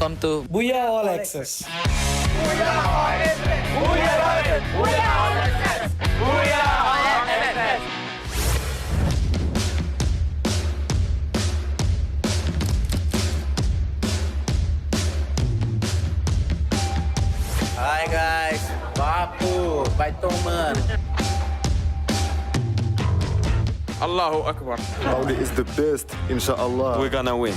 Welcome to Booyah all access. Booyah all access! Booyah all access! Booyah all access! Booyah all access! Hi guys, Bapu, Pai Tomer. Allahu Akbar. Audi is the best, inshallah. We're gonna win.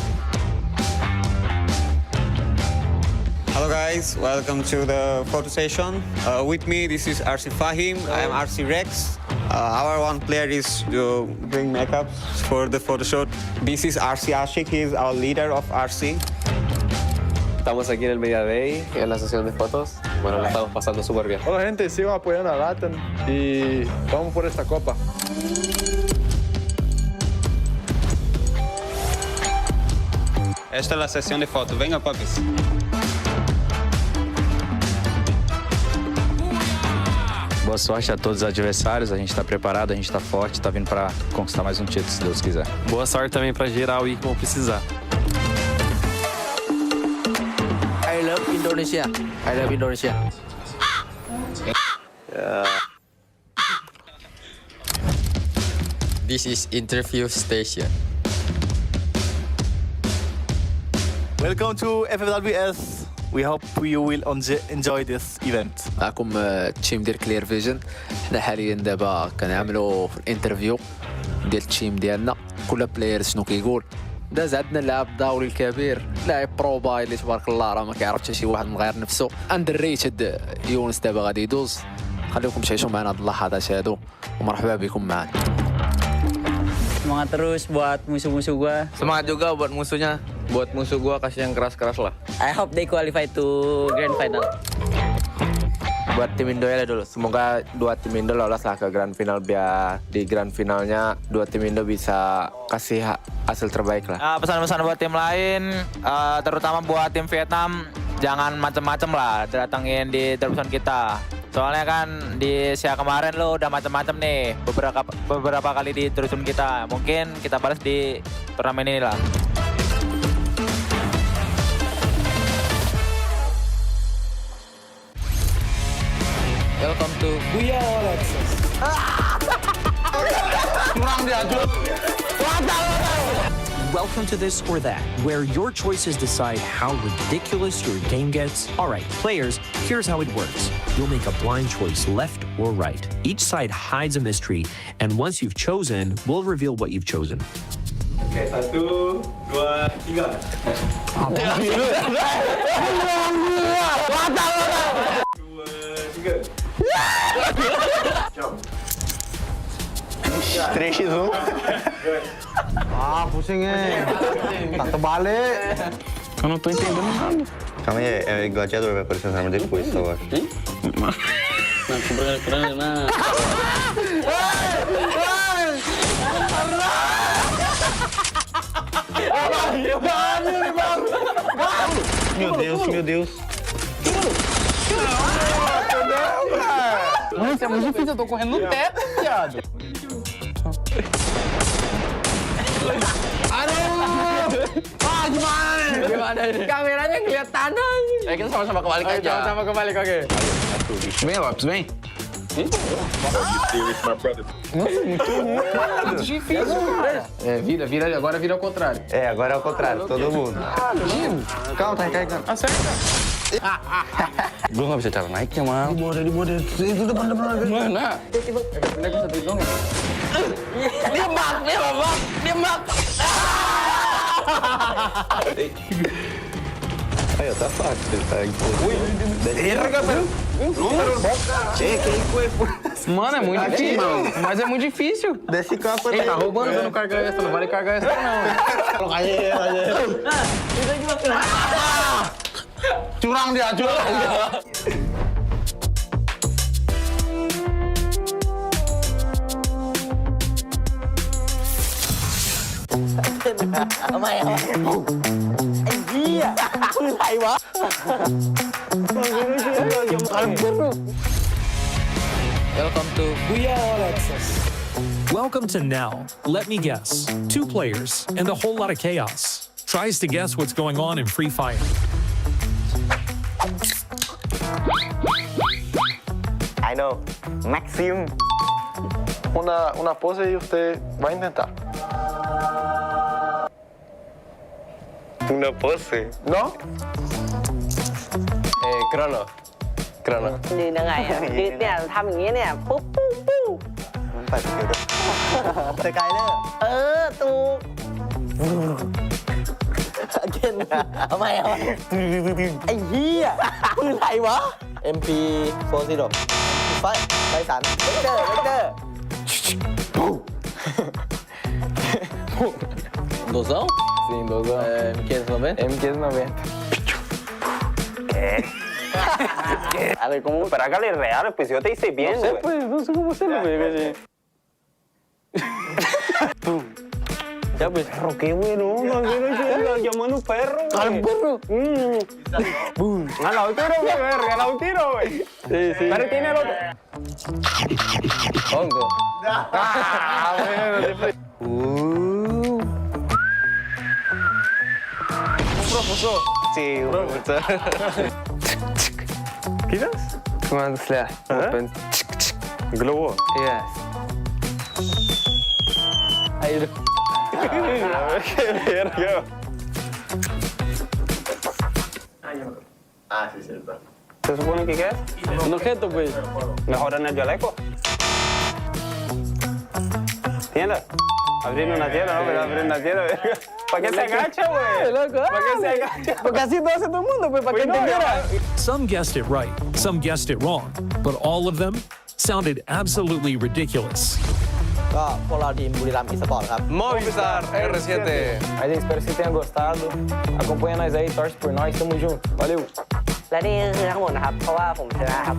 Hello guys, welcome to the photo session. With me, this is RC Fahim. I am RC Rex. Our one player is doing makeup for the photo shoot. This is RC Ashik. He is our leader of RC. Estamos aquí en el Media Day, en la sesión de fotos. Bueno, la estamos pasando súper bien. Hola gente, sigo apoyando a Latin y vamos por esta copa. Esta é a sessão de foto. Venga, papis. Boa sorte a todos os adversários, a gente tá preparado, a gente tá forte, tá vindo pra conquistar mais um título, se Deus quiser. Boa sorte também pra geral e que vão precisar. I love Indonesia. I love Indonesia. This is interview station. Welcome to FFWS. We hope you will enjoy this event. معكم تشيم ديال كلير فيجن. حنا حاليا دابا كنعملوا في الانترفيو ديال التيم ديالنا. كل بلاير شنو كيقول. داز عندنا اللاعب الدولي الكبير، لاعب بروباي اللي تبارك الله راه ما كيعرف حتى شي واحد من غير نفسه. اندريتد يونس دابا غادي يدوز. خليكم تعيشوا معنا هاد اللحظات هادو ومرحبا بكم معنا. Semangat terus buat musuh-musuh gua. Semangat juga buat musuhnya. Buat musuh gua kasih yang keras-keras lah. I hope they qualify to grand final. Buat tim Indo ya dulu. Semoga dua tim Indo lolos lah ke grand final biar di grand finalnya dua tim Indo bisa kasih hasil terbaik lah. Pesan-pesan buat tim lain, terutama buat tim Vietnam, jangan macem-macem lah datangin di terusan kita. Soalnya kan di Asia kemarin lo udah macem-macem nih, beberapa kali di terusan kita. Mungkin kita balas di turnamen ini lah. Welcome to Booyah all access. Welcome to This or That, where your choices decide how ridiculous your game gets. All right, players, here's how it works. You'll make a blind choice, left or right. Each side hides a mystery, and once you've chosen, we'll reveal what you've chosen. Oke, 1, 2, 3. Três x 1. Ah, pusingnya. Tá terbalik. Eu não tô entendendo nada. Calma aí, é gladiador, vai aparecer as armas depois, só acho. Nah, keren nah. Meu Deus, meu Deus. Mano, isso é muito difícil, eu tô correndo no teto, viado. Gimana nih? Kameranya ngeliat tanah. Kita sama-sama kebalik aja. Sama-sama kebalik, oke. Vem, Lopes, vem. Muito difícil, cara. Vira, agora vira ao contrário. É, agora é o contrário, todo mundo. Calma, tá recarregando. Acerta. Gue gak bisa cara naiknya, Mal. Di bawah. Itu depan. Mana? Dia mak. Ayo, tá fácil, tá aqui. Mano, é muito difícil. Mas é muito difícil. Desce capa Ele tá roubando, não carga essa, não vale carga essa, não. Curang dia, curang. Welcome to Booyah all access. Welcome to Now. Let me guess. 2 players and a whole lot of chaos. Tries to guess what's going on in Free Fire. know. Maxim. Una pose y usted va a intentar. Una pose. ¿No? Crono. Crono. ยืนยังไงอ่ะยืนเนี่ยทำอย่างนี้เนี่ยปุ๊บปุ๊บปุ๊บ สกายเลอร์ ตูเก่งเอาไหมไอ้เหี้ยปืนอะไรวะ MP40 ไฟสันเวกเตอร์Dosão? Sim, dosão. MQ-90? MQ-90. A ver, ¿cómo? Pero hágale real, pues yo te hice bien, No sé, pues, no sé cómo se lo ve. Ya, pues, perro, qué bueno. Llamando perro, güey. ¿Al perro? Al tiro, güey, verga, al tiro, güey. Sí, sí. Pero tiene el otro. Hongo. Profesor. Sí, profesor. Kidas? Command slash. Open. Globo. Yes. Ahí lo. Qué verga. Sí, cierto. ¿Se supone que qué es? Un objeto, pues. Mejor en el dialecto. ¿Tienda? Abrir una tienda, ¿no? Pero abrir una tienda, verga. ¿Para qué se agacha, güey? ¿Para qué se agacha? Porque así lo hace todo el mundo, pues, para que entendiera. Some guessed it right, some guessed it wrong, but all of them sounded absolutely ridiculous. ก็พวกเราทีมบุรีรัมย์อีสปอร์ตครับ Movistar R7. Mas espero que vocês tenham gostado. Acompanha nós aí, torce por nós, tamo junto. Valeu. และนี่คือทั้งหมดนะครับ เพราะว่าผมชนะครับ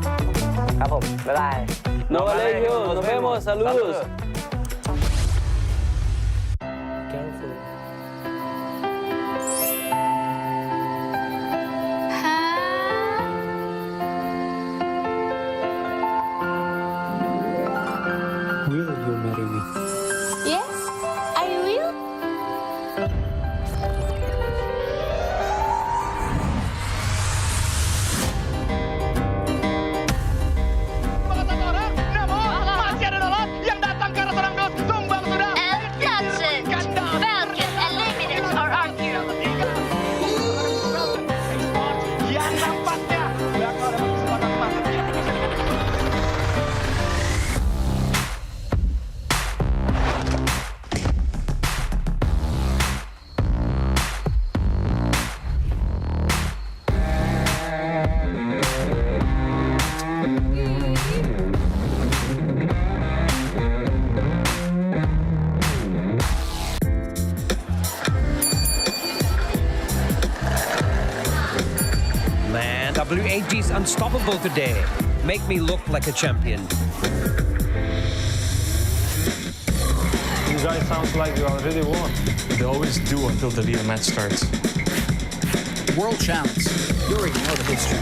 ครับผม บ๊ายบาย No valeu, nos vemos, saludos. Will you marry me? Yes, I will. Masih ada nolot yang datang ke arah seorang dos. Tumbang sudah. And that's it. Falcon eliminates our argue. Yang nampaknya bakal dapat kesempatan emas. Man, WAG's unstoppable today. Make me look like a champion. You guys sound like you already won. They always do until the real match starts. World champs. You already know the history.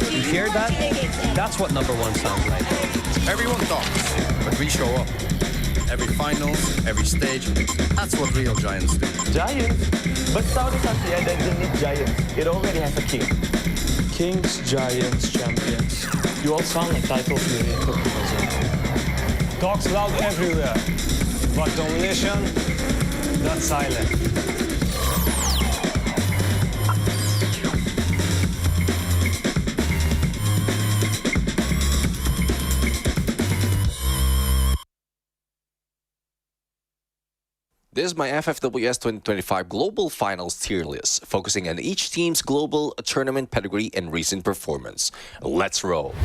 You hear that? That's what number one sounds like. Everyone talks, but we show up. Every finals, every stage, that's what real giants do. Giants? But Saudi Arabia doesn't need giants. It already has a king. Kings, giants, champions. You all sound like titles we didn't took because of. Talks loud everywhere. But domination, that's silent. This is my FFWS 2025 Global Finals tier list, focusing on each team's global tournament pedigree and recent performance. Let's roll.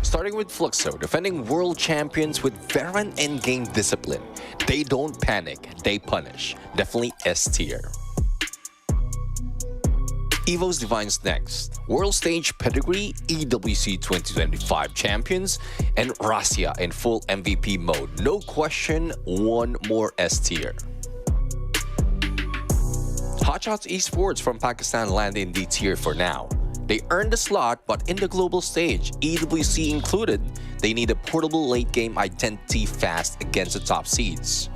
Starting with Fluxo, defending world champions with veteran endgame discipline. They don't panic, they punish. Definitely S tier. Evo's Divines next. World Stage Pedigree, EWC 2025 Champions, and Rasia in full MVP mode. No question, one more S tier. Hotshots Esports from Pakistan land in D tier for now. They earned the slot, but in the global stage, EWC included, they need a portable late-game identity fast against the top seeds.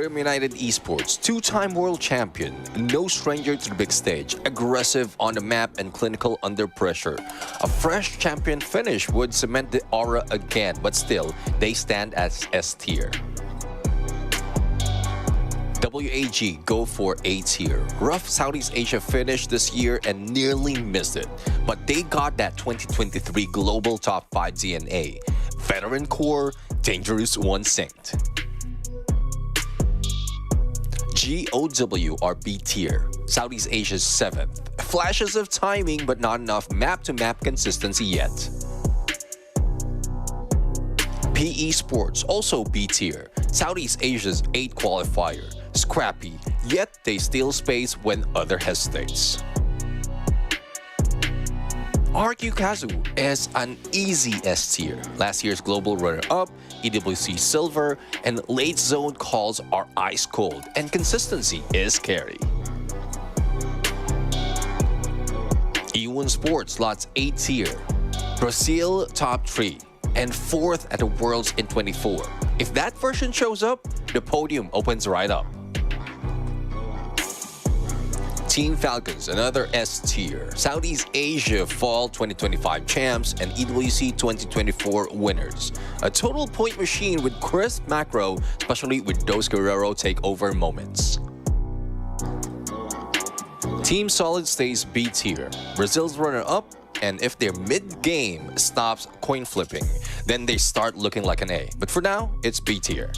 Grim United Esports, two-time world champion, no stranger to the big stage, aggressive on the map and clinical under pressure. A fresh champion finish would cement the aura again, but still, they stand as S tier. WAG go for A tier. Rough Southeast Asia finish this year and nearly missed it, but they got that 2023 Global Top 5 DNA. Veteran core, dangerous one synced. GOW are B tier, Southeast Asia's 7th. Flashes of timing but not enough map-to-map consistency yet. PE Sports also B tier, Southeast Asia's 8th qualifier. Scrappy, yet they steal space when other hesitates. RQKazu is an easy S tier. Last year's global runner-up, EWC Silver, and late zone calls are ice cold, and consistency is carry. E1 Sports slots A tier. Brazil top 3 and 4th at the Worlds in 24. If that version shows up, the podium opens right up. Team Falcons, another S tier. Southeast Asia Fall 2025 champs and EWC 2024 winners. A total point machine with crisp macro, especially with those Guerrero takeover moments. Team Solid stays B tier. Brazil's runner-up, and if their mid-game stops coin flipping, then they start looking like an A. But for now, it's B tier.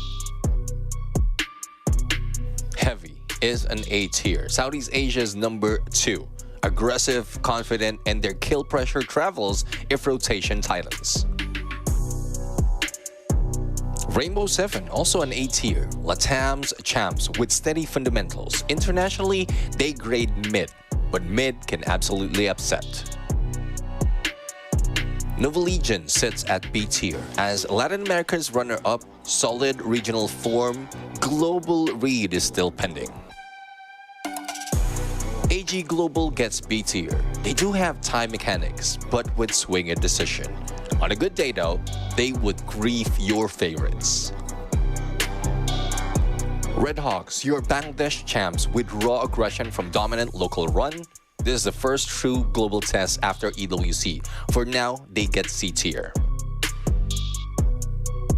Heavy is an A tier. Southeast Asia's number 2. Aggressive, confident, and their kill pressure travels if rotation tightens. Rainbow 7, also an A tier. Latam's champs with steady fundamentals. Internationally, they grade mid, but mid can absolutely upset. Nova Legion sits at B tier as Latin America's runner-up, solid regional form, global read is still pending. AG Global gets B tier. They do have time mechanics, but would swing a decision. On a good day though, they would grief your favorites. Red Hawks, your Bangladesh champs with raw aggression from dominant local run. This is the first true global test after EWC. For now, they get C tier.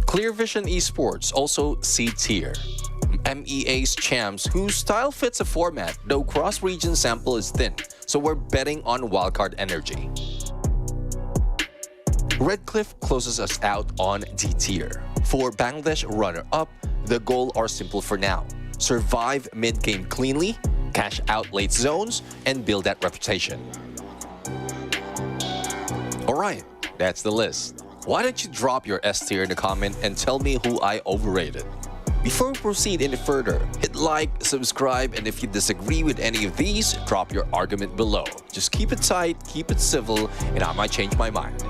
Clear Vision Esports, also C tier. MEA's champs whose style fits a format, though cross-region sample is thin, so we're betting on wildcard energy. Redcliffe closes us out on D tier. For Bangladesh runner-up, the goals are simple for now. Survive mid-game cleanly, cash out late zones, and build that reputation. Alright, that's the list. Why don't you drop your S tier in the comment and tell me who I overrated? Before we proceed any further, hit like, subscribe, and if you disagree with any of these, drop your argument below. Just keep it tight, keep it civil, and I might change my mind.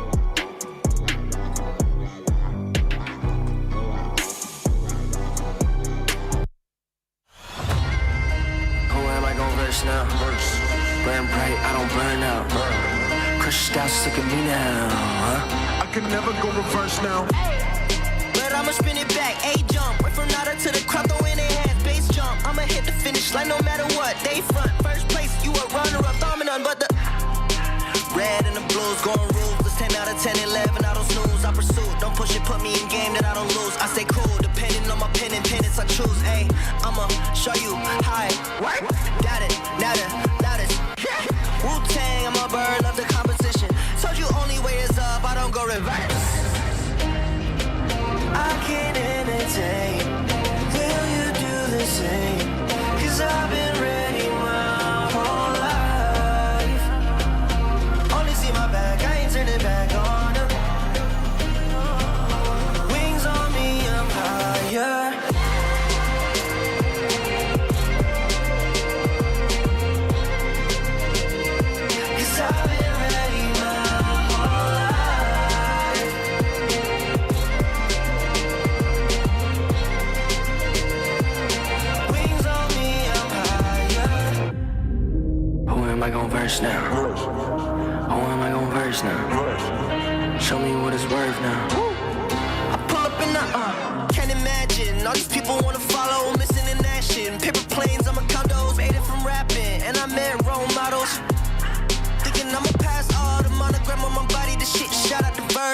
Now. Burn bright, I don't burn out. Crush scouts sick of me now, huh? I can never go reverse now. But I'ma spin it back, A jump. Right from nada to the crowd, throw in their hands, base jump. I'ma hit the finish line no matter what. They front, first place, you a runner-up, dominant, but the red and the blues going ruthless. 10 out of 10, 11, I don't snooze. I pursue, don't push it, put me in game that I don't lose. I stay cool, depending on my pen and pennants I choose. Ayy, I'ma show you how I work. Got it, now that is Wu-Tang, I'm a bird, love the competition. Told you only way is up, I don't go reverse. I can't entertain. Will you do the same? Cause I've been ready my whole life. Only see my back, I ain't turning back on them. Wings on me, I'm higher. Cause I've been ready my whole life. Wings on me, I'm higher. Who am I gon' verse now? Who am I gon' verse now? Show me what it's worth now. I pull up in the can't imagine all these people wanna follow, missing in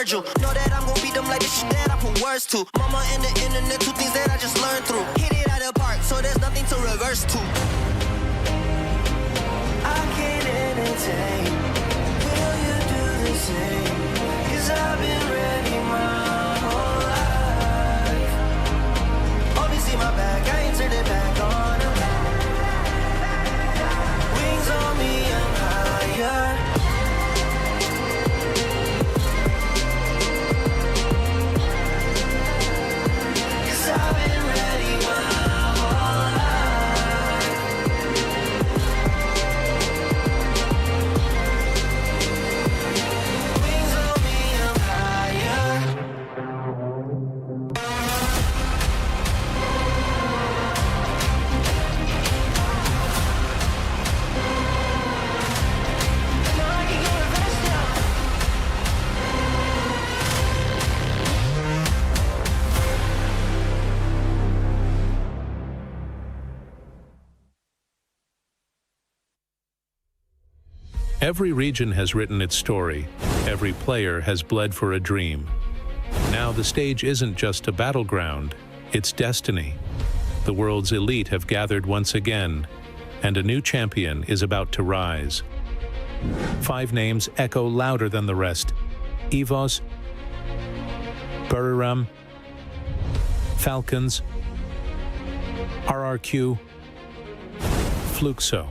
Virgil. Know that I'm gon' beat them like the shit that I put words to. Mama and the internet, two things that I just learned through. Hit it out of the park, so there's nothing to reverse to. I can't entertain. Will you do the same? 'Cause I've been ready my whole life. Only see my back, I ain't turned it back on. Wings on me, I'm higher. I've been ready my whole life. Wings on me, I'm higher. Now I can go reverse now. Every region has written its story. Every player has bled for a dream. Now the stage isn't just a battleground, it's destiny. The world's elite have gathered once again, and a new champion is about to rise. 5 names echo louder than the rest: EVOS, Buriram, Falcons, RRQ, Fluxo.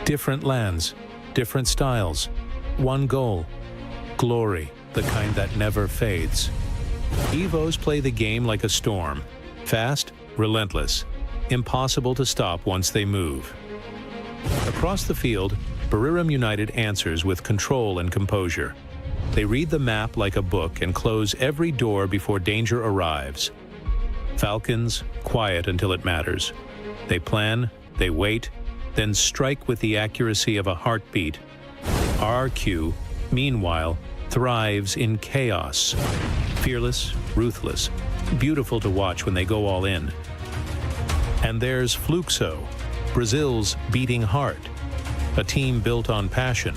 Different lands, different styles, one goal: glory, the kind that never fades. EVOs play the game like a storm, fast, relentless, impossible to stop once they move. Across the field, Buriram United answers with control and composure. They read the map like a book and close every door before danger arrives. Falcons, quiet until it matters. They plan, they wait, then strike with the accuracy of a heartbeat. RQ, meanwhile, thrives in chaos. Fearless, ruthless, beautiful to watch when they go all in. And there's Fluxo, Brazil's beating heart. A team built on passion,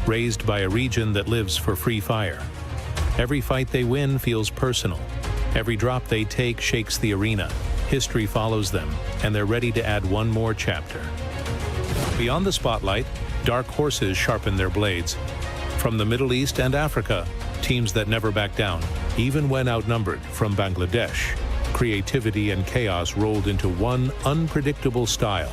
raised by a region that lives for free fire. Every fight they win feels personal. Every drop they take shakes the arena. History follows them, and they're ready to add one more chapter. Beyond the spotlight, dark horses sharpen their blades. From the Middle East and Africa, teams that never back down, even when outnumbered. From Bangladesh, creativity and chaos rolled into one unpredictable style.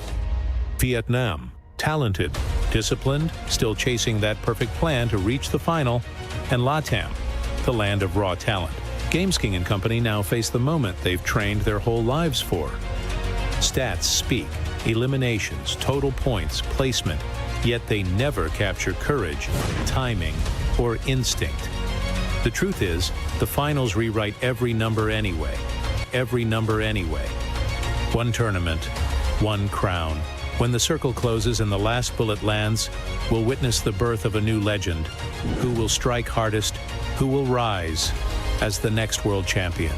Vietnam, talented, disciplined, still chasing that perfect plan to reach the final. And LATAM, the land of raw talent. GamesKing and company now face the moment they've trained their whole lives for. Stats speak. Eliminations, total points, placement, yet they never capture courage, timing, or instinct. The truth is, the finals rewrite every number anyway. Every number anyway. One tournament, one crown. When the circle closes and the last bullet lands, we'll witness the birth of a new legend. Who will strike hardest? Who will rise as the next world champion?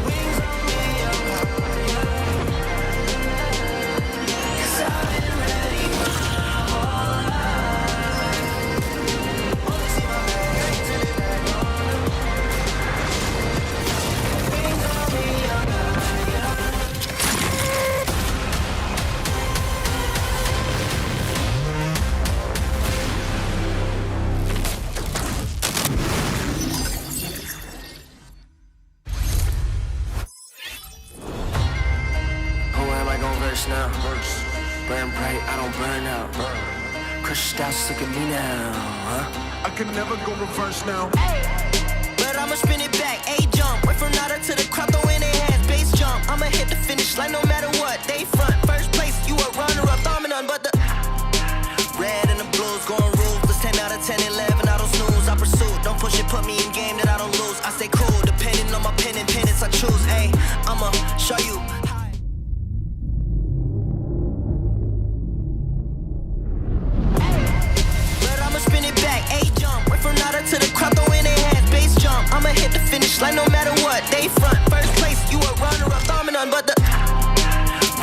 Wings shine bright, I don't burn out. Crush your styles, look at me now, huh? I can never go reverse now. But I'ma spin it back, A-jump. Went from nada to the crowd, throw in their hands, bass jump. I'ma hit the finish line no matter what. They front, first place, you a runner-up, dominant, but the red and the blues going ruthless. 10 out of 10, 11, I don't snooze. I pursue, don't push it, put me in game that I don't lose. I stay cool, depending on my pen and pennants I choose. Ayy, I'ma show you. But I'ma spin it back, A-jump. Went from nada to the crowd, throw in their hands, bass jump. I'ma hit the finish line no matter what. They front, first place, you a runner-up, dominant, but the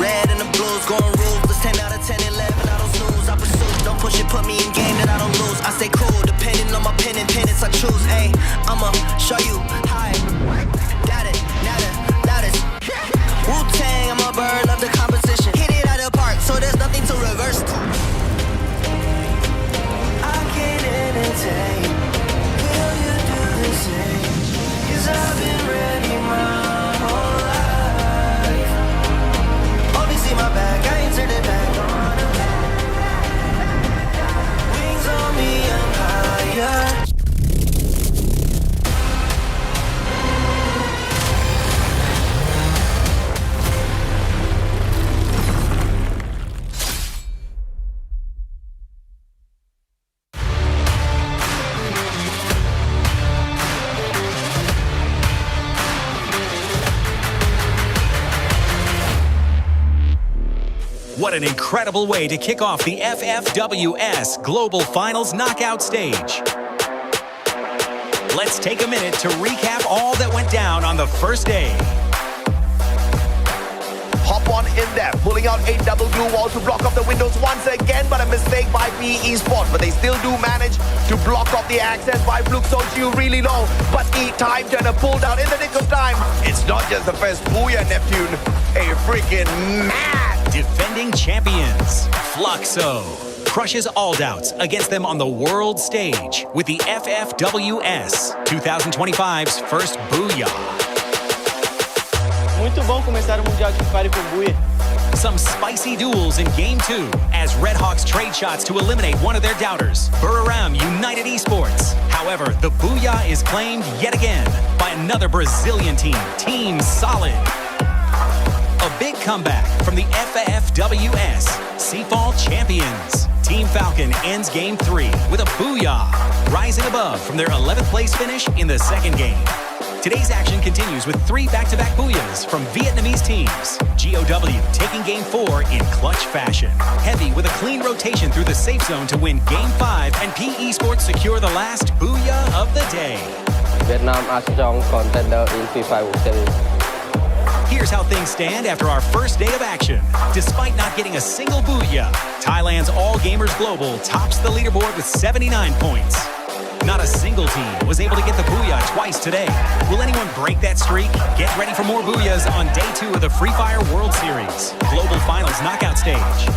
red and the blues going ruthless. 10 out of 10, 11, I don't snooze. I pursue, don't push it, put me in game that I don't lose. I stay cool, depending on my pen and pennants I choose. Ayy, I'ma show you high. Got it, nada, loudest. Wu-Tang, I'ma burn up the competition. Hit it out of the park, so there's nothing to reverse. I can't entertain. Will you do the same? 'Cause I've been ready my whole life. Only see my back, I ain't turn it back on. Wings on me, I'm higher. What an incredible way to kick off the FFWS Global Finals knockout stage. Let's take a minute to recap all that went down on the first day. Hop on in there, pulling out a double glue wall to block off the windows once again, but a mistake by PE Sports. But they still do manage to block off the access by Fluke Soju really low. But E Time Turner pulled out in the nick of time. It's not just the first Booyah Neptune, a freaking mad. Defending champions, Fluxo, crushes all doubts against them on the world stage with the FFWS 2025's first Booyah. Muito bom começar o Mundial de Free Fire com Booyah. Some spicy duels in Game 2 as Red Hawks trade shots to eliminate one of their doubters, Booyah United Esports. However, the Booyah is claimed yet again by another Brazilian team, Team Solid. A big comeback from the FFWS Seafall champions. Team Falcon ends Game 3 with a Booyah, rising above from their 11th place finish in the second game. Today's action continues with 3 back-to-back Booyahs from Vietnamese teams. GOW taking Game 4 in clutch fashion. Heavy with a clean rotation through the safe zone to win Game 5, and PE Sports secure the last Booyah of the day. Vietnam are strong contender in Free Fire World Series. Here's how things stand after our first day of action. Despite not getting a single Booyah, Thailand's All Gamers Global tops the leaderboard with 79 points. Not a single team was able to get the Booyah twice today. Will anyone break that streak? Get ready for more Booyahs on day 2 of the Free Fire World Series Global Finals knockout stage.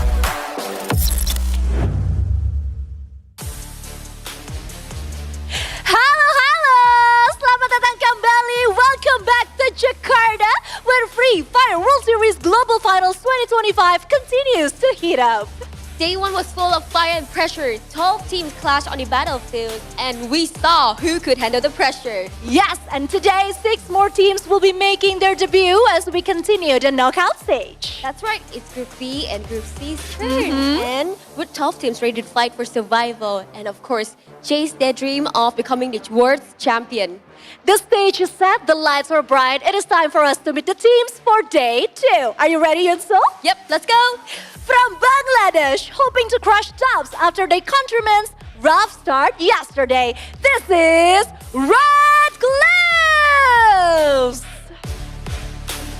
Selamat datang kembali. Welcome back to Jakarta, where Free Fire World Series Global Finals 2025 continues to heat up. Day 1 was full of fire and pressure. 12 teams clashed on the battlefield, and we saw who could handle the pressure. Yes, and today 6 more teams will be making their debut as we continue the knockout stage. That's right, it's Group B and Group C's turn. And with 12 teams ready to fight for survival, and of course, chase their dream of becoming the world's champion. The stage is set, the lights are bright. It is time for us to meet the teams for day 2. Are you ready, Yunso? Yep, let's go. From Bangladesh, hoping to crush tops after their countrymen's rough start yesterday, this is Red Cliffs!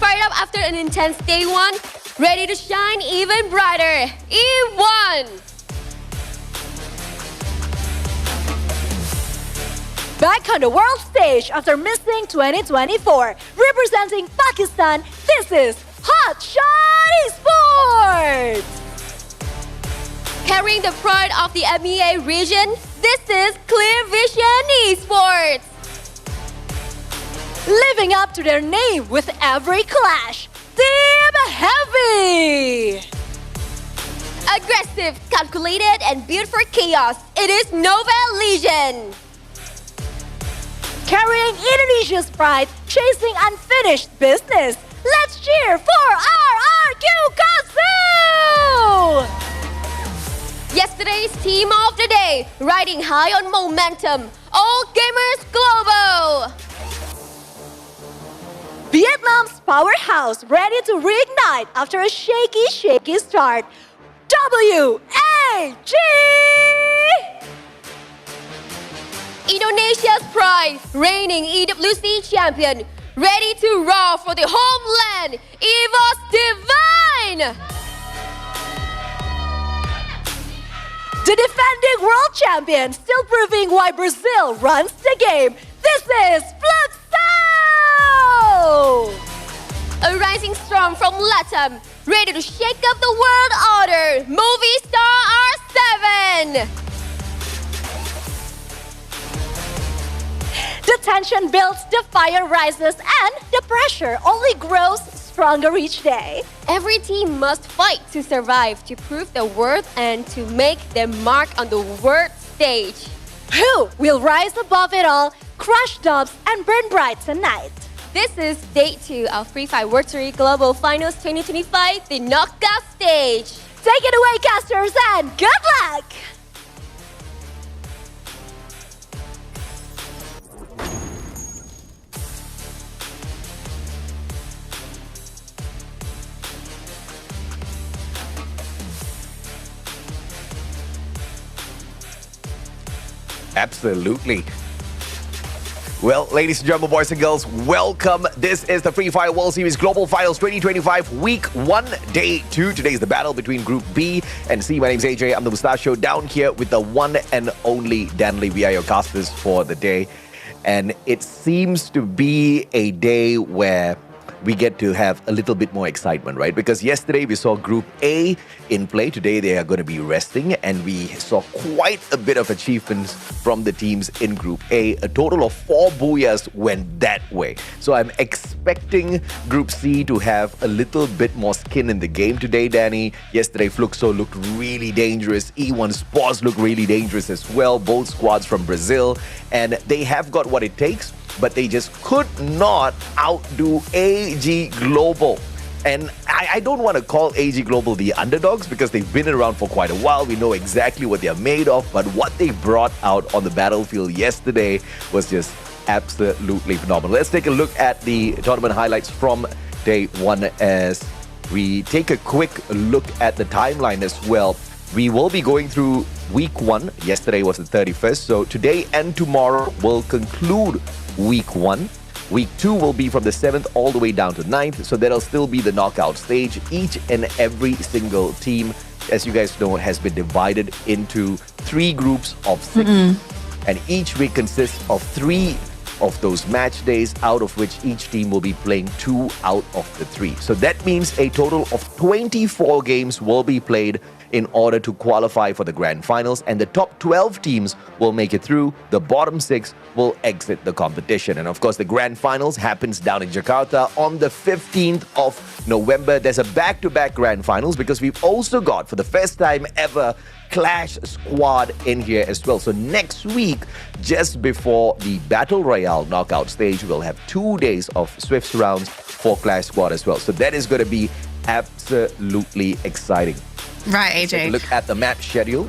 Fired up after an intense day 1, ready to shine even brighter. E1! Back on the world stage after missing 2024, representing Pakistan, this is Hot Shot Esports! Carrying the pride of the MEA region, this is Clear Vision Esports! Living up to their name with every clash, Team Heavy! Aggressive, calculated, and built for chaos. It is Nova Legion. Carrying Indonesia's pride, chasing unfinished business. Let's cheer for RRQ Kazu! Yesterday's team of the day, riding high on momentum. All Gamers Global. Vietnam's powerhouse ready to reignite after a shaky start. WAG! Indonesia's pride, reigning EWC champion, ready to roar for the homeland, EVOS Divine! The defending world champion still proving why Brazil runs the game. This is Fluxo! A rising storm from LATAM, ready to shake up the world order, Movie Star R7! The tension builds, the fire rises, and the pressure only grows stronger each day. Every team must fight to survive, to prove their worth, and to make their mark on the world stage. Who will rise above it all, crush dubs, and burn bright tonight? This is Day 2 of Free Fire World Series Global Finals 2025, the knockout stage. Take it away, casters, and good luck! Absolutely. Well, ladies and gentlemen, boys and girls, welcome. This is the Free Fire World Series Global Finals 2025, Week 1, Day 2. Today is the battle between Group B and C. My name's AJ. I'm the Mustachio down here with the one and only Danley. We are your casters for the day. And it seems to be a day where we get to have a little bit more excitement, right? Because yesterday we saw Group A in play. Today they are going to be resting, and we saw quite a bit of achievements from the teams in Group A. A total of 4 Booyahs went that way. So I'm expecting Group C to have a little bit more skin in the game today, Danny. Yesterday Fluxo looked really dangerous. E1 Sports looked really dangerous as well. Both squads from Brazil, and they have got what it takes, but they just could not outdo AG Global. And I don't want to call AG Global the underdogs because they've been around for quite a while. We know exactly what they're made of, but what they brought out on the battlefield yesterday was just absolutely phenomenal. Let's take a look at the tournament highlights from Day 1 as we take a quick look at the timeline as well. We will be going through Week 1. Yesterday was the 31st, so today and tomorrow will conclude Week 1. Week 2 will be from the 7th all the way down to 9th, so that'll still be the knockout stage. Each and every single team, as you guys know, has been divided into 3 groups of 6. And each week consists of 3 of those match days, out of which each team will be playing 2 out of the 3. So that means a total of 24 games will be played in order to qualify for the grand finals, and the top 12 teams will make it through. The bottom 6 will exit the competition. And of course, the grand finals happens down in Jakarta on the 15th of November. There's a back-to-back grand finals because we've also got, for the first time ever, Clash Squad in here as well. So next week, just before the Battle Royale knockout stage, we'll have 2 days of Swift rounds for Clash Squad as well. So that is going to be absolutely exciting. Right, AJ. Take a look at the map schedule.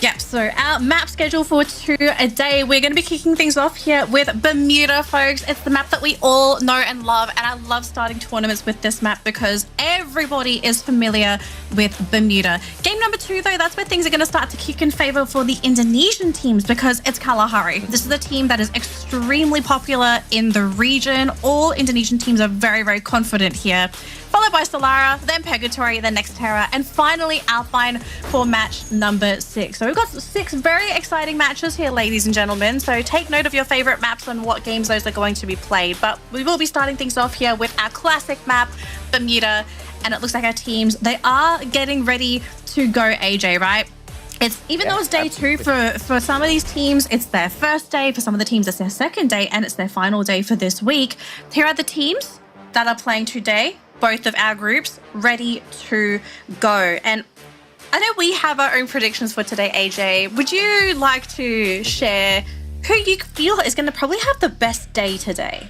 Yep, so our map schedule for 2 a day, we're going to be kicking things off here with Bermuda, folks. It's the map that we all know and love, and I love starting tournaments with this map because everybody is familiar with Bermuda. Game number 2, though, that's where things are going to start to kick in favor for the Indonesian teams because it's Kalahari. This is a team that is extremely popular in the region. All Indonesian teams are very, very confident here. Followed by Solara, then Purgatory, then Nextera, and finally Alpine for match number 6. So we've got 6 very exciting matches here, ladies and gentlemen. So take note of your favorite maps and what games those are going to be played. But we will be starting things off here with our classic map, Bermuda. And it looks like our teams, they are getting ready to go, AJ, right? It's even though it's day 2 for some of these teams, it's their first day. For some of the teams, it's their second day, and it's their final day for this week. Here are the teams that are playing today. both of our groups ready to go. And I know we have our own predictions for today, AJ. Would you like to share who you feel is going to probably have the best day today?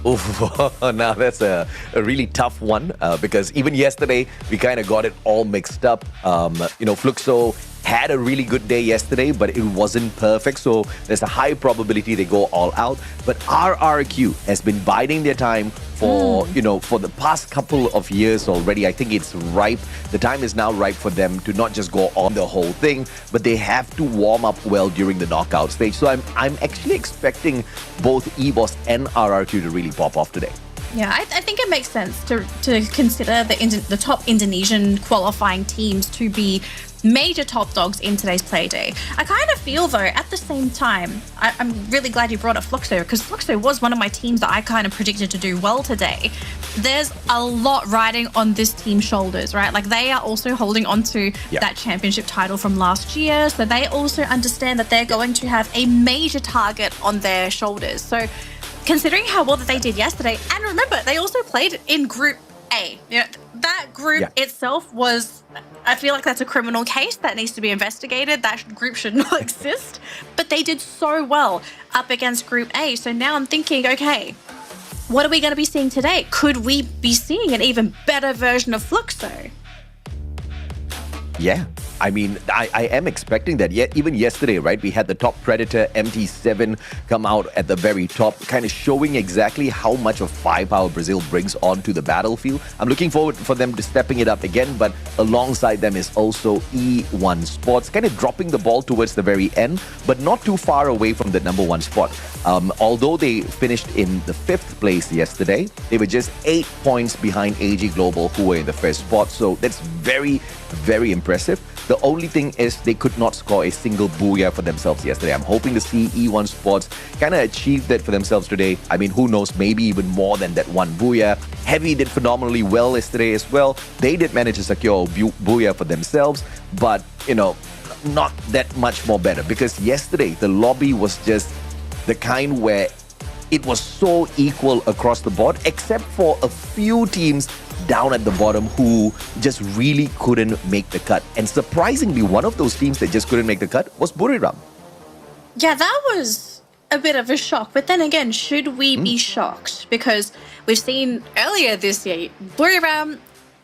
Now that's a really tough one because even yesterday we kind of got it all mixed up. Fluxo had a really good day yesterday, but it wasn't perfect. So there's a high probability they go all out. But RRQ has been biding their time for the past couple of years already. I think it's ripe. The time is now ripe for them to not just go on the whole thing, but they have to warm up well during the knockout stage. So I'm actually expecting both EBOS and RRQ to really pop off today. Yeah, I think it makes sense to consider the top Indonesian qualifying teams to be major top dogs in today's play day. I kind of feel, though, at the same time, I'm really glad you brought up Fluxo, because Fluxo was one of my teams that I kind of predicted to do well today. There's a lot riding on this team's shoulders, right? Like, they are also holding on to that championship title from last year, so they also understand that they're going to have a major target on their shoulders. So considering how well that they did yesterday, and remember, they also played in Group A. That group itself was, I feel like that's a criminal case that needs to be investigated. That group should not exist. But they did so well up against Group A. So now I'm thinking, okay, what are we going to be seeing today? Could we be seeing an even better version of Fluxo? Yeah. I mean, I am expecting that. Yeah, even yesterday, right, we had the top Predator MT7 come out at the very top, kind of showing exactly how much of firepower Brazil brings onto the battlefield. I'm looking forward for them to stepping it up again, but alongside them is also E1 Sports, kind of dropping the ball towards the very end, but not too far away from the number one spot. Although they finished in the 5th place yesterday, they were just 8 points behind AG Global, who were in the first spot. So that's very, very impressive. The only thing is they could not score a single Booyah for themselves yesterday. I'm hoping to see E1 Sports kind of achieve that for themselves today. I mean, who knows, maybe even more than that one Booyah. Heavy did phenomenally well yesterday as well. They did manage to secure a Booyah for themselves, but, not that much more better, because yesterday the lobby was just the kind where it was so equal across the board, except for a few teams down at the bottom who just really couldn't make the cut. And surprisingly, one of those teams that just couldn't make the cut was Buriram. Yeah, that was a bit of a shock. But then again, should we be shocked? Because we've seen earlier this year, Buriram,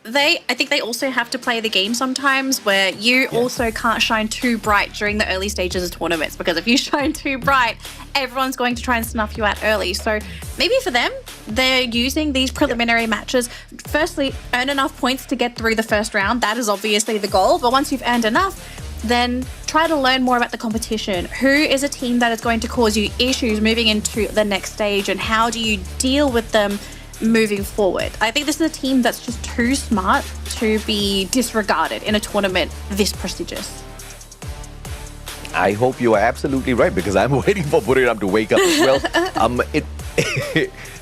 I think they also have to play the game sometimes where you also can't shine too bright during the early stages of tournaments, because if you shine too bright, everyone's going to try and snuff you out early. So maybe for them, they're using these preliminary matches. Firstly, earn enough points to get through the first round. That is obviously the goal. But once you've earned enough, then try to learn more about the competition. Who is a team that is going to cause you issues moving into the next stage, and how do you deal with them moving forward? I think this is a team that's just too smart to be disregarded in a tournament this prestigious. I hope you are absolutely right, because I'm waiting for Buriram to wake up as well.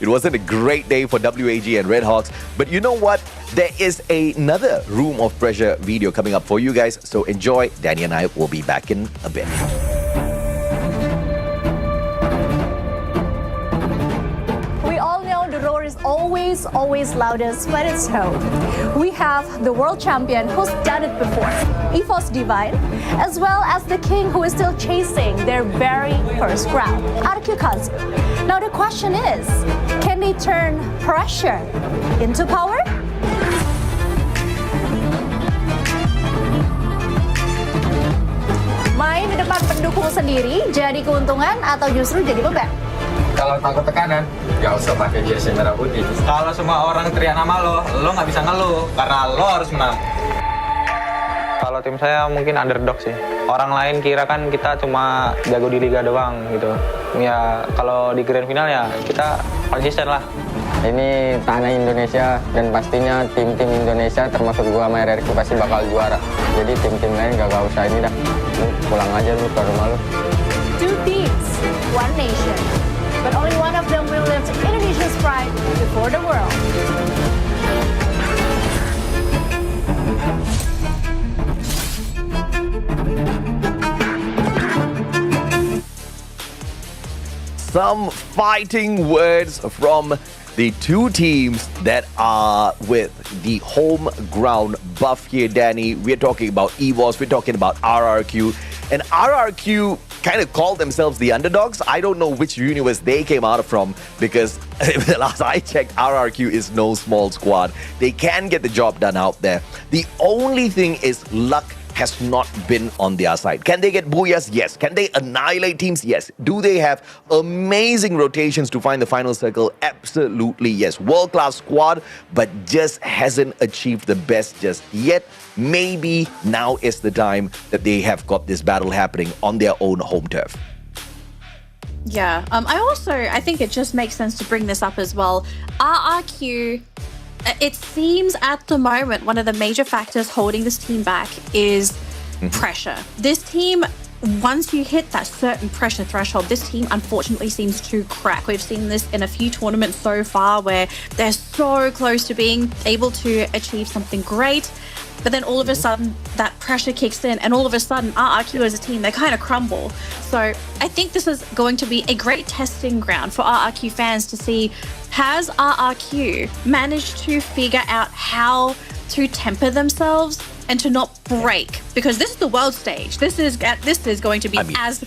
It wasn't a great day for WAG and Red Hawks, but you know what? There is another Room of Pressure video coming up for you guys, so enjoy. Danny and I will be back in a bit. Always loudest when it's home. We have the world champion who's done it before, EFOS Divine, as well as the king who is still chasing their very first crown, RQ Kazu. Now the question is, can they turn pressure into power? Main di depan pendukung sendiri jadi keuntungan atau justru jadi beban? Kalau takut tekanan, nggak usah pakai jersey merah putih. Kalau semua orang teriak nama lo nggak bisa ngeluh karena lo harus menang. Kalau tim saya mungkin underdog sih. Orang lain kira kan kita cuma jago di liga doang gitu. Ya kalau di grand final ya kita konsisten lah. Ini tanah Indonesia dan pastinya tim-tim Indonesia termasuk gua sama RRQ pasti bakal juara. Jadi tim-tim lain gak usah ini dah. Lu pulang aja lu ke rumah lu. Two teams, one nation. But only one of them will lift Indonesia's pride before the world. Some fighting words from the two teams that are with the home ground buff here, Danny. We're talking about EVOS, we're talking about RRQ. And RRQ kind of called themselves the underdogs. I don't know which universe they came out from, because the last I checked, RRQ is no small squad. They can get the job done out there. The only thing is luck has not been on their side. Can they get Booyahs? Yes. Can they annihilate teams? Yes. Do they have amazing rotations to find the final circle? Absolutely yes. World-class squad, but just hasn't achieved the best just yet. Maybe now is the time that they have got this battle happening on their own home turf. Yeah. I think it just makes sense to bring this up as well. RRQ, it seems at the moment one of the major factors holding this team back is pressure. This team, once you hit that certain pressure threshold, this team unfortunately seems to crack. We've seen this in a few tournaments so far where they're so close to being able to achieve something great, but then all of a sudden that pressure kicks in, and all of a sudden RRQ as a team, they kind of crumble. So I think this is going to be a great testing ground for RRQ fans to see, has RRQ managed to figure out how to temper themselves and to not break? Because this is the world stage. This is going to be as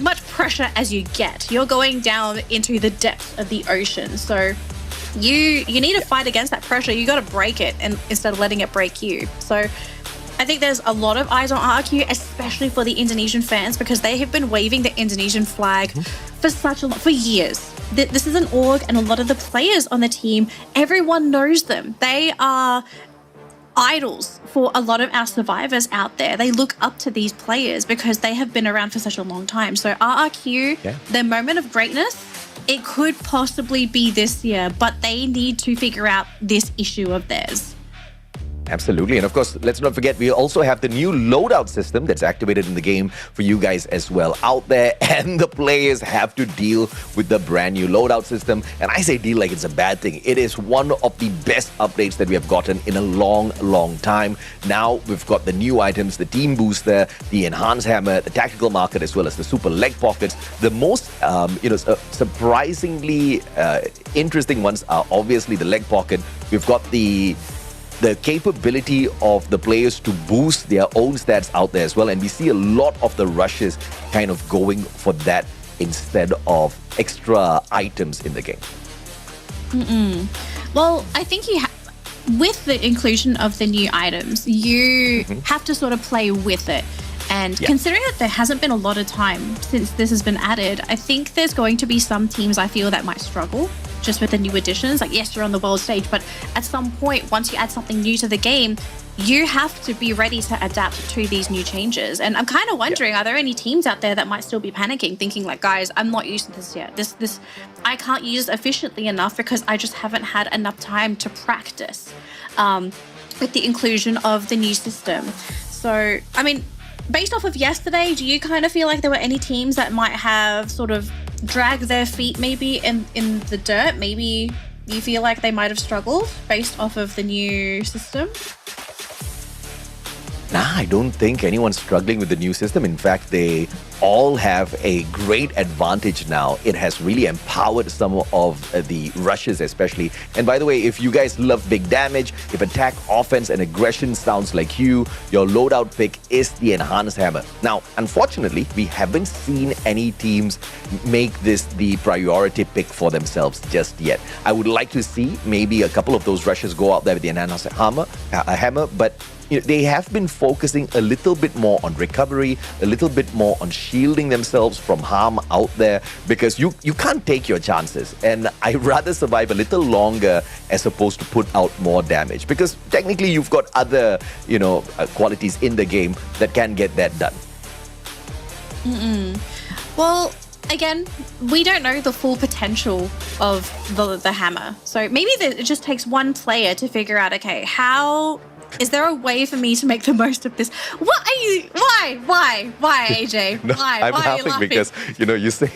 much pressure as you get. You're going down into the depths of the ocean. So you need to fight against that pressure. You got to break it, and instead of letting it break you. So I think there's a lot of eyes on RRQ, especially for the Indonesian fans, because they have been waving the Indonesian flag for years. This is an org, and a lot of the players on the team, everyone knows them. They are idols for a lot of our survivors out there. They look up to these players because they have been around for such a long time. So RRQ, their moment of greatness, it could possibly be this year, but they need to figure out this issue of theirs. Absolutely. And of course, let's not forget, we also have the new loadout system that's activated in the game for you guys as well out there. And the players have to deal with the brand new loadout system. And I say deal like it's a bad thing. It is one of the best updates that we have gotten in a long, long time. Now we've got the new items, the team booster, the enhanced hammer, the tactical market, as well as the super leg pockets. The most, surprisingly interesting ones are obviously the leg pocket. We've got the capability of the players to boost their own stats out there as well. And we see a lot of the rushes kind of going for that instead of extra items in the game. Well, I think with the inclusion of the new items, you have to sort of play with it. And considering that there hasn't been a lot of time since this has been added, I think there's going to be some teams I feel that might struggle just with the new additions. Like, yes, you're on the world stage, but at some point, once you add something new to the game, you have to be ready to adapt to these new changes. And I'm kind of wondering, are there any teams out there that might still be panicking, thinking like, guys, I'm not used to this yet. This I can't use efficiently enough because I just haven't had enough time to practice with the inclusion of the new system. So, I mean, based off of yesterday, do you kind of feel like there were any teams that might have sort of dragged their feet maybe in the dirt? Maybe you feel like they might have struggled based off of the new system? Nah, I don't think anyone's struggling with the new system. In fact, they all have a great advantage now. It has really empowered some of the rushes especially. And by the way, if you guys love big damage, if attack, offense, and aggression sounds like you, your loadout pick is the enhanced hammer. Now, unfortunately, we haven't seen any teams make this the priority pick for themselves just yet. I would like to see maybe a couple of those rushes go out there with the enhanced hammer, but they have been focusing a little bit more on recovery, a little bit more on shielding themselves from harm out there, because you can't take your chances. And I'd rather survive a little longer as opposed to put out more damage, because technically you've got other, qualities in the game that can get that done. Well, again, we don't know the full potential of the hammer. So maybe it just takes one player to figure out, okay, is there a way for me to make the most of this? Why, AJ? No, Why? I'm Why are you laughing because, you say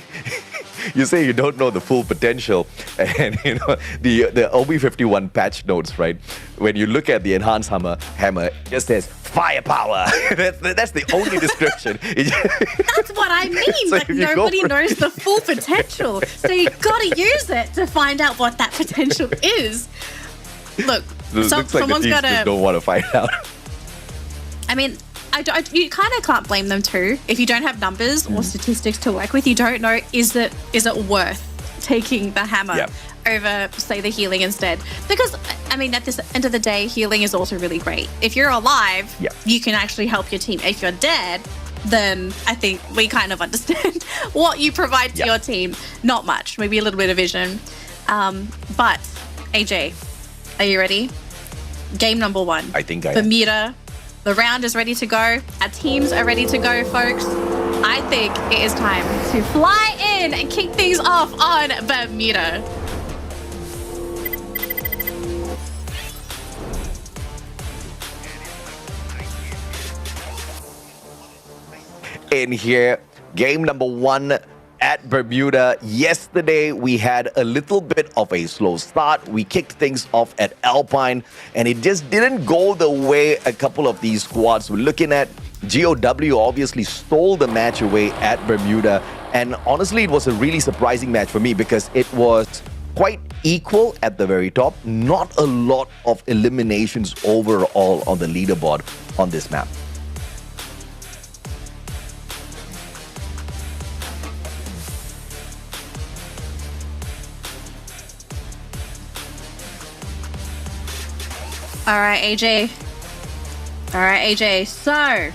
you say you don't know the full potential, and the OB51 patch notes, right? When you look at the enhanced hammer, it just says firepower. that's the only description. That's what I mean. So Like nobody knows the full potential, so you got to use it to find out what that potential is. Look, looks like someone's the teams got to. just don't want to find out. I mean, you kind of can't blame them too. If you don't have numbers or statistics to work with, you don't know is it worth taking the hammer over, say, the healing instead. Because, I mean, at the end of the day, healing is also really great. If you're alive, you can actually help your team. If you're dead, then I think we kind of understand what you provide to your team. Not much, maybe a little bit of vision. But, AJ, are you ready? Game number 1. I think I am. Bermuda. The round is ready to go. Our teams are ready to go, folks. I think it is time to fly in and kick things off on Bermuda. In here, game number 1 at Bermuda. Yesterday, we had a little bit of a slow start. We kicked things off at Alpine, and it just didn't go the way a couple of these squads were looking at. GOW obviously stole the match away at Bermuda, and honestly, it was a really surprising match for me because it was quite equal at the very top. Not a lot of eliminations overall on the leaderboard on this map. All right, AJ. So,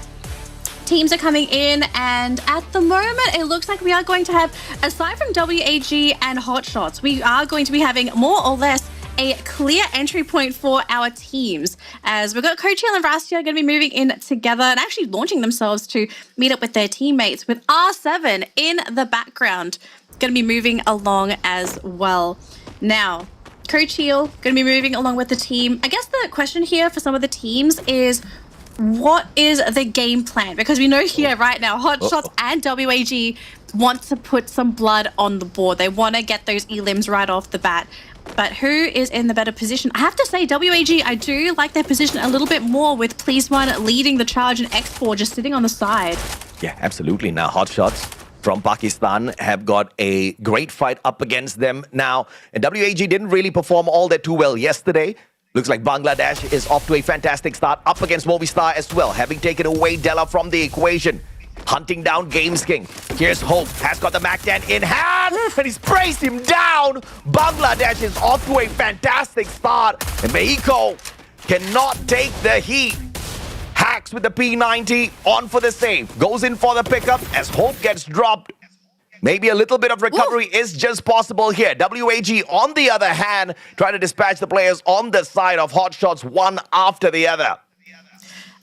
teams are coming in, and at the moment, it looks like we are going to have, aside from WAG and Hotshots, we are going to be having more or less a clear entry point for our teams. As we've got Coach Hill and Rastia going to be moving in together and actually launching themselves to meet up with their teammates, with R7 in the background, going to be moving along as well. Now, Coach Hill going to be moving along with the team. I guess the question here for some of the teams is, what is the game plan? Because we know here right now, Hotshots and WAG want to put some blood on the board. They want to get those elims right off the bat. But who is in the better position? I have to say, WAG, I do like their position a little bit more, with Please One leading the charge and X4 just sitting on the side. Yeah, absolutely. Now, Hotshots from Pakistan have got a great fight up against them now. And WAG didn't really perform all that too well yesterday. Looks like Bangladesh is off to a fantastic start up against Movistar as well, having taken away Della from the equation. Hunting down Games King. Here's Hope, has got the Mac-10 in hand, and he's braced him down. Bangladesh is off to a fantastic start, and Mexico cannot take the heat. Hacks with the P90, on for the save. Goes in for the pickup as Hope gets dropped. Maybe a little bit of recovery is just possible here. WAG, on the other hand, trying to dispatch the players on the side of Hotshots one after the other.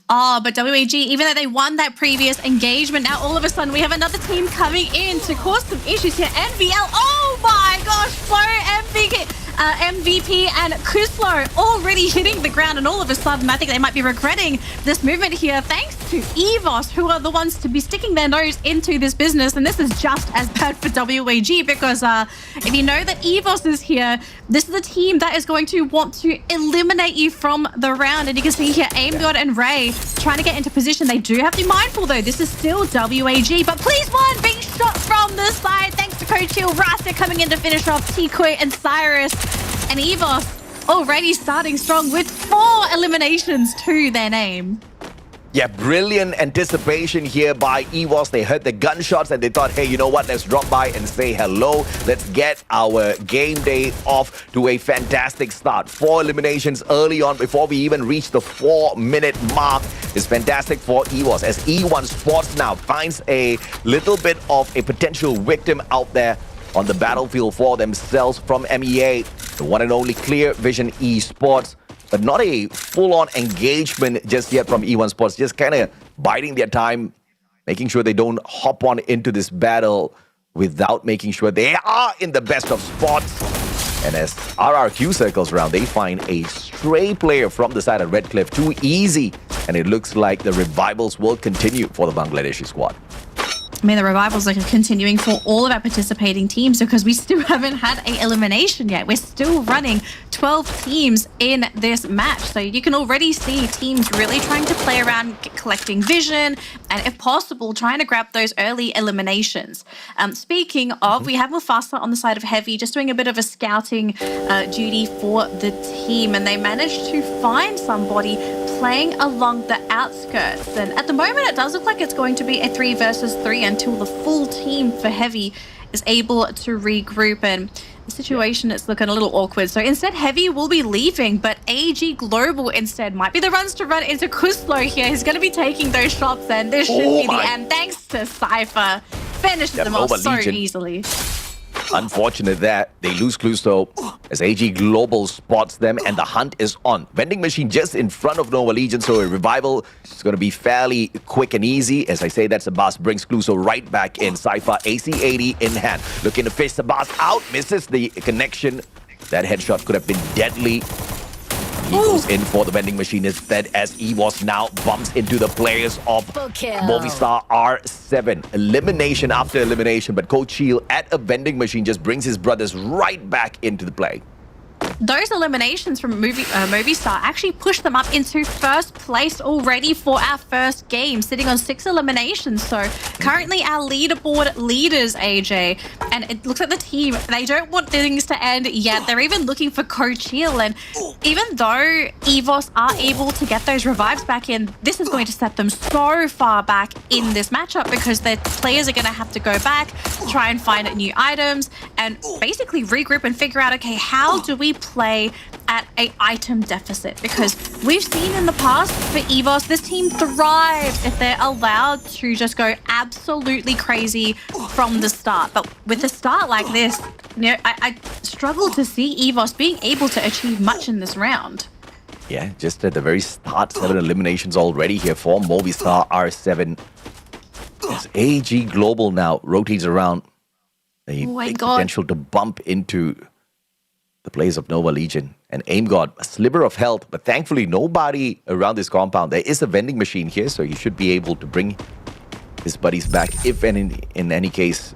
Oh, but WAG, even though they won that previous engagement, now all of a sudden we have another team coming in to cause some issues here. NVL, oh my gosh, Flo, MVP and Kuslo already hitting the ground, and all of a sudden I think they might be regretting this movement here, thanks to EVOS, who are the ones to be sticking their nose into this business. And this is just as bad for WAG, because if you know that EVOS is here, this is a team that is going to want to eliminate you from the round. And you can see here AimGod and Ray trying to get into position. They do have to be mindful though, this is still WAG, but Please One being shot from the side thanks to Coach Hill. Rasta coming in to finish off Tikoi and Cyrus. And EVOS already starting strong with 4 eliminations to their name. Yeah, brilliant anticipation here by EVOS. They heard the gunshots and they thought, hey, you know what? Let's drop by and say hello. Let's get our game day off to a fantastic start. 4 eliminations early on before we even reach the 4-minute mark is fantastic for EVOS, as E1 Sports now finds a little bit of a potential victim out there on the battlefield for themselves from MEA, the one and only Clear Vision Esports. But not a full-on engagement just yet from E1 Sports, just kind of biding their time, making sure they don't hop on into this battle without making sure they are in the best of spots. And as RRQ circles around, they find a stray player from the side of Redcliffe, too easy. And it looks like the revivals will continue for the Bangladeshi squad. I mean, the revivals are continuing for all of our participating teams because we still haven't had an elimination yet. We're still running 12 teams in this match. So you can already see teams really trying to play around collecting vision and, if possible, trying to grab those early eliminations. Speaking of, we have Mufasa on the side of Heavy just doing a bit of a scouting duty for the team, and they managed to find somebody playing along the outskirts. And at the moment, it does look like it's going to be a 3 versus 3 until the full team for Heavy is able to regroup. And the situation is looking a little awkward. So instead, Heavy will be leaving, but AG Global instead might be the ones to run into Kuslo here. He's going to be taking those shots, and this should be the end. Thanks to Cypher. Finishes them off so easily. Unfortunate that they lose Cluso as AG Global spots them, and the hunt is on. Vending machine just in front of Nova Legion, so a revival is going to be fairly quick and easy. As I say, that Sabas brings Cluso right back in. Cypher AC-80 in hand. Looking to fish Sabas out, misses the connection. That headshot could have been deadly. He goes in for the vending machine instead as EVOS now bumps into the players of Movistar R7. Elimination after elimination, but Coach Shield at a vending machine just brings his brothers right back into the play. Those eliminations from Movistar actually pushed them up into first place already for our first game, sitting on 6 eliminations. So currently our leaderboard leaders, AJ, and it looks like the team, they don't want things to end yet. They're even looking for Coach Hill, and even though EVOS are able to get those revives back in, this is going to set them so far back in this matchup because their players are going to have to go back, try and find new items, and basically regroup and figure out, okay, how do we play at an item deficit? Because we've seen in the past for EVOS, this team thrives if they're allowed to just go absolutely crazy from the start. But with a start like this, you know, I struggle to see EVOS being able to achieve much in this round. Yeah, just at the very start, 7 eliminations already here for Movistar R7. As AG Global now rotates around, a big potential to bump into the players of Nova Legion. And Aim God, a sliver of health, but thankfully nobody around this compound. There is a vending machine here, so he should be able to bring his buddies back if in any case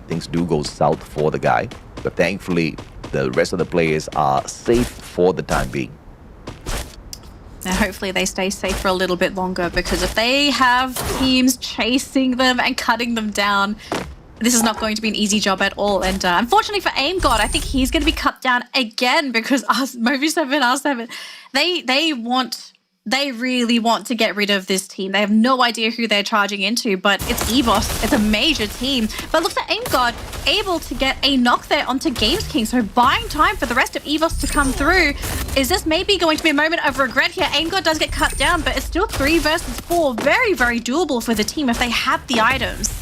things do go south for the guy. But thankfully, the rest of the players are safe for the time being. Now, hopefully they stay safe for a little bit longer, because if they have teams chasing them and cutting them down, this is not going to be an easy job at all. And unfortunately for Aim God, I think he's going to be cut down again because Movi7, R7, they really want to get rid of this team. They have no idea who they're charging into, but it's EVOS. It's a major team. But looks like Aim God able to get a knock there onto Games King. So buying time for the rest of EVOS to come through. Is this maybe going to be a moment of regret here? Aim God does get cut down, but it's still 3 versus 4. Very, very doable for the team if they have the items.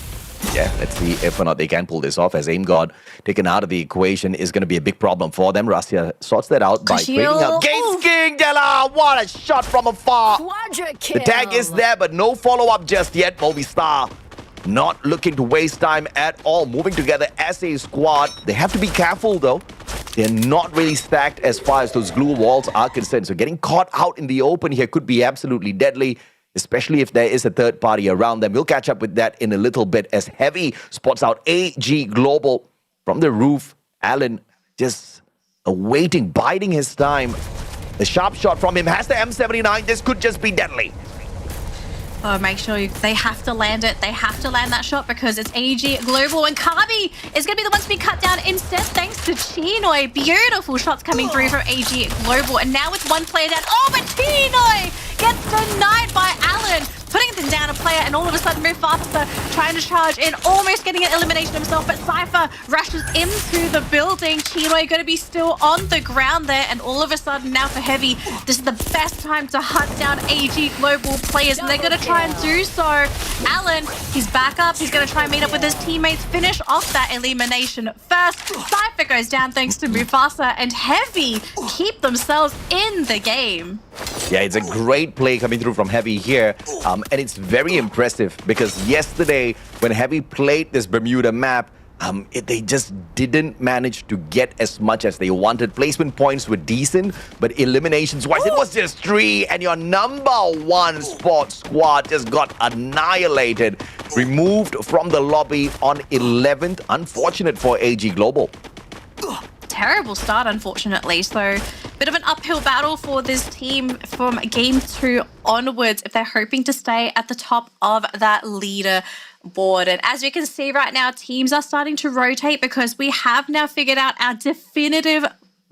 Yeah, let's see if or not they can pull this off, as Aim God taken out of the equation is going to be a big problem for them. Russia sorts that out by trading out Games King. Della, what a shot from afar. The tag is there, but no follow-up just yet. Movistar not looking to waste time at all. Moving together as a squad. They have to be careful, though. They're not really stacked as far as those glue walls are concerned. So getting caught out in the open here could be absolutely deadly, especially if there is a third party around them. We'll catch up with that in a little bit as Heavy spots out AG Global from the roof. Allen just awaiting, biding his time. The sharp shot from him has the M79. This could just be deadly. Oh, make sure they have to land it. They have to land that shot because it's AG Global, and Kabi is going to be the one to be cut down instead thanks to Chinoy. Beautiful shots coming through from AG Global, and now it's one player down. Oh, but Chinoy gets denied by Allen, putting them down a player, and all of a sudden Mufasa trying to charge in, almost getting an elimination himself, but Cypher rushes into the building. Chinoy going to be still on the ground there, and all of a sudden now for Heavy, this is the best time to hunt down AG Global players, and they're going to try and do so. Allen, he's back up. He's going to try and meet up with his teammates, finish off that elimination first. Cypher goes down thanks to Mufasa, and Heavy keep themselves in the game. Yeah, it's a great play coming through from Heavy here. And it's very impressive because yesterday when Heavy played this Bermuda map, they just didn't manage to get as much as they wanted. Placement points were decent, but eliminations-wise, it was just 3. And your number 1 spot squad just got annihilated. removed from the lobby on 11th. Unfortunate for AG Global. Terrible start, unfortunately. So, bit of an uphill battle for this team from game 2 onwards if they're hoping to stay at the top of that leaderboard. And as you can see right now, teams are starting to rotate because we have now figured out our definitive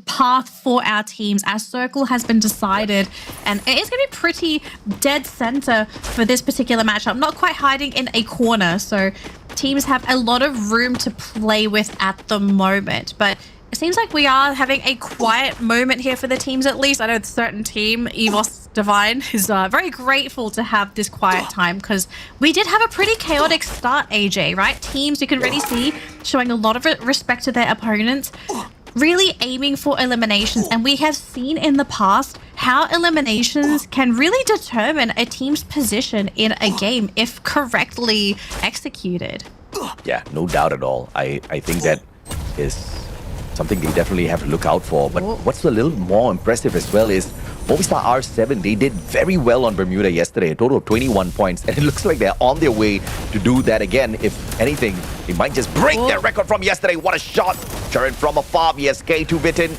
path for our teams. Our circle has been decided, and it is going to be pretty dead center for this particular matchup. Not quite hiding in a corner, so teams have a lot of room to play with at the moment. But it seems like we are having a quiet moment here for the teams, at least. I know a certain team, EVOS Divine, is very grateful to have this quiet time because we did have a pretty chaotic start, AJ, right? Teams, you can really see, showing a lot of respect to their opponents, really aiming for eliminations. And we have seen in the past how eliminations can really determine a team's position in a game if correctly executed. Yeah, no doubt at all. I think that is something they definitely have to look out for. But what's a little more impressive as well is Movistar R7, they did very well on Bermuda yesterday, a total of 21 points. And it looks like they're on their way to do that again. If anything, they might just break their record from yesterday. What a shot. Sharon from afar, VSK 2-bitten.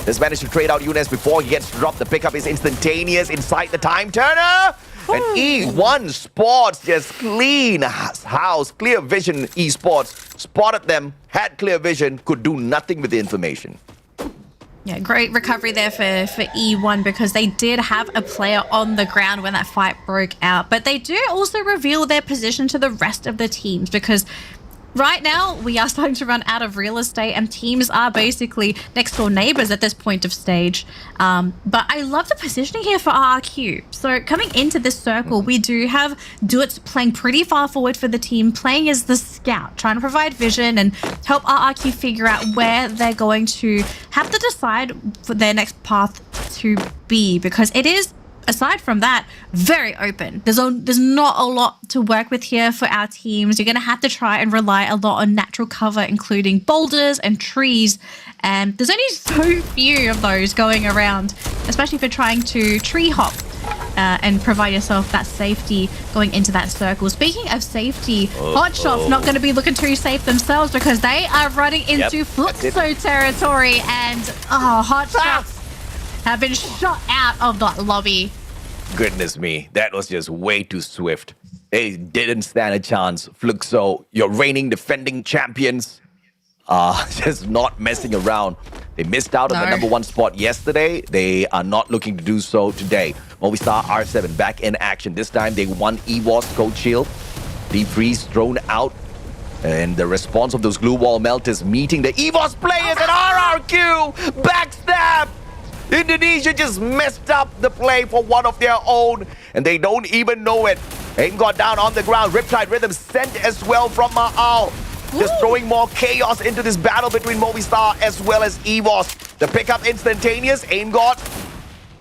Has managed to trade out Younes before he gets dropped. The pickup is instantaneous inside the time turner. And E1 Sports just clean house. Clear Vision Esports spotted them, had clear vision, could do nothing with the information. Yeah, great recovery there for E1 because they did have a player on the ground when that fight broke out. But they do also reveal their position to the rest of the teams because right now, we are starting to run out of real estate and teams are basically next door neighbors at this point of stage. But I love the positioning here for RRQ. So coming into this circle, we do have Duets playing pretty far forward for the team, playing as the scout, trying to provide vision and help RRQ figure out where they're going to have to decide for their next path to be, because it is, aside from that, very open. There's not a lot to work with here for our teams. You're going to have to try and rely a lot on natural cover, including boulders and trees. And there's only so few of those going around, especially for trying to tree hop and provide yourself that safety going into that circle. Speaking of safety, Hotshot's not going to be looking too safe themselves because they are running into Fluxo territory, and Hotshots have been shot out of that lobby. Goodness me, that was just way too swift. They didn't stand a chance. Fluxo, your reigning defending champions, just not messing around. They missed out on the #1 spot yesterday. They are not looking to do so today. Movistar R7 back in action. This time they won EVOS Cold Shield. Deep freeze thrown out. And the response of those glue wall melters meeting the EVOS players at RRQ. Backstab! Indonesia just messed up the play for one of their own, and they don't even know it. Aim got down on the ground. Riptide Rhythm sent as well from Ma'al. Just throwing more chaos into this battle between Movistar as well as EVOS. The pickup instantaneous. Aim got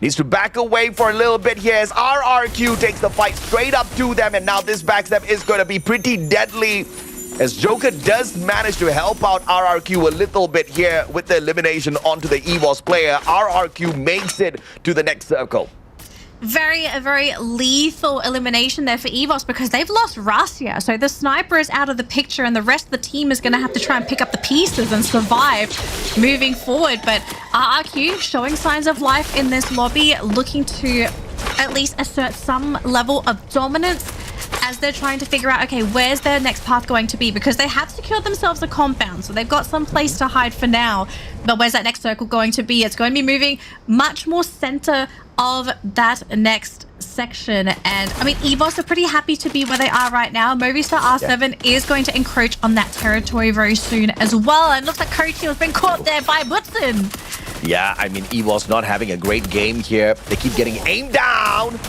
needs to back away for a little bit here as RRQ takes the fight straight up to them, and now this backstab is going to be pretty deadly, as Joker does manage to help out RRQ a little bit here with the elimination onto the EVOS player. RRQ makes it to the next circle. A very lethal elimination there for EVOS because they've lost Rasia. So the sniper is out of the picture and the rest of the team is going to have to try and pick up the pieces and survive moving forward. But RRQ showing signs of life in this lobby, looking to at least assert some level of dominance as they're trying to figure out, okay, where's their next path going to be? Because they have secured themselves a compound, so they've got some place to hide for now. But where's that next circle going to be? It's going to be moving much more center of that next section. And I mean, EVOS are pretty happy to be where they are right now. Movistar R7 is going to encroach on that territory very soon as well. And looks like Kochi has been caught there by Butson. Yeah, I mean, EVOS not having a great game here. They keep getting aimed down.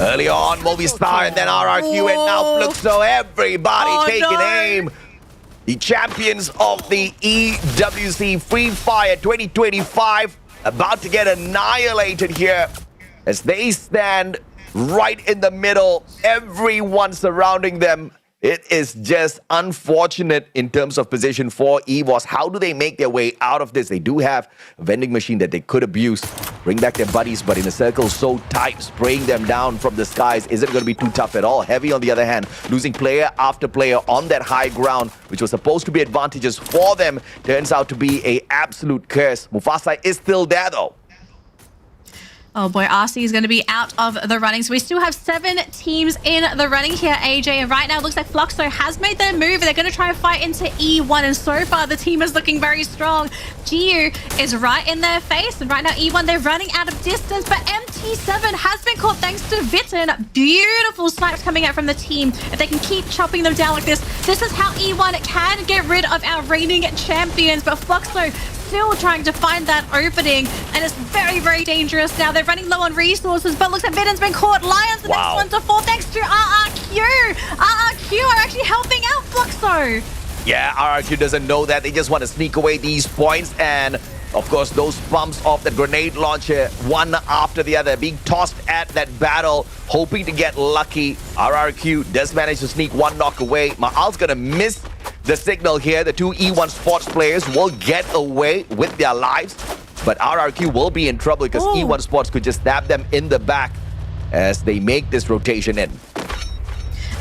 Early on, Movistar and then RRQ and now Fluxo. Everybody taking aim. The champions of the EWC Free Fire 2025 about to get annihilated here as they stand right in the middle. Everyone surrounding them It is just unfortunate in terms of position for EVOS. How do they make their way out of this? They do have a vending machine that they could abuse, bring back their buddies, but in a circle so tight, spraying them down from the skies isn't going to be too tough at all. Heavy, on the other hand, losing player after player on that high ground, which was supposed to be advantages for them, turns out to be an absolute curse. Mufasa is still there, though. Oh boy, RC is going to be out of the running. So we still have 7 teams in the running here, AJ. And right now it looks like Fluxo has made their move. They're going to try and fight into E1. And so far the team is looking very strong. GU is right in their face. And right now E1, they're running out of distance. But MT7 has been caught thanks to Vitten. Beautiful snipes coming out from the team. If they can keep chopping them down like this, this is how E1 can get rid of our reigning champions. But Fluxo still trying to find that opening, and it's very, very dangerous now. They're running low on resources, but looks like Vitten's been caught. Lions, the next one to fall thanks to RRQ. RRQ are actually helping out Fluxo. Yeah, RRQ doesn't know that. They just want to sneak away these points, and of course, those bumps off the grenade launcher, one after the other, being tossed at that battle, hoping to get lucky. RRQ does manage to sneak one knock away. Ma'al's gonna miss the signal here. The 2 E1 Sports players will get away with their lives, but RRQ will be in trouble because E1 Sports could just stab them in the back as they make this rotation in.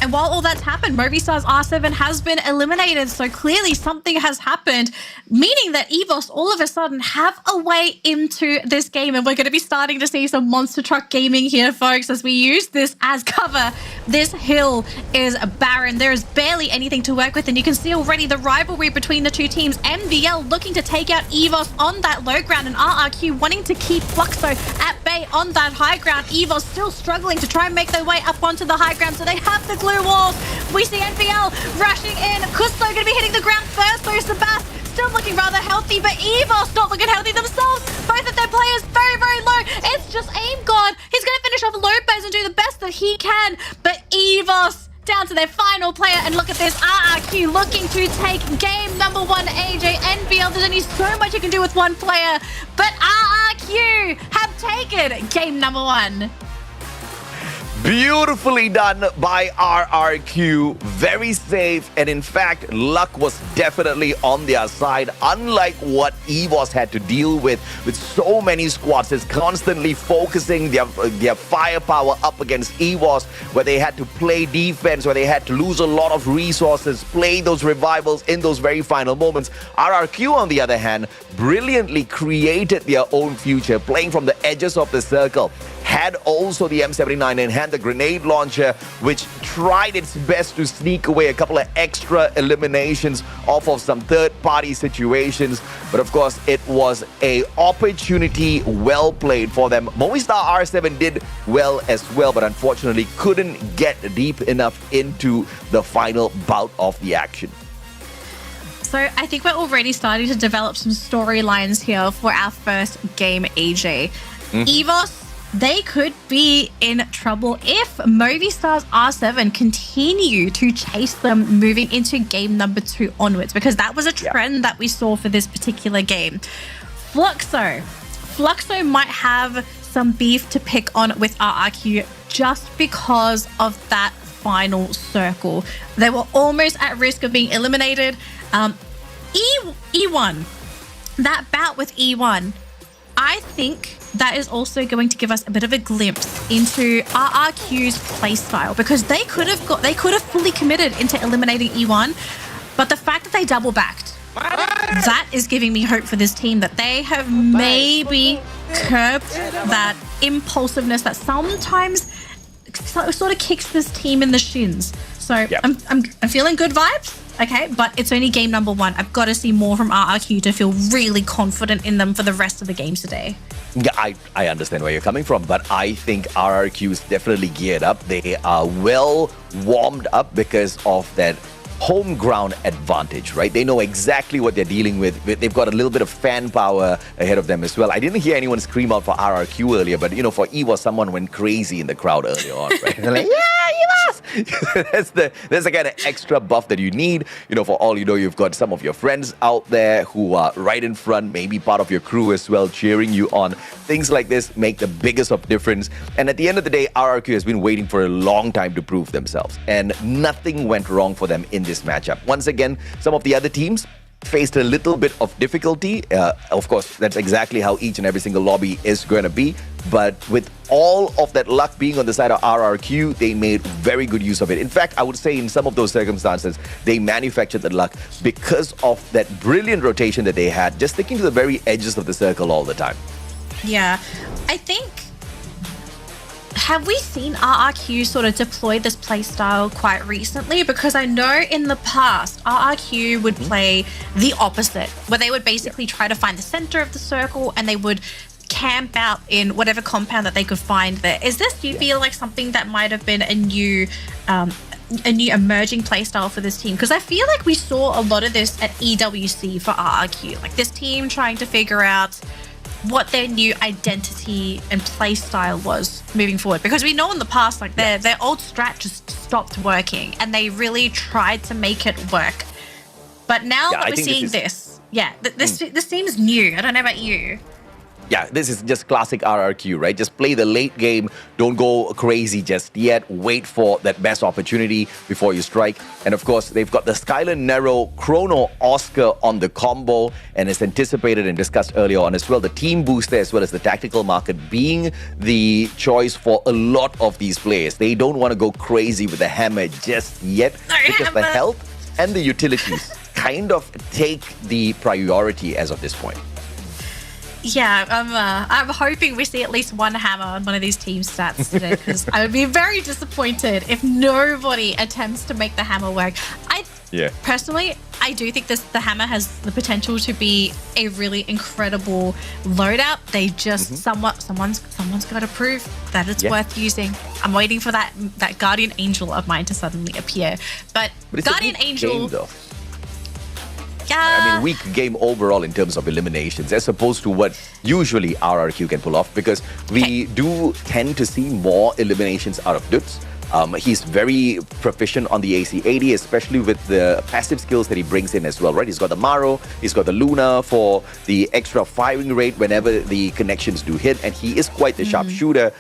And while all that's happened, Movistar's R7 has been eliminated. So clearly something has happened, meaning that EVOS all of a sudden have a way into this game. And we're going to be starting to see some monster truck gaming here, folks, as we use this as cover. This hill is barren. There is barely anything to work with. And you can see already the rivalry between the two teams. MVL looking to take out EVOS on that low ground, and RRQ wanting to keep Fluxo at bay on that high ground. EVOS still struggling to try and make their way up onto the high ground. So they have the blue walls. We see NVL rushing in. Kusto going to be hitting the ground first, though. Sebast still looking rather healthy, but EVOS not looking healthy themselves. Both of their players very, very low. It's just Aim God. He's going to finish off Lopez and do the best that he can, but EVOS down to their final player, and look at this. RRQ looking to take game number 1. AJ, NVL, there's only so much you can do with one player, but RRQ have taken game number 1. Beautifully done by RRQ. Very safe, and in fact, luck was definitely on their side. Unlike what EVOS had to deal with so many squads, is constantly focusing their firepower up against EVOS, where they had to play defense, where they had to lose a lot of resources, play those revivals in those very final moments. RRQ, on the other hand, brilliantly created their own future, playing from the edges of the circle. Had also the M79 in hand, the grenade launcher, which tried its best to sneak away a couple of extra eliminations off of some third-party situations. But of course, it was an opportunity well played for them. Movistar R7 did well as well, but unfortunately couldn't get deep enough into the final bout of the action. So I think we're already starting to develop some storylines here for our first game, AJ. EVOS, they could be in trouble if Movistar's R7 continue to chase them moving into game number 2 onwards, because that was a trend that we saw for this particular game. Fluxo might have some beef to pick on with RRQ just because of that final circle. They were almost at risk of being eliminated. E1, that bout with E1, I think that is also going to give us a bit of a glimpse into RRQ's playstyle, because they could have fully committed into eliminating E1, but the fact that they double backed, that is giving me hope for this team, that they have maybe curbed that impulsiveness that sometimes sort of kicks this team in the shins. So I'm feeling good vibes. Okay, but it's only game number 1. I've got to see more from RRQ to feel really confident in them for the rest of the games today. Yeah, I understand where you're coming from, but I think RRQ is definitely geared up. They are well warmed up because of that home ground advantage, right? They know exactly what they're dealing with. They've got a little bit of fan power ahead of them as well. I didn't hear anyone scream out for RRQ earlier, but you know, for EVOS, someone went crazy in the crowd earlier on, right? They're like, yeah, EVOS! That's the kind of extra buff that you need. For all you know, you've got some of your friends out there who are right in front, maybe part of your crew as well, cheering you on. Things like this make the biggest of difference. And at the end of the day, RRQ has been waiting for a long time to prove themselves. And nothing went wrong for them in this matchup. Once again, some of the other teams faced a little bit of difficulty. Of course, that's exactly how each and every single lobby is going to be. But with all of that luck being on the side of RRQ, they made very good use of it. In fact, I would say in some of those circumstances, they manufactured the luck because of that brilliant rotation that they had, just sticking to the very edges of the circle all the time. Yeah, I think... Have we seen RRQ sort of deploy this playstyle quite recently? Because I know in the past, RRQ would play the opposite, where they would basically try to find the center of the circle and they would camp out in whatever compound that they could find there. Is this, do you feel like something that might have been a new emerging playstyle for this team? Because I feel like we saw a lot of this at EWC for RRQ, like this team trying to figure out what their new identity and play style was moving forward, because we know in the past, like their old strat just stopped working and they really tried to make it work. But now that we're seeing this seems new. I don't know about you. Yeah, this is just classic RRQ, right? Just play the late game. Don't go crazy just yet. Wait for that best opportunity before you strike. And of course, they've got the Skyland Nero Chrono Oscar on the combo, and as anticipated and discussed earlier on as well, the team booster as well as the tactical market being the choice for a lot of these players. They don't want to go crazy with the hammer just yet because the health and the utilities kind of take the priority as of this point. Yeah, I'm hoping we see at least one hammer on one of these team stats today, because I would be very disappointed if nobody attempts to make the hammer work. Personally, I do think the hammer has the potential to be a really incredible loadout. They just someone's got to prove that it's worth using. I'm waiting for that Guardian Angel of mine to suddenly appear. But Guardian Angel. I mean, weak game overall in terms of eliminations, as opposed to what usually RRQ can pull off, because we do tend to see more eliminations out of Dutz. He's very proficient on the AC80, especially with the passive skills that he brings in as well, right? He's got the Maro, he's got the Luna for the extra firing rate whenever the connections do hit, and he is quite the sharpshooter.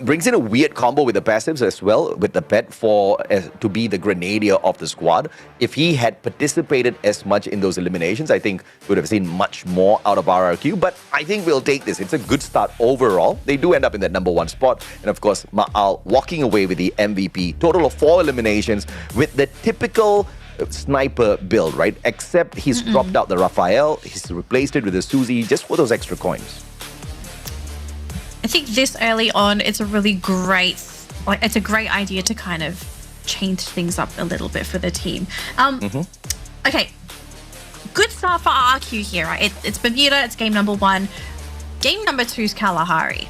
Brings in a weird combo with the passives as well, with the pet to be the grenadier of the squad. If he had participated as much in those eliminations, I think we would have seen much more out of RRQ. But I think we'll take this. It's a good start overall. They do end up in that #1 spot. And of course, Ma'al walking away with the MVP. Total of 4 eliminations with the typical sniper build, right? Except he's dropped out the Raphael. He's replaced it with the Suzy just for those extra coins. I think this early on, it's a really great, it's a great idea to kind of change things up a little bit for the team. Okay, good start for RRQ here, right? It's Bermuda, it's game #1. Game #2 is Kalahari.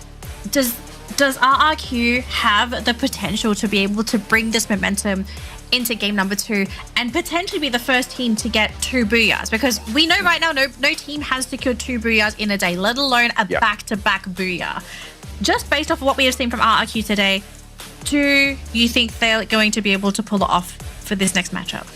Does RRQ have the potential to be able to bring this momentum into game #2 and potentially be the first team to get 2 Booyahs? Because we know right now no team has secured 2 Booyahs in a day, let alone a back-to-back Booyah. Just based off of what we have seen from RRQ today, do you think they're going to be able to pull it off for this next matchup?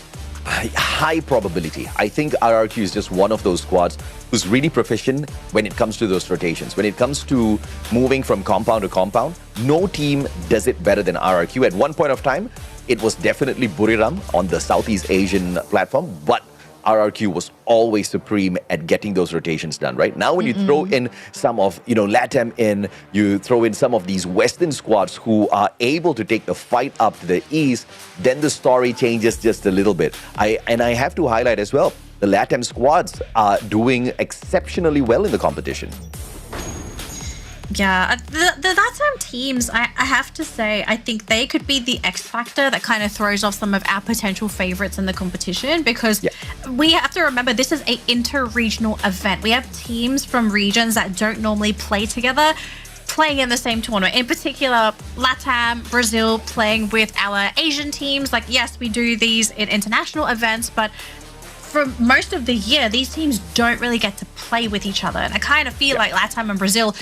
High probability. I think RRQ is just one of those squads who's really proficient when it comes to those rotations. When it comes to moving from compound to compound, no team does it better than RRQ. At one point of time, it was definitely Buriram on the Southeast Asian platform, but RRQ was always supreme at getting those rotations done, right? Now when you throw in some of, LATAM in, you throw in some of these Western squads who are able to take the fight up to the east, then the story changes just a little bit. I have to highlight as well, the LATAM squads are doing exceptionally well in the competition. Yeah, the LATAM teams, I have to say, I think they could be the X factor that kind of throws off some of our potential favorites in the competition, because we have to remember this is an inter-regional event. We have teams from regions that don't normally play together playing in the same tournament. In particular, LATAM, Brazil playing with our Asian teams. Like, yes, we do these in international events, but for most of the year, these teams don't really get to play with each other. And I kind of feel like LATAM and Brazil,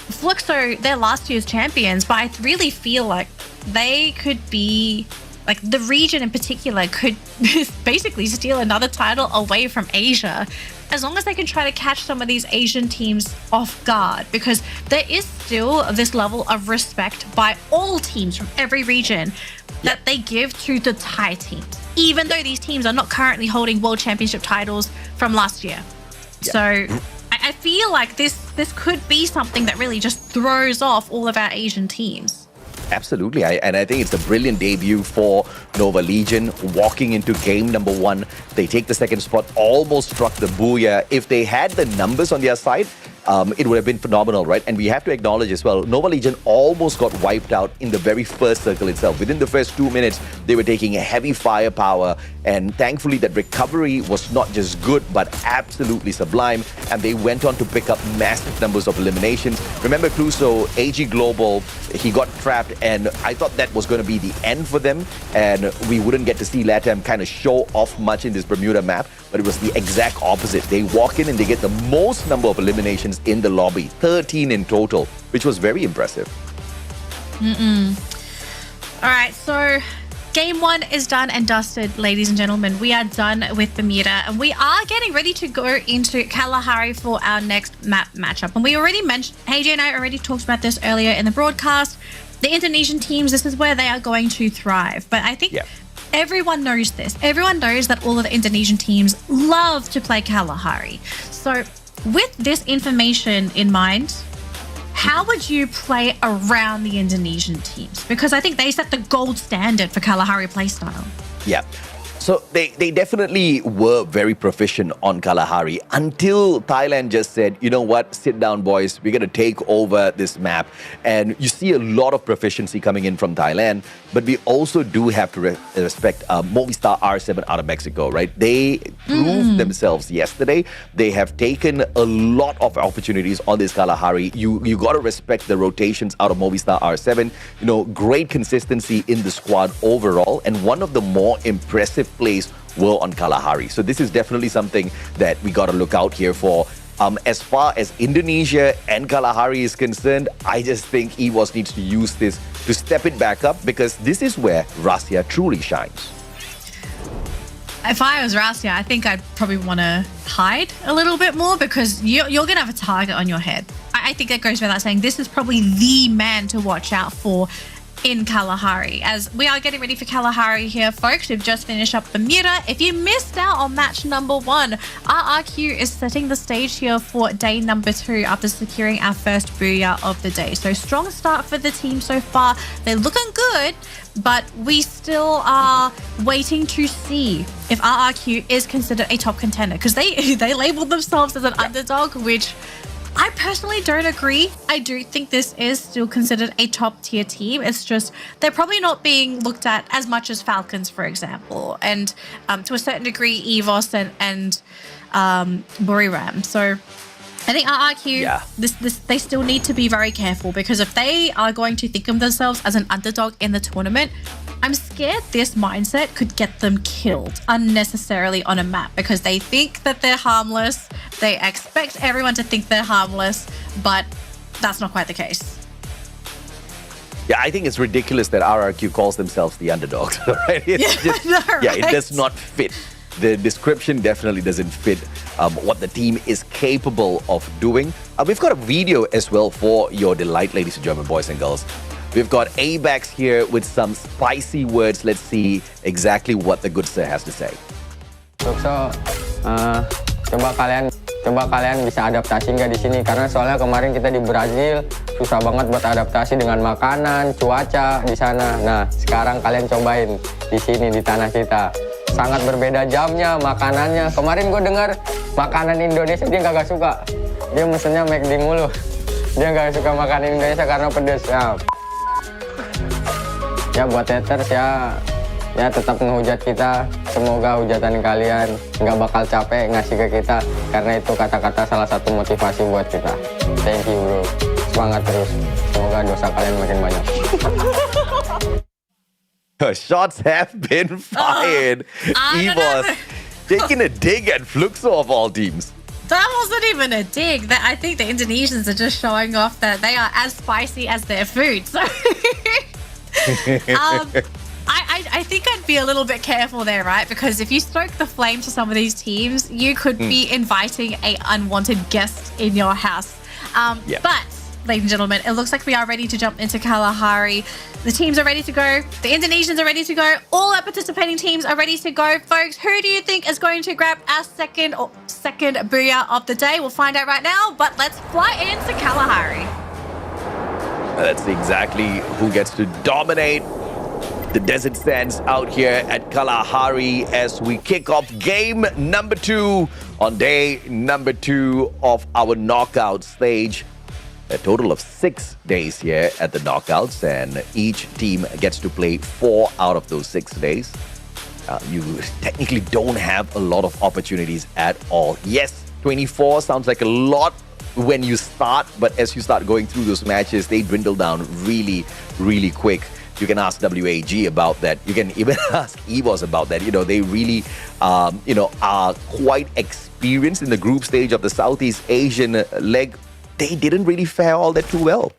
Fluxo, they're last year's champions, but I really feel like they could be, like the region in particular could basically steal another title away from Asia, as long as they can try to catch some of these Asian teams off guard, because there is still this level of respect by all teams from every region that they give to the Thai teams, even though these teams are not currently holding world championship titles from last year. So I feel like this could be something that really just throws off all of our Asian teams. Absolutely. And I think it's a brilliant debut for Nova Legion. Walking into game number 1, they take the second spot, almost struck the Booyah. If they had the numbers on their side, it would have been phenomenal, right? And we have to acknowledge as well, Nova Legion almost got wiped out in the very first circle itself. Within the first 2 minutes, they were taking a heavy firepower, and thankfully that recovery was not just good, but absolutely sublime, and they went on to pick up massive numbers of eliminations. Remember Cluso, AG Global, he got trapped, and I thought that was going to be the end for them, and we wouldn't get to see LATAM kind of show off much in this Bermuda map, but it was the exact opposite. They walk in and they get the most number of eliminations in the lobby, 13 in total, which was very impressive. All right, so game 1 is done and dusted, ladies and gentlemen. We are done with Bermuda, and we are getting ready to go into Kalahari for our next map matchup. And we already mentioned, AJ and I already talked about this earlier in the broadcast. The Indonesian teams, this is where they are going to thrive. But I think everyone knows this. Everyone knows that all of the Indonesian teams love to play Kalahari. So with this information in mind, how would you play around the Indonesian teams? Because I think they set the gold standard for Kalahari playstyle. Yeah. So they definitely were very proficient on Kalahari until Thailand just said, you know what, sit down boys, we're going to take over this map. And you see a lot of proficiency coming in from Thailand, but we also do have to respect Movistar R7 out of Mexico, right? They proved themselves yesterday. They have taken a lot of opportunities on this Kalahari. You got to respect the rotations out of Movistar R7. You know, great consistency in the squad overall, and one of the more impressive plays were on Kalahari. So this is definitely something that we got to look out here for. As far as Indonesia and Kalahari is concerned, I just think EVOS needs to use this to step it back up, because this is where Russia truly shines. If I was Russia, I think I'd probably want to hide a little bit more, because you're going to have a target on your head. I think that goes without saying. This is probably the man to watch out for in Kalahari, as we are getting ready for Kalahari here, folks. We've just finished up Bermuda. If you missed out on match number 1, RRQ is setting the stage here for day number 2 after securing our first Booyah of the day. So strong start for the team so far. They're looking good, but we still are waiting to see if RRQ is considered a top contender, because they labeled themselves as an underdog, which I personally don't agree. I do think this is still considered a top tier team. It's just they're probably not being looked at as much as Falcons, for example, and to a certain degree EVOS and Booyah. So I think RRQ, they still need to be very careful, because if they are going to think of themselves as an underdog in the tournament, I'm scared this mindset could get them killed unnecessarily on a map, because they think that they're harmless. They expect everyone to think they're harmless, but that's not quite the case. Yeah, I think it's ridiculous that RRQ calls themselves the underdogs, right? It's just, it does not fit. The description definitely doesn't fit what the team is capable of doing. We've got a video as well for your delight, ladies and gentlemen, boys and girls. We've got ABAX here with some spicy words. Let's see exactly what the good sir has to say. So, coba kalian bisa adaptasi nggak di sini, karena soalnya kemarin kita di Brazil susah banget buat adaptasi dengan makanan, cuaca di sana. Nah, sekarang kalian cobain di sini di tanah kita. Sangat berbeda jamnya, makanannya. Kemarin gue dengar makanan Indonesia dia nggak suka. Dia mesennya McD mulu. Dia nggak suka makanan Indonesia karena pedes. Ya buat haters ya tetap ngehujat kita. Semoga hujatan kalian nggak bakal capek ngasih ke kita, karena itu kata-kata salah satu motivasi buat kita. Thank you bro, semangat terus. Semoga dosa kalian makin banyak. Shots have been fired. EVOS taking a dig at Fluxo of all teams. That wasn't even a dig. I think the Indonesians are just showing off that they are as spicy as their food. So I think I'd be a little bit careful there, right? Because if you stoke the flames to some of these teams, you could be inviting an unwanted guest in your house. But, ladies and gentlemen, it looks like we are ready to jump into Kalahari. The teams are ready to go. The Indonesians are ready to go. All our participating teams are ready to go. Folks, who do you think is going to grab our second Booyah of the day? We'll find out right now, but let's fly into Kalahari. Let's see exactly who gets to dominate the desert sands out here at Kalahari as we kick off game number 2 on day number 2 of our knockout stage. A total of 6 days here at the knockouts, and each team gets to play 4 out of those 6 days. You technically don't have a lot of opportunities at all. Yes, 24 sounds like a lot when you start, but as you start going through those matches, they dwindle down really, really quick. You can ask WAG about that. You can even ask EVOS about that. You know, they really, are quite experienced in the group stage of the Southeast Asian leg. They didn't really fare all that too well.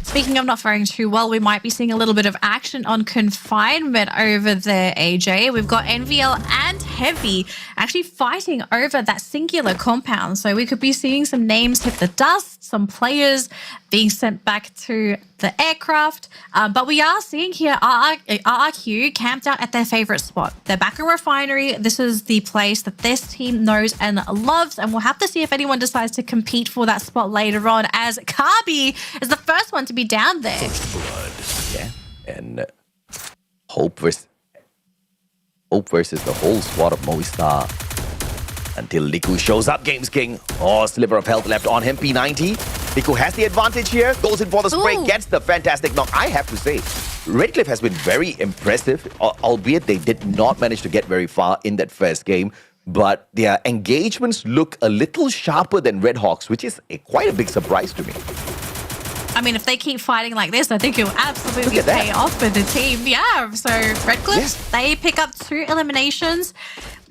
Speaking of not faring too well, we might be seeing a little bit of action on confinement over there, AJ. We've got NVL and Heavy actually fighting over that singular compound. So we could be seeing some names hit the dust, some players being sent back to the aircraft. But we are seeing here RRQ camped out at their favorite spot. They're back in Refinery. This is the place that this team knows and loves. And we'll have to see if anyone decides to compete for that spot later on, as Kabi is the first one to be down there. Yeah, and Hope versus the whole squad of Movistar. Until Liku shows up, Games King. Oh, sliver of health left on him, P90. Liku has the advantage here, goes in for the spray, gets the fantastic knock. I have to say, Redcliffe has been very impressive, albeit they did not manage to get very far in that first game. But their engagements look a little sharper than Redhawks, which is quite a big surprise to me. I mean, if they keep fighting like this, I think it will absolutely pay off for the team. Yeah, so Redcliffe, they pick up 2 eliminations.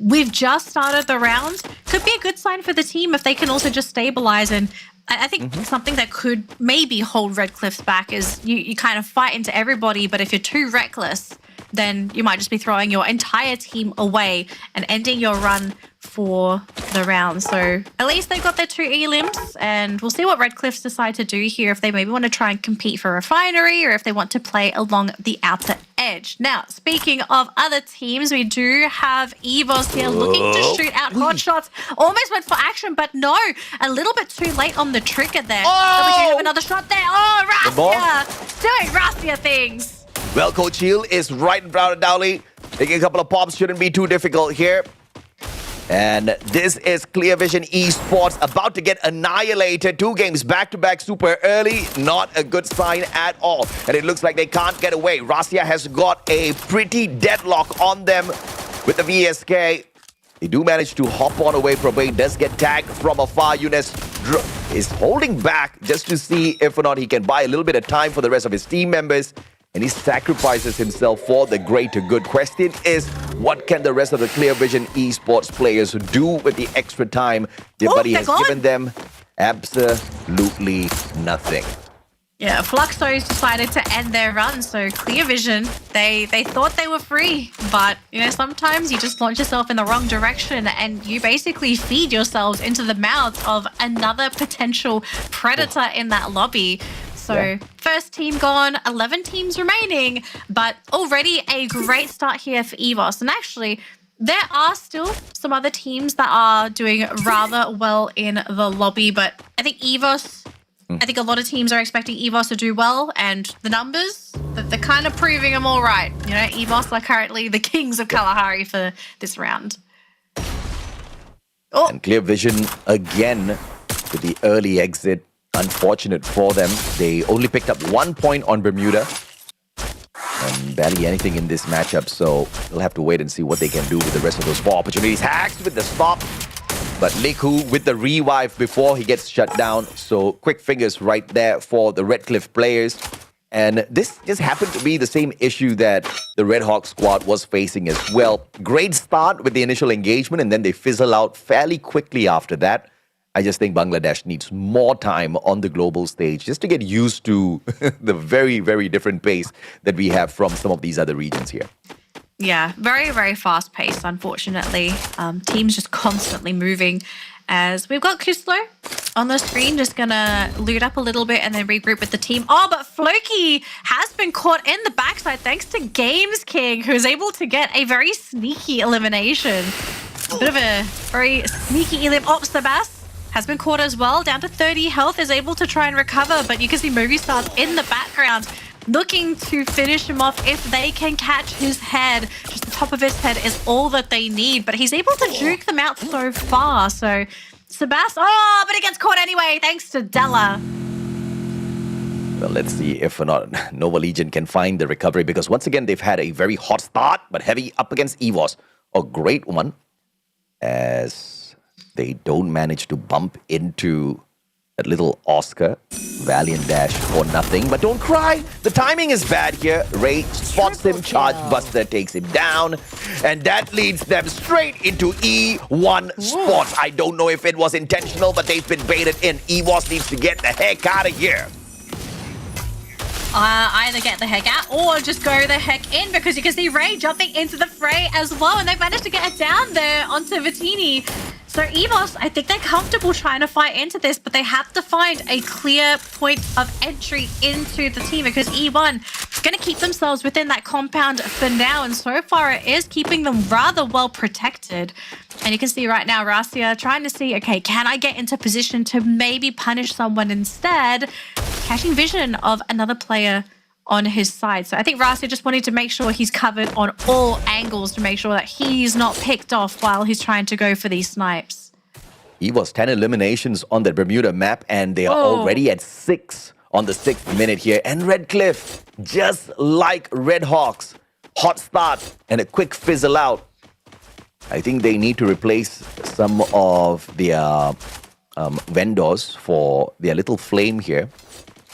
We've just started the round. Could be a good sign for the team if they can also just stabilize. And I think something that could maybe hold Redcliffe's back is you kind of fight into everybody, but if you're too reckless, then you might just be throwing your entire team away and ending your run for the round. So at least they've got their 2 elims, and we'll see what Redcliffe's decide to do here, if they maybe want to try and compete for Refinery or if they want to play along the outer edge. Now, speaking of other teams, we do have EVOS here looking to shoot out hot shots. Almost went for action, but no, a little bit too late on the trigger there. So we do have another shot there. Oh, Rastia doing Rastia things. Well, Coach Hill is right in front of Dowley. Taking a couple of pops shouldn't be too difficult here. And this is Clear Vision Esports about to get annihilated. 2 games back-to-back super early. Not a good sign at all. And it looks like they can't get away. Rastia has got a pretty deadlock on them with the VSK. They do manage to hop on away. Probane does get tagged from afar. Younes is holding back just to see if or not he can buy a little bit of time for the rest of his team members. And he sacrifices himself for the greater good. Question is, what can the rest of the Clear Vision Esports players do with the extra time their buddy has given them? Absolutely nothing. Yeah, Fluxos decided to end their run, so Clear Vision, they thought they were free, but you know, sometimes you just launch yourself in the wrong direction and you basically feed yourselves into the mouth of another potential predator in that lobby. So first team gone, 11 teams remaining, but already a great start here for EVOS. And actually, there are still some other teams that are doing rather well in the lobby, but I think EVOS, I think a lot of teams are expecting EVOS to do well, and the numbers, they're kind of proving them all right. You know, EVOS are currently the kings of Kalahari for this round. And Clear Vision again with the early exit. Unfortunate for them. They only picked up 1 point on Bermuda. And barely anything in this matchup, so we'll have to wait and see what they can do with the rest of those 4 opportunities. Hacks with the stop. But Liku with the revive before he gets shut down. So quick fingers right there for the Redcliffe players. And this just happened to be the same issue that the Red Hawk squad was facing as well. Great start with the initial engagement, and then they fizzle out fairly quickly after that. I just think Bangladesh needs more time on the global stage just to get used to the very, very different pace that we have from some of these other regions here. Yeah, very, very fast paced, unfortunately. Teams just constantly moving. As we've got Kuslo on the screen, just gonna loot up a little bit and then regroup with the team. Oh, but Floki has been caught in the backside thanks to Games King, who is able to get a very sneaky elimination. A bit of a very sneaky elim. Oh, Sebas has been caught as well, down to 30 health, is able to try and recover, but you can see Movie Stars in the background looking to finish him off if they can catch his head. Just the top of his head is all that they need, but he's able to juke them out so far. So Sebas, oh, but he gets caught anyway, thanks to Della. Well, let's see if or not Nova Legion can find the recovery, because once again, they've had a very hot start, but Heavy up against EVOS. A great one, as they don't manage to bump into that little Oscar. Valiant dash for nothing, but don't cry. The timing is bad here. Ray spots him, Charge Buster takes him down, and that leads them straight into E1 spots. I don't know if it was intentional, but they've been baited in. EVOS needs to get the heck out of here. Either get the heck out or just go the heck in, because you can see Ray jumping into the fray as well, and they've managed to get it down there onto Vittini. So EVOS, I think they're comfortable trying to fight into this, but they have to find a clear point of entry into the team, because E1 is going to keep themselves within that compound for now, and so far it is keeping them rather well protected. And you can see right now Rasia trying to see, okay, can I get into position to maybe punish someone instead? Catching vision of another player on his side. So I think Rasia just wanted to make sure he's covered on all angles to make sure that he's not picked off while he's trying to go for these snipes. EVOS 10 eliminations on the Bermuda map, and they are already at 6 on the 6th minute here. And Redcliffe, just like Red Hawks, hot start and a quick fizzle out. I think they need to replace some of their vendors for their little flame here.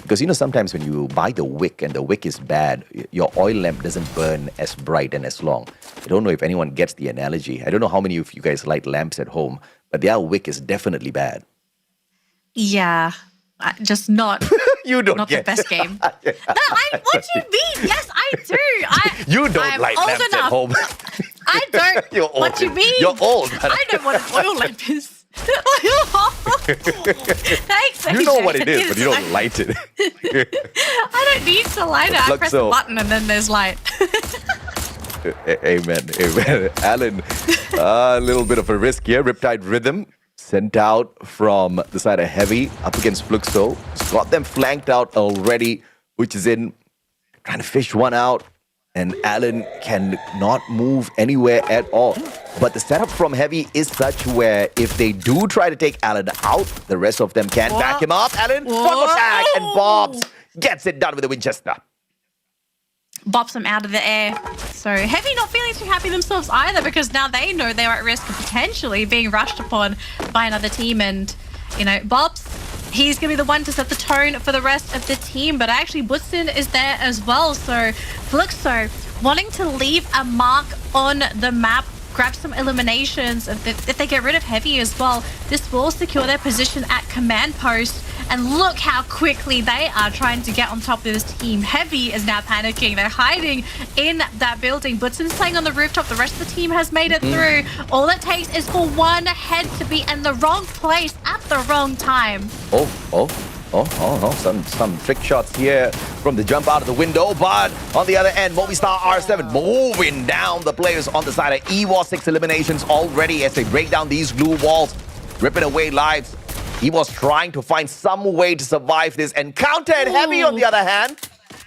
Because, you know, sometimes when you buy the wick and the wick is bad, your oil lamp doesn't burn as bright and as long. I don't know if anyone gets the analogy. I don't know how many of you guys light lamps at home, but their wick is definitely bad. Yeah, just not, you don't not get the best game. What do you mean? Yes, I do. You don't light lamps at home. I don't. You're old. What do you mean? You're old. I know what an oil lamp is. Thanks, you know what it is, but you don't light it. I don't need to light it. I press the button and then there's light. Amen. Amen. Alan, a little bit of a risk here. Riptide Rhythm sent out from the side of Heavy up against Fluxo. He's got them flanked out already, which is in trying to fish one out. And Alan can not move anywhere at all. But the setup from Heavy is such where if they do try to take Alan out, the rest of them can back him up. Alan, one more tag, and Bobs gets it done with the Winchester. Bops them out of the air. So Heavy not feeling too happy themselves either, because now they know they're at risk of potentially being rushed upon by another team. And, you know, Bobs, he's going to be the one to set the tone for the rest of the team. But actually, Butson is there as well. So Fluxo wanting to leave a mark on the map, grab some eliminations. If they get rid of Heavy as well, this will secure their position at command post. And look how quickly they are trying to get on top of this team. Heavy is now panicking. They're hiding in that building. Butson's playing on the rooftop. The rest of the team has made it through. All it takes is for one head to be in the wrong place at the wrong time. Some trick shots here from the jump out of the window, but on the other end, Movistar R7 moving down the players on the side of EVOS. 6 eliminations already as they break down these glue walls, ripping away lives. EVOS trying to find some way to survive this encounter. And Heavy, on the other hand,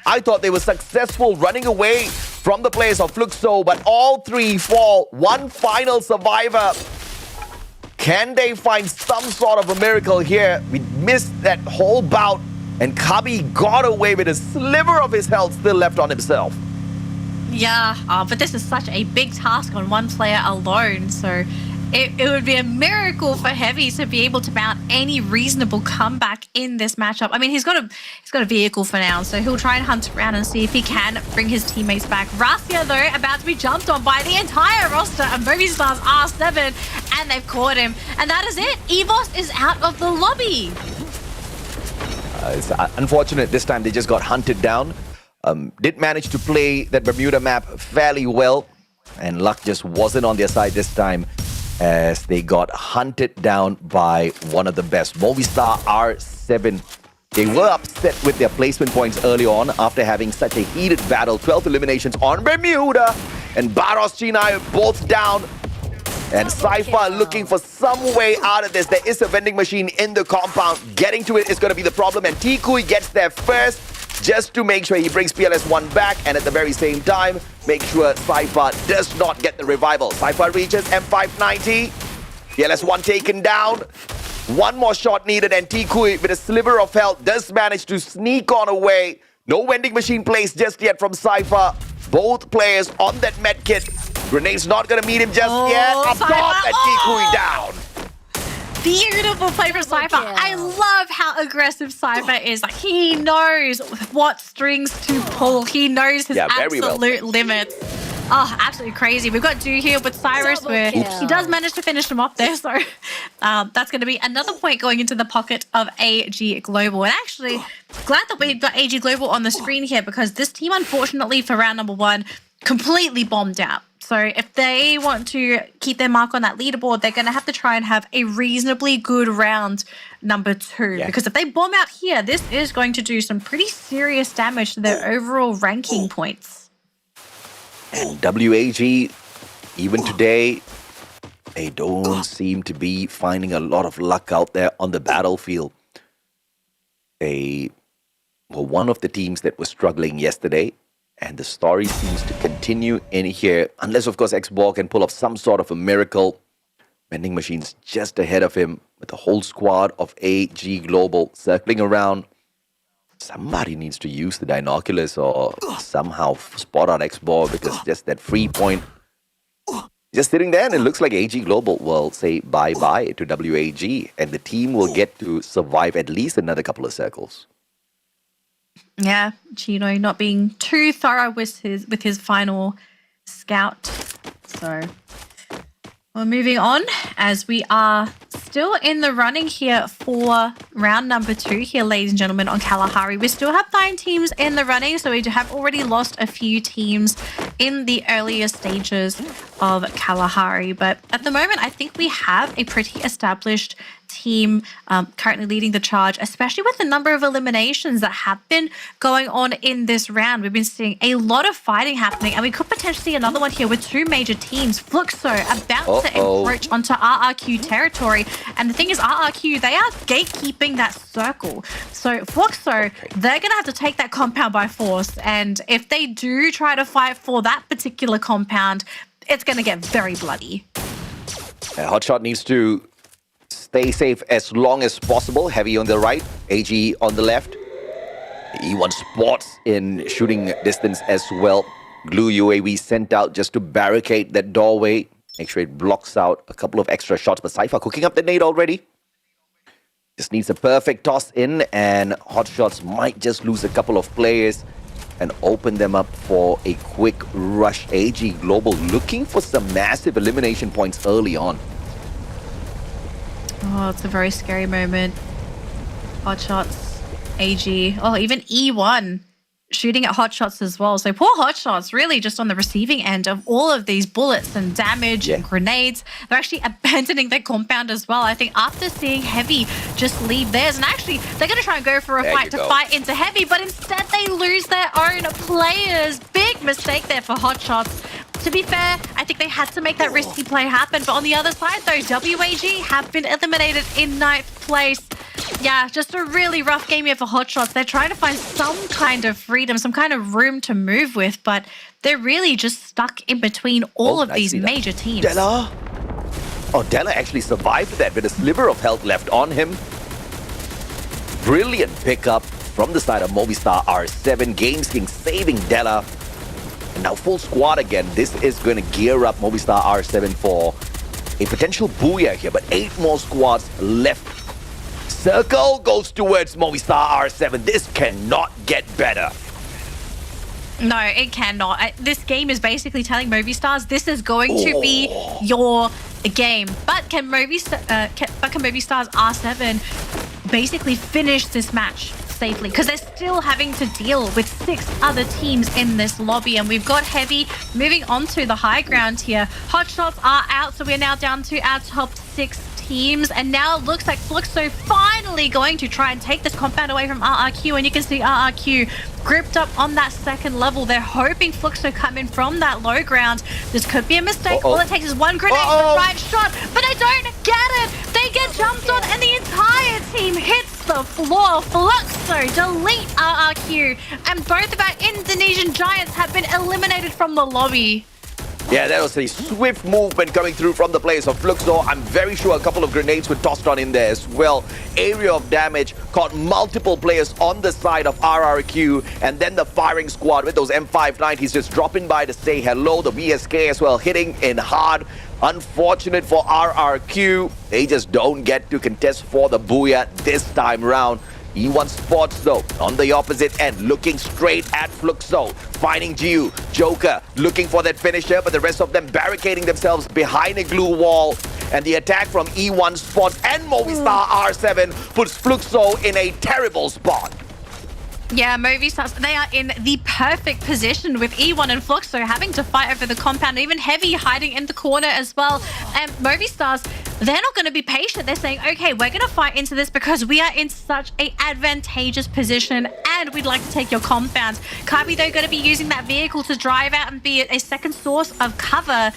I thought they were successful running away from the players of Fluxo, but all 3 fall. One final survivor. Can they find some sort of a miracle here? We missed that whole bout, and Kabi got away with a sliver of his health still left on himself. Yeah, but this is such a big task on one player alone, so it would be a miracle for Heavy to be able to mount any reasonable comeback in this matchup. I mean, he's got a vehicle for now, so he'll try and hunt around and see if he can bring his teammates back. Rasia, though, about to be jumped on by the entire roster of Movistar's R7, and they've caught him. And that is it. EVOS is out of the lobby. It's unfortunate this time they just got hunted down. Did manage to play that Bermuda map fairly well, and luck just wasn't on their side this time as they got hunted down by one of the best, Movistar R7. They were upset with their placement points early on after having such a heated battle. 12 eliminations on Bermuda, and Baros Chinai both down. And Cypher looking for some way out of this. There is a vending machine in the compound. Getting to it is going to be the problem. And Tikui gets there first just to make sure he brings PLS1 back. And at the very same time, make sure Cypher does not get the revival. Cypher reaches M590. PLS1 taken down. One more shot needed. And Tikui, with a sliver of health, does manage to sneak on away. No vending machine placed just yet from Cypher. Both players on that med kit. Grenade's not going to meet him just yet. Up top, and Tikui down. Beautiful play from Cypher. I love how aggressive Cypher is. Like, he knows what strings to pull. He knows his absolute limits. Oh, absolutely crazy. We've got Do here with Cyrus, where he does manage to finish him off there. So that's going to be another point going into the pocket of AG Global. And actually, glad that we've got AG Global on the screen here, because this team, unfortunately, for round number 1, completely bombed out. So if they want to keep their mark on that leaderboard, they're going to have to try and have a reasonably good round number 2. Yeah. Because if they bomb out here, this is going to do some pretty serious damage to their overall ranking points. And WAG, even today, they don't seem to be finding a lot of luck out there on the battlefield. They were one of the teams that was struggling yesterday. And the story seems to continue in here, unless, of course, Xborg can pull off some sort of a miracle. Vending machines just ahead of him with the whole squad of AG Global circling around. Somebody needs to use the binoculars or somehow spot out Xborg, because just that free point just sitting there, and it looks like AG Global will say bye-bye to WAG, and the team will get to survive at least another couple of circles. Yeah, Chino not being too thorough with his final scout. So we're moving on, as we are still in the running here for round number 2 here, ladies and gentlemen, on Kalahari. We still have 9 teams in the running, so we have already lost a few teams in the earlier stages of Kalahari. But at the moment, I think we have a pretty established team currently leading the charge, especially with the number of eliminations that have been going on in this round. We've been seeing a lot of fighting happening, and we could potentially see another one here with 2 major teams. Fluxo about to encroach onto RRQ territory, and the thing is, RRQ, they are gatekeeping that circle. So Fluxo, they're going to have to take that compound by force, and if they do try to fight for that particular compound, it's going to get very bloody. Hotshot needs to stay safe as long as possible. Heavy on the right, AG on the left. E1 spots in shooting distance as well. Glue UAV sent out just to barricade that doorway. Make sure it blocks out a couple of extra shots. But Cypher cooking up the nade already. Just needs a perfect toss in, and Hotshots might just lose a couple of players and open them up for a quick rush. AG Global looking for some massive elimination points early on. Oh, it's a very scary moment. Hotshots, AG, oh, even E1 shooting at Hotshots as well. So poor Hotshots, really just on the receiving end of all of these bullets and damage and grenades. They're actually abandoning their compound as well, I think, after seeing Heavy just leave theirs. And actually, they're going to try and go for a fight to fight into Heavy, but instead they lose their own players. Big mistake there for Hotshots. To be fair, I think they had to make that risky play happen. But on the other side, though, WAG have been eliminated in 9th place. Yeah, just a really rough game here for Hotshots. They're trying to find some kind of freedom, some kind of room to move with, but they're really just stuck in between all of these major teams. Della? Oh, Della actually survived that with a sliver of health left on him. Brilliant pickup from the side of Movistar R7. Games King saving Della. And now full squad again. This is going to gear up Movistar R7 for a potential Booyah here, but 8 more squads left. Circle goes towards Movistar R7. This cannot get better. No, it cannot. This game is basically telling Movistars this is going to be your game. But can Movistars R7 basically finish this match safely? Because they're still having to deal with 6 other teams in this lobby, and we've got Heavy moving on to the high ground here. Hotshots are out, so we're now down to our top 6 teams, and now it looks like Fluxo finally going to try and take this compound away from RRQ, and you can see RRQ gripped up on that second level. They're hoping Fluxo come in from that low ground. This could be a mistake. All it takes is one grenade, the right shot, but they don't get it. They get jumped on, and the entire team hits the floor. Fluxo delete RRQ, and both of our Indonesian giants have been eliminated from the lobby. Yeah, that was a swift movement coming through from the players of Fluxo. I'm very sure a couple of grenades were tossed on in there as well. Area of damage caught multiple players on the side of RRQ, and then the firing squad with those M590s just dropping by to say hello. The VSK as well hitting in hard. Unfortunate for RRQ. They just don't get to contest for the Booyah this time round. E1 Sports though on the opposite end, looking straight at Fluxo, finding Jiu, Joker looking for that finisher, but the rest of them barricading themselves behind a glue wall. And the attack from E1 Sports and Movistar R7 puts Fluxo in a terrible spot. Yeah, Movistars, they are in the perfect position with E1 and Fluxo having to fight over the compound, even Heavy hiding in the corner as well. And Movistars, they're not going to be patient. They're saying, okay, we're going to fight into this because we are in such an advantageous position and we'd like to take your compound. Kabi, they're going to be using that vehicle to drive out and be a second source of cover.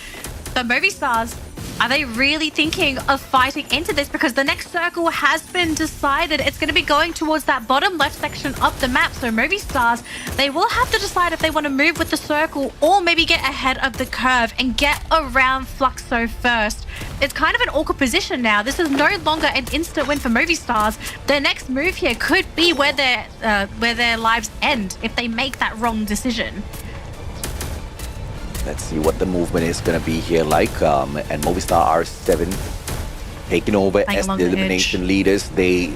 But Movistars, are they really thinking of fighting into this? Because the next circle has been decided. It's going to be going towards that bottom left section of the map. So Movistars, they will have to decide if they want to move with the circle or maybe get ahead of the curve and get around Fluxo first. It's kind of an awkward position now. This is no longer an instant win for Movistars. Their next move here could be where their lives end if they make that wrong decision. Let's see what the movement is going to be here like. And Movistar R7 taking over as the elimination leaders. They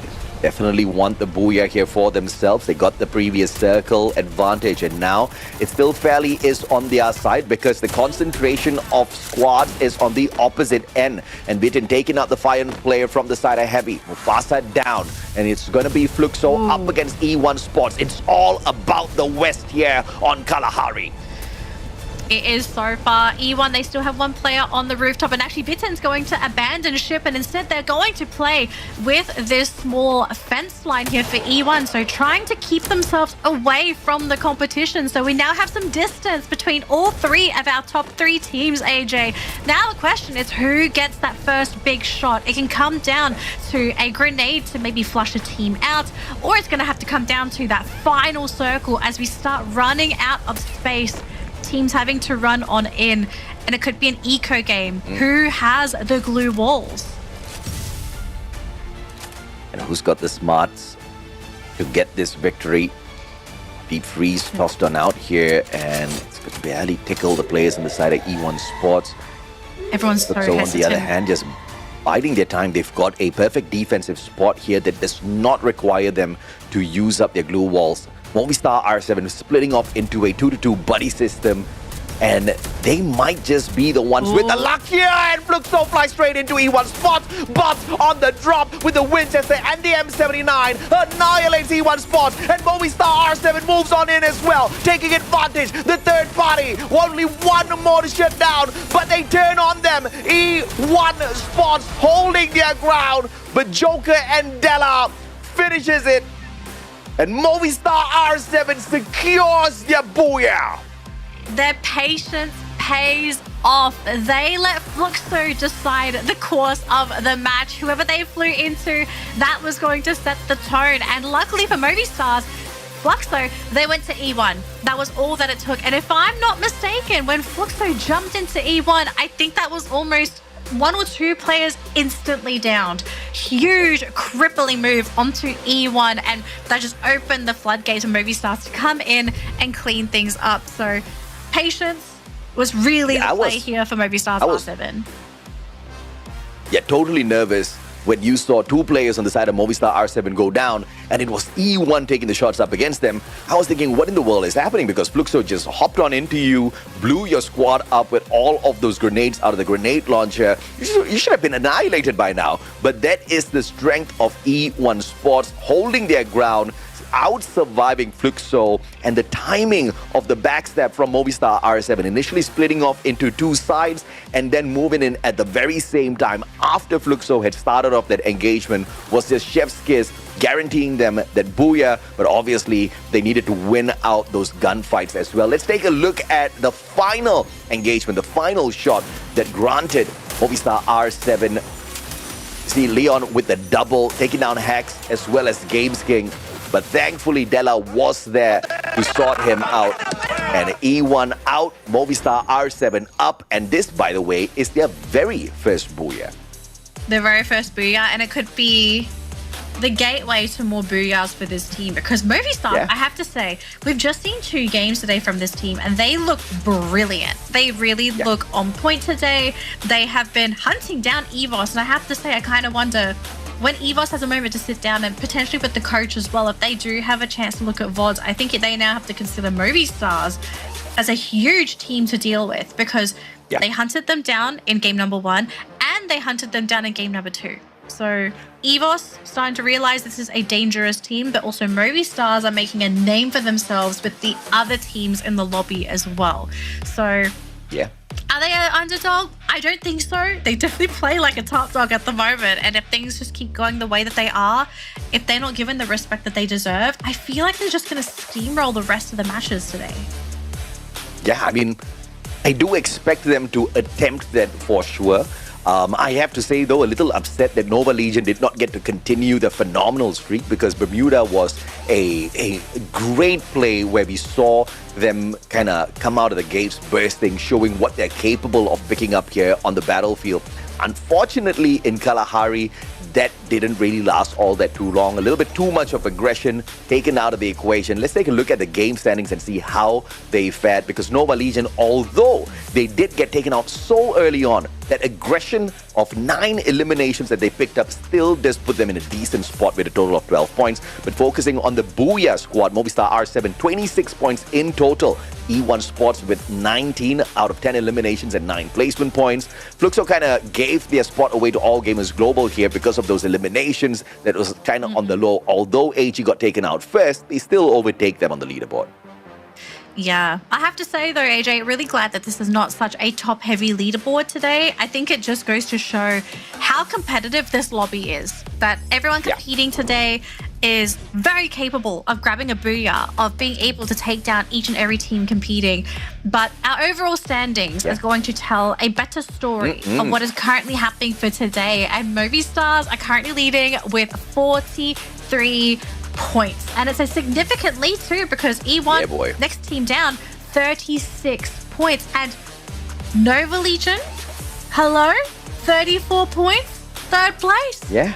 definitely want the Booyah here for themselves. They got the previous circle advantage, and now it still fairly is on their side because the concentration of squads is on the opposite end. And Bitten taking out the fire player from the side of Heavy. Mufasa down, and it's going to be Fluxo up against E1 Sports. It's all about the West here on Kalahari. It is so far. E1, they still have one player on the rooftop, and actually Bitten's going to abandon ship, and instead they're going to play with this small fence line here for E1. So trying to keep themselves away from the competition. So we now have some distance between all 3 of our top 3 teams, AJ. Now the question is who gets that first big shot? It can come down to a grenade to maybe flush a team out, or it's going to have to come down to that final circle as we start running out of space. Teams having to run on in, and it could be an eco game. Who has the glue walls? And who's got the smarts to get this victory? Deep freeze tossed on out here, and it's going to barely tickle the players on the side of E1 Sports. Everyone's so hesitant. On the other hand, just biding their time. They've got a perfect defensive spot here that does not require them to use up their glue walls. Movistar R7 splitting off into a 2-2 buddy system, and they might just be the ones with the luck here, and Fluxo flies straight into E1 Sports, but on the drop with the Winchester and the M79 annihilates E1 Sports, and Movistar R7 moves on in as well, taking advantage. The third party, only one more to shut down, but they turn on them. E1 Sports holding their ground, but Joker and Della finishes it. And Movistar R7 secures their Booyah. Their patience pays off. They let Fluxo decide the course of the match. Whoever they flew into, that was going to set the tone. And luckily for Movistars, Fluxo, they went to E1. That was all that it took. And if I'm not mistaken, when Fluxo jumped into E1, I think that was almost 1 or 2 players instantly downed. Huge crippling move onto E1, and that just opened the floodgates for Movistars to come in and clean things up. So patience was really the play here for Movistar R7. yeah, totally nervous when you saw two players on the side of Movistar R7 go down, and it was E1 taking the shots up against them. I was thinking, what in the world is happening? Because Fluxo just hopped on into you, blew your squad up with all of those grenades out of the grenade launcher. You should have been annihilated by now. But that is the strength of E1 Sports, holding their ground, out-surviving Fluxo, and the timing of the backstab from Movistar R7, initially splitting off into two sides and then moving in at the very same time after Fluxo had started off that engagement was just chef's kiss, guaranteeing them that Booyah, but obviously they needed to win out those gunfights as well. Let's take a look at the final engagement, the final shot that granted Movistar R7. See Leon with the double, taking down Hex as well as Games King. But thankfully, Della was there to sort him out. And E1 out, Movistar R7 up. And this, by the way, is their very first Booyah. Their very first Booyah, and it could be the gateway to more Booyahs for this team. Because Movistar, I have to say, we've just seen 2 games today from this team, and they look brilliant. They really look on point today. They have been hunting down EVOS, and I have to say, I kind of wonder, when EVOS has a moment to sit down and potentially with the coach as well, if they do have a chance to look at VODs, I think they now have to consider Movistars as a huge team to deal with, because they hunted them down in game number 1 and they hunted them down in game number 2. So EVOS starting to realize this is a dangerous team, but also Movistars are making a name for themselves with the other teams in the lobby as well. So are they an underdog? I don't think so. They definitely play like a top dog at the moment. And if things just keep going the way that they are, if they're not given the respect that they deserve, I feel like they're just going to steamroll the rest of the matches today. Yeah, I mean, I do expect them to attempt that for sure. I have to say, though, a little upset that Nova Legion did not get to continue the phenomenal streak, because Bermuda was a great play where we saw them kind of come out of the gates bursting, showing what they're capable of picking up here on the battlefield. Unfortunately, in Kalahari, that didn't really last all that too long. A little bit too much of aggression taken out of the equation. Let's take a look at the game standings and see how they fared, because Nova Legion, although they did get taken out so early on, that aggression of 9 eliminations that they picked up still does put them in a decent spot with a total of 12 points. But focusing on the Booyah squad, Movistar R7, 26 points in total. E1 Sports with 19 out of 10 eliminations and 9 placement points. Fluxo kind of gave their spot away to All Gamers Global here because of those eliminations that was kind of on the low. Although AG got taken out first, they still overtake them on the leaderboard. Yeah, I have to say though, AJ, really glad that this is not such a top-heavy leaderboard today. I think it just goes to show how competitive this lobby is. That everyone competing today is very capable of grabbing a Booyah, of being able to take down each and every team competing. But our overall standings is going to tell a better story of what is currently happening for today. And Movistars are currently leading with 43 points. And it's a significant lead too, because E1, next team down, 36 points. And Nova Legion, hello, 34 points, 3rd place. Yeah.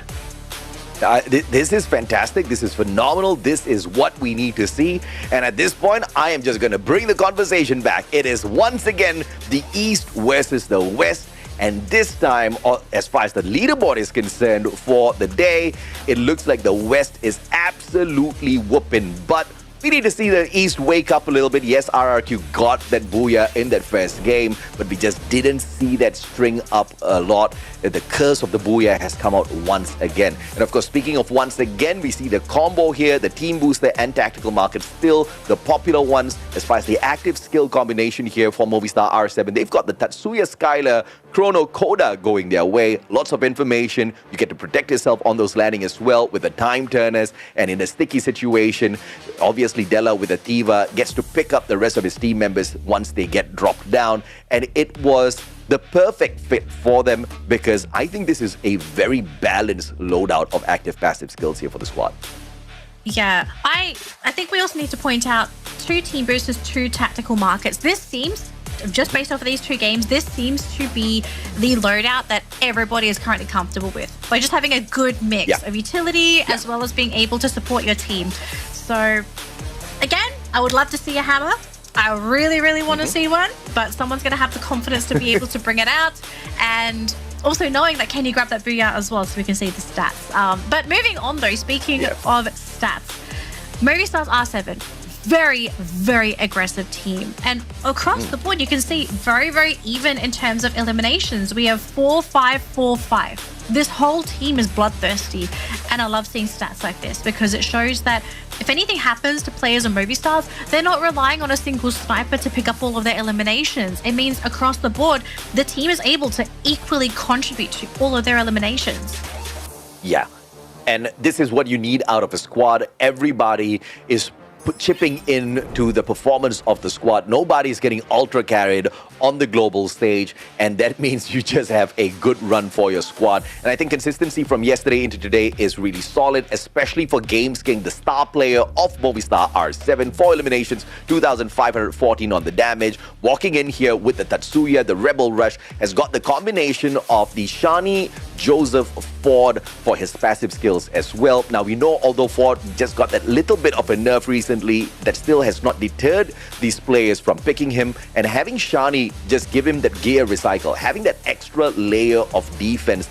This is fantastic. This is phenomenal. This is what we need to see. And at this point, I am just going to bring the conversation back. It is once again the East versus the West. And this time, as far as the leaderboard is concerned for the day, it looks like the West is absolutely whooping. But we need to see the East wake up a little bit. Yes, RRQ got that Booyah in that first game, but we just didn't see that string up a lot. The curse of the Booyah has come out once again. And of course, speaking of once again, we see the combo here, the Team Booster and Tactical Market, still the popular ones as far as the active skill combination here for Movistar R7. They've got the Tatsuya Skylar, Chrono Coda going their way. Lots of information. You get to protect yourself on those landing as well with the time turners. And in a sticky situation, obviously Della with the Tiva gets to pick up the rest of his team members once they get dropped down. And it was the perfect fit for them, because I think this is a very balanced loadout of active passive skills here for the squad. Yeah, I think we also need to point out 2 team boosters, 2 tactical markets. This seems, just based off of these 2 games, this seems to be the loadout that everybody is currently comfortable with, by just having a good mix of utility as well as being able to support your team. So again, I would love to see a hammer. I really, really want to see one, but someone's going to have the confidence to be able to bring it out. And also knowing that, can you grab that Booyah as well so we can see the stats? But moving on though, speaking of stats, Movistars R7, very, very aggressive team. And across the board, you can see very, very even in terms of eliminations. We have 4-5-4-5. This whole team is bloodthirsty. And I love seeing stats like this because it shows that if anything happens to players on Movistars, they're not relying on a single sniper to pick up all of their eliminations. It means across the board, the team is able to equally contribute to all of their eliminations. Yeah. And this is what you need out of a squad. Everybody is chipping in to the performance of the squad. Nobody's getting ultra carried on the global stage, and that means you just have a good run for your squad. And I think consistency from yesterday into today is really solid, especially for Games King, the star player of Movistar R7. 4 eliminations, 2,514 on the damage. Walking in here with the Tatsuya, the Rebel Rush, has got the combination of the Shani, Joseph, Ford for his passive skills as well. Now we know, although Ford just got that little bit of a nerf recently, that still has not deterred these players from picking him. And having Shani just give him that gear recycle, having that extra layer of defense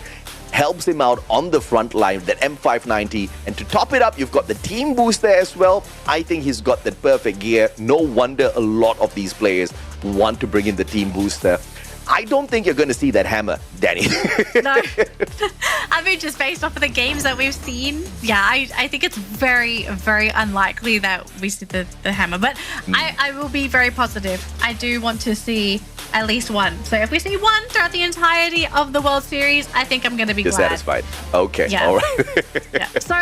helps him out on the front line, that M590. And to top it up, you've got the team booster as well. I think he's got that perfect gear. No wonder a lot of these players want to bring in the team booster. I don't think you're going to see that hammer, Danny. No. I mean, just based off of the games that we've seen, yeah, I think it's very, very unlikely that we see the hammer. But I will be very positive. I do want to see at least one. So if we see one throughout the entirety of the World Series, I think I'm going to be glad. Satisfied. Okay, yeah. all right. Yeah. So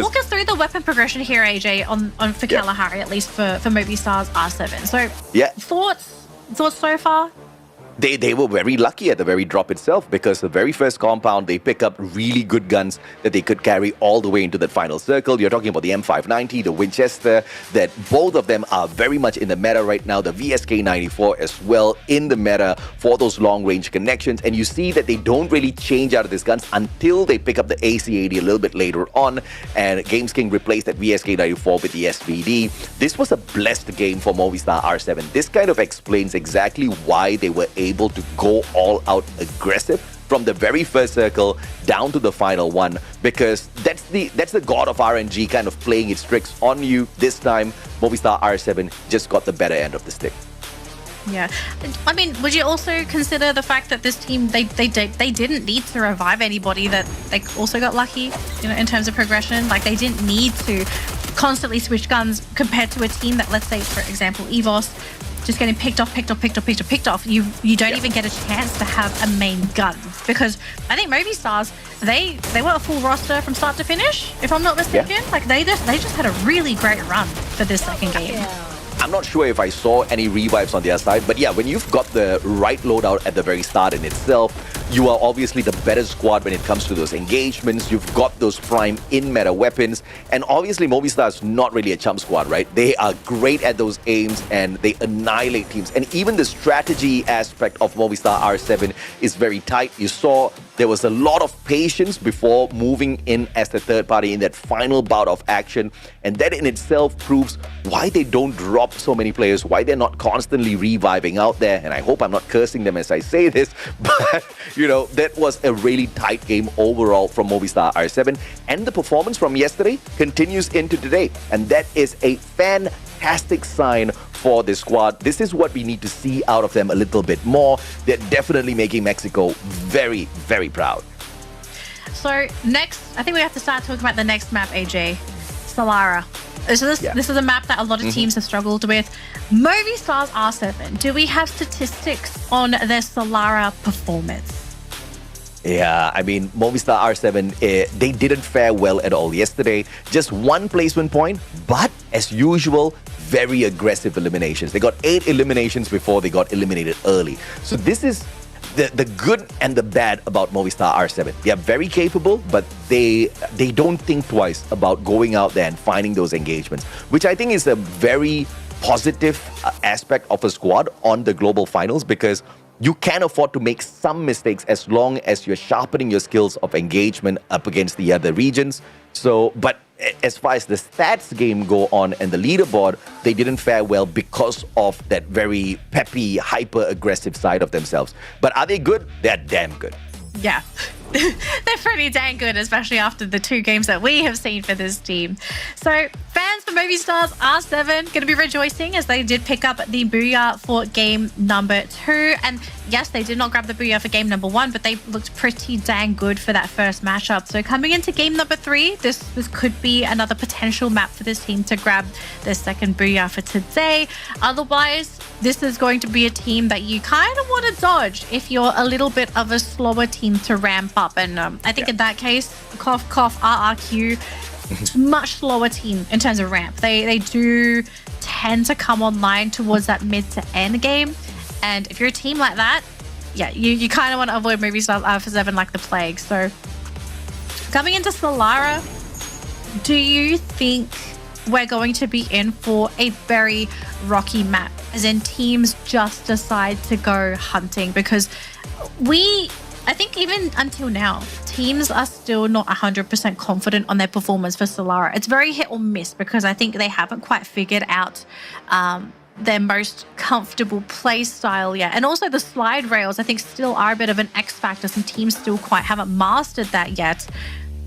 walk us through the weapon progression here, AJ, on for Kalahari, at least for Movistar's R7. So thoughts so far? They were very lucky at the very drop itself, because the very first compound, they pick up really good guns that they could carry all the way into that final circle. You're talking about the M590, the Winchester, that both of them are very much in the meta right now. The VSK94 as well in the meta for those long-range connections. And you see that they don't really change out of these guns until they pick up the AC80 a little bit later on. And Games King replaced that VSK94 with the SVD. This was a blessed game for Movistar R7. This kind of explains exactly why they were able to go all out aggressive from the very first circle down to the final one, because that's the god of RNG kind of playing its tricks on you. This time Movistar R7 just got the better end of the stick. Yeah, I mean, would you also consider the fact that this team, they didn't need to revive anybody, that they also got lucky, you know, in terms of progression? Like, they didn't need to constantly switch guns compared to a team that, let's say, for example, EVOS, just getting picked off. You don't even get a chance to have a main gun, because I think Movistars, they were a full roster from start to finish, if I'm not mistaken. Like they just had a really great run for this second game. I'm not sure if I saw any revives on their side, but yeah, when you've got the right loadout at the very start in itself, you are obviously the better squad when it comes to those engagements. You've got those prime in-meta weapons, and obviously Movistar is not really a chump squad, right? They are great at those aims, and they annihilate teams. And even the strategy aspect of Movistar R7 is very tight. You saw there was a lot of patience before moving in as the third party in that final bout of action, and that in itself proves why they don't drop so many players, why they're not constantly reviving out there. And I hope I'm not cursing them as I say this, but you know, that was a really tight game overall from Movistar R7, and the performance from yesterday continues into today, and that is a fantastic sign for this squad. This is what we need to see out of them a little bit more. They're definitely making Mexico very, very proud. So next, I think we have to start talking about the next map, AJ. Solara. So this is a map that a lot of teams have struggled with. Movistar's R7, do we have statistics on their Solara performance? Yeah, I mean, Movistar R7, they didn't fare well at all yesterday. Just one placement point, but as usual, very aggressive eliminations. They got 8 eliminations before they got eliminated early. So this is the good and the bad about Movistar R7. They are very capable, but they don't think twice about going out there and finding those engagements, which I think is a very positive aspect of a squad on the global finals, because you can afford to make some mistakes as long as you're sharpening your skills of engagement up against the other regions. So, but as far as the stats game go on and the leaderboard, they didn't fare well because of that very peppy, hyper-aggressive side of themselves. But are they good? They're damn good. Yeah. They're pretty dang good, especially after the 2 games that we have seen for this team. So fans for Movistars R7 going to be rejoicing as they did pick up the Booyah for game number 2. And yes, they did not grab the Booyah for game number 1, but they looked pretty dang good for that first matchup. So coming into game number 3, this could be another potential map for this team to grab their second Booyah for today. Otherwise, this is going to be a team that you kind of want to dodge if you're a little bit of a slower team to ramp up. And I think in that case, cough, cough, RRQ, much slower team in terms of ramp. They do tend to come online towards that mid to end game. And if you're a team like that, yeah, you kind of want to avoid Movistars R7 like the plague. So coming into Solara, do you think we're going to be in for a very rocky map, as in teams just decide to go hunting? Because I think even until now, teams are still not 100% confident on their performance for Solara. It's very hit or miss because I think they haven't quite figured out their most comfortable play style yet. And also the slide rails, I think, still are a bit of an X factor. Some teams still quite haven't mastered that yet.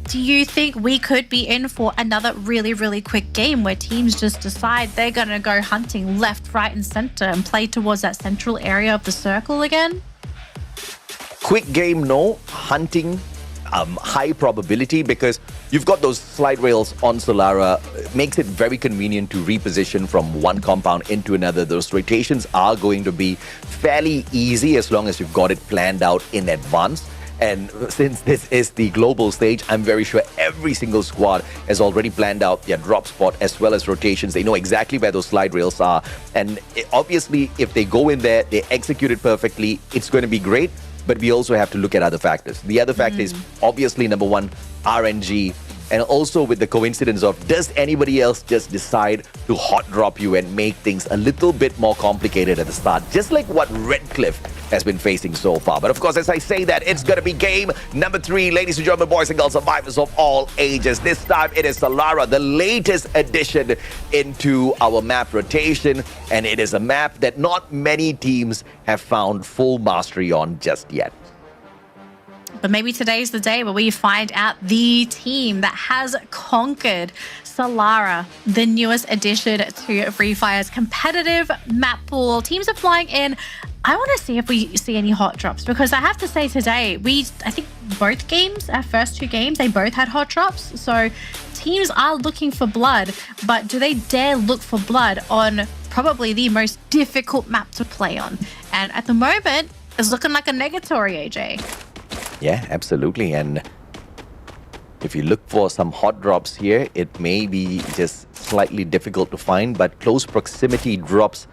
Do you think we could be in for another really, really quick game where teams just decide they're going to go hunting left, right, and center and play towards that central area of the circle again? Quick game, no. Hunting, high probability, because you've got those slide rails on Solara. It makes it very convenient to reposition from one compound into another. Those rotations are going to be fairly easy as long as you've got it planned out in advance. And since this is the global stage, I'm very sure every single squad has already planned out their drop spot as well as rotations. They know exactly where those slide rails are. And obviously, if they go in there, they execute it perfectly, it's going to be great. But we also have to look at other factors. The other factor is obviously, number one, RNG. And also with the coincidence of, does anybody else just decide to hot drop you and make things a little bit more complicated at the start? Just like what Redcliffe has been facing so far. But of course, as I say that, it's going to be game number 3. Ladies and gentlemen, boys and girls, survivors of all ages. This time it is Solara, the latest addition into our map rotation. And it is a map that not many teams have found full mastery on just yet. But maybe today's the day where we find out the team that has conquered Solara, the newest addition to Free Fire's competitive map pool. Teams are flying in. I want to see if we see any hot drops, because I have to say today, I think both games, our first 2 games, they both had hot drops. So teams are looking for blood, but do they dare look for blood on probably the most difficult map to play on? And at the moment, it's looking like a negatory, AJ. Yeah, absolutely. And if you look for some hot drops here, it may be just slightly difficult to find, but close proximity drops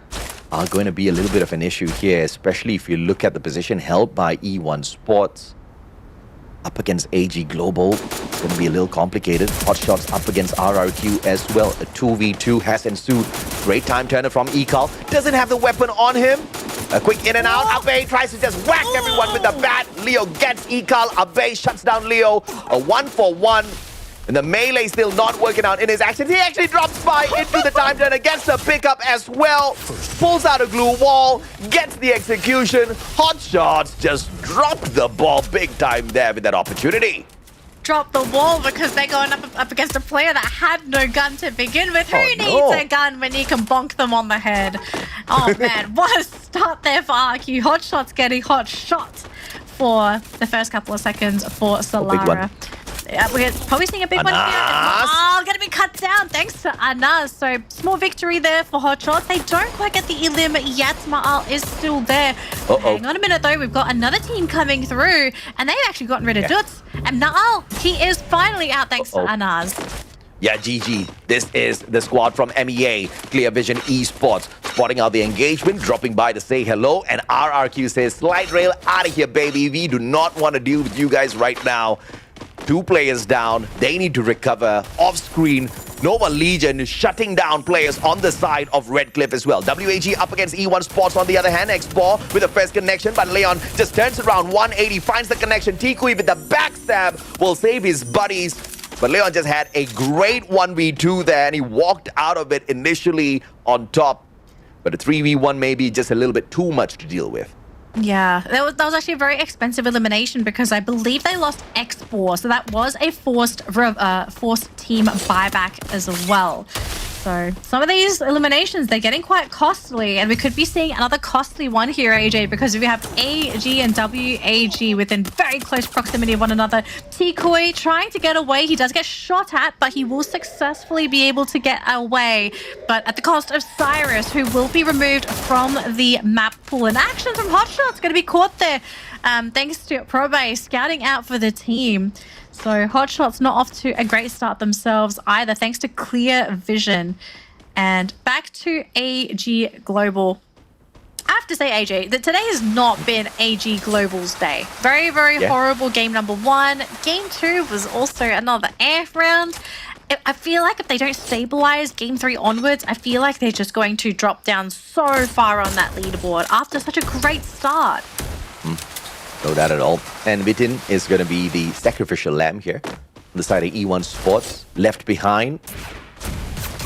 are going to be a little bit of an issue here, especially if you look at the position held by E1 Sports. Up against AG Global, it's going to be a little complicated. Hot shots up against RRQ as well. A 2v2 has ensued. Great time turner from Ekal. Doesn't have the weapon on him. A quick in and out. Abe tries to just whack everyone with the bat. Leo gets Ekal. Abe shuts down Leo. A 1-for-1. And the melee still not working out in his actions. He actually drops by into the time turner, gets the pickup as well. Pulls out a glue wall, gets the execution. Hot shots just dropped the ball big time there with that opportunity. Drop the wall because they're going up against a player that had no gun to begin with. Who needs a gun when you can bonk them on the head? Oh man, what a start there for RQ. Hot shots getting hot shots for the first couple of seconds for Solara. Yeah, we're probably seeing a big one here. Oh, gonna be cut down thanks to Anas. So small victory there for Hot Shots. They don't quite get the elim yet. Ma'al is still there. Hang on a minute though, we've got another team coming through, and they've actually gotten rid of Duts. And Ma'al, he is finally out thanks to Anas. Yeah, GG. This is the squad from MEA, Clear Vision Esports, spotting out the engagement, dropping by to say hello, and RRQ says, slide rail out of here, baby. We do not want to deal with you guys right now. 2 players down. They need to recover off screen. Nova Legion shutting down players on the side of Redcliffe as well. WAG up against E1 Sports on the other hand. Explore with a first connection, but Leon just turns around 180, finds the connection. Tikui with the backstab will save his buddies. But Leon just had a great 1v2 there, and he walked out of it initially on top. But a 3v1 may be just a little bit too much to deal with. Yeah, that was actually a very expensive elimination because I believe they lost X4, so that was a forced team buyback as well. So some of these eliminations, they're getting quite costly, and we could be seeing another costly one here, AJ, because we have AG and WAG within very close proximity of one another. T-Koi trying to get away. He does get shot at, but he will successfully be able to get away, but at the cost of Cyrus, who will be removed from the map pool. And action from Hotshot's going to be caught there, thanks to Probe scouting out for the team. So Hotshot's not off to a great start themselves either, thanks to clear vision. And back to AG Global. I have to say, AJ, that today has not been AG Global's day. Very, very horrible game number 1. Game 2 was also another AF round. I feel like if they don't stabilize game 3 onwards, I feel like they're just going to drop down so far on that leaderboard after such a great start. No doubt at all. And Vitin is going to be the sacrificial lamb here on the side of E1 Sports, left behind.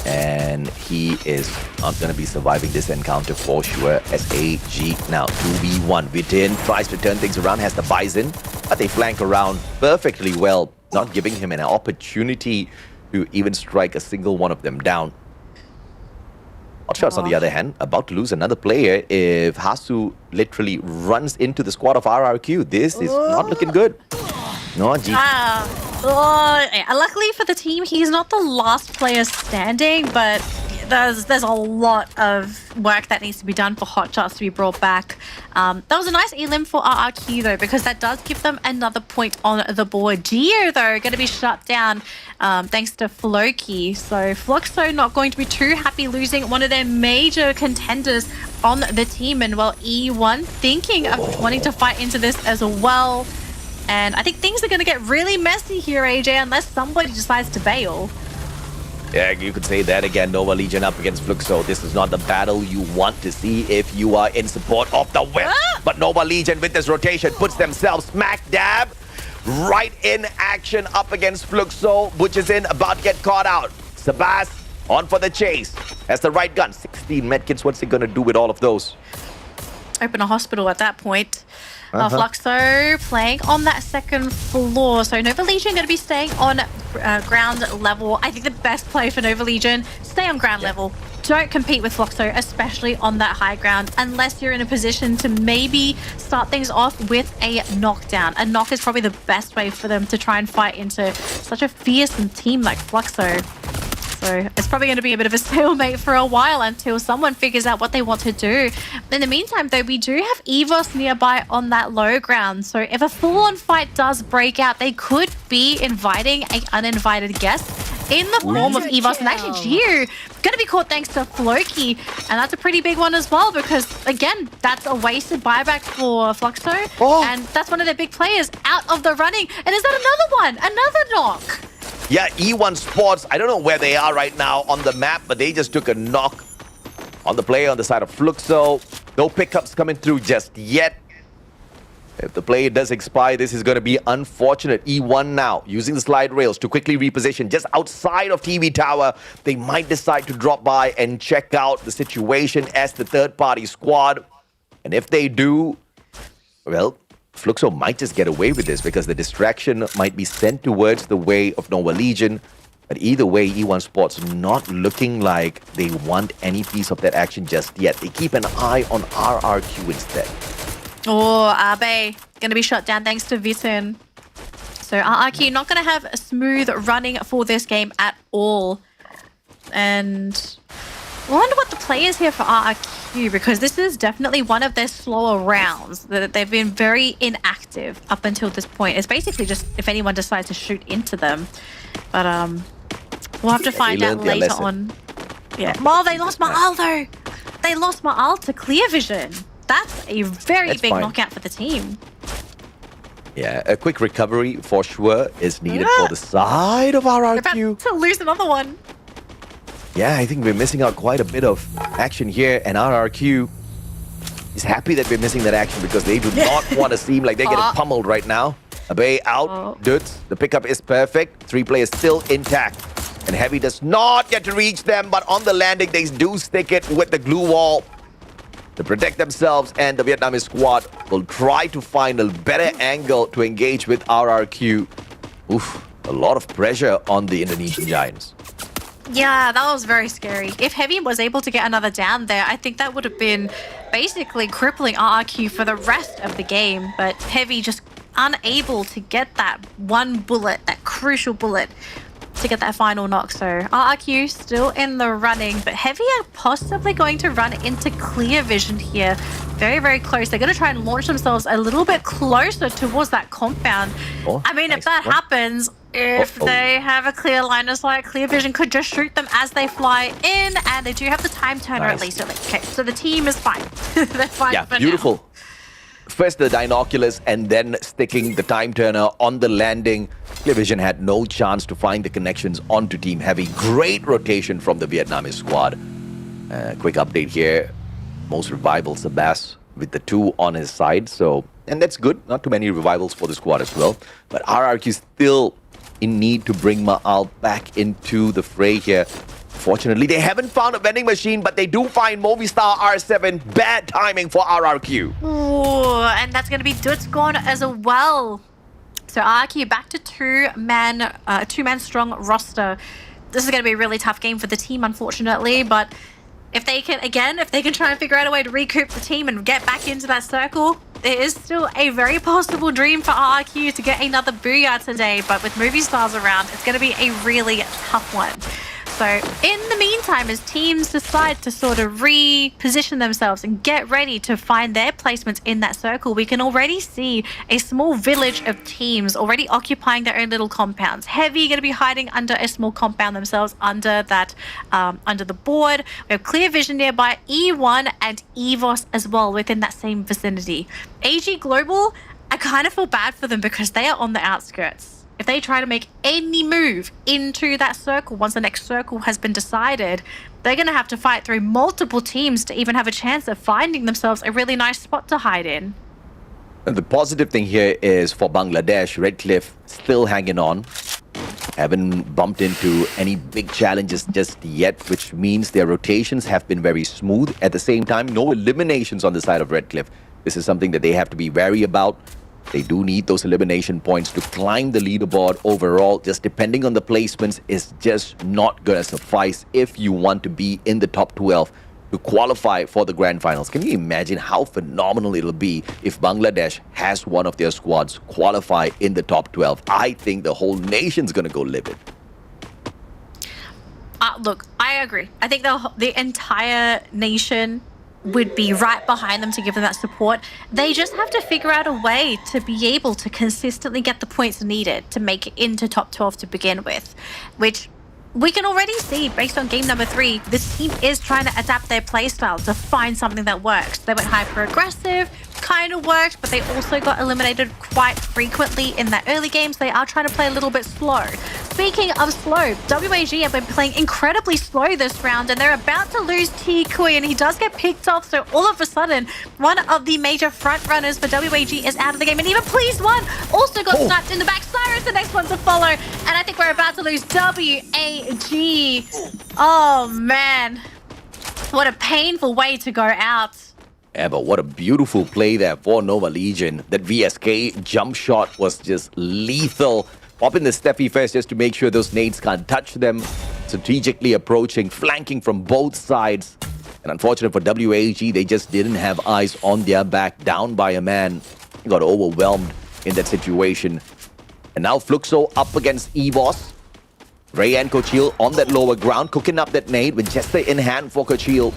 And he is not going to be surviving this encounter for sure as AG now 2v1. Vitin tries to turn things around, has the Bison, but they flank around perfectly well, not giving him an opportunity to even strike a single one of them down. Hotshots, on the other hand, about to lose another player if Hasu literally runs into the squad of RRQ. This is not looking good. No, G. Luckily for the team, he's not the last player standing, but there's a lot of work that needs to be done for Hotshots to be brought back. That was a nice elim for RRQ though, because that does give them another point on the board. Geo though, going to be shut down thanks to Floki. So Fluxo not going to be too happy losing one of their major contenders on the team. And well, E1 thinking of wanting to fight into this as well. And I think things are going to get really messy here, AJ, unless somebody decides to bail. Yeah, you could say that again. Nova Legion up against Fluxo. This is not the battle you want to see if you are in support of the whip. But Nova Legion with this rotation puts themselves smack dab right in action up against Fluxo. Butch is in, about to get caught out. Sabas on for the chase. Has the right gun. 16 medkits. What's he going to do with all of those? Open a hospital at that point. Fluxo playing on that second floor. So Nova Legion going to be staying on ground level. I think the best play for Nova Legion, stay on ground level. Don't compete with Fluxo, especially on that high ground, unless you're in a position to maybe start things off with a knockdown. A knock is probably the best way for them to try and fight into such a fearsome team like Fluxo. So it's probably going to be a bit of a stalemate for a while until someone figures out what they want to do. In the meantime, though, we do have EVOS nearby on that low ground. So if a full-on fight does break out, they could be inviting an uninvited guest in the form of EVOS. And actually, Geo going to be caught thanks to Floki. And that's a pretty big one as well because, again, that's a wasted buyback for Fluxo. And that's one of their big players out of the running. And is that another one? Another knock? Yeah, E1 Sports, I don't know where they are right now on the map, but they just took a knock on the player on the side of Fluxo. No pickups coming through just yet. If the play does expire, this is going to be unfortunate. E1 now using the slide rails to quickly reposition just outside of TV Tower. They might decide to drop by and check out the situation as the third-party squad. And if they do, well, Fluxo might just get away with this because the distraction might be sent towards the way of Nova Legion. But either way, E1 Sports not looking like they want any piece of that action just yet. They keep an eye on RRQ instead. Oh, Abe going to be shut down thanks to Vitin. So RRQ not going to have a smooth running for this game at all. And I wonder what the play is here for RRQ because this is definitely one of their slower rounds. They've been very inactive up until this point. It's basically just if anyone decides to shoot into them. But we'll have to find out later on. Yeah. Well, they lost Ma'al though. They lost Ma'al to clear vision. That's a very big knockout for the team. Yeah, a quick recovery for sure is needed for the side of RRQ. They're about to lose another one. Yeah, I think we're missing out quite a bit of action here, and RRQ is happy that we're missing that action because they do not want to seem like they're getting pummeled right now. Abe out, Dudes. The pickup is perfect. 3 players still intact. And Heavy does not get to reach them, but on the landing, they do stick it with the glue wall. to protect themselves, and the Vietnamese squad will try to find a better angle to engage with RRQ. Oof, a lot of pressure on the Indonesian Giants. Yeah, that was very scary. If Heavy was able to get another down there, I think that would have been basically crippling RRQ for the rest of the game. But Heavy just unable to get that one bullet, that crucial bullet, to get that final knock. So RRQ still in the running, but Heavy are possibly going to run into clear vision here. Very, very close. They're going to try and launch themselves a little bit closer towards that compound. I mean, if that happens, if they have a clear line of sight, clear vision could just shoot them as they fly in, and they do have the time turner at least. Okay, so the team is fine. They're fine. Yeah, for beautiful. now. First the Dinoculus and then sticking the time turner on the landing. Clear vision had no chance to find the connections onto Team Heavy. Great rotation from the Vietnamese squad. Quick update here. Most revivals, Sabas with the 2 on his side. And that's good. Not too many revivals for the squad as well. But RRQ still in need to bring Ma'al back into the fray here. Fortunately, they haven't found a vending machine, but they do find Movistar R7. Bad timing for RRQ. Ooh, and that's going to be Dutzgorn as well. So RRQ back to two-man strong roster. This is going to be a really tough game for the team, unfortunately, but if they can try and figure out a way to recoup the team and get back into that circle, there is still a very possible dream for RRQ to get another Booyah today, but with movie stars around, it's going to be a really tough one. So in the meantime, as teams decide to sort of reposition themselves and get ready to find their placements in that circle, we can already see a small village of teams already occupying their own little compounds. Heavy going to be hiding under a small compound themselves under that, under the board. We have clear vision nearby, E1 and EVOS as well within that same vicinity. AG Global, I kind of feel bad for them because they are on the outskirts. If they try to make any move into that circle, once the next circle has been decided, they're going to have to fight through multiple teams to even have a chance of finding themselves a really nice spot to hide in. And the positive thing here is for Bangladesh, Redcliffe still hanging on. Haven't bumped into any big challenges just yet, which means their rotations have been very smooth. At the same time, no eliminations on the side of Redcliffe. This is something that they have to be wary about. They do need those elimination points to climb the leaderboard overall. Just depending on the placements is just not going to suffice if you want to be in the top 12 to qualify for the grand finals. Can you imagine how phenomenal it'll be if Bangladesh has one of their squads qualify in the top 12? I think the whole nation's going to go livid. Look, I agree. I think the entire nation would be right behind them to give them that support. They just have to figure out a way to be able to consistently get the points needed to make it into top 12 to begin with, which we can already see based on game number 3, this team is trying to adapt their playstyle to find something that works. They went hyper-aggressive, kind of worked, but they also got eliminated quite frequently in their early games. They are trying to play a little bit slow. Speaking of slow, WAG have been playing incredibly slow this round, and they're about to lose T-Kui, and he does get picked off, so all of a sudden, one of the major front runners for WAG is out of the game, and even Please One also got snapped in the back. Cyrus, the next one to follow, and I think we're about to lose WAG. Oh, man. What a painful way to go out. Yeah, but what a beautiful play there for Nova Legion. That VSK jump shot was just lethal. Pop in the Steffi first just to make sure those nades can't touch them. Strategically approaching, flanking from both sides. And unfortunate for WAG, they just didn't have eyes on their back. Down by a man. Got overwhelmed in that situation. And now Fluxo up against EVOS. Ray and Cochil on that lower ground, cooking up that nade with Jester in hand for Cochil.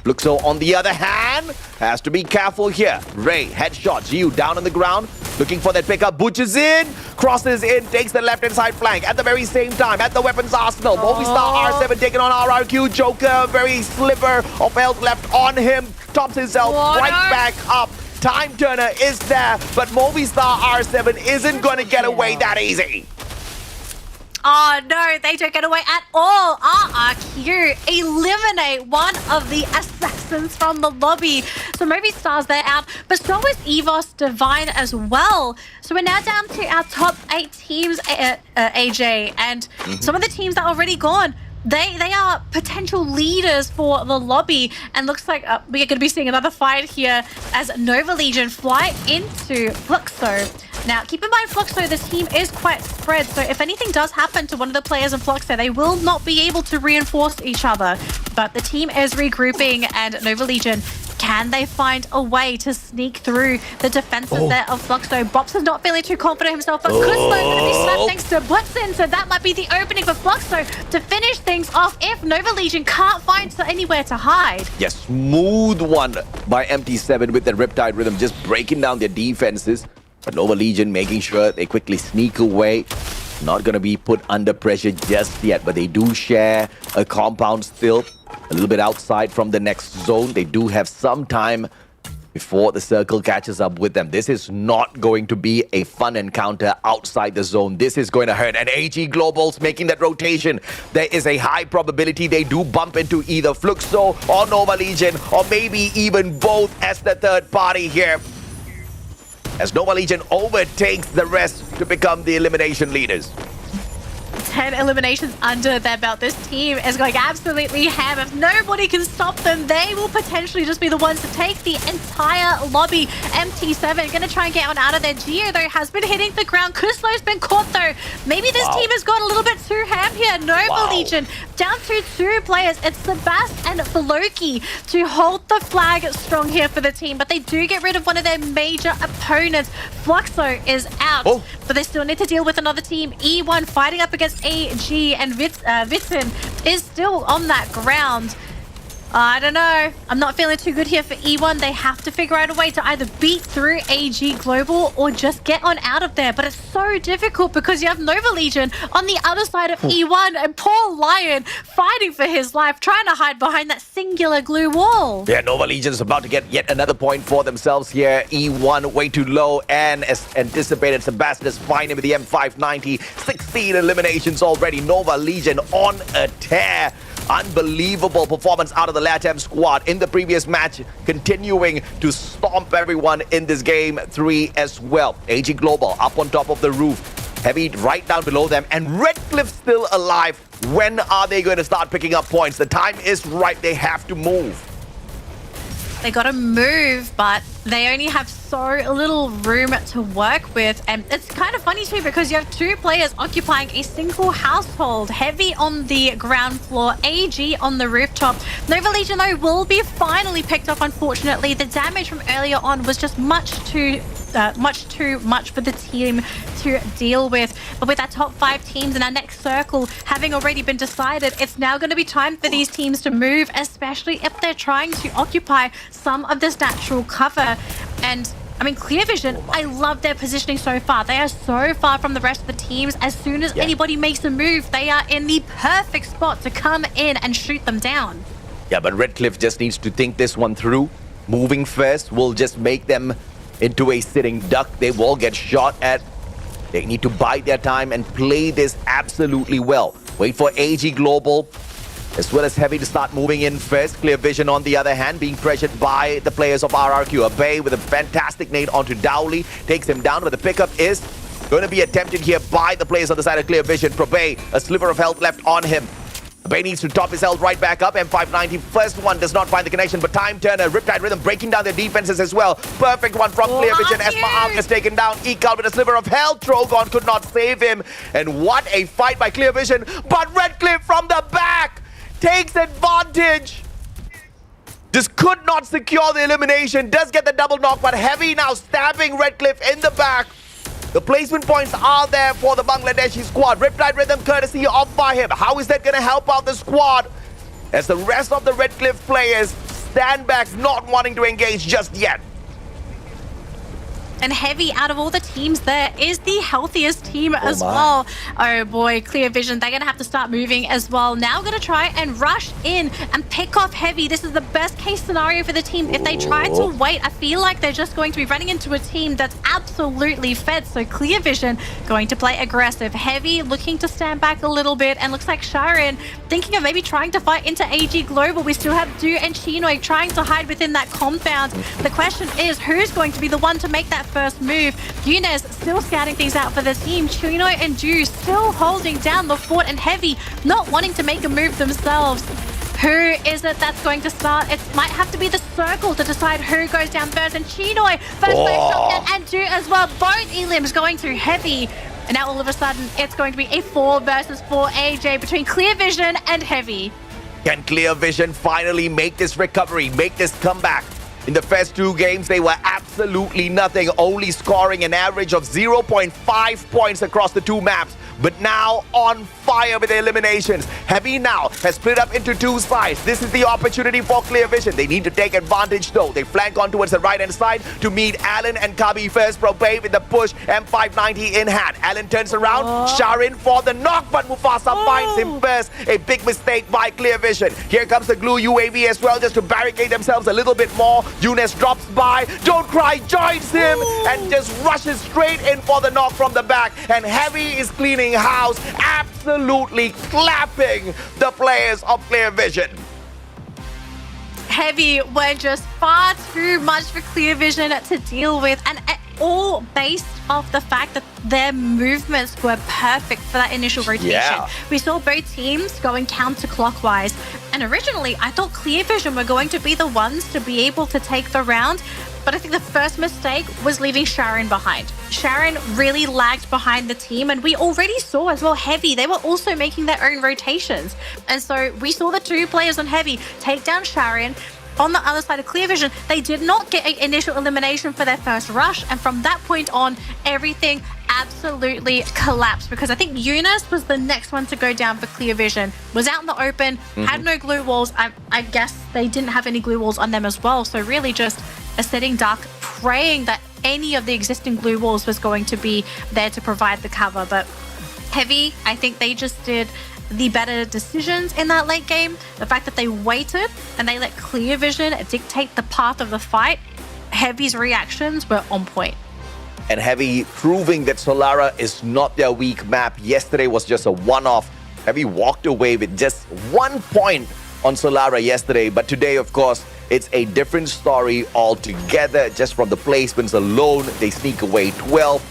Fluxo on the other hand, has to be careful here. Ray, headshot, Giu down on the ground, looking for that pickup. Butches in, crosses in, takes the left-hand side flank. At the very same time, at the weapons arsenal, Movistar R7 taking on RRQ. Joker, very sliver of health left on him, tops himself right back up. Time turner is there, but Movistar R7 isn't going to get away that easy. Oh no, they don't get away at all. RRQ eliminate one of the assassins from the lobby. So Movistar's they're out, but so is EVOS Divine as well. So we're now down to our top 8 teams, AJ, and some of the teams that are already gone. They are potential leaders for the lobby, and looks like we are going to be seeing another fight here as Nova Legion fly into Fluxo. Now, keep in mind, Fluxo, this team is quite spread, so if anything does happen to one of the players in Fluxo, they will not be able to reinforce each other. But the team is regrouping, and Nova Legion, can they find a way to sneak through the defenses there of Fluxo? Bops is not feeling too confident himself, but Kuslo's going to be slapped thanks to Blitzen, so that might be the opening for Fluxo to finish things off if Nova Legion can't find anywhere to hide. Yes, smooth one by MT7 with the Riptide Rhythm, just breaking down their defenses. But Nova Legion making sure they quickly sneak away. Not going to be put under pressure just yet, but they do share a compound still. A little bit outside from the next zone. They do have some time before the circle catches up with them. This is not going to be a fun encounter outside the zone. This is going to hurt. And AG Global's making that rotation. There is a high probability they do bump into either Fluxo or Nova Legion, or maybe even both as the third party here, as Nova Legion overtakes the rest to become the elimination leaders. 10 eliminations under their belt. This team is going absolutely ham. If nobody can stop them, they will potentially just be the ones to take the entire lobby. MT7 going to try and get one out of there. Geo, though, has been hitting the ground. Kuslo's been caught, though. Maybe this team has gone a little bit too ham here. Nova Legion down to 2 players. It's Sebast and Floki to hold the flag strong here for the team, but they do get rid of one of their major opponents. Fluxo is out, but they still need to deal with another team. E1 fighting up against AG, and Vitzen is still on that ground. I don't know. I'm not feeling too good here for E1. They have to figure out a way to either beat through AG Global or just get on out of there. But it's so difficult because you have Nova Legion on the other side of E1, and poor Lion fighting for his life, trying to hide behind that singular glue wall. Yeah, Nova Legion is about to get yet another point for themselves here. E1 way too low, and as anticipated, Sebastian is finding with the M590. 16 eliminations already. Nova Legion on a tear. Unbelievable performance out of the LATAM squad in the previous match, continuing to stomp everyone in this game 3 as well. AG Global up on top of the roof, Heavy right down below them, and Redcliffe still alive. When are they going to start picking up points? The time is right. They have to move. They got to move, but they only have so little room to work with. And it's kind of funny too, because you have 2 players occupying a single household. Heavy on the ground floor, AG on the rooftop. Nova Legion, though, will be finally picked up, unfortunately. The damage from earlier on was just much too much for the team to deal with. But with our top 5 teams in our next circle having already been decided, it's now going to be time for these teams to move, especially if they're trying to occupy some of this natural cover. And I mean, Clear Vision, I love their positioning so far. They are so far from the rest of the teams. As soon as anybody makes a move, they are in the perfect spot to come in and shoot them down. Yeah, but Redcliffe just needs to think this one through. Moving first will just make them into a sitting duck. They will get shot at. They need to bide their time and play this absolutely well. Wait for AG Global as well as Heavy to start moving in first. Clear Vision, on the other hand, being pressured by the players of RRQ. Abey with a fantastic nade onto Dowley. Takes him down, but the pickup is going to be attempted here by the players on the side of Clear Vision. Probey, a sliver of health left on him. Bay needs to top his health right back up. M590, first one does not find the connection, but Time Turner, Riptide Rhythm breaking down their defenses as well. Perfect one from Clear Vision. Esma Ark is taken down. Ekal with a sliver of health. Trogon could not save him. And what a fight by Clear Vision. But Redcliffe from the back takes advantage. Just could not secure the elimination. Does get the double knock, but Heavy now stabbing Redcliffe in the back. The placement points are there for the Bangladeshi squad. Riptide Rhythm courtesy of Fahim. How is that going to help out the squad? As the rest of the Redcliffe players stand back, not wanting to engage just yet. And Heavy, out of all the teams there, is the healthiest team as well. Oh boy, Clear Vision, they're going to have to start moving as well. Now going to try and rush in and pick off Heavy. This is the best case scenario for the team. If they try to wait, I feel like they're just going to be running into a team that's absolutely fed. So Clear Vision going to play aggressive. Heavy looking to stand back a little bit, and looks like Sharon thinking of maybe trying to fight into AG Global. We still have Du and Chinoy trying to hide within that compound. The question is, who's going to be the one to make that that first move. Younes still scouting things out for the team. Chino and Ju still holding down the fort, and Heavy not wanting to make a move themselves. Who is it that's going to start? It might have to be the circle to decide who goes down first. And Chinoy first wave shot, and Ju as well. Both elims going through Heavy. And now all of a sudden, it's going to be a 4 versus 4 AJ between Clear Vision and Heavy. Can Clear Vision finally make this recovery, make this comeback? In the first 2 games, they were absolutely nothing, only scoring an average of 0.5 points across the 2 maps. But now on fire with the eliminations. Heavy now has split up into 2 sides. This is the opportunity for Clear Vision. They need to take advantage though. They flank on towards the right-hand side to meet Alan and Kabi first. Probay with the push, M590 in hand. Alan turns around, Sharin for the knock, but Mufasa finds him first. A big mistake by Clear Vision. Here comes the Glue UAV as well, just to barricade themselves a little bit more. Younes drops by, Don't Cry joins him and just rushes straight in for the knock from the back. And Heavy is cleaning house, absolutely clapping the players of Clear Vision. Heavy were just far too much for Clear Vision to deal with, and all based off the fact that their movements were perfect for that initial rotation. Yeah. We saw both teams going counterclockwise, and originally I thought Clear Vision were going to be the ones to be able to take the round, but I think the first mistake was leaving Sharon behind. Sharon really lagged behind the team, and we already saw as well Heavy. They were also making their own rotations. And so we saw the 2 players on Heavy take down Sharon. On the other side of Clear Vision, they did not get an initial elimination for their first rush. And from that point on, everything absolutely collapsed, because I think Younes was the next one to go down for Clear Vision. Was out in the open, had no glue walls. I guess they didn't have any glue walls on them as well. So really just a sitting duck, praying that any of the existing glue walls was going to be there to provide the cover. But Heavy, I think they just did the better decisions in that late game. The fact that they waited and they let Clear Vision dictate the path of the fight, Heavy's reactions were on point. And Heavy proving that Solara is not their weak map. Yesterday was just a one-off. Heavy walked away with just 1 point on Solara yesterday, but today, of course, it's a different story altogether. Just from the placements alone, they sneak away 12.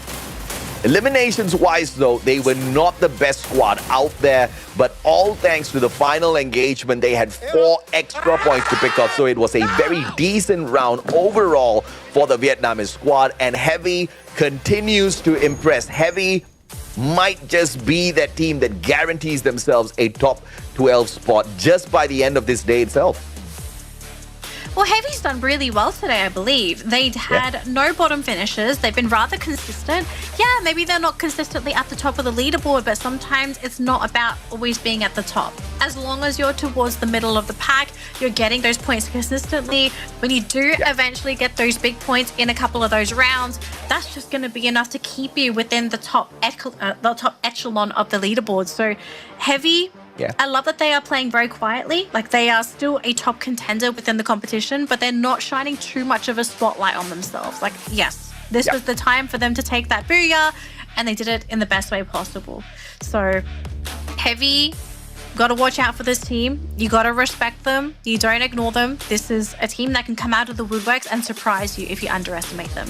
Eliminations-wise, though, they were not the best squad out there, but all thanks to the final engagement, they had 4 extra points to pick up, so it was a very decent round overall for the Vietnamese squad, and Heavy continues to impress. Heavy might just be that team that guarantees themselves a top 12 spot just by the end of this day itself. Well, Heavy's done really well today, I believe. They'd had no bottom finishes. They've been rather consistent. Yeah, maybe they're not consistently at the top of the leaderboard, but sometimes it's not about always being at the top. As long as you're towards the middle of the pack, you're getting those points consistently. When you do eventually get those big points in a couple of those rounds, that's just going to be enough to keep you within the top echelon of the leaderboard. So Heavy, I love that they are playing very quietly. Like, they are still a top contender within the competition, but they're not shining too much of a spotlight on themselves. Like, yes, this was the time for them to take that Booyah, and they did it in the best way possible. So Heavy, got to watch out for this team. You got to respect them. You don't ignore them. This is a team that can come out of the woodworks and surprise you if you underestimate them.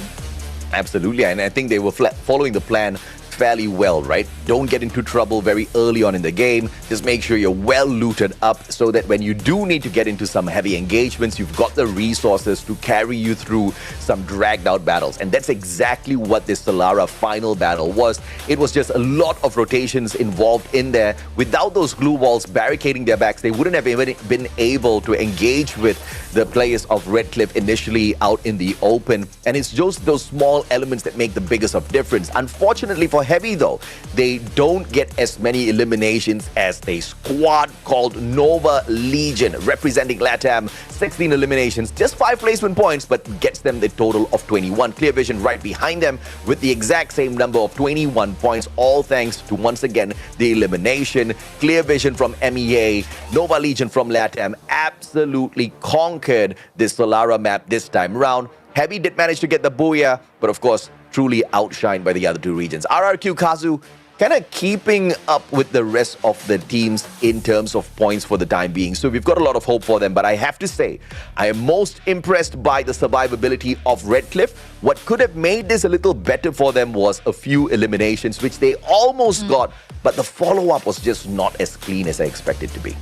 Absolutely, and I think they were following the plan fairly well, right? Don't get into trouble very early on in the game. Just make sure you're well looted up so that when you do need to get into some heavy engagements, you've got the resources to carry you through some dragged out battles. And that's exactly what this Solara final battle was. It was just a lot of rotations involved in there. Without those glue walls barricading their backs, they wouldn't have even been able to engage with the players of Red Cliff initially out in the open. And it's just those small elements that make the biggest of difference. Unfortunately for Heavy, though, they don't get as many eliminations as a squad called Nova Legion, representing LATAM. 16 eliminations, just 5 placement points, but gets them the total of 21. Clear Vision right behind them with the exact same number of 21 points, all thanks to, once again, the elimination. Clear Vision from MEA, Nova Legion from LATAM absolutely conquered this Solara map this time around. Heavy did manage to get the Booyah, but of course, truly outshined by the other two regions. RRQ Kazu, kind of keeping up with the rest of the teams in terms of points for the time being. So we've got a lot of hope for them. But I have to say, I am most impressed by the survivability of Redcliffe. What could have made this a little better for them was a few eliminations, which they almost got. But the follow-up was just not as clean as I expected to be.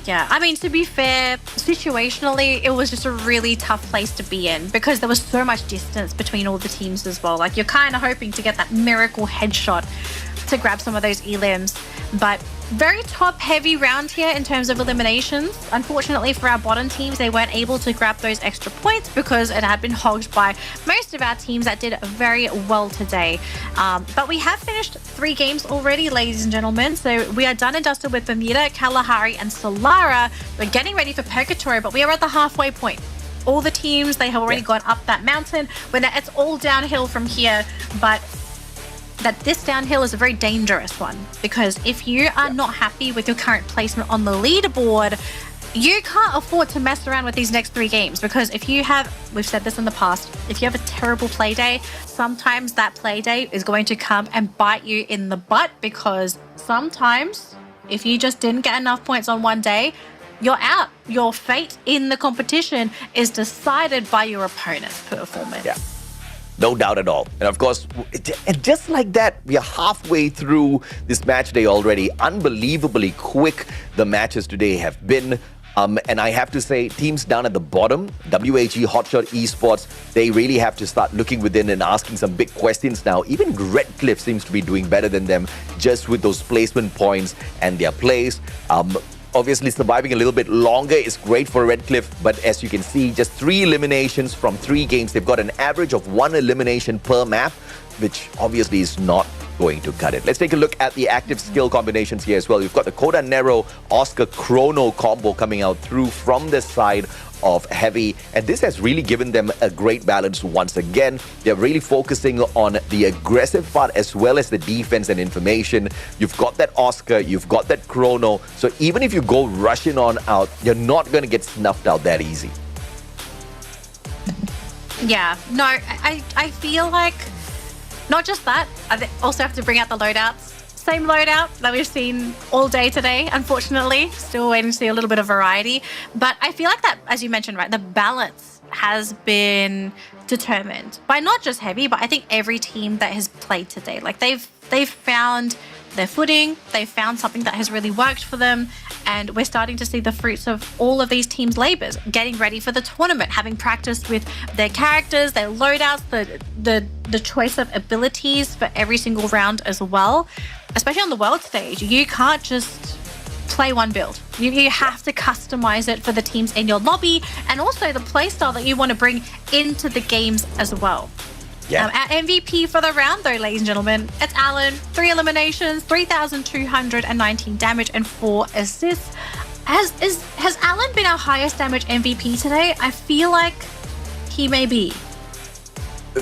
Yeah, I mean, to be fair, situationally, it was just a really tough place to be in because there was so much distance between all the teams as well. Like, you're kind of hoping to get that miracle headshot to grab some of those elims. But very top-heavy round here in terms of eliminations. Unfortunately for our bottom teams, they weren't able to grab those extra points because it had been hogged by most of our teams that did very well today. But we have finished 3 games already, ladies and gentlemen. So we are done and dusted with Bermuda, Kalahari, and Solara. We're getting ready for Purgatory, but we are at the halfway point. All the teams, they have already gone up that mountain. It's all downhill from here, but that this downhill is a very dangerous one because if you are not happy with your current placement on the leaderboard, you can't afford to mess around with these next 3 games because if you have, we've said this in the past, if you have a terrible play day, sometimes that play day is going to come and bite you in the butt because sometimes if you just didn't get enough points on one day, you're out. Your fate in the competition is decided by your opponent's performance. Yeah. No doubt at all. And of course, and just like that, we are halfway through this match day already. Unbelievably quick the matches today have been. And I have to say, teams down at the bottom, WAG, Hotshot Esports, they really have to start looking within and asking some big questions now. Even Redcliffe seems to be doing better than them just with those placement points and their plays. Obviously, surviving a little bit longer is great for Redcliffe, but as you can see, just 3 eliminations from 3 games. They've got an average of 1 elimination per map, which obviously is not going to cut it. Let's take a look at the active skill combinations here as well. We've got the Koda Nero Oscar Chrono combo coming out through from the side of Heavy, and this has really given them a great balance once again. They're really focusing on the aggressive part as well as the defense and information. You've got that Oscar, you've got that Chrono, so even if you go rushing on out, you're not going to get snuffed out that easy. Yeah, no, I feel like not just that, I also have to bring out the loadouts. Same loadout that we've seen all day today, unfortunately. Still waiting to see a little bit of variety. But I feel like that, as you mentioned, right, the balance has been determined by not just Heavy, but I think every team that has played today. Like they've found their footing, they've found something that has really worked for them, and we're starting to see the fruits of all of these teams' labors, getting ready for the tournament, having practiced with their characters, their loadouts, the choice of abilities for every single round as well. Especially on the world stage, you can't just play one build. You have to customize it for the teams in your lobby and also the playstyle that you want to bring into the games as well. Yeah. Our MVP for the round, though, ladies and gentlemen, it's Alan. 3 eliminations, 3,219 damage, and 4 assists. Has Alan been our highest damage MVP today? I feel like he may be.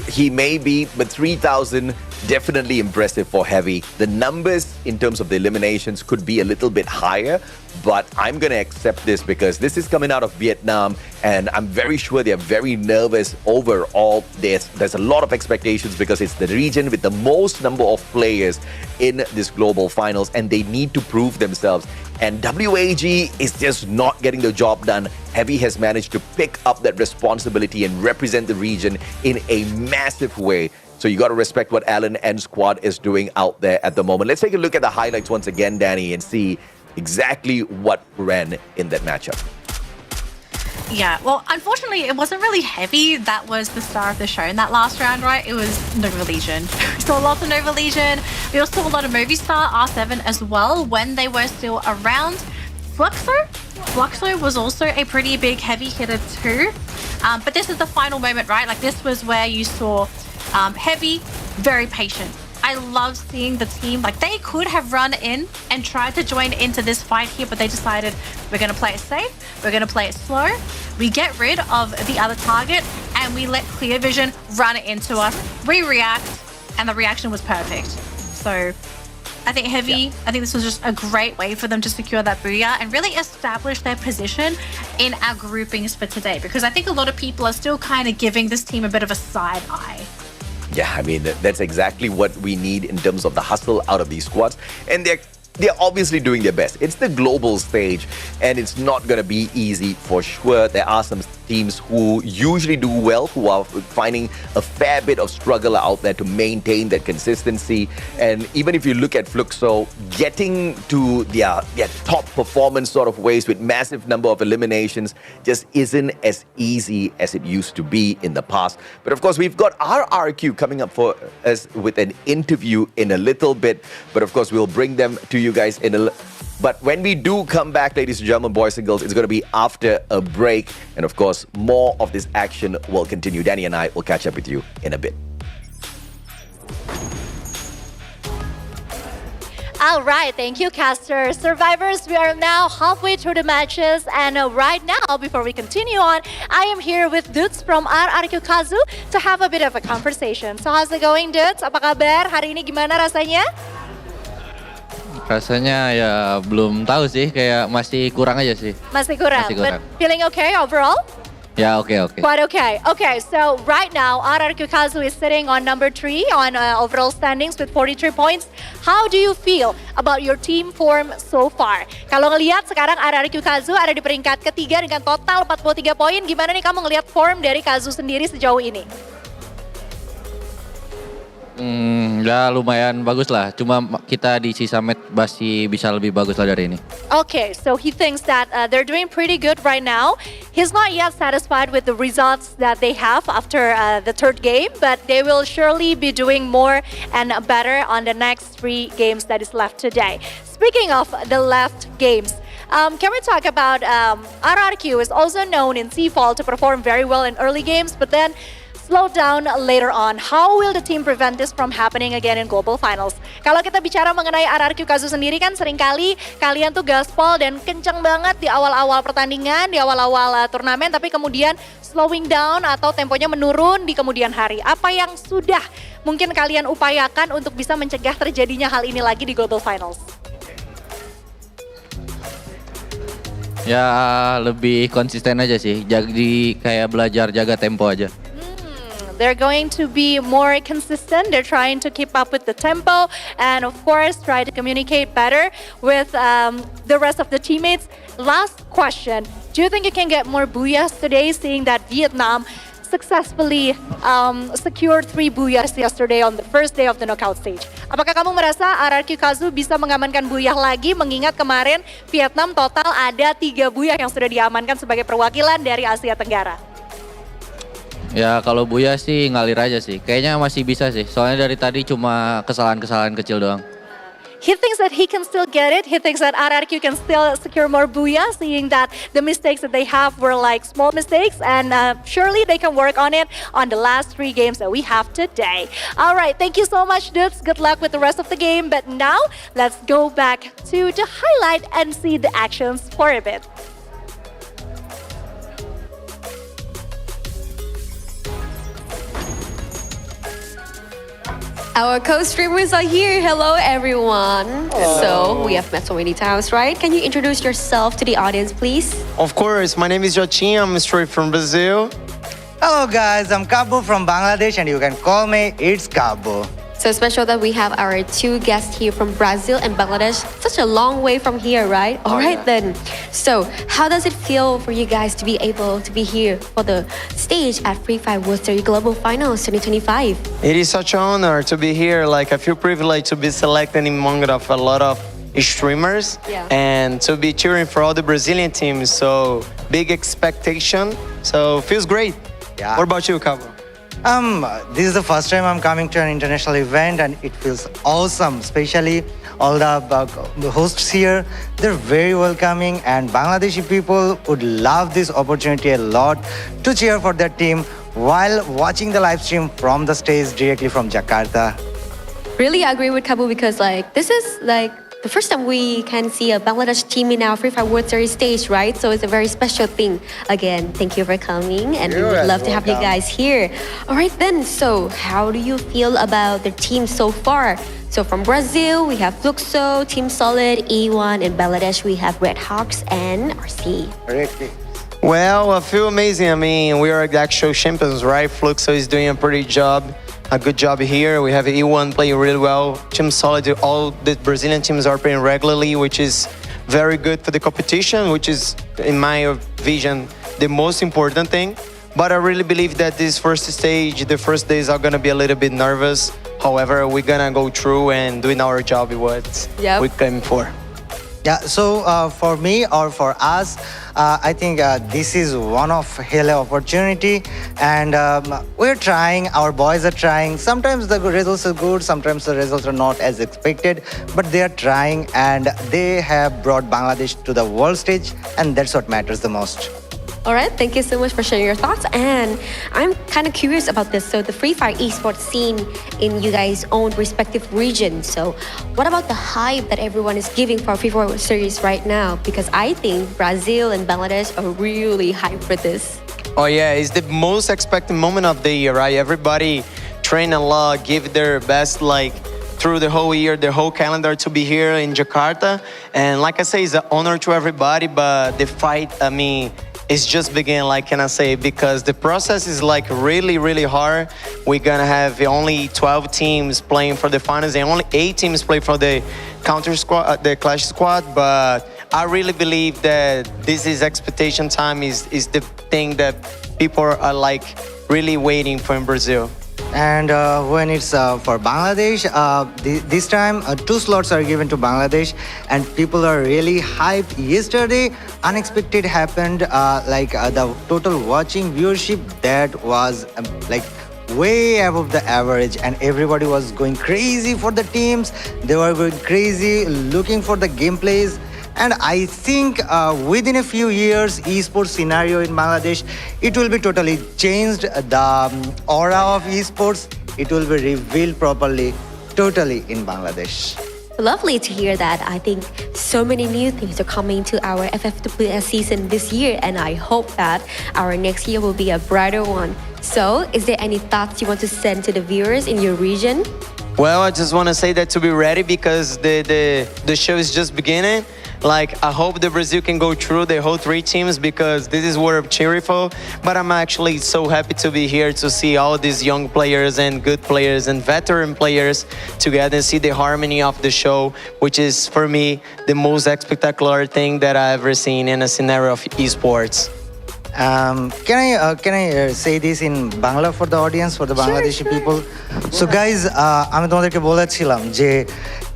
He may be, but 3,000 definitely impressive for Heavy. The numbers in terms of the eliminations could be a little bit higher, but I'm going to accept this because this is coming out of Vietnam, and I'm very sure they're very nervous overall. There's a lot of expectations because it's the region with the most number of players in this global finals, and they need to prove themselves. And WAG is just not getting the job done. Heavy has managed to pick up that responsibility and represent the region in a massive way. So you got to respect what Alan and squad is doing out there at the moment. Let's take a look at the highlights once again, Danny, and see exactly what ran in that matchup. Yeah, well, unfortunately, it wasn't really Heavy that was the star of the show in that last round, right? It was Nova Legion. We saw lots of Nova Legion. We also saw a lot of Movistar, R7 as well when they were still around. Fluxo was also a pretty big Heavy hitter too. But this is the final moment, right? Like this was where you saw Heavy, very patient. I love seeing the team, like they could have run in and tried to join into this fight here, but they decided we're going to play it safe, we're going to play it slow, we get rid of the other target, and we let Clear Vision run into us. We react, and the reaction was perfect. So I think Heavy, I think this was just a great way for them to secure that Booyah and really establish their position in our groupings for today, because I think a lot of people are still kind of giving this team a bit of a side eye. Yeah, I mean, that's exactly what we need in terms of the hustle out of these squads. And they're obviously doing their best. It's the global stage, and it's not going to be easy for sure. There are some teams who usually do well, who are finding a fair bit of struggle out there to maintain that consistency. And even if you look at Fluxo, getting to their top performance sort of ways with massive number of eliminations just isn't as easy as it used to be in the past. But of course, we've got our RRQ coming up for us with an interview in a little bit. But of course, we'll bring them to you guys but when we do come back, ladies and gentlemen, boys and girls, it's going to be after a break. And of course, more of this action will continue. Danny and I will catch up with you in a bit. All right, thank you, Caster. Survivors, we are now halfway through the matches, and right now, before we continue on, I am here with Dudes from RRQ Kazu to have a bit of a conversation. So how's it going, Dudes? Apa kabar? Hari ini gimana rasanya? Rasanya ya belum tahu sih, kayak masih kurang aja sih. Masih kurang. But feeling okay overall? Yeah, okay. Quite okay. Okay, so right now, RRQ Kazu is sitting on number 3 on overall standings with 43 points. How do you feel about your team form so far? Kalau ngelihat sekarang RRQ Kazu ada di peringkat ketiga dengan total 43 poin. Gimana nih kamu ngelihat form dari Kazu sendiri sejauh ini? Ya lumayan bagus lah. Cuma kita di sisa match masih bisa lebih bagus lah dari ini. Okay, so he thinks that they're doing pretty good right now. He's not yet satisfied with the results that they have after the third game, but they will surely be doing more and better on the next 3 games that is left today. Speaking of the left games, can we talk about RRQ is also known in Seafall to perform very well in early games, but then slow down later on. How will the team prevent this from happening again in Global Finals? Kalau kita bicara mengenai RRQ Kazu sendiri kan seringkali kalian tuh gaspol dan kenceng banget di awal-awal pertandingan, di awal-awal turnamen, tapi kemudian slowing down atau temponya menurun di kemudian hari. Apa yang sudah mungkin kalian upayakan untuk bisa mencegah terjadinya hal ini lagi di Global Finals? Ya lebih konsisten aja sih, jadi kayak belajar jaga tempo aja. They're going to be more consistent. They're trying to keep up with the tempo and of course try to communicate better with the rest of the teammates. Last question, do you think you can get more Booyahs today seeing that Vietnam successfully secured 3 Booyahs yesterday on the first day of the knockout stage? Apakah kamu merasa RRQ Kazu bisa mengamankan Booyah lagi mengingat kemarin Vietnam total ada 3 Booyah yang sudah diamankan sebagai perwakilan dari Asia Tenggara? Ya kalau Booyah sih ngalir aja sih. Kayaknya masih bisa sih. Soalnya dari tadi cuma kesalahan-kesalahan kecil doang. He thinks that he can still get it. He thinks that RRQ can still secure more Booyah, seeing that the mistakes that they have were like small mistakes, and surely they can work on it on the last 3 games that we have today. All right, thank you so much, dudes. Good luck with the rest of the game. But now, let's go back to the highlight and see the actions for a bit. Our co-streamers are here. Hello, everyone. Hello. So, we have met so many times, right? Can you introduce yourself to the audience, please? Of course. My name is Jotinha. I'm straight from Brazil. Hello, guys. I'm Kabo from Bangladesh, and you can call me It's Kabo. So special that we have our 2 guests here from Brazil and Bangladesh. Such a long way from here, right? All right, then. So, how does it feel for you guys to be able to be here for the stage at FFWS Global Finals 2025? It is such an honor to be here. Like, I feel privileged to be selected among of a lot of streamers and to be cheering for all the Brazilian teams. So, big expectation. So, feels great. Yeah. What about you, Kabo? This is the first time I'm coming to an international event, and it feels awesome, especially all the hosts here. They're very welcoming, and Bangladeshi people would love this opportunity a lot to cheer for their team while watching the live stream from the stage directly from Jakarta. Really agree with Kabo because this is the first time we can see a Bangladesh team in our FFWS stage, right? So it's a very special thing. Again, thank you for coming, and we would love to have you guys here. All right then, so how do you feel about the team so far? So from Brazil, we have Fluxo, Team Solid, E1, and Bangladesh, we have Red Hawks and RC. Well, I feel amazing. I mean, we are the actual champions, right? Fluxo is doing a pretty job. a good job here. We have E1 playing really well. Team Solid, all the Brazilian teams are playing regularly, which is very good for the competition, which is, in my vision, the most important thing. But I really believe that this first stage, the first days are gonna be a little bit nervous. However, we're gonna go through and doing our job what we came for. Yeah, so for me or for us, I think this is one of hell opportunity, and we're trying, our boys are trying. Sometimes the results are good, sometimes the results are not as expected, but they are trying and they have brought Bangladesh to the world stage, and that's what matters the most. All right, thank you so much for sharing your thoughts. And I'm kind of curious about this. So the Free Fire esports scene in you guys' own respective regions. So what about the hype that everyone is giving for Free Fire series right now? Because I think Brazil and Bangladesh are really hyped for this. Oh yeah, it's the most expected moment of the year, right? Everybody train a lot, give their best, like through the whole year, the whole calendar to be here in Jakarta. And like I say, it's an honor to everybody, but the fight, I mean, it's just beginning, like can I say, because the process is like really, really hard. We're gonna have only 12 teams playing for the finals and only 8 teams play for the counter squad, the clash squad. But I really believe that this is expectation time is the thing that people are like really waiting for in Brazil. And when it's for Bangladesh, this time 2 slots are given to Bangladesh, and people are really hyped. Yesterday, unexpected happened, the total watching viewership that was like way above the average, and everybody was going crazy for the teams. They were going crazy looking for the gameplays. And I think within a few years, esports scenario in Bangladesh, it will be totally changed. The aura of esports, it will be revealed properly, totally in Bangladesh. Lovely to hear that. I think so many new things are coming to our FFWS season this year, and I hope that our next year will be a brighter one. So, is there any thoughts you want to send to the viewers in your region? Well, I just want to say that to be ready, because the show is just beginning. Like, I hope the Brazil can go through the whole 3 teams, because this is what I'm cheering for. But I'm actually so happy to be here to see all these young players and good players and veteran players together and see the harmony of the show, which is, for me, the most spectacular thing that I've ever seen in a scenario of esports. Can I say this in Bangla for the audience, for the Bangladeshi people? So guys, আমি তোমাদেরকে বলেছিলাম যে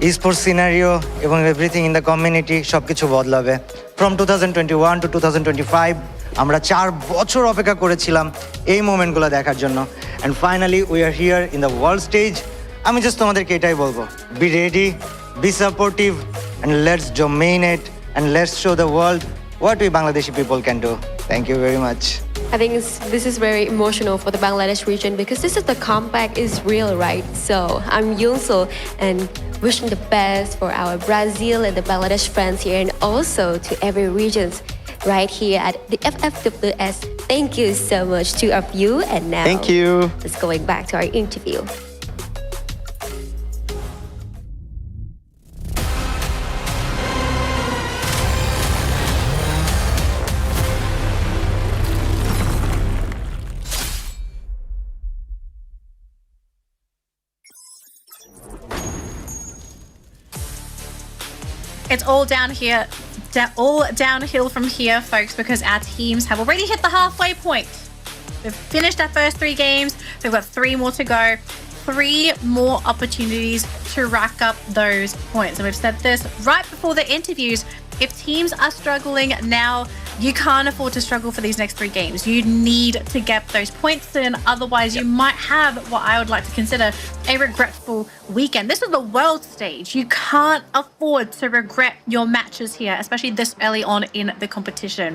esports scenario এবং everything in the community সবকিছু বদলাবে। From 2021 to 2025 আমরা 4 বছর অপেক্ষা করেছিলাম এই মোমেন্টগুলো দেখার জন্য, and finally we are here in the world stage. আমি just তোমাদেরকে এটাই বলবো, be ready, be supportive, and let's dominate, and let's show the world what we Bangladeshi people can do. Thank you very much. I think this is very emotional for the Bangladesh region, because this is the comeback is real, right? So I'm Yunso, and wishing the best for our Brazil and the Bangladesh friends here, and also to every regions right here at the FFWS. Thank you so much to of you, and now thank you. Let's going back to our interview. It's all down here, all downhill from here, folks, because our teams have already hit the halfway point. We've finished our first 3 games. We've got 3 more to go. 3 more opportunities to rack up those points. And we've said this right before the interviews. If teams are struggling now, you can't afford to struggle for these next 3 games. You need to get those points in. Otherwise, you might have what I would like to consider a regretful weekend. This is the world stage. You can't afford to regret your matches here, especially this early on in the competition.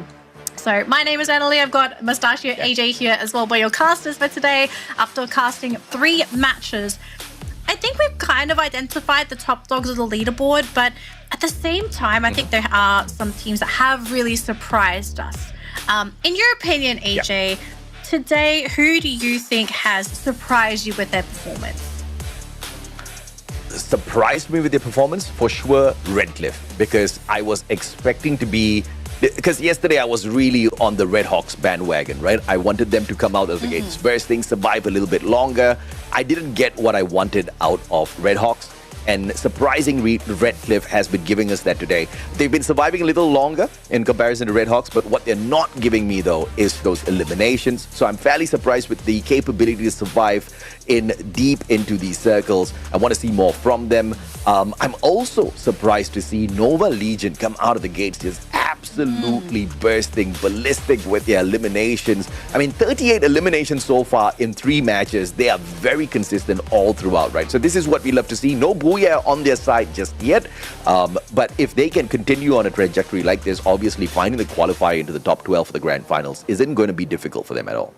So my name is Annalie. I've got Mustachio AJ here as well by your casters for today. After casting 3 matches, I think we've kind of identified the top dogs of the leaderboard, but at the same time, I think there are some teams that have really surprised us. In your opinion, AJ, today, who do you think has surprised you with their performance? Surprised me with their performance? For sure, Redcliffe, because I was expecting to be Because yesterday I was really on the Red Hawks bandwagon, right? I wanted them to come out of the gates first thing, survive a little bit longer. I didn't get what I wanted out of Red Hawks. And surprisingly, Redcliffe has been giving us that today. They've been surviving a little longer in comparison to Red Hawks, but what they're not giving me, though, is those eliminations. So I'm fairly surprised with the capability to survive in deep into these circles. I want to see more from them. I'm also surprised to see Nova Legion come out of the gates just absolutely bursting, ballistic with their eliminations. I mean, 38 eliminations so far in 3 matches. They are very consistent all throughout, right? So this is what we love to see. No Booyah on their side just yet. But if they can continue on a trajectory like this, obviously finding the qualifier into the top 12 for the grand finals isn't going to be difficult for them at all.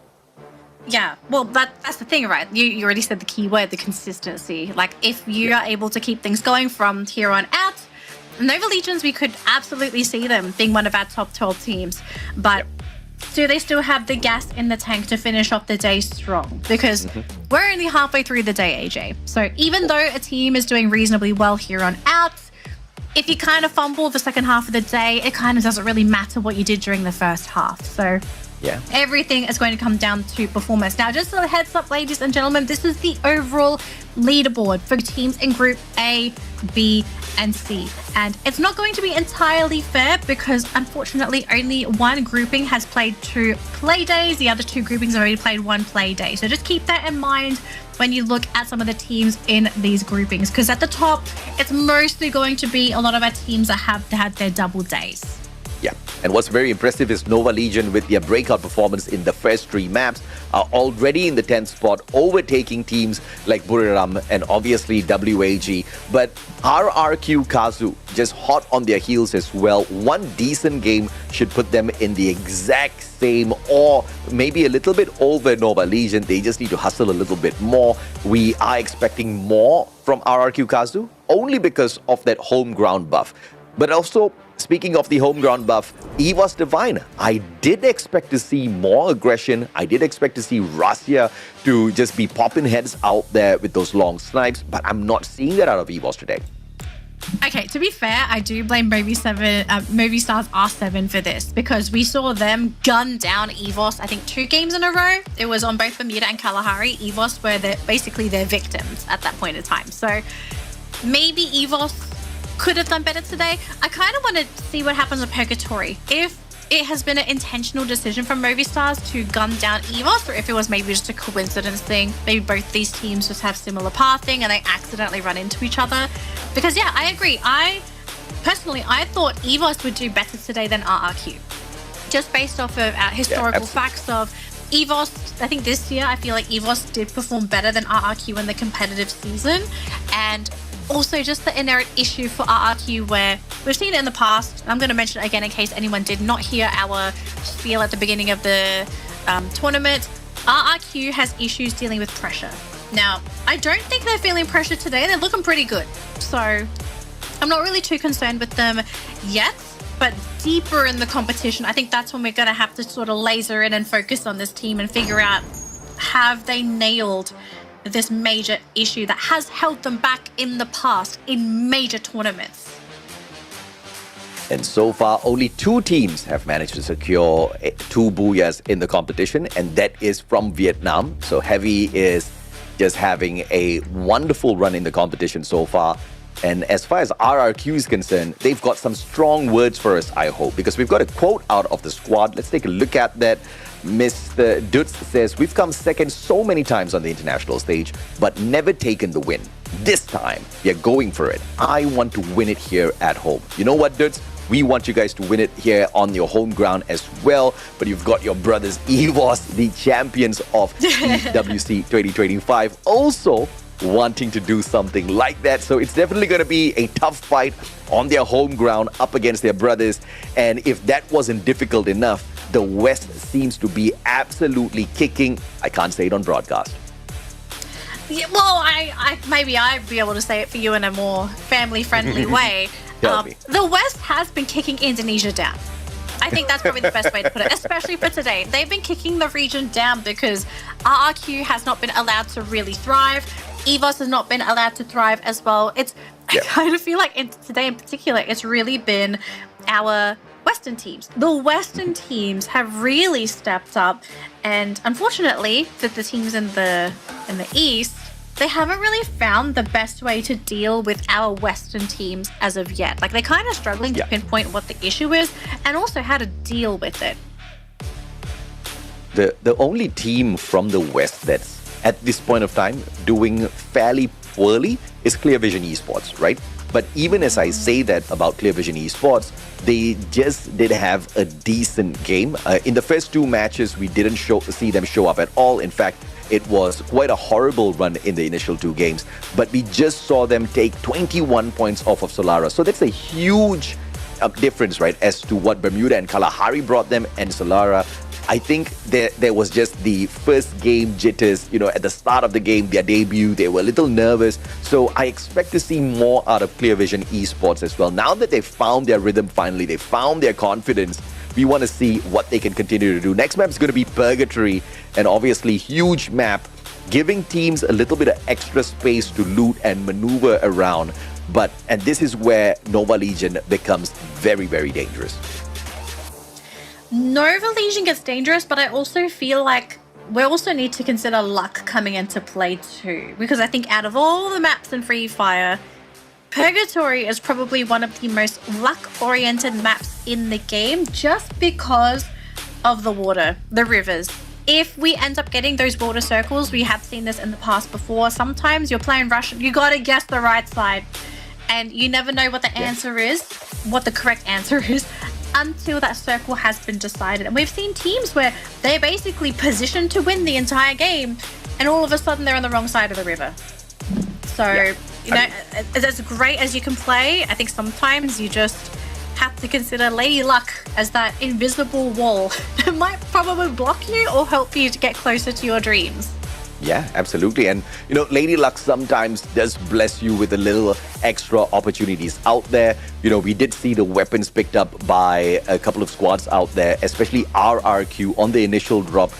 Yeah, well, that's the thing, right? You already said the key word, the consistency. Like, if you are able to keep things going from here on out, Nova Legions, we could absolutely see them being one of our top 12 teams. But do they still have the gas in the tank to finish off the day strong? Because we're only halfway through the day, AJ. So even though a team is doing reasonably well here on out, if you kind of fumble the second half of the day, it kind of doesn't really matter what you did during the first half. So everything is going to come down to performance. Now, just a heads up, ladies and gentlemen, this is the overall leaderboard for teams in Group A, B, and C. And it's not going to be entirely fair because, unfortunately, only one grouping has played 2 play days. The other 2 groupings have already played 1 play day. So just keep that in mind when you look at some of the teams in these groupings, because at the top, it's mostly going to be a lot of our teams that have had their double days. Yeah, and what's very impressive is Nova Legion, with their breakout performance in the first 3 maps, are already in the 10th spot, overtaking teams like Buriram and obviously WAG. But RRQ Kazu just hot on their heels as well. One decent game should put them in the exact same or maybe a little bit over Nova Legion. They just need to hustle a little bit more. We are expecting more from RRQ Kazu only because of that home ground buff. But also, speaking of the home ground buff, EVOS Divine, I did expect to see more aggression. I did expect to see Russia to just be popping heads out there with those long snipes, but I'm not seeing that out of EVOS today. Okay, to be fair, I do blame Movistar's R7 for this because we saw them gun down EVOS, I think 2 games in a row. It was on both Bermuda and Kalahari. EVOS were basically their victims at that point in time. So maybe EVOS could have done better today. I kind of want to see what happens with Purgatory. If it has been an intentional decision from Movistars to gun down EVOS, or if it was maybe just a coincidence thing. Maybe both these teams just have similar pathing and they accidentally run into each other. Because yeah, I agree. I thought EVOS would do better today than RRQ. Just based off of historical facts of EVOS. I think this year, I feel like EVOS did perform better than RRQ in the competitive season. And also just the inherent issue for RRQ where we've seen it in the past. I'm going to mention it again in case anyone did not hear our spiel at the beginning of the tournament. RRQ has issues dealing with pressure. Now, I don't think they're feeling pressure today. They're looking pretty good. So I'm not really too concerned with them yet. But deeper in the competition, I think that's when we're going to have to sort of laser in and focus on this team and figure out, have they nailed this major issue that has held them back in the past in major tournaments? And so far, only 2 teams have managed to secure 2 Booyahs in the competition, and that is from Vietnam. So Heavy is just having a wonderful run in the competition so far. And as far as RRQ is concerned, they've got some strong words for us, I hope, because we've got a quote out of the squad. Let's take a look at that. Mr. Dutz says, "We've come second so many times on the international stage, but never taken the win. This time, we are going for it. I want to win it here at home." You know what, Dutz? We want you guys to win it here on your home ground as well. But you've got your brothers EVOS, the champions of WC 2025, also wanting to do something like that. So it's definitely going to be a tough fight on their home ground up against their brothers. And if that wasn't difficult enough, the West seems to be absolutely kicking. I can't say it on broadcast. Yeah, well, maybe I'd be able to say it for you in a more family-friendly way. The West has been kicking Indonesia down. I think that's probably the best way to put it, especially for today. They've been kicking the region down because RRQ has not been allowed to really thrive. EVOS has not been allowed to thrive as well. I kind of feel like today in particular, it's really been our West Western teams. The Western teams have really stepped up, and unfortunately, the teams in the East, they haven't really found the best way to deal with our Western teams as of yet. Like, they're kind of struggling to pinpoint what the issue is and also how to deal with it. The only team from the West that's at this point of time doing fairly poorly is Clear Vision Esports, right? But even as I say that about Clear Vision Esports, they just did have a decent game. In the first two matches, we didn't see them show up at all. In fact, it was quite a horrible run in the initial two games. But we just saw them take 21 points off of Solara. So that's a huge difference, right, as to what Bermuda and Kalahari brought them and Solara. I think there was just the first game jitters, at the start of the game, their debut, they were a little nervous. So I expect to see more out of Clear Vision Esports as well. Now that they've found their rhythm finally, they found their confidence, we want to see what they can continue to do. Next map is going to be Purgatory, and obviously huge map, giving teams a little bit of extra space to loot and maneuver around. And this is where Nova Legion becomes very, very dangerous. Nova Legion gets dangerous, but I also feel like we also need to consider luck coming into play too. Because I think out of all the maps in Free Fire, Purgatory is probably one of the most luck-oriented maps in the game just because of the water, the rivers. If we end up getting those water circles, we have seen this in the past before, sometimes you're playing Russian, you gotta guess the right side. And you never know what the answer is, what the correct answer is, until that circle has been decided. And we've seen teams where they're basically positioned to win the entire game, and all of a sudden they're on the wrong side of the river. So, as great as you can play, I think sometimes you just have to consider Lady Luck as that invisible wall that might probably block you or help you to get closer to your dreams. Yeah, absolutely. And, Lady Luck sometimes does bless you with a little extra opportunities out there. We did see the weapons picked up by a couple of squads out there, especially RRQ on the initial drop.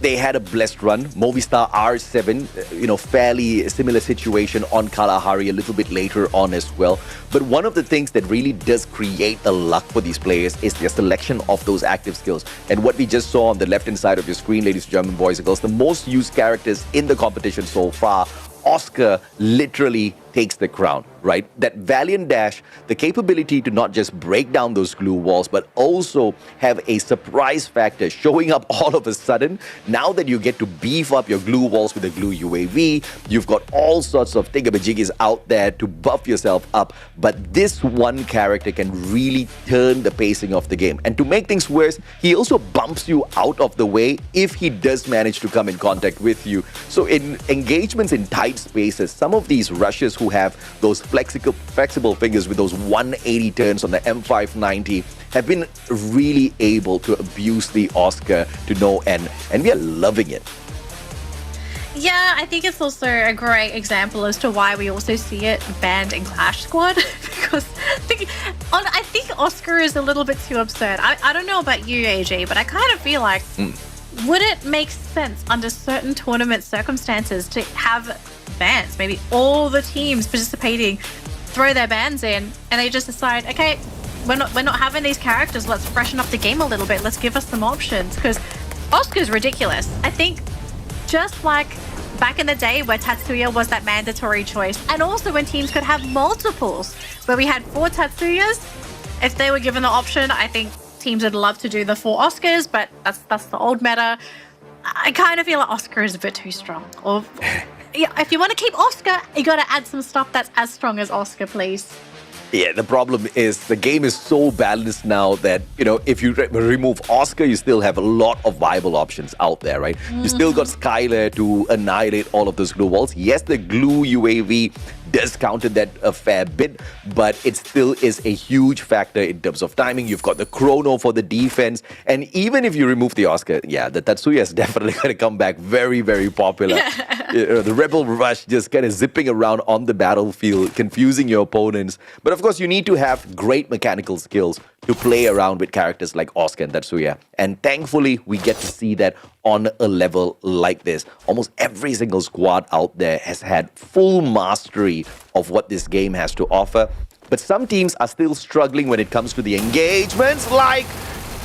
They had a blessed run. Movistar R7, fairly similar situation on Kalahari a little bit later on as well. But one of the things that really does create the luck for these players is their selection of those active skills. And what we just saw on the left-hand side of your screen, ladies and gentlemen, boys and girls, the most used characters in the competition so far, Oscar literally takes the crown, right? That Valiant Dash, the capability to not just break down those glue walls, but also have a surprise factor showing up all of a sudden. Now that you get to beef up your glue walls with a glue UAV, you've got all sorts of thingamajiggies out there to buff yourself up. But this one character can really turn the pacing of the game. And to make things worse, he also bumps you out of the way if he does manage to come in contact with you. So in engagements in tight spaces, some of these rushes who have those flexible fingers with those 180 turns on the M590 have been really able to abuse the Oscar to no end, and we are loving it. Yeah, I think it's also a great example as to why we also see it banned in Clash Squad because I think Oscar is a little bit too absurd. I don't know about you, AJ, but I kind of feel like would it make sense under certain tournament circumstances to have bans? Maybe all the teams participating throw their bans in and they just decide, okay, we're not having these characters, let's freshen up the game a little bit, let's give us some options, because Oscar's ridiculous. I think just like back in the day where Tatsuya was that mandatory choice, and also when teams could have multiples, where we had 4 Tatsuyas, if they were given the option, I think teams would love to do the 4 Oscars, but that's the old meta. I kind of feel like Oscar is a bit too strong. Or if you want to keep Oscar, you got to add some stuff that's as strong as Oscar, please. Yeah, the problem is the game is so balanced now that, if you remove Oscar, you still have a lot of viable options out there, right? You still got Skylar to annihilate all of those glue walls. Yes, the glue UAV does counter that a fair bit, but it still is a huge factor in terms of timing. You've got the Chrono for the defense, and even if you remove the Oscar, the Tatsuya is definitely going to come back very, very popular. The Rebel Rush just kind of zipping around on the battlefield, confusing your opponents. But of course, you need to have great mechanical skills to play around with characters like Oscar and Tatsuya. And thankfully, we get to see that on a level like this. Almost every single squad out there has had full mastery of what this game has to offer. But some teams are still struggling when it comes to the engagements, like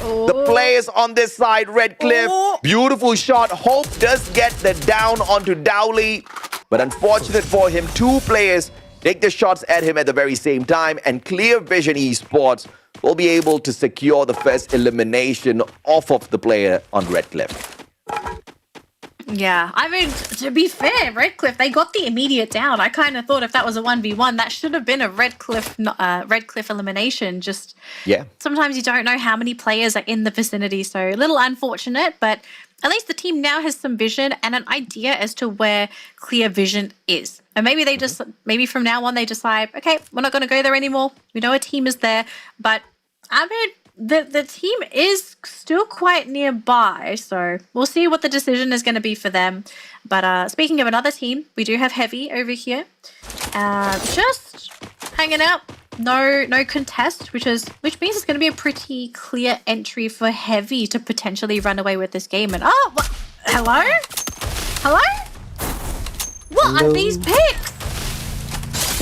the players on this side, Redcliffe. Beautiful shot. Hope does get the down onto Dowley. But unfortunate for him, 2 players take the shots at him at the very same time. And Clear Vision Esports will be able to secure the first elimination off of the player on Redcliffe. Yeah, I mean, to be fair, Redcliffe, they got the immediate down. I kind of thought if that was a 1v1, that should have been a Redcliffe elimination. Just sometimes you don't know how many players are in the vicinity, so a little unfortunate, but at least the team now has some vision and an idea as to where Clear Vision is. And maybe they just, maybe from now on they decide, okay, we're not going to go there anymore. We know a team is there, but I mean, the team is still quite nearby, so we'll see what the decision is going to be for them. But speaking of another team, we do have Heavy over here, just hanging out. No contest, which means it's going to be a pretty clear entry for Heavy to potentially run away with this game. And hello? What are these picks?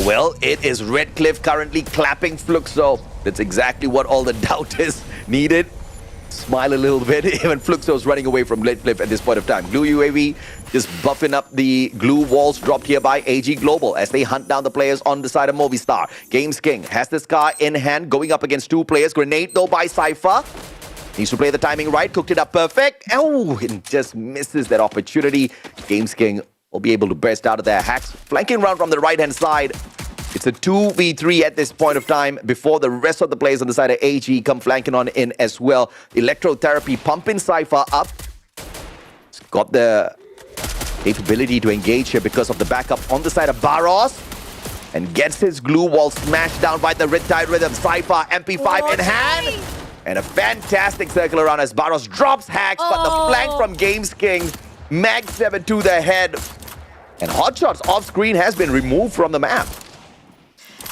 Well, it is Redcliffe currently clapping Fluxo. That's exactly what all the doubters needed. Smile a little bit. Even Fluxo's running away from Redcliffe at this point of time. Glue UAV just buffing up the glue walls dropped here by AG Global as they hunt down the players on the side of Movistar. Games King has this car in hand, going up against 2 players. Grenade though by Cypher. Needs to play the timing right, cooked it up perfect. Oh, and just misses that opportunity. Games King will be able to burst out of their hacks. Flanking round from the right-hand side. It's a 2v3 at this point of time before the rest of the players on the side of AG come flanking on in as well. Electrotherapy pumping Cypher up. It's got the capability to engage here because of the backup on the side of Barros. And gets his glue wall smashed down by the Riptide Rhythm. Cypher, MP5 in hand. And a fantastic circle around as Barros drops hacks, but the flank from Games King. Mag 7 to the head. And Hotshots off screen has been removed from the map.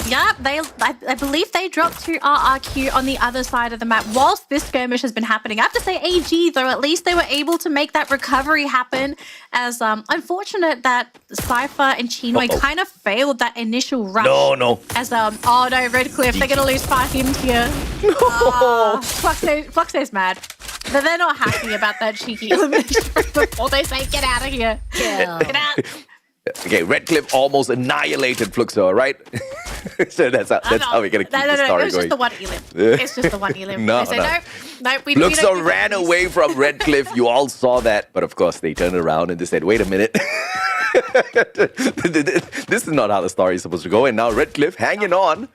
Yeah, I believe they dropped to RRQ on the other side of the map whilst this skirmish has been happening. I have to say AG, though, at least they were able to make that recovery happen, as unfortunate that Cypher and Chinwei kind of failed that initial rush. No. As, oh no, Redcliffe, they're going to lose 5 hymns here. No. Fluxo's mad. But they're not happy about that cheeky elimination before they say, get out of here. Get out. Okay, Redcliffe almost annihilated Fluxo, right? So that's how we're going to keep the story going. It was just the one elim. It's just the one elim. No. We Fluxo ran away from Redcliffe. You all saw that. But of course, they turned around and they said, wait a minute. This is not how the story is supposed to go. And now Redcliffe hanging on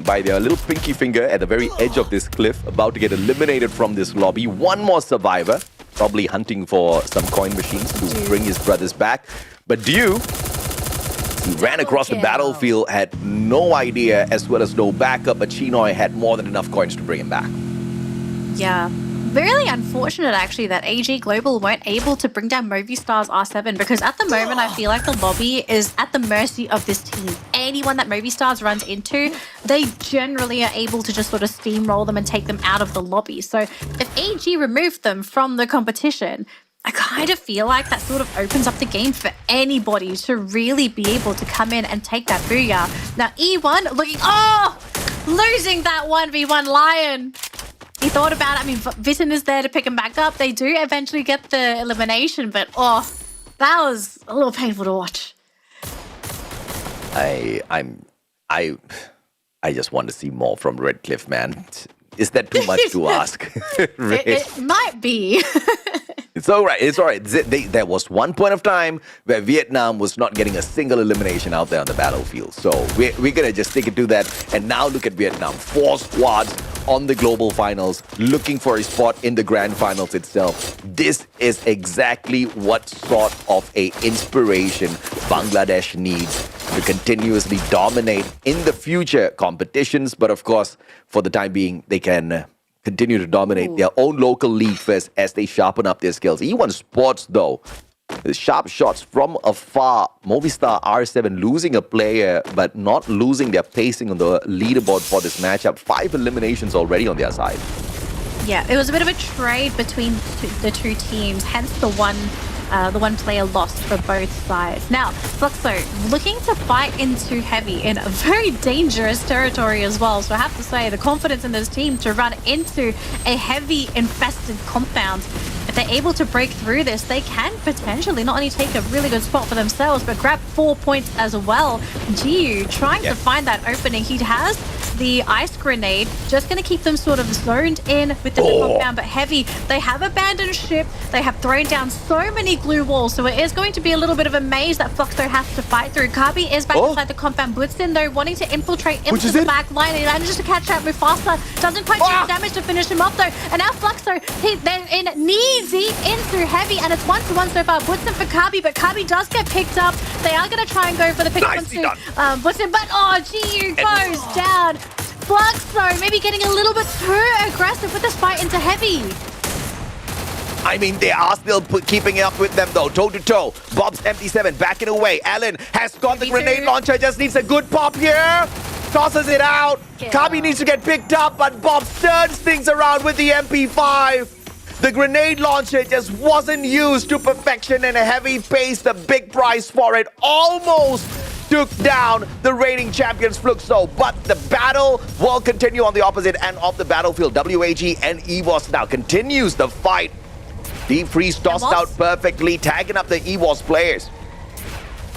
by their little pinky finger at the very edge of this cliff, about to get eliminated from this lobby. One more survivor, probably hunting for some coin machines to bring his brothers back. But Dew, he ran across the battlefield, had no idea as well as no backup, but Chinoy had more than enough coins to bring him back. Yeah. Really unfortunate, actually, that AG Global weren't able to bring down Movistar's R7, because at the moment, I feel like the lobby is at the mercy of this team. Anyone that Movistars runs into, they generally are able to just sort of steamroll them and take them out of the lobby. So if AG removed them from the competition, I kind of feel like that sort of opens up the game for anybody to really be able to come in and take that Booyah. Now, E1 looking, losing that 1v1 Lion. He thought about it. I mean, Vitten is there to pick him back up. They do eventually get the elimination, but that was a little painful to watch. I just want to see more from Redcliffe, man. Is that too much to ask? It might be. It's all right. It's all right. There was one point of time where Vietnam was not getting a single elimination out there on the battlefield. So we're going to just stick it to that. And now look at Vietnam. 4 squads on the global finals, looking for a spot in the grand finals itself. This is exactly what sort of a inspiration Bangladesh needs to continuously dominate in the future competitions. But of course, for the time being, they can continue to dominate their own local league first as they sharpen up their skills. E1 Sports, though, the sharp shots from afar. Movistar R7 losing a player, but not losing their pacing on the leaderboard for this matchup. 5 eliminations already on their side. Yeah, it was a bit of a trade between the two teams, hence the one the one player lost for both sides. Now, Fluxo looking to fight into heavy in a very dangerous territory as well. So I have to say, the confidence in this team to run into a heavy infested compound. If they're able to break through this, they can potentially not only take a really good spot for themselves, but grab 4 points as well. Jiu trying to find that opening. He has the ice grenade, just going to keep them sort of zoned in with the compound, but heavy. They have abandoned ship. They have thrown down so many glue walls, so it is going to be a little bit of a maze that Fluxo has to fight through. Kabi is back inside the compound. Blitzen, though, wanting to infiltrate into the back line. He manages to catch out Mufasa. Doesn't quite do the damage to finish him off, though. And now Fluxo, they're in knee-deep into heavy, and it's 1-1 so far. Blitzen for Kabi, but Kabi does get picked up. They are going to try and go for the pick onto Blitzen, but Jiu goes down. Fluxo maybe getting a little bit too aggressive with this fight into heavy. I mean, they are still keeping up with them, though. Toe-to-toe. Bob's MD7 backing away. Allen has got the grenade launcher. Just needs a good pop here. Tosses it out. Kabi needs to get picked up, but Bob turns things around with the MP5. The grenade launcher just wasn't used to perfection in a heavy pace. The big prize for it almost took down the reigning champions Fluxo, but the battle will continue on the opposite end of the battlefield. WAG and EVOS now continues the fight. Deep freeze tossed out perfectly, tagging up the EVOS players.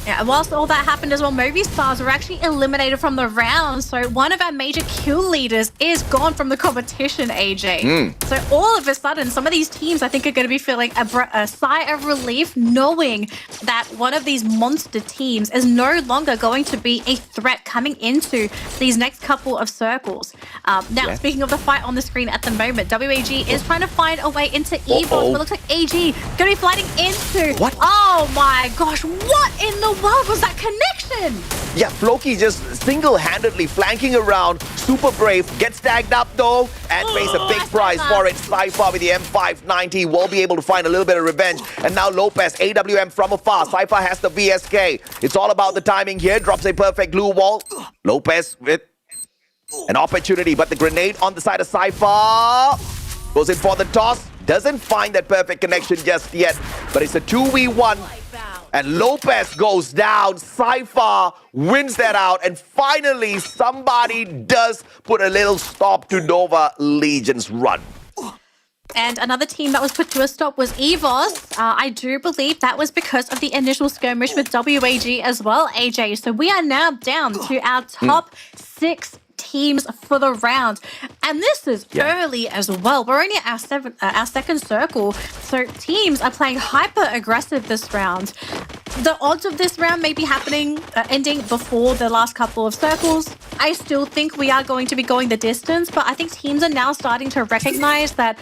Yeah, whilst all that happened as well, Movie Stars were actually eliminated from the round. So one of our major kill leaders is gone from the competition, AJ. So all of a sudden, some of these teams, I think, are going to be feeling a sigh of relief knowing that one of these monster teams is no longer going to be a threat coming into these next couple of circles. Now, speaking of the fight on the screen at the moment, WAG is trying to find a way into EVOS, but it looks like AG going to be fighting into... What? Oh my gosh, what in the world was that connection? Yeah, Floki just single-handedly flanking around. Super brave. Gets tagged up, though, and pays a big prize for it. Cypher with the M590 will be able to find a little bit of revenge. And now Lopez, AWM from afar. Cypher has the VSK. It's all about the timing here. Drops a perfect glue wall. Lopez with an opportunity, but the grenade on the side of Cypher. Goes in for the toss. Doesn't find that perfect connection just yet, but it's a 2v1. And Lopez goes down. Cypher wins that out. And finally, somebody does put a little stop to Nova Legion's run. And another team that was put to a stop was EVOS. I do believe that was because of the initial skirmish with WAG as well, AJ. So we are now down to our top 6 teams for the round, and this is early as well. We're only at our second circle, so teams are playing hyper aggressive this round. The odds of this round may be ending before the last couple of circles. I still think we are going to be going the distance, but I think teams are now starting to recognize that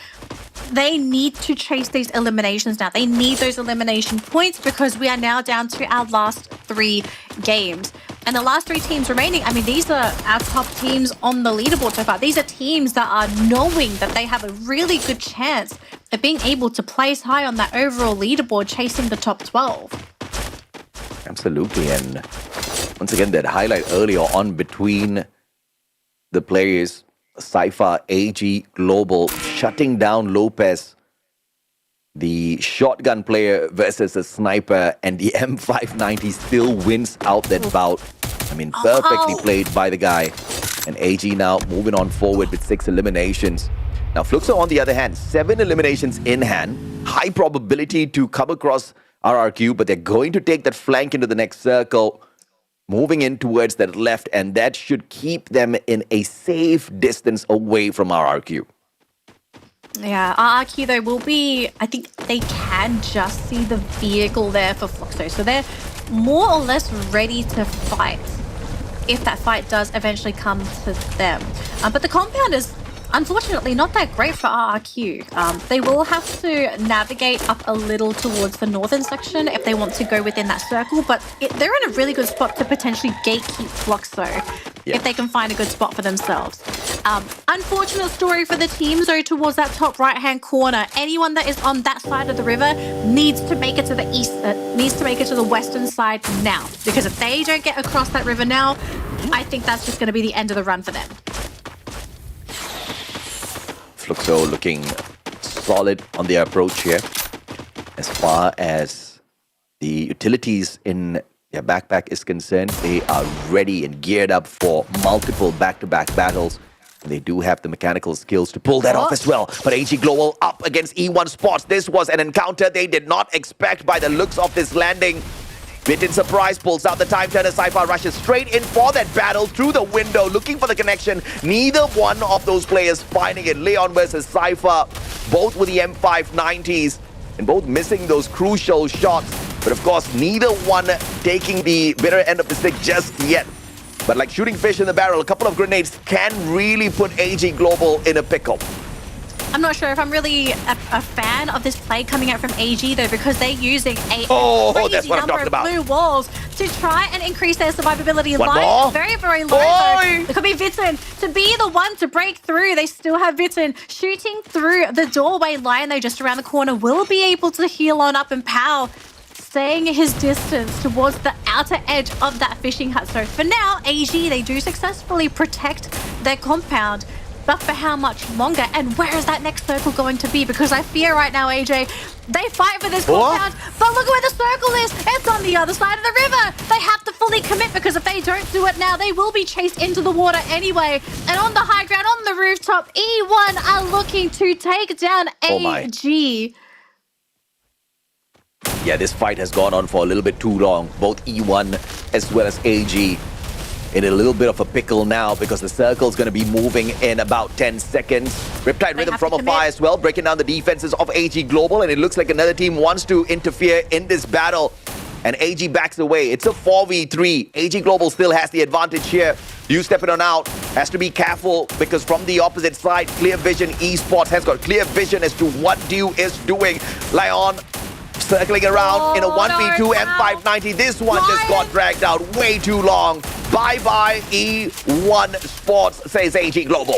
they need to chase these eliminations now. They need those elimination points because we are now down to our last 3 games. And the last 3 teams remaining, I mean, these are our top teams on the leaderboard so far. These are teams that are knowing that they have a really good chance of being able to place high on that overall leaderboard, chasing the top 12. Absolutely. And once again, that highlight earlier on between the players, Cypher, AG, Global, shutting down Lopez, the shotgun player versus a sniper, and the M590 still wins out that bout. I mean, perfectly played by the guy. And AG now moving on forward with 6 eliminations. Now, Fluxo, on the other hand, 7 eliminations in hand. High probability to come across RRQ, but they're going to take that flank into the next circle, moving in towards that left, and that should keep them in a safe distance away from RRQ. Yeah, RRQ though will be, I think they can just see the vehicle there for Fluxo. So they're more or less ready to fight if that fight does eventually come to them. But the compound is unfortunately not that great for RRQ. They will have to navigate up a little towards the northern section if they want to go within that circle, but they're in a really good spot to potentially gatekeep Fluxo if they can find a good spot for themselves. Unfortunate story for the teams though towards that top right-hand corner. Anyone that is on that side of the river needs to make it to the east, needs to make it to the western side now, because if they don't get across that river now, I think that's just going to be the end of the run for them. Fluxo looking solid on their approach here. As far as the utilities in their backpack is concerned, they are ready and geared up for multiple back-to-back battles. And they do have the mechanical skills to pull that off as well. But AG Global up against E1 Sports. This was an encounter they did not expect by the looks of this landing. Bit in surprise, pulls out the time turner. Cypher rushes straight in for that battle through the window, looking for the connection. Neither one of those players finding it. Leon versus Cypher, both with the M590s and both missing those crucial shots. But of course, neither one taking the bitter end of the stick just yet. But like shooting fish in the barrel, a couple of grenades can really put AG Global in a pickle. I'm not sure if I'm really a fan of this play coming out from AG though, because they're using a crazy number of blue walls to try and increase their survivability. Line very, very low though. It could be Vitten to be the one to break through. They still have Vitten shooting through the doorway. Lion though, just around the corner, will be able to heal on up, and Pao staying his distance towards the outer edge of that fishing hut. So for now, AG, they do successfully protect their compound. But for how much longer? And where is that next circle going to be? Because I fear right now, AJ, they fight for this compound, but look where the circle is. It's on the other side of the river. They have to fully commit, because if they don't do it now, they will be chased into the water anyway. And on the high ground, on the rooftop, E1 are looking to take down AG. Yeah, this fight has gone on for a little bit too long. Both E1 as well as AG in a little bit of a pickle now, because the circle's going to be moving in about 10 seconds. Riptide Rhythm from afar as well, breaking down the defenses of AG Global, and it looks like another team wants to interfere in this battle. And AG backs away. It's a 4v3. AG Global still has the advantage here. You stepping on out, has to be careful, because from the opposite side, Clear Vision Esports has got clear vision as to what Dew is doing. Lion circling around in a 1v2 M590. This one just got dragged out way too long. Bye-bye E1 Sports, says AG Global.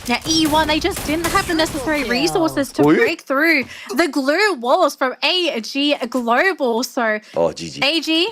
Yeah, E1, they just didn't have the necessary resources to break through the glue walls from AG Global. So GG.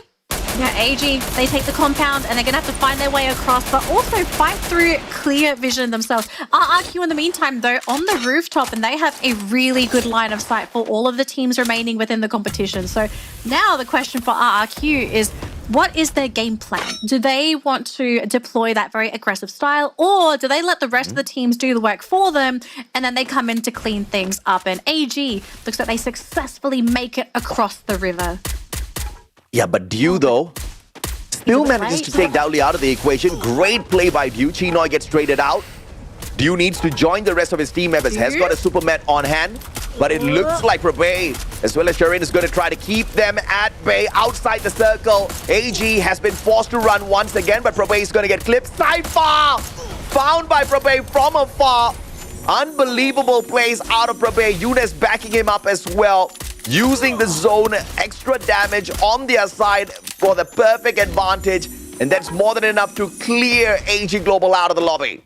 AG, they take the compound and they're going to have to find their way across, but also fight through Clear Vision themselves. RRQ in the meantime, though, on the rooftop, and they have a really good line of sight for all of the teams remaining within the competition. So now the question for RRQ is, what is their game plan? Do they want to deploy that very aggressive style, or do they let the rest of the teams do the work for them and then they come in to clean things up? And AG looks like they successfully make it across the river. Yeah, but Dew, though, still manages to take Dowley out of the equation. Great play by Dew. Chinoy gets traded out. Dew needs to join the rest of his team members. Has got a Supermet on hand, but it looks like Probay, as well as Sharin, is going to try to keep them at bay outside the circle. AG has been forced to run once again, but Probay is going to get clipped. Cypher! Found by Probay from afar. Unbelievable plays out of Probay. Younes backing him up as well. Using the zone, extra damage on their side for the perfect advantage. And that's more than enough to clear AG Global out of the lobby.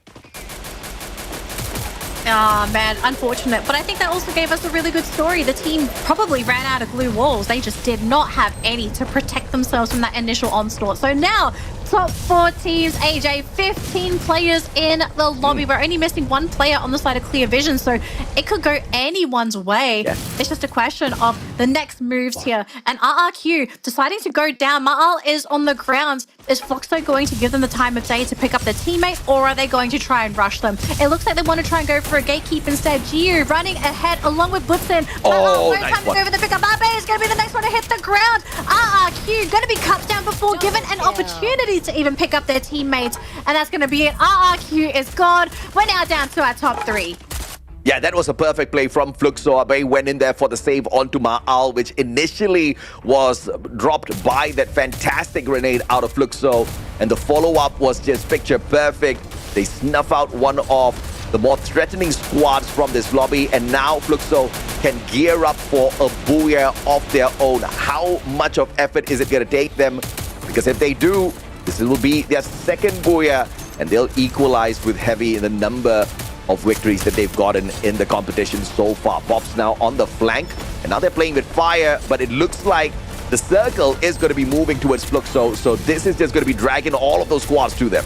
Oh man, unfortunate. But I think that also gave us a really good story. The team probably ran out of glue walls. They just did not have any to protect themselves from that initial onslaught. So now, top 4 teams, AJ, 15 players in the lobby. We're only missing 1 player on the side of Clear Vision, so it could go anyone's way. It's just a question of the next moves here. And RRQ deciding to go down. Ma'al is on the ground. Is Floxo going to give them the time of day to pick up their teammate, or are they going to try and rush them? It looks like they want to try and go for a gatekeep instead. Gio running ahead along with Butsin. No time to go for the pickup. Abe is going to be the next one to hit the ground. RRQ going to be cut down before given an opportunity to even pick up their teammates. And that's going to be it. RRQ is gone. We're now down to our top 3. Yeah, that was a perfect play from Fluxo. Abe went in there for the save onto Ma'al, which initially was dropped by that fantastic grenade out of Fluxo. And the follow-up was just picture perfect. They snuff out one of the more threatening squads from this lobby. And now Fluxo can gear up for a Booyah of their own. How much of effort is it going to take them? Because if they do, this will be their second Booyah. And they'll equalize with Heavy in the number of victories that they've gotten in the competition so far. Bob's now on the flank, and now they're playing with fire, but it looks like the circle is going to be moving towards Fluxo, so this is just going to be dragging all of those squads to them.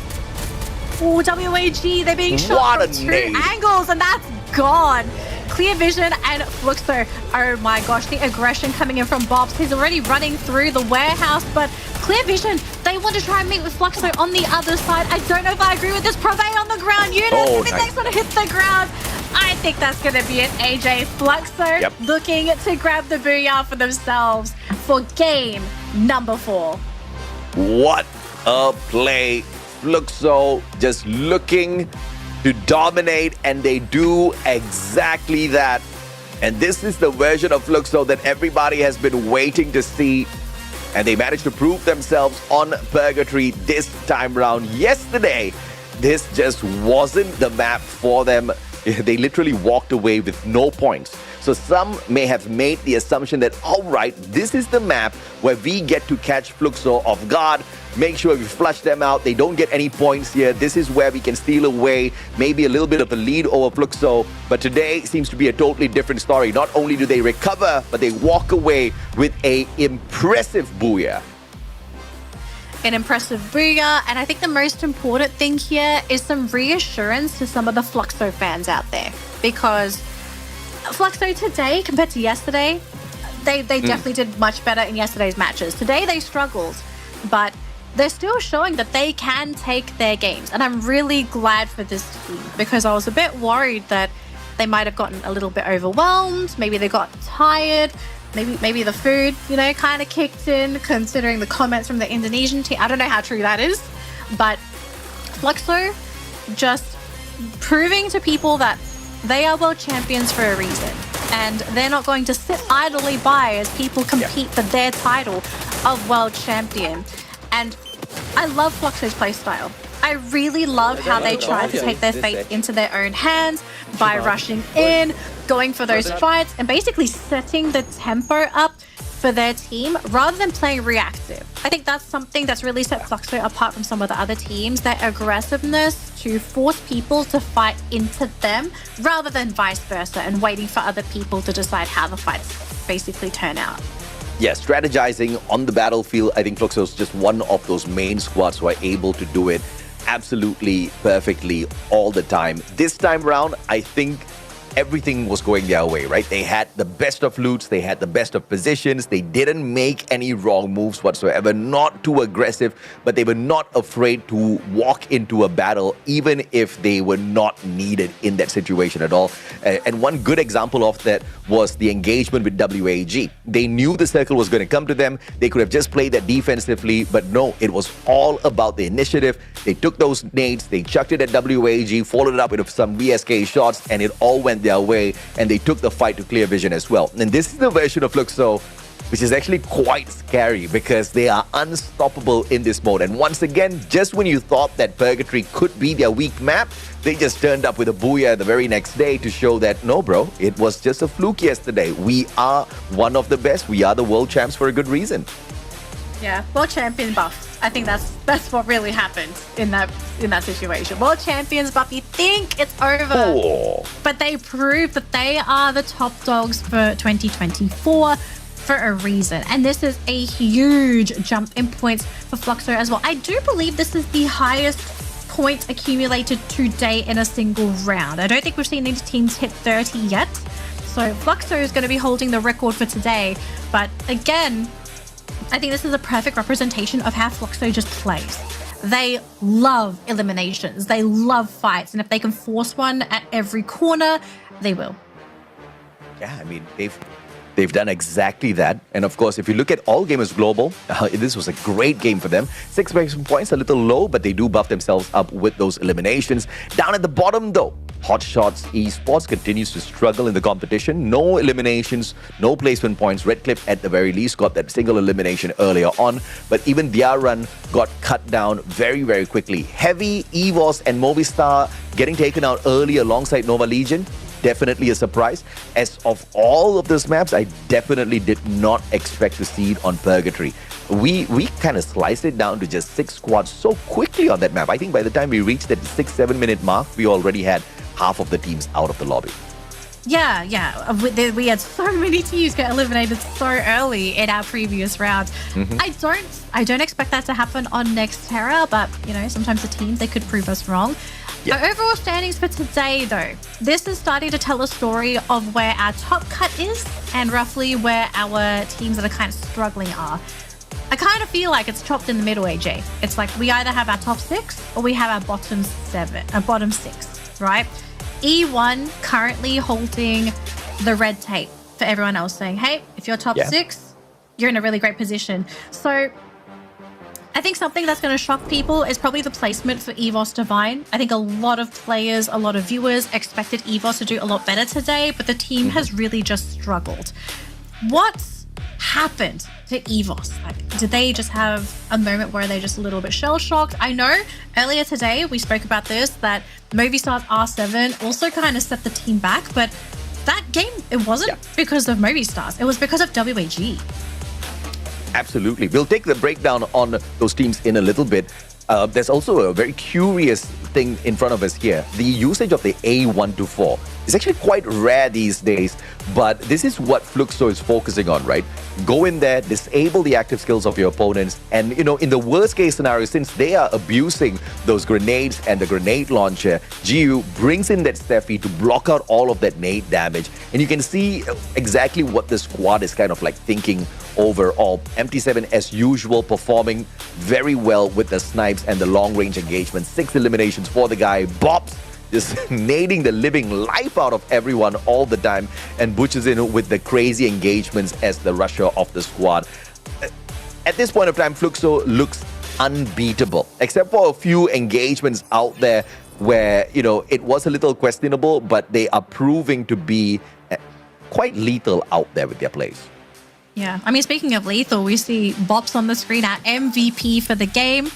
Oh, WAG, they're being shot from 2 angles, and that's gone. Clear Vision and Fluxo. Oh my gosh, the aggression coming in from Bobs. He's already running through the warehouse, but Clear Vision, they want to try and meet with Fluxo on the other side. I don't know if I agree with this. Prove on the ground. Eunice, Oh, if nice. it's going to hit the ground, I think that's going to be it. AJ Fluxo looking to grab the Booyah for themselves for game number 4. What a play. Fluxo just looking to dominate, and they do exactly that. And this is the version of Fluxo that everybody has been waiting to see. And they managed to prove themselves on Purgatory this time round. Yesterday, this just wasn't the map for them. They literally walked away with no points. So some may have made the assumption that, all right, this is the map where we get to catch Fluxo off guard, make sure we flush them out, they don't get any points here. This is where we can steal away maybe a little bit of a lead over Fluxo. But today seems to be a totally different story. Not only do they recover, but they walk away with an impressive Booyah. An impressive Booyah, and I think the most important thing here is some reassurance to some of the Fluxo fans out there, because Fluxo today compared to yesterday, they definitely did much better in yesterday's matches. Today they struggled, but they're still showing that they can take their games, and I'm really glad for this team, because I was a bit worried that they might have gotten a little bit overwhelmed, maybe they got tired, maybe the food, kind of kicked in, considering the comments from the Indonesian team. I don't know how true that is, but Fluxo just proving to people that they are world champions for a reason, and they're not going to sit idly by as people compete for their title of world champion. And I love Fluxo's playstyle. I really love how they try to take their fate into their own hands by rushing in, going for those fights, and basically setting the tempo up for their team rather than playing reactive. I think that's something that's really set Fluxo apart from some of the other teams, their aggressiveness to force people to fight into them rather than vice versa and waiting for other people to decide how the fights basically turn out. Yeah, strategizing on the battlefield. I think Fluxo is just one of those main squads who are able to do it absolutely perfectly all the time. This time round, I think everything was going their way, right? They had the best of loots, they had the best of positions, they didn't make any wrong moves whatsoever, not too aggressive, but they were not afraid to walk into a battle even if they were not needed in that situation at all. And one good example of that was the engagement with WAG. They knew the circle was going to come to them, they could have just played that defensively, but no, it was all about the initiative. They took those nades, they chucked it at WAG, followed it up with some VSK shots, and it all went their way, and they took the fight to Clear Vision as well. And this is the version of Fluxo which is actually quite scary because they are unstoppable in this mode. And once again, just when you thought that Purgatory could be their weak map, they just turned up with a Booyah the very next day to show that, no bro, it was just a fluke yesterday. We are one of the best. We are the world champs for a good reason. Yeah, world champion buff. I think that's what really happened in that situation. World champions buff, you think it's over, but they proved that they are the top dogs for 2024 for a reason. And this is a huge jump in points for Fluxo as well. I do believe this is the highest points accumulated to date in a single round. I don't think we've seen any teams hit 30 yet. So Fluxo is going to be holding the record for today. But again, I think this is a perfect representation of how Fluxo just plays. They love eliminations. They love fights. And if they can force one at every corner, they will. Yeah, I mean, they've done exactly that. And of course, if you look at All Gamers Global, this was a great game for them. 6 points, a little low, but they do buff themselves up with those eliminations. Down at the bottom, though, Hot Shots Esports continues to struggle in the competition. No eliminations, no placement points. Red Clip, at the very least, got that single elimination earlier on. But even their run got cut down very, very quickly. Heavy, EVOS, and Movistar getting taken out early alongside Nova Legion. Definitely a surprise. As of all of those maps, I definitely did not expect to see it on Purgatory. We kind of sliced it down to just 6 squads so quickly on that map. I think by the time we reached that 6-7 minute mark, we already had half of the teams out of the lobby. Yeah. We had so many teams get eliminated so early in our previous rounds. I don't expect that to happen on Nextera, but sometimes the teams, they could prove us wrong. Our overall standings for today, though, this is starting to tell a story of where our top cut is and roughly where our teams that are kind of struggling are. I kind of feel like it's chopped in the middle, AJ. It's like we either have our top 6 or we have our bottom 6, right? E1 currently holding the red tape for everyone else, saying, hey, if you're top 6, you're in a really great position. So I think something that's going to shock people is probably the placement for EVOS Divine. I think a lot of players, a lot of viewers expected EVOS to do a lot better today, but the team has really just struggled. What's happened to EVOS? Like, did they just have a moment where they're just a little bit shell-shocked? I know earlier today we spoke about this, that Movistar's R7 also kind of set the team back, but that game, it wasn't because of Movistars. It was because of WAG. Absolutely. We'll take the breakdown on those teams in a little bit. There's also a very curious thing in front of us here. The usage of the A124 is actually quite rare these days, but this is what Fluxo is focusing on, right? Go in there, disable the active skills of your opponents, and in the worst case scenario, since they are abusing those grenades and the grenade launcher, GU brings in that Steffi to block out all of that nade damage, and you can see exactly what the squad is kind of like thinking overall. MT7, as usual, performing very well with the snipes and the long-range engagement. 6 eliminations for the guy. Bobs just nading the living life out of everyone all the time, and Butch is in with the crazy engagements as the rusher of the squad. At this point of time, Fluxo looks unbeatable, except for a few engagements out there where, it was a little questionable, but they are proving to be quite lethal out there with their plays. Yeah, I mean, speaking of lethal, we see Bops on the screen, our MVP for the game.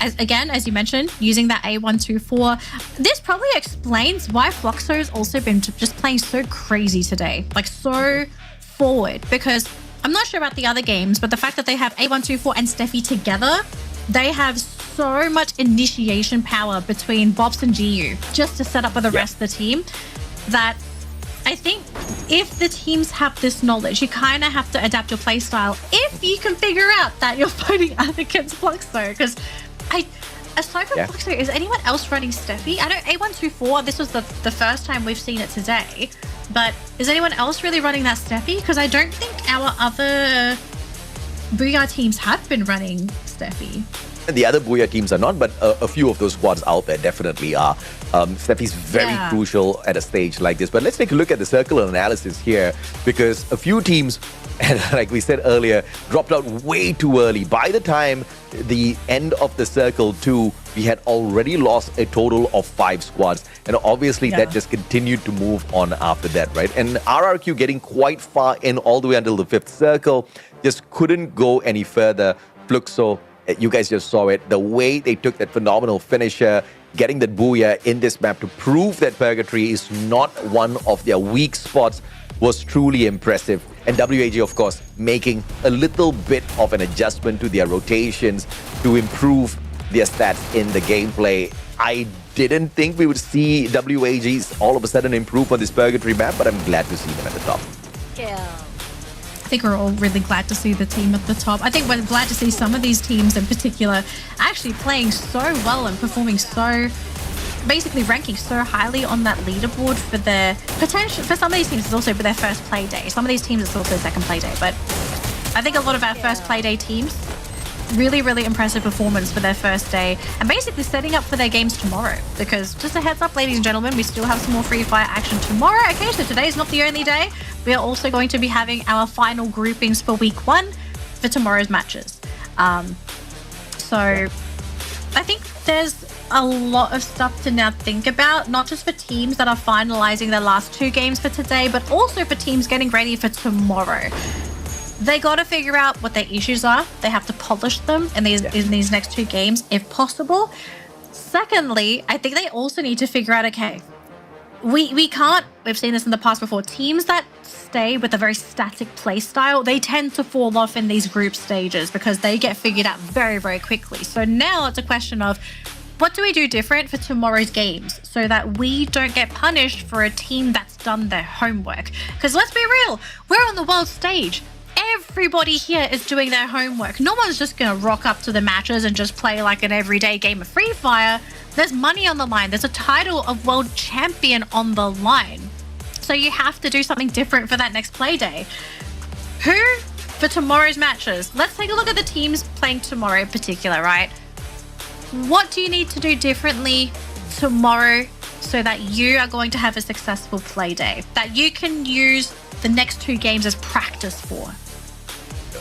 As you mentioned, using that A124. This probably explains why Fluxo's also been just playing so crazy today, like so forward, because I'm not sure about the other games, but the fact that they have A124 and Steffi together, they have so much initiation power between Bops and GU just to set up for the rest of the team that I think if the teams have this knowledge, you kind of have to adapt your playstyle if you can figure out that you're fighting against Fluxo. Because aside from Fluxo, is anyone else running Steffi? I know A124, this was the first time we've seen it today, but is anyone else really running that Steffi? Because I don't think our other Booyah teams have been running Steffi. The other Booyah teams are not, but a few of those squads out there definitely are. Steffi's very crucial at a stage like this. But let's take a look at the circle analysis here, because a few teams, and like we said earlier, dropped out way too early. By the time the end of the circle 2, we had already lost a total of 5 squads. And obviously that just continued to move on after that, right? And RRQ getting quite far in all the way until the 5th circle, just couldn't go any further. Fluxo, you guys just saw it. The way they took that phenomenal finisher, getting that Booyah in this map to prove that Purgatory is not one of their weak spots, was truly impressive. And WAG, of course, making a little bit of an adjustment to their rotations to improve their stats in the gameplay. I didn't think we would see WAGs all of a sudden improve on this Purgatory map, but I'm glad to see them at the top. I think we're all really glad to see the team at the top. I think we're glad to see some of these teams in particular actually playing so well and performing so, basically ranking so highly on that leaderboard for their potential. For some of these teams, it's also their first play day. Some of these teams, it's also their second play day. But I think a lot of our first play day teams, really, really impressive performance for their first day and basically setting up for their games tomorrow. Because just a heads up, ladies and gentlemen, we still have some more Free Fire action tomorrow. Okay, so today is not the only day. We are also going to be having our final groupings for week 1 for tomorrow's matches. So I think there's a lot of stuff to now think about, not just for teams that are finalizing their last 2 games for today, but also for teams getting ready for tomorrow. They got to figure out what their issues are. They have to polish them in these next 2 games, if possible. Secondly, I think they also need to figure out, okay, we can't, we've seen this in the past before, teams that stay with a very static play style, they tend to fall off in these group stages because they get figured out very, very quickly. So now it's a question of, what do we do different for tomorrow's games so that we don't get punished for a team that's done their homework? Because let's be real, we're on the world stage. Everybody here is doing their homework. No one's just going to rock up to the matches and just play like an everyday game of Free Fire. There's money on the line. There's a title of world champion on the line. So you have to do something different for that next play day. Who, for tomorrow's matches, let's take a look at the teams playing tomorrow in particular, right? What do you need to do differently tomorrow so that you are going to have a successful play day, that you can use the next 2 games as practice for?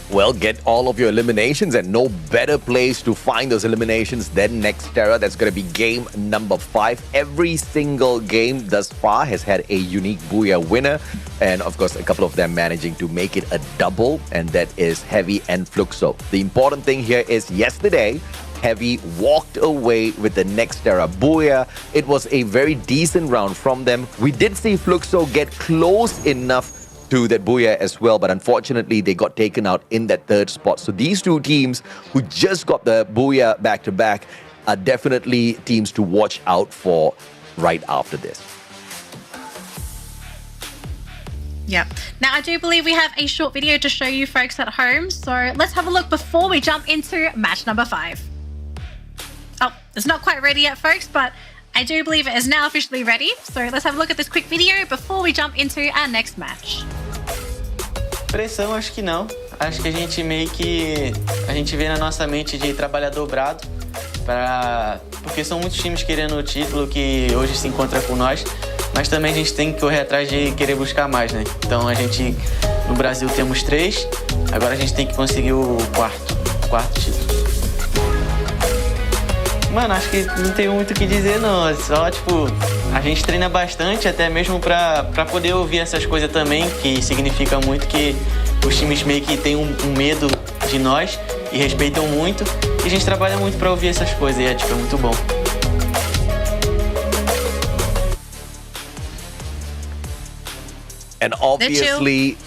Well, get all of your eliminations, and no better place to find those eliminations than Nextera. That's going to be game number 5. Every single game thus far has had a unique Booyah winner, and of course a couple of them managing to make it a double, and that is Heavy and Fluxo. The important thing here is yesterday, Heavy walked away with the Nextera Booyah. It was a very decent round from them. We did see Fluxo get close enough to that Booyah as well, but unfortunately they got taken out in that 3rd spot. So these 2 teams who just got the Booyah back-to-back are definitely teams to watch out for right after this. Yeah. Now, I do believe we have a short video to show you folks at home, so let's have a look before we jump into match number 5. Oh, it's not quite ready yet, folks, but I do believe it is now officially ready. So let's have a look at this quick video before we jump into our next match. Pressão, acho que não. Acho que a gente meio que... A gente vê na nossa mente de trabalhar dobrado, porque são muitos times querendo o título que hoje se encontra com nós, mas também a gente tem que correr atrás de querer buscar mais, né? Então a gente, no Brasil temos 3, agora a gente tem que conseguir o quarto título. Mano, acho que não tem muito o que dizer não, só tipo, a gente treina bastante até mesmo pra poder ouvir essas coisas também, que significa muito que os times meio que têm um medo de nós e respeitam muito, e a gente trabalha muito pra ouvir essas coisas e é tipo, é muito bom. And obviously,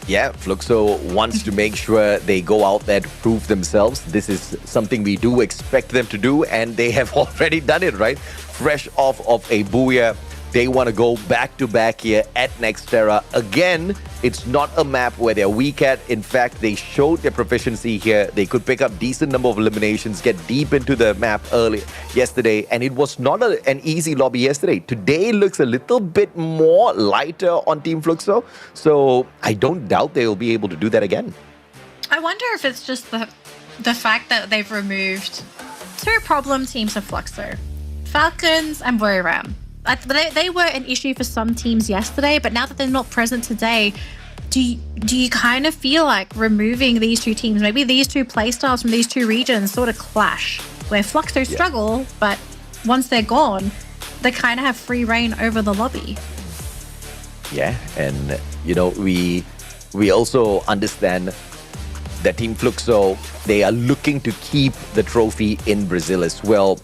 yeah, Fluxo wants to make sure they go out there to prove themselves. This is something we do expect them to do, and they have already done it, right? Fresh off of a Booyah, they want to go back-to-back here at Nextera. Again, it's not a map where they're weak at. In fact, they showed their proficiency here. They could pick up decent number of eliminations, get deep into the map early yesterday, and it was not an easy lobby yesterday. Today looks a little bit more lighter on Team Fluxo, so I don't doubt they'll be able to do that again. I wonder if it's just the fact that they've removed 2 problem teams of Fluxo, Falcons and Booyah. They were an issue for some teams yesterday, but now that they're not present today, do you kind of feel like removing these 2 teams, maybe these 2 playstyles from these 2 regions sort of clash, where Fluxo struggle, but once they're gone, they kind of have free reign over the lobby. Yeah, and you know, we also understand that Team Fluxo, they are looking to keep the trophy in Brazil as well.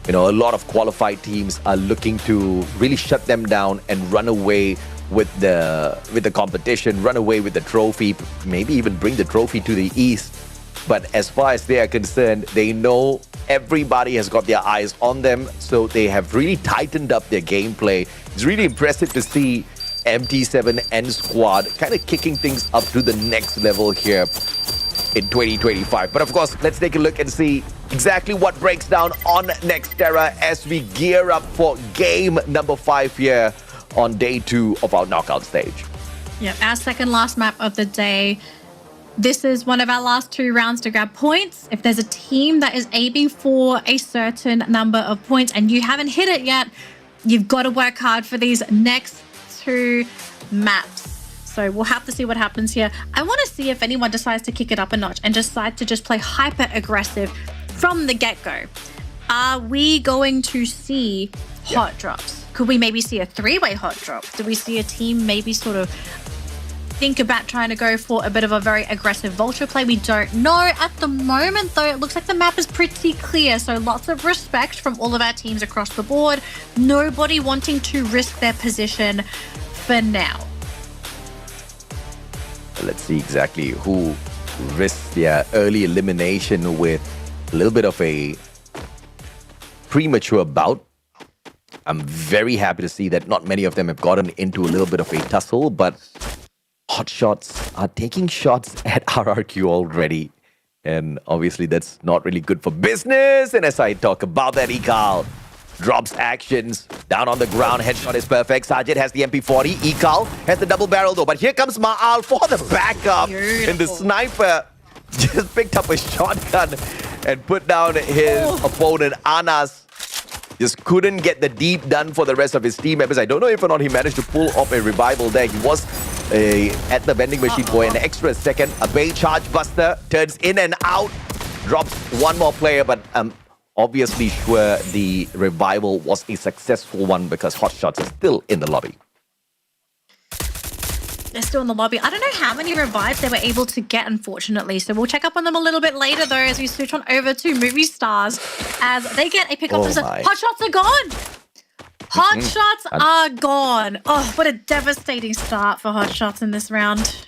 You know, a lot of qualified teams are looking to really shut them down and run away with the competition, run away with the trophy, maybe even bring the trophy to the east. But as far as they are concerned, they know everybody has got their eyes on them, so they have really tightened up their gameplay. It's really impressive to see MT7 and squad kind of kicking things up to the next level here in 2025. But of course, let's take a look and see exactly what breaks down on Nextera as we gear up for game number 5 here on day 2 of our knockout stage. Yep, our second last map of the day. This is one of our last 2 rounds to grab points. If there's a team that is aiming for a certain number of points and you haven't hit it yet, you've got to work hard for these next 2 maps. So we'll have to see what happens here. I want to see if anyone decides to kick it up a notch and decide to just play hyper aggressive from the get-go. Are we going to see hot drops? Could we maybe see a 3-way hot drop? Do we see a team maybe sort of think about trying to go for a bit of a very aggressive vulture play? We don't know. At the moment, though, it looks like the map is pretty clear. So lots of respect from all of our teams across the board. Nobody wanting to risk their position for now. Let's see exactly who risks their early elimination with a little bit of a premature bout. I'm very happy to see that not many of them have gotten into a little bit of a tussle, but Hot Shots are taking shots at RRQ already. And obviously that's not really good for business. And as I talk about that, Ekal drops actions down on the ground. Headshot is perfect. Sajid has the MP40. Ekal has the double barrel though. But here comes Ma'al for the backup. And the sniper just picked up a shotgun and put down his opponent, Anas. Just couldn't get the deep done for the rest of his team members. I don't know if or not he managed to pull off a revival there. He was at the vending machine for an extra second. A Bay charge buster turns in and out. Drops one more player, but obviously sure the revival was a successful one because Hot Shots are still in the lobby. They're still in the lobby. I don't know how many revives they were able to get, unfortunately. So we'll check up on them a little bit later, though, as we switch on over to Movie Stars, as they get a pickup. Hot Shots are gone. Hot Shots are gone. Oh, what a devastating start for Hot Shots in this round.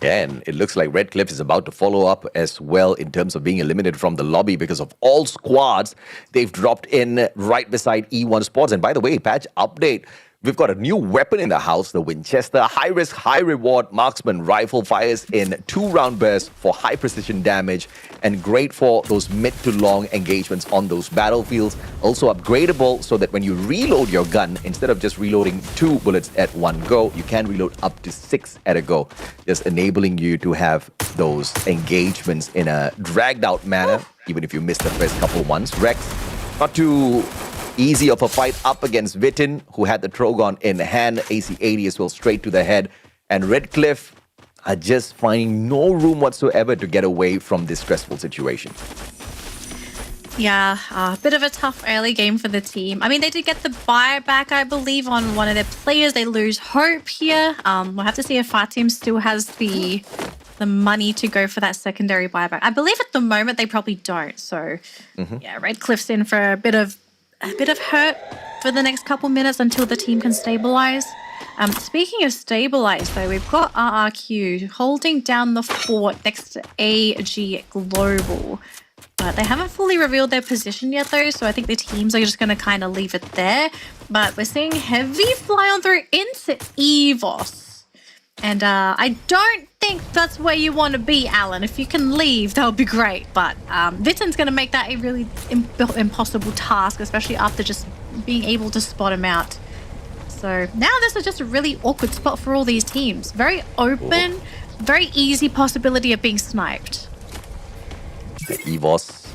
Yeah, and it looks like Red Cliff is about to follow up as well in terms of being eliminated from the lobby because of all squads. They've dropped in right beside E1 Sports. And by the way, patch update. We've got a new weapon in the house, the Winchester. High risk, high reward marksman rifle fires in 2-round bursts for high precision damage and great for those mid to long engagements on those battlefields. Also upgradable so that when you reload your gun, instead of just reloading 2 bullets at one go, you can reload up to 6 at a go, just enabling you to have those engagements in a dragged out manner, even if you miss the first couple ones. Rex, not too easy of a fight up against Vitin, who had the Trogon in hand. AC-80 as well, straight to the head. And Red Cliff are just finding no room whatsoever to get away from this stressful situation. Yeah, a bit of a tough early game for the team. I mean, they did get the buyback, I believe, on one of their players. They lose hope here. We'll have to see if our team still has the money to go for that secondary buyback. I believe at the moment they probably don't. So, yeah, Red Cliff's in for a bit of hurt for the next couple minutes until the team can stabilize. Speaking of stabilize, though, we've got RRQ holding down the fort next to AG Global. But they haven't fully revealed their position yet, though, so I think the teams are just going to kind of leave it there. But we're seeing Heavy fly on through into EVOS. And I don't think that's where you want to be, Alan. If you can leave, that would be great. But Vitin's going to make that a really impossible task, especially after just being able to spot him out. So now this is just a really awkward spot for all these teams. Very open, very easy possibility of being sniped. The EVOS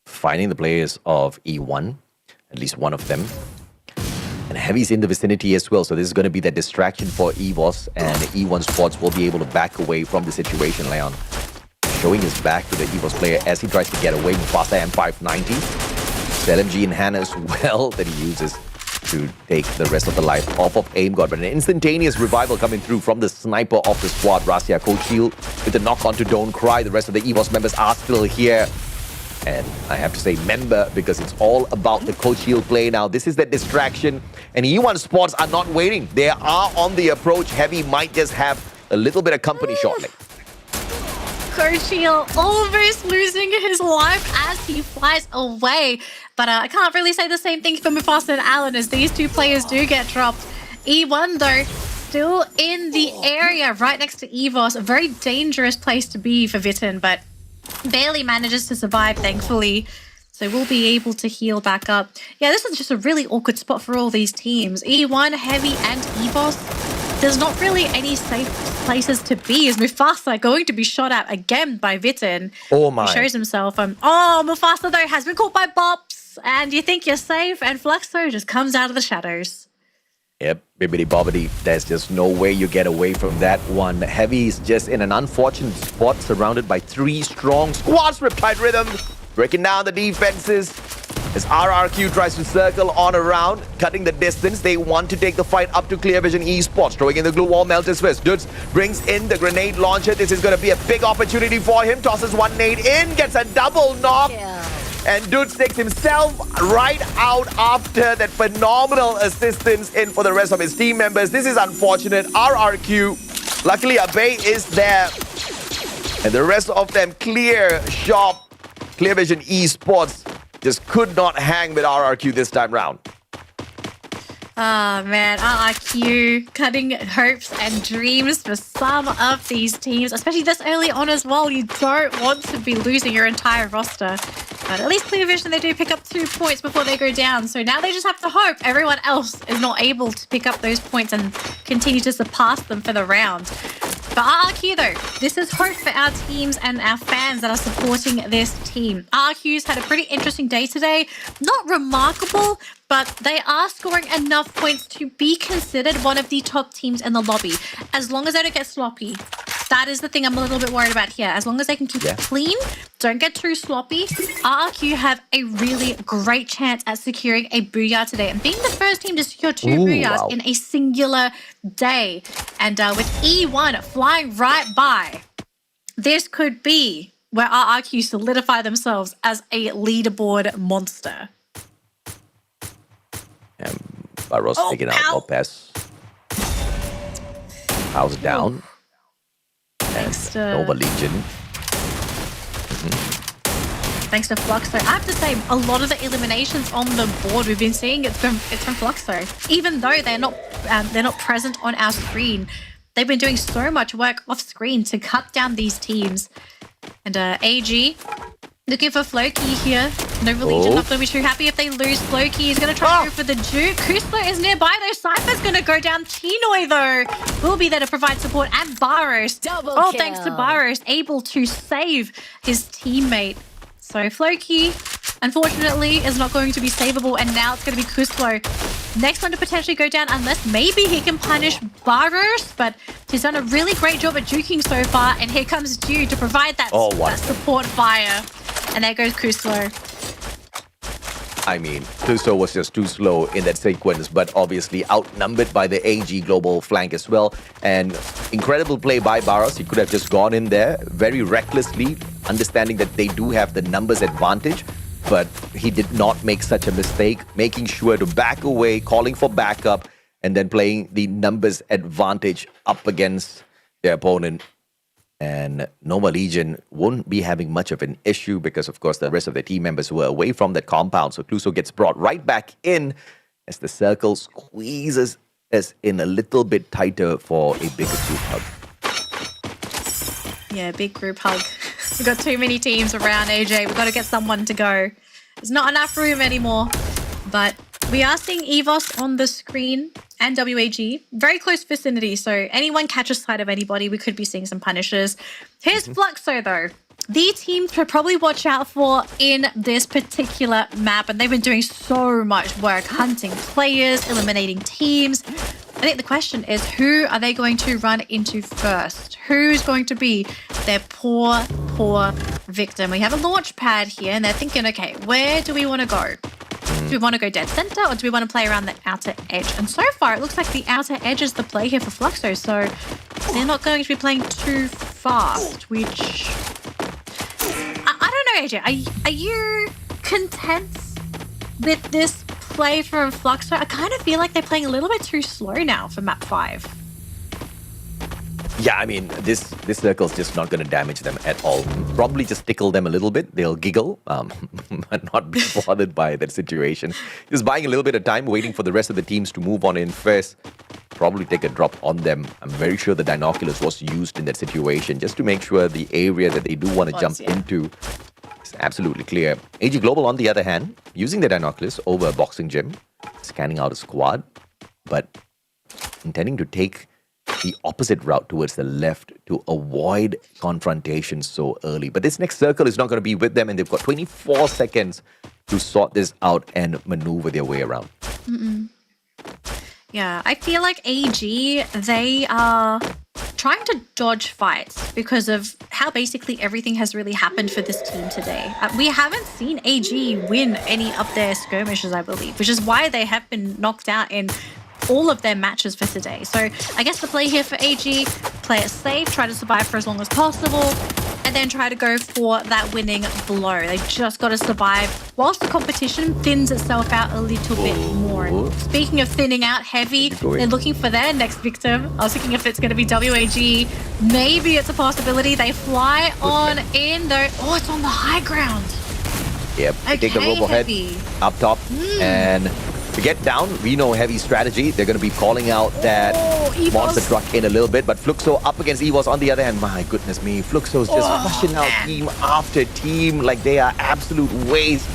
finding the players of E1, at least one of them. And Heavy's in the vicinity as well, so this is going to be that distraction for EVOS, and E1 Sports will be able to back away from the situation. Leon showing his back to the EVOS player as he tries to get away with faster M590. The LMG in hand as well that he uses to take the rest of the life off of Aim God. But an instantaneous revival coming through from the sniper of the squad, Rasia Kochil, with the knock on to Don't Cry. The rest of the EVOS members are still here. And I have to say member because it's all about the Kochil play now. This is the distraction. And E1 Sports are not waiting. They are on the approach. Heavy might just have a little bit of company shortly. Kochil almost losing his life as he flies away. But I can't really say the same thing for Mufasa and Alan as these two players do get dropped. E1, though, still in the area right next to EVOS. A very dangerous place to be for Vitin, but barely manages to survive, thankfully. So we'll be able to heal back up. Yeah, this is just a really awkward spot for all these teams. E1, Heavy, and EVOS. There's not really any safe places to be. Is Mufasa going to be shot at again by Vitin? Oh my. He shows himself. Mufasa, though, has been caught by Bops. And you think you're safe, and Fluxo just comes out of the shadows. Yep, bibbidi bobbidi. There's just no way you get away from that one. Heavy is just in an unfortunate spot, surrounded by 3 strong squads. Riptide Rhythm breaking down the defenses as RRQ tries to circle on around, cutting the distance. They want to take the fight up to Clear Vision Esports, throwing in the glue wall melters first. Dudes brings in the grenade launcher. This is going to be a big opportunity for him. Tosses one nade in, gets a double knock. And Dudes takes himself right out after that phenomenal assistance in for the rest of his team members. This is unfortunate. RRQ, luckily Abe is there. And the rest of them clear shop. Clear Vision Esports just could not hang with RRQ this time round. Oh man, RRQ cutting hopes and dreams for some of these teams, especially this early on as well. You don't want to be losing your entire roster. But at least Clear Vision, they do pick up 2 points before they go down. So now they just have to hope everyone else is not able to pick up those points and continue to surpass them for the round. But RRQ though, this is hope for our teams and our fans that are supporting this team. RRQ's had a pretty interesting day today. Not remarkable, but they are scoring enough points to be considered one of the top teams in the lobby. As long as they don't get sloppy. That is the thing I'm a little bit worried about here. As long as they can keep it clean, don't get too sloppy, RRQ have a really great chance at securing a Booyah today. And being the first team to secure 2 Booyahs in a singular day. And with E1 flying right by, this could be where RRQ solidify themselves as a leaderboard monster. And Barros picking out Lopez. House down. Thanks to Nova Legion. Thanks to Fluxo. I have to say, a lot of the eliminations on the board we've been seeing, it's from Fluxo. Even though they're not present on our screen, they've been doing so much work off screen to cut down these teams. And AG looking for Floki here. Nova Legion not going to be too happy if they lose Floki. He's going to try to go for the Duke. Kuslo is nearby though. Cypher's going to go down. Chinoy though will be there to provide support. And Barros. All thanks to Barros, able to save his teammate. So Floki, unfortunately, is not going to be savable. And now it's going to be Kuslo. Next one to potentially go down, unless maybe he can punish Barros. But he's done a really great job at juking so far. And here comes Dew to provide that, that support fire. And there goes Kuslo. I mean, Kuslo was just too slow in that sequence, but obviously outnumbered by the AG global flank as well. And incredible play by Barros. He could have just gone in there very recklessly, understanding that they do have the numbers advantage. But he did not make such a mistake, making sure to back away, calling for backup, and then playing the numbers advantage up against their opponent. And Nova Legion won't be having much of an issue because, of course, the rest of the team members were away from that compound. So Cluso gets brought right back in as the circle squeezes us in a little bit tighter for a bigger group hug. Yeah, big group hug. We've got too many teams around, AJ. We've got to get someone to go. There's not enough room anymore. But we are seeing EVOS on the screen and WAG. Very close vicinity, so anyone catches sight of anybody, we could be seeing some punishes. Here's Fluxo, though. The team to probably watch out for in this particular map, and they've been doing so much work hunting players, eliminating teams. I think the question is, who are they going to run into first? Who's going to be their poor, poor victim? We have a launch pad here, and they're thinking, okay, where do we want to go? Do we want to go dead center, or do we want to play around the outer edge? And so far, it looks like the outer edge is the play here for Fluxo, so they're not going to be playing too fast, which... I don't know, AJ. Are you content with this play from Fluxo? I kind of feel like they're playing a little bit too slow now for map 5. Yeah, I mean, this circle's just not going to damage them at all. Probably just tickle them a little bit. They'll giggle, but not be bothered by that situation. Just buying a little bit of time, waiting for the rest of the teams to move on in first. Probably take a drop on them. I'm very sure the Dinoculus was used in that situation just to make sure the area that they do want to jump into is absolutely clear. AG Global, on the other hand, using the Dinoculus over a boxing gym, scanning out a squad, but intending to take the opposite route towards the left to avoid confrontation so early. But this next circle is not going to be with them, and they've got 24 seconds to sort this out and maneuver their way around. Yeah, I feel like AG, they are trying to dodge fights because of how basically everything has really happened for this team today. We haven't seen AG win any of their skirmishes, I believe, which is why they have been knocked out in all of their matches for today. So I guess the play here for AG, play it safe, try to survive for as long as possible, and then try to go for that winning blow. They just got to survive whilst the competition thins itself out a little bit more. And speaking of thinning out heavy, they're looking for their next victim. I was thinking if it's going to be WAG, maybe it's a possibility. They fly on in though. Oh, it's on the high ground. Yep, they take the robo head Heavy. up top. And to get down, we know Heavy strategy. They're going to be calling out that Evos. monster truck in a little bit. But Fluxo up against Evos on the other hand. My goodness me. Fluxo's just flushing out team after team like they are absolute waste.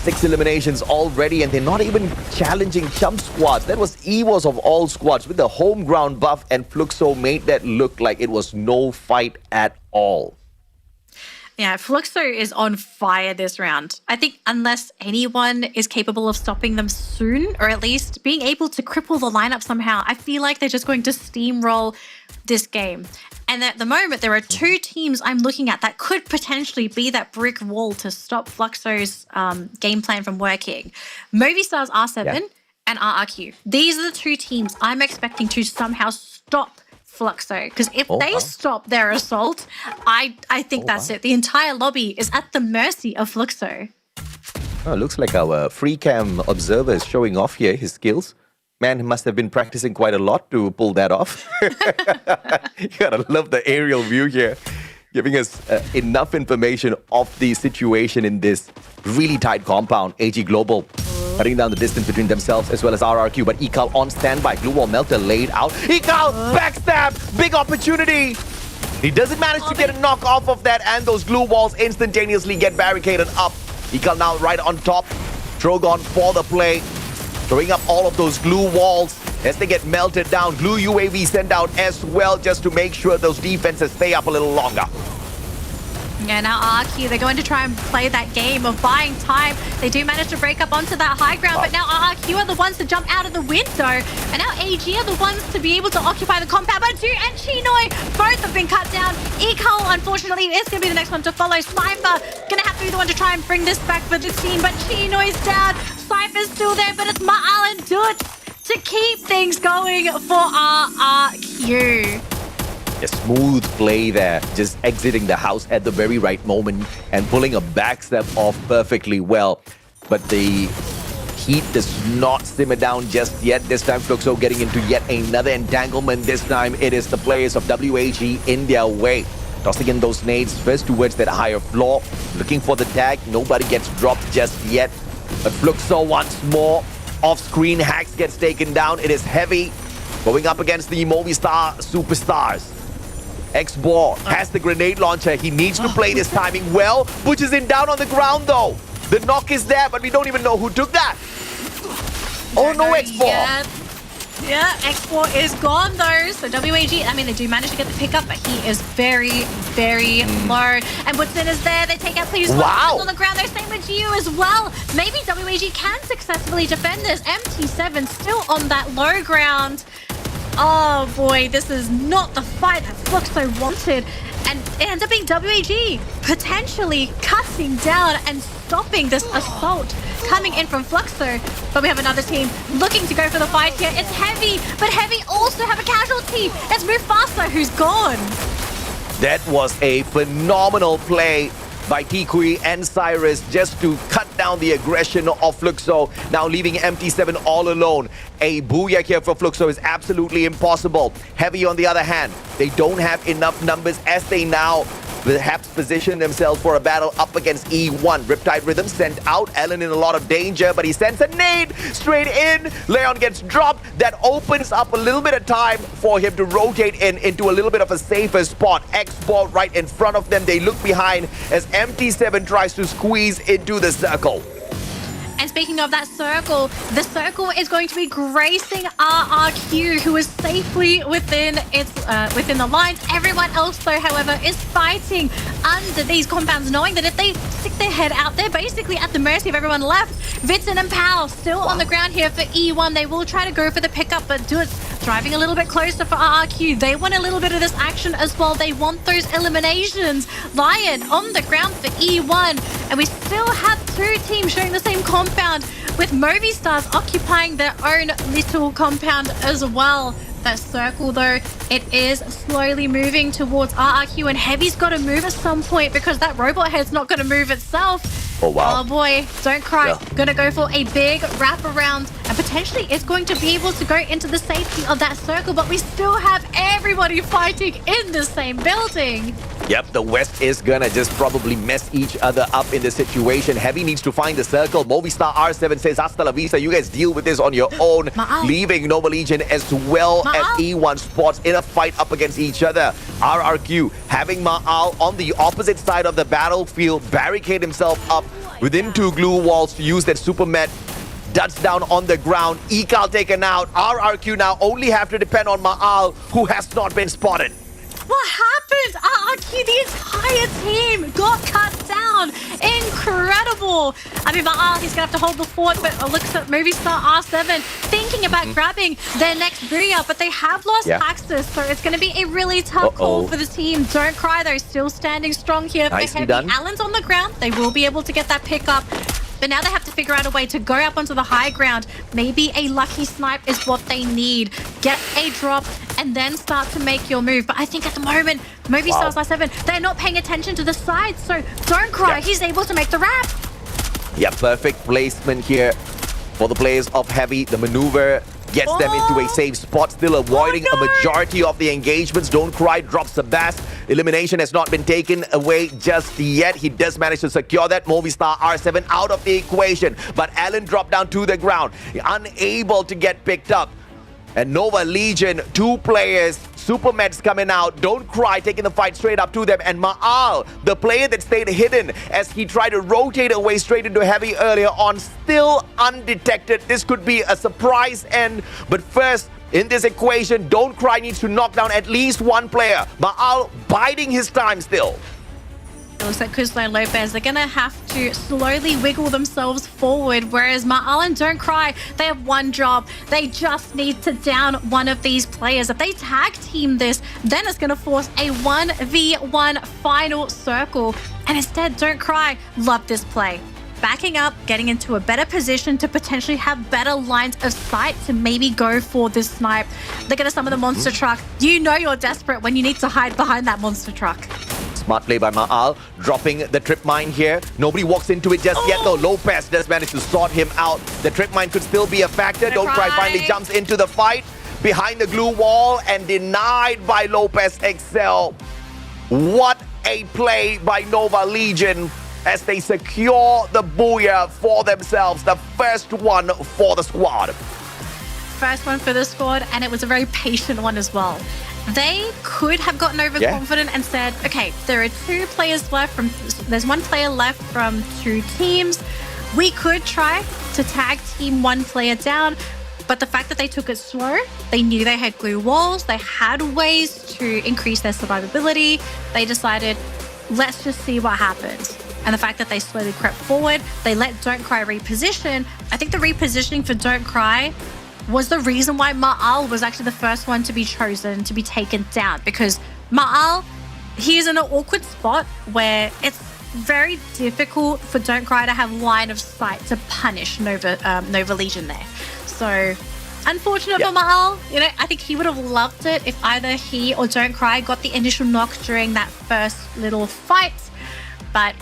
6 eliminations already, and they're not even challenging chump squads. That was Evos of all squads with the home ground buff, and Fluxo made that look like it was no fight at all. Yeah, Fluxo is on fire this round. I think unless anyone is capable of stopping them soon, or at least being able to cripple the lineup somehow, I feel like they're just going to steamroll this game. And at the moment, there are 2 teams I'm looking at that could potentially be that brick wall to stop Fluxo's game plan from working. Movistar's R7 and RRQ. These are the 2 teams I'm expecting to somehow stop Fluxo. Because if they stop their assault, I think that's it. The entire lobby is at the mercy of Fluxo. Oh, looks like our free cam observer is showing off here his skills. Man, he must have been practicing quite a lot to pull that off. You gotta love the aerial view here, giving us enough information of the situation in this really tight compound. AG Global cutting down the distance between themselves as well as RRQ, but Ekal on standby. Glue wall melter laid out. Ekal backstab, big opportunity. He doesn't manage to get a knock off of that, and those glue walls instantaneously get barricaded up. Ekal now right on top. Trogon for the play. Throwing up all of those glue walls as they get melted down. Glue UAV sent out as well just to make sure those defenses stay up a little longer. Yeah, now RRQ, they're going to try and play that game of buying time. They do manage to break up onto that high ground, but now RRQ are the ones to jump out of the window. And now AG are the ones to be able to occupy the compound. But Du and Chinoi both have been cut down. Ekal, unfortunately, is going to be the next one to follow. Cypher going to have to be the one to try and bring this back for the team, but Chinoi's down. Cypher's still there, but it's Ma'al and Dut to keep things going for RRQ. A smooth play there, just exiting the house at the very right moment and pulling a backstep off perfectly well. But the heat does not simmer down just yet. This time Fluxo getting into yet another entanglement. This time it is the players of WAG in their way. Tossing in those nades first towards that higher floor. Looking for the tag. Nobody gets dropped just yet. But Fluxo once more. Off-screen, Hacks gets taken down. It is Heavy going up against the Movistar superstars. X-Ball has the grenade launcher. He needs to play this timing well. Pushes in down on the ground though. The knock is there, but we don't even know who took that. Oh no, X-Ball. Yeah, X-Ball is gone though. So WAG, I mean, they do manage to get the pickup, but he is very, very low. And Woodson is there. They take out Please on the ground. They're same with you as well. Maybe WAG can successfully defend this. MT7 still on that low ground. Oh boy, this is not the fight that Fluxo wanted. And it ends up being WAG potentially cutting down and stopping this assault coming in from Fluxo. But we have another team looking to go for the fight here. It's Heavy, but Heavy also have a casualty. It's Mufasa who's gone. That was a phenomenal play by Tikui and Cyrus just to cut down the aggression of Fluxo, now leaving MT7 all alone. A Booyah here for Fluxo is absolutely impossible. Heavy on the other hand, they don't have enough numbers as they now perhaps position themselves for a battle up against E1. Riptide Rhythm sent out. Ellen in a lot of danger, but he sends a nade straight in. Leon gets dropped. That opens up a little bit of time for him to rotate into a little bit of a safer spot. X-Ball right in front of them. They look behind as MT7 tries to squeeze into the circle. And speaking of that circle, the circle is going to be gracing RRQ, who is safely within within the lines. Everyone else, though, however, is fighting under these compounds, knowing that if they stick their head out, they're basically at the mercy of everyone left. Vincent and Powell still on the ground here for E1. They will try to go for the pickup, but Dude's driving a little bit closer for RRQ. They want a little bit of this action as well. They want those eliminations. Lion on the ground for E1. And we still have two teams sharing the same compound, with Movistars occupying their own little compound as well. That circle, though, it is slowly moving towards RRQ, and Heavy's got to move at some point because that robot head's not going to move itself. Oh, wow. Oh, boy. Don't cry. Yeah. Going to go for a big wraparound, and potentially it's going to be able to go into the safety of that circle, but we still have everybody fighting in the same building. Yep, the West is gonna just probably mess each other up in this situation. Heavy needs to find the circle. Movistar R7 says, hasta la vista, you guys deal with this on your own. Leaving Nova Legion as well as E1 Sports in a fight up against each other. RRQ having Ma'al on the opposite side of the battlefield, barricade himself up within 2 glue walls to use that super met. Duds down on the ground. Ekal taken out. RRQ now only have to depend on Ma'al, who has not been spotted. What happened? RRQ, the entire team got cut down. Incredible. I mean, Ma'al, he's going to have to hold the fort, but looks at Movistar R7 thinking about grabbing their next Booyah, but they have lost access, so it's going to be a really tough call for the team. Don't cry, though. Still standing strong here. Nicely Heavy. done. Allen's on the ground. They will be able to get that pick up. But now they have to figure out a way to go up onto the high ground. Maybe a lucky snipe is what they need. Get a drop and then start to make your move. But I think at the moment, Movistar's R7, they're not paying attention to the sides. So don't cry. He's able to make the wrap. Yeah, perfect placement here for the players of Heavy. The maneuver gets them into a safe spot, still avoiding a majority of the engagements. Don't Cry drops the Bass. Elimination has not been taken away just yet. He does manage to secure that. Movistar R7 out of the equation, but Allen dropped down to the ground, unable to get picked up. And Nova Legion, 2 players, Super Mets coming out. Don't Cry taking the fight straight up to them. And Ma'al, the player that stayed hidden as he tried to rotate away straight into Heavy earlier on, still undetected. This could be a surprise end. But first, in this equation, Don't Cry needs to knock down at least 1 player. Ma'al biding his time still. It looks like Kuzlo and Lopez are going to have to slowly wiggle themselves forward, whereas Ma'al and Don't Cry, they have one job. They just need to down one of these players. If they tag team this, then it's going to force a 1v1 final circle. And instead, Don't Cry, love this play. Backing up, getting into a better position to potentially have better lines of sight to maybe go for this snipe. They're going to summon the monster truck. You know you're desperate when you need to hide behind that monster truck. Smart play by Ma'al, dropping the trip mine here. Nobody walks into it just yet though. Lopez does manage to sort him out. The trip mine could still be a factor. Don't Cry finally jumps into the fight behind the glue wall and denied by Lopez Excel. What a play by Nova Legion as they secure the Booyah for themselves. The first one for the squad. First one for the squad, and it was a very patient one as well. They could have gotten overconfident and said, okay, there are 2 players left there's 1 player left from 2 teams. We could try to tag team 1 player down, but the fact that they took it slow, they knew they had glue walls, they had ways to increase their survivability. They decided, let's just see what happens. And the fact that they slowly crept forward, they let Don't Cry reposition. I think the repositioning for Don't Cry was the reason why Ma'al was actually the first one to be chosen to be taken down, because Ma'al, he's in an awkward spot where it's very difficult for Don't Cry to have line of sight to punish Nova Legion there. So unfortunate for Ma'al. You know, I think he would have loved it if either he or Don't Cry got the initial knock during that first little fight. But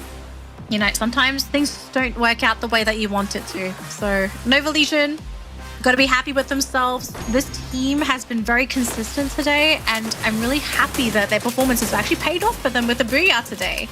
you know, sometimes things don't work out the way that you want it to. So Nova Legion, got to be happy with themselves. This team has been very consistent today, and I'm really happy that their performance has actually paid off for them with the Booyah today.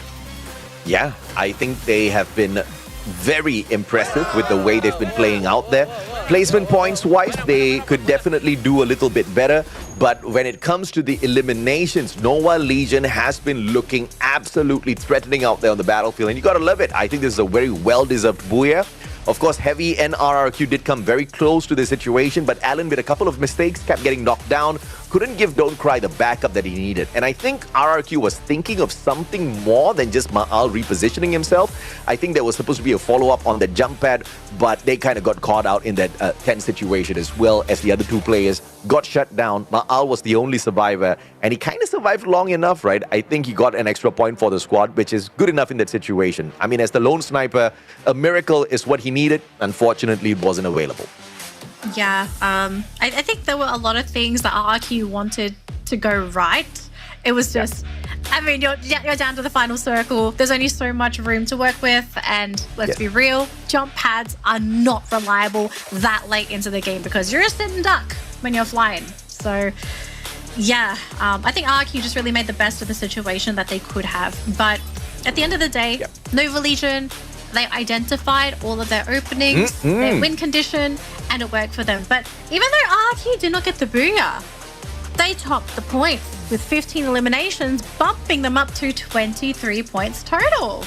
Yeah, I think they have been very impressive with the way they've been playing out there. Placement points wise, they could definitely do a little bit better. But when it comes to the eliminations, Nova Legion has been looking absolutely threatening out there on the battlefield. And you got to love it. I think this is a very well-deserved Booyah. Of course, Heavy and RRQ did come very close to the situation, but Allen, with a couple of mistakes, kept getting knocked down, couldn't give Don't Cry the backup that he needed. And I think RRQ was thinking of something more than just Ma'al repositioning himself. I think there was supposed to be a follow-up on the jump pad, but they kind of got caught out in that tense situation as well, as the other 2 players got shut down. Ma'al was the only survivor, and he kind of survived long enough, right? I think he got an extra point for the squad, which is good enough in that situation. I mean, as the lone sniper, a miracle is what he needed. Unfortunately, it wasn't available. Yeah, I think there were a lot of things that RRQ wanted to go right. It was just, I mean, you're down to the final circle. There's only so much room to work with, and let's be real, jump pads are not reliable that late into the game because you're a sitting duck when you're flying. So Yeah, I think RQ just really made the best of the situation that they could have. But at the end of the day, Nova Legion, they identified all of their openings, their win condition, and it worked for them. But even though RQ did not get the Booyah, they topped the points with 15 eliminations, bumping them up to 23 points total.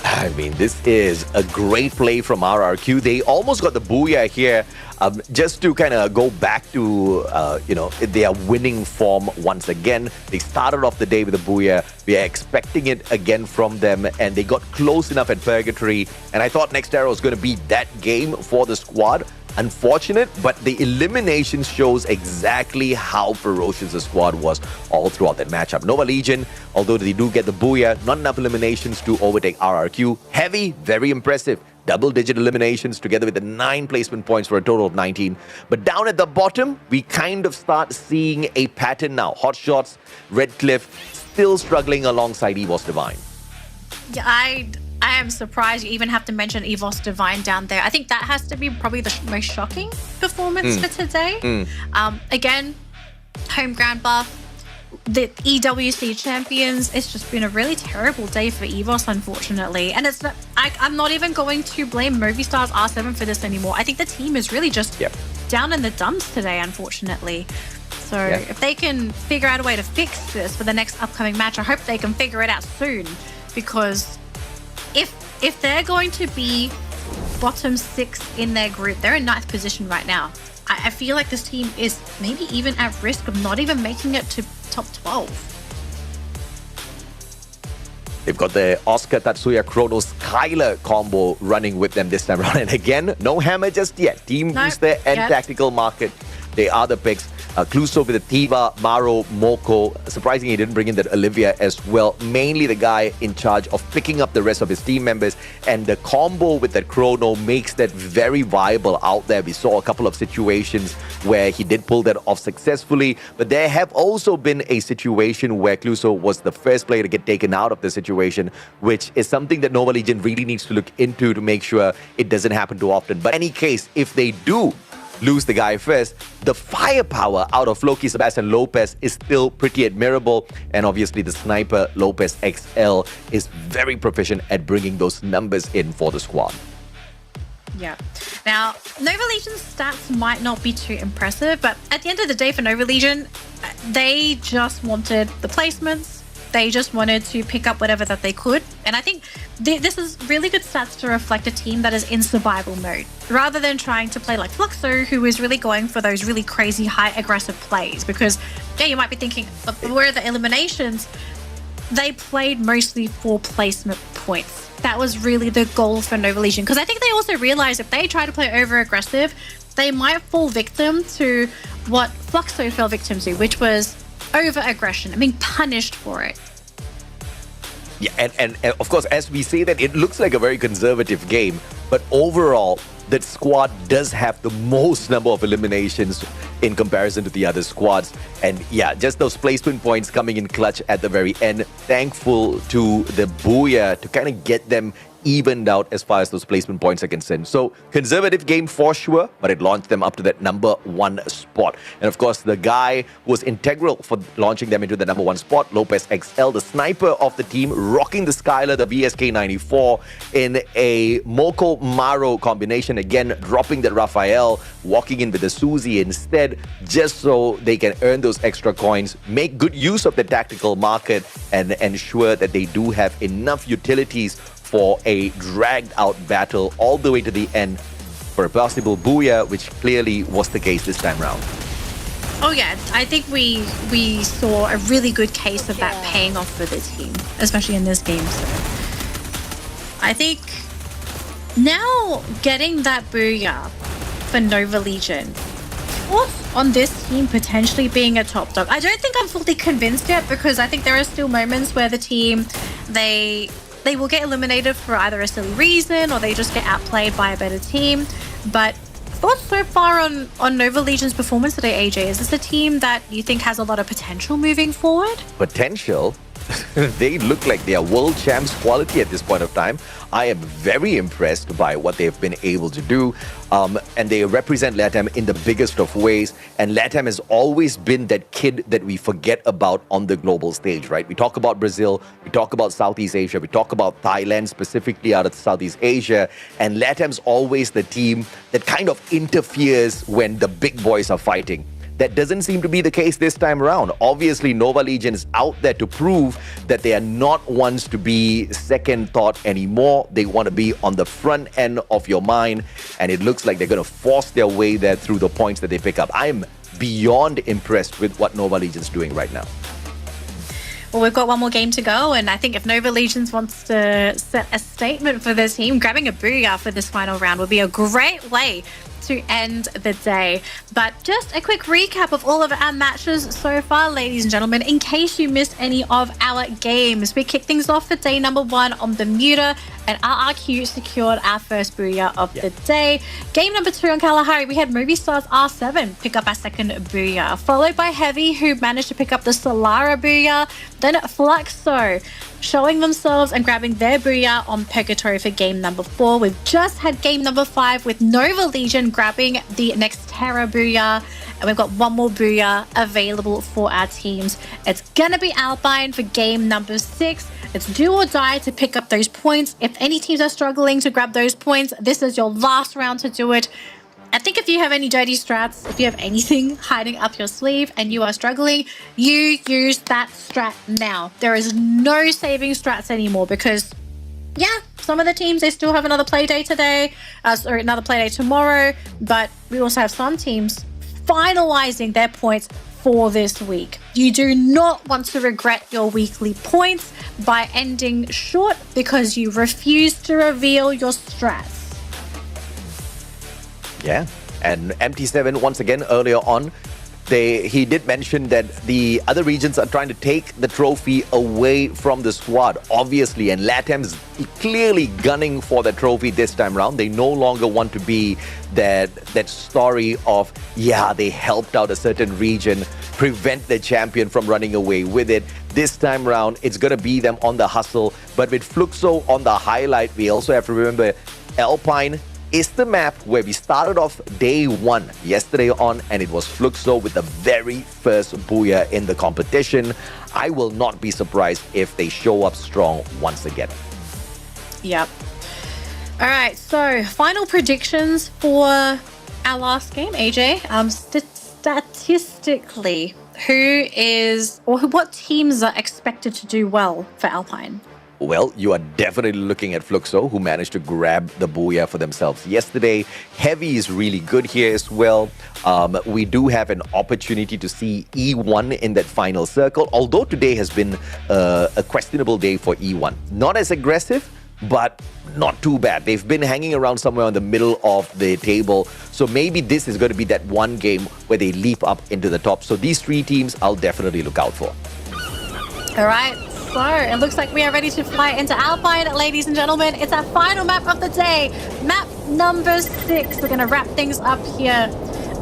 I mean, this is a great play from RRQ. They almost got the Booyah here. Just to kind of go back to, their winning form once again. They started off the day with a Booyah. We are expecting it again from them, and they got close enough at Purgatory. And I thought Next Era was going to be that game for the squad. Unfortunate, but the elimination shows exactly how ferocious the squad was all throughout that matchup. Nova Legion, although they do get the Booyah, not enough eliminations to overtake RRQ. Heavy, very impressive. Double-digit eliminations together with the 9 placement points for a total of 19. But down at the bottom, we kind of start seeing a pattern now. Hotshots, Redcliffe, still struggling alongside EVOS Divine. Yeah, I am surprised you even have to mention EVOS Divine down there. I think that has to be probably the most shocking performance for today. Again, home ground buff, the EWC champions. It's just been a really terrible day for EVOS, unfortunately. And it's not, I'm not even going to blame Movistar's R7 for this anymore. I think the team is really just down in the dumps today, unfortunately. So if they can figure out a way to fix this for the next upcoming match, I hope they can figure it out soon, because if they're going to be bottom 6 in their group, they're in 9th position right now. I feel like this team is maybe even at risk of not even making it to top 12. They've got the Oscar Tatsuya Kronos Kyler combo running with them this time around. And again, no hammer just yet. Team Booster and Tactical Market, they are the picks. Cluso with the Tiva, Maro, Moko. Surprisingly, he didn't bring in that Olivia as well. Mainly the guy in charge of picking up the rest of his team members. And the combo with that Chrono makes that very viable out there. We saw a couple of situations where he did pull that off successfully. But there have also been a situation where Cluso was the first player to get taken out of the situation, which is something that Nova Legion really needs to look into to make sure it doesn't happen too often. But in any case, if they do lose the guy first, the firepower out of Loki Sebastian Lopez is still pretty admirable. And obviously the sniper Lopez XL is very proficient at bringing those numbers in for the squad. Yeah. Now, Nova Legion's stats might not be too impressive, but at the end of the day for Nova Legion, they just wanted the placements. They just wanted to pick up whatever that they could. And I think this is really good stats to reflect a team that is in survival mode, rather than trying to play like Fluxo, who is really going for those really crazy, high aggressive plays. Because, yeah, you might be thinking, where are the eliminations? They played mostly for placement points. That was really the goal for Nova Legion. Because I think they also realized if they try to play over-aggressive, they might fall victim to what Fluxo fell victim to, which was over-aggression and being punished for it. Yeah, and of course, as we say that, it looks like a very conservative game, but overall, that squad does have the most number of eliminations in comparison to the other squads. And yeah, just those placement points coming in clutch at the very end. Thankful to the Booyah to kind of get them evened out as far as those placement points are concerned. So conservative game for sure, but it launched them up to that number 1 spot. And of course, the guy who was integral for launching them into the number 1 spot, Lopez XL, the sniper of the team, rocking the Skylar, the VSK-94 in a Moko Maro combination. Again, dropping the Raphael, walking in with the Suzy instead, just so they can earn those extra coins, make good use of the tactical market, and ensure that they do have enough utilities for a dragged-out battle all the way to the end for a possible Booyah, which clearly was the case this time round. Oh yeah, I think we saw a really good case of that paying off for the team, especially in this game. So I think now getting that Booyah for Nova Legion, thoughts on this team potentially being a top dog? I don't think I'm fully convinced yet, because I think there are still moments where the team, they will get eliminated for either a silly reason or they just get outplayed by a better team. But thoughts so far on Nova Legion's performance today, AJ? Is this a team that you think has a lot of potential moving forward? Potential? they look like they are world champs quality at this point of time. I am very impressed by what they've been able to do. And they represent LATAM in the biggest of ways. And LATAM has always been that kid that we forget about on the global stage, right? We talk about Brazil, we talk about Southeast Asia, we talk about Thailand, specifically out of Southeast Asia. And LATAM's always the team that kind of interferes when the big boys are fighting. That doesn't seem to be the case this time around. Obviously, Nova Legion is out there to prove that they are not ones to be second thought anymore. They want to be on the front end of your mind, and it looks like they're going to force their way there through the points that they pick up. I am beyond impressed with what Nova Legion's doing right now. Well, we've got one more game to go, and I think if Nova Legions wants to set a statement for their team, grabbing a Booyah for this final round would be a great way to end the day. But just a quick recap of all of our matches so far, ladies and gentlemen, in case you missed any of our games. We kicked things off for day number 1 on Bermuda, and RRQ secured our first Booyah of the day. Game number 2 on Kalahari, we had Movie Stars R7 pick up our second Booyah, followed by Heavy, who managed to pick up the Solara Booyah. Then Fluxo showing themselves and grabbing their Booyah on Purgatory for game number 4. We've just had game number 5 with Nova Legion grabbing the Nextera Booyah, and we've got one more Booyah available for our teams. It's gonna be Alpine for game number 6. It's do or die to pick up those points. If any teams are struggling to grab those points, this is your last round to do it. I think if you have any dirty strats, if you have anything hiding up your sleeve and you are struggling, you use that strat now. There is no saving strats anymore because, yeah, some of the teams, they still have another play day today, or another play day tomorrow, but we also have some teams finalizing their points for this week. You do not want to regret your weekly points by ending short because you refuse to reveal your strats. Yeah, and MT7 once again earlier on, he did mention that the other regions are trying to take the trophy away from the squad, obviously, and LATAM's clearly gunning for the trophy this time around. They no longer want to be that story of, yeah, they helped out a certain region, prevent the champion from running away with it. This time around, it's going to be them on the hustle. But with Fluxo on the highlight, we also have to remember Alpine is the map where we started off day 1 yesterday on, and it was Fluxo with the very first Booyah in the competition. I will not be surprised if they show up strong once again. Yep. All right, so final predictions for our last game, AJ. Statistically, what teams are expected to do well for Alpine? Well, you are definitely looking at Fluxo, who managed to grab the Booyah for themselves yesterday. Heavy is really good here as well. We do have an opportunity to see E1 in that final circle, although today has been a questionable day for E1. Not as aggressive, but not too bad. They've been hanging around somewhere in the middle of the table. So maybe this is going to be that one game where they leap up into the top. So these 3 teams, I'll definitely look out for. All right. So it looks like we are ready to fly into Alpine, ladies and gentlemen. It's our final map of the day, map number 6. We're going to wrap things up here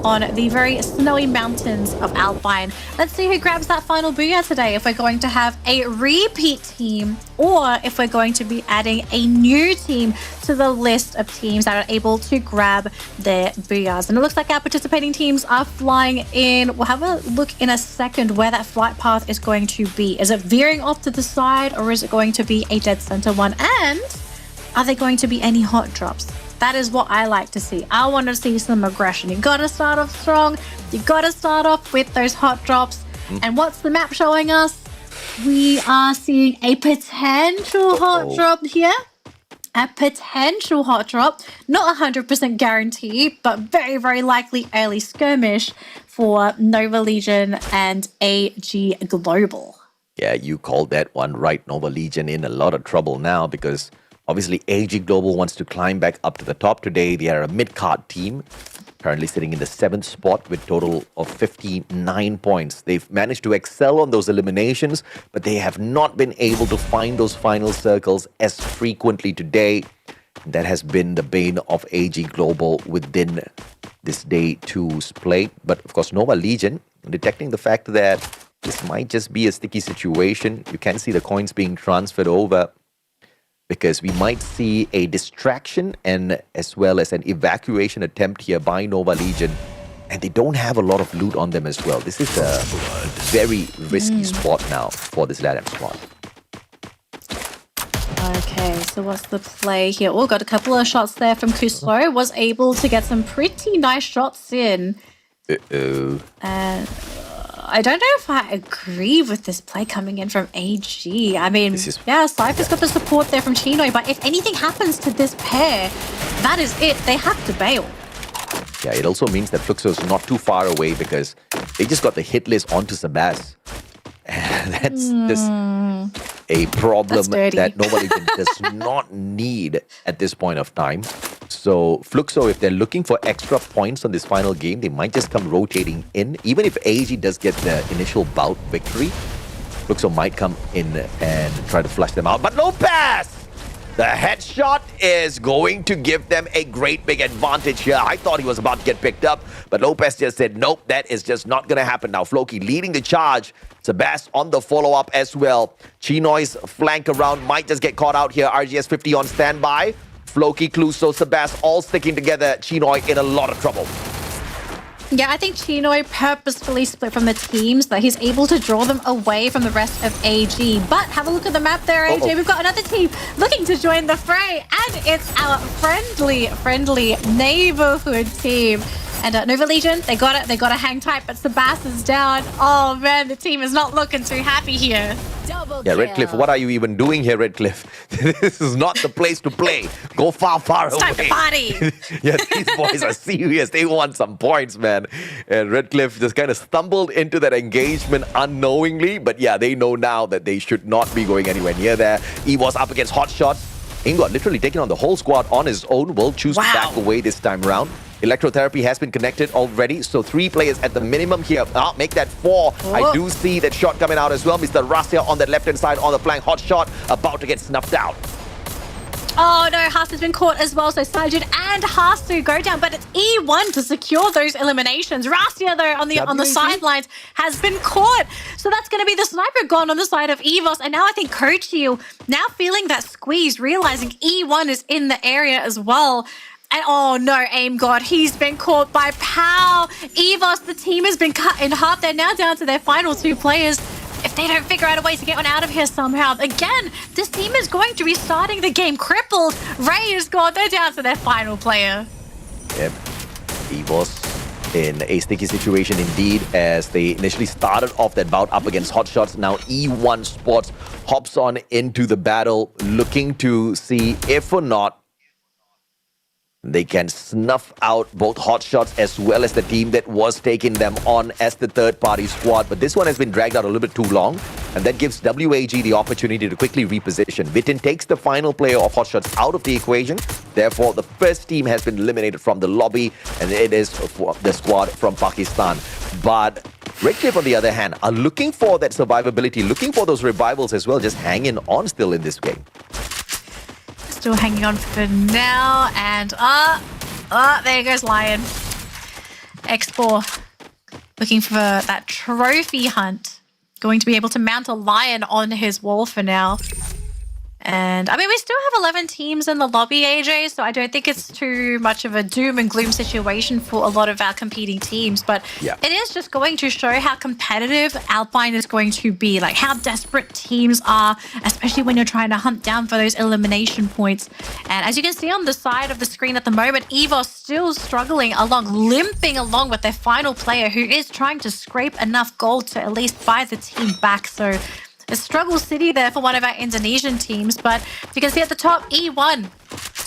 on the very snowy mountains of Alpine. Let's see who grabs that final Booyah today, if we're going to have a repeat team or if we're going to be adding a new team to the list of teams that are able to grab their Booyahs. And it looks like our participating teams are flying in. We'll have a look in a second where that flight path is going to be. Is it veering off to the side, or is it going to be a dead center one? And are there going to be any hot drops? That is what I like to see. I want to see some aggression. You got to start off strong. You got to start off with those hot drops. And what's the map showing us? We are seeing a potential hot drop here. A potential hot drop. Not 100% guaranteed, but very, very likely early skirmish for Nova Legion and AG Global. Yeah, you called that one right. Nova Legion in a lot of trouble now because obviously AG Global wants to climb back up to the top today. They are a mid-card team, currently sitting in the 7th spot with total of 59 points. They've managed to excel on those eliminations, but they have not been able to find those final circles as frequently today. That has been the bane of AG Global within this day 2's play. But of course, Nova Legion, detecting the fact that this might just be a sticky situation. You can see the coins being transferred over because we might see a distraction and as well as an evacuation attempt here by Nova Legion. And they don't have a lot of loot on them as well. This is a very risky spot now for this LATAM squad. Okay, so what's the play here? Oh, got a couple of shots there from Kuso. Was able to get some pretty nice shots in. Uh-oh. And I don't know if I agree with this play coming in from AG. I mean, yeah, Cypher's got the support there from Chino, but if anything happens to this pair, that is it. They have to bail. Yeah, it also means that Fluxo is not too far away because they just got the hit list onto Sebas. That's just a problem that nobody does not need at this point of time. So Fluxo, if they're looking for extra points on this final game, they might just come rotating in. Even if AG does get the initial bout victory, Fluxo might come in and try to flush them out. But Lopez! The headshot is going to give them a great big advantage here. I thought he was about to get picked up, but Lopez just said, nope, that is just not going to happen. Now Floki leading the charge. Sebas on the follow-up as well. Chinoy's flank around might just get caught out here. RGS 50 on standby. Floki, Cluso, Sebas all sticking together. Chinoy in a lot of trouble. Yeah, I think Chinoy purposefully split from the teams that he's able to draw them away from the rest of AG. But have a look at the map there, AJ. We've got another team looking to join the fray, and it's our friendly neighborhood team. And Nova Legion, they got it. They got to hang tight, but Sebas is down. Oh man, the team is not looking too happy here. Yeah, Redcliffe, what are you even doing here, Redcliffe? This is not the place to play. Go far away. It's time to party. Yeah, these boys are serious. They want some points, man. And Redcliffe just kind of stumbled into that engagement unknowingly. But yeah, they know now that they should not be going anywhere near there. He was up against Hot Shots. Ingot literally taking on the whole squad on his own. Will choose to back away this time around. Electrotherapy has been connected already, so 3 players at the minimum here. Make that 4. Oh. I do see that shot coming out as well. Mr. Rasia on that left-hand side on the flank. Hot shot about to get snuffed out. Oh no, Haas has been caught as well, so Sajid and Hasu go down, but it's E1 to secure those eliminations. Rasia, though, on the sidelines has been caught. So that's going to be the sniper gone on the side of EVOS, and now I think Kochiu, now feeling that squeeze, realizing E1 is in the area as well. And oh no, Aim God, he's been caught by Pau. EVOS, the team has been cut in half. They're now down to their final 2 players. If they don't figure out a way to get one out of here somehow, again, this team is going to be starting the game crippled. Ray is gone. They're down to their final player. Yep. EVOS in a sticky situation indeed, as they initially started off that bout up against Hot Shots. Now E1 Sports hops on into the battle, looking to see if or not they can snuff out both Hot Shots as well as the team that was taking them on as the third-party squad. But this one has been dragged out a little bit too long, and that gives WAG the opportunity to quickly reposition. Vitin takes the final player of Hot Shots out of the equation. Therefore, the first team has been eliminated from the lobby, and it is the squad from Pakistan. But Redcliffe, on the other hand, are looking for that survivability, looking for those revivals as well, just hanging on still in this game. Still hanging on for now, and there goes Lion. X4 looking for that trophy hunt. Going to be able to mount a Lion on his wall for now. And I mean, we still have 11 teams in the lobby, AJ, so I don't think it's too much of a doom and gloom situation for a lot of our competing teams. But it is just going to show how competitive Alpine is going to be, like how desperate teams are, especially when you're trying to hunt down for those elimination points. And as you can see on the side of the screen at the moment, EVOS still struggling along, limping along with their final player, who is trying to scrape enough gold to at least buy the team back. So a struggle city there for one of our Indonesian teams, but you can see at the top, E1,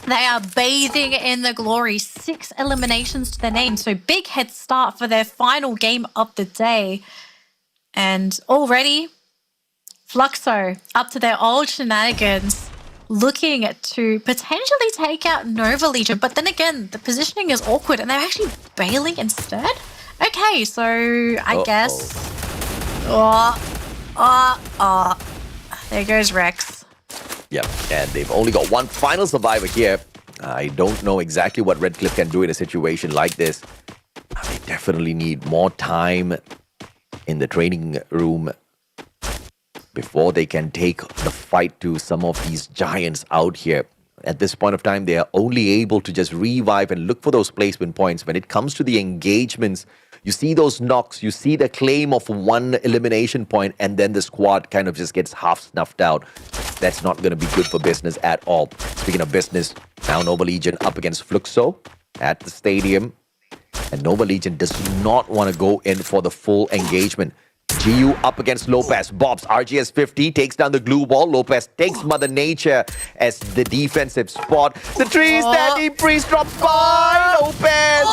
they are bathing in the glory. 6 eliminations to their name, so big head start for their final game of the day. And already, Fluxo up to their old shenanigans, looking to potentially take out Nova Legion, but then again, the positioning is awkward and they're actually bailing instead. Okay, so I guess... there goes Rex. Yep, and they've only got one final survivor here. I don't know exactly what Redcliffe can do in a situation like this. They definitely need more time in the training room before they can take the fight to some of these giants out here. At this point of time, they are only able to just revive and look for those placement points. When it comes to the engagements, you see those knocks, you see the claim of one elimination point, and then the squad kind of just gets half snuffed out. That's not going to be good for business at all. Speaking of business, now Nova Legion up against Fluxo at the stadium. And Nova Legion does not want to go in for the full engagement. GU up against Lopez. Bobs, RGS 50 takes down the glue ball. Lopez takes Mother Nature as the defensive spot. The tree standing priest drops by. Lopez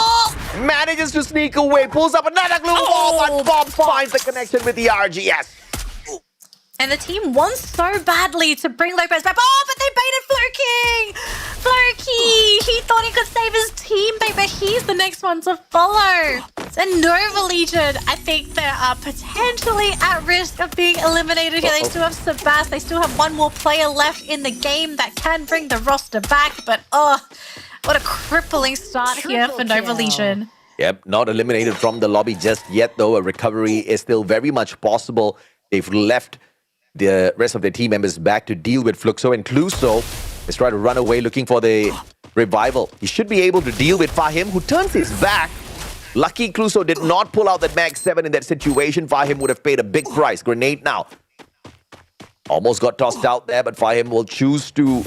manages to sneak away, pulls up another glue ball, but Bobs finds the connection with the RGS. And the team wants so badly to bring Lopez back. Oh, but they baited Floki! Floki! He thought he could save his teammate, but he's the next one to follow. And Nova Legion, I think they are potentially at risk of being eliminated here. They still have Sebas. They still have one more player left in the game that can bring the roster back. But what a crippling start here for Nova Legion. Yep, not eliminated from the lobby just yet, though. A recovery is still very much possible. They've left the rest of their team members back to deal with Fluxo, and Cluso is trying to run away looking for the revival. He should be able to deal with Fahim, who turns his back. Lucky Cluso did not pull out that Mag 7 in that situation. Fahim would have paid a big price. Grenade now. Almost got tossed out there, but Fahim will choose to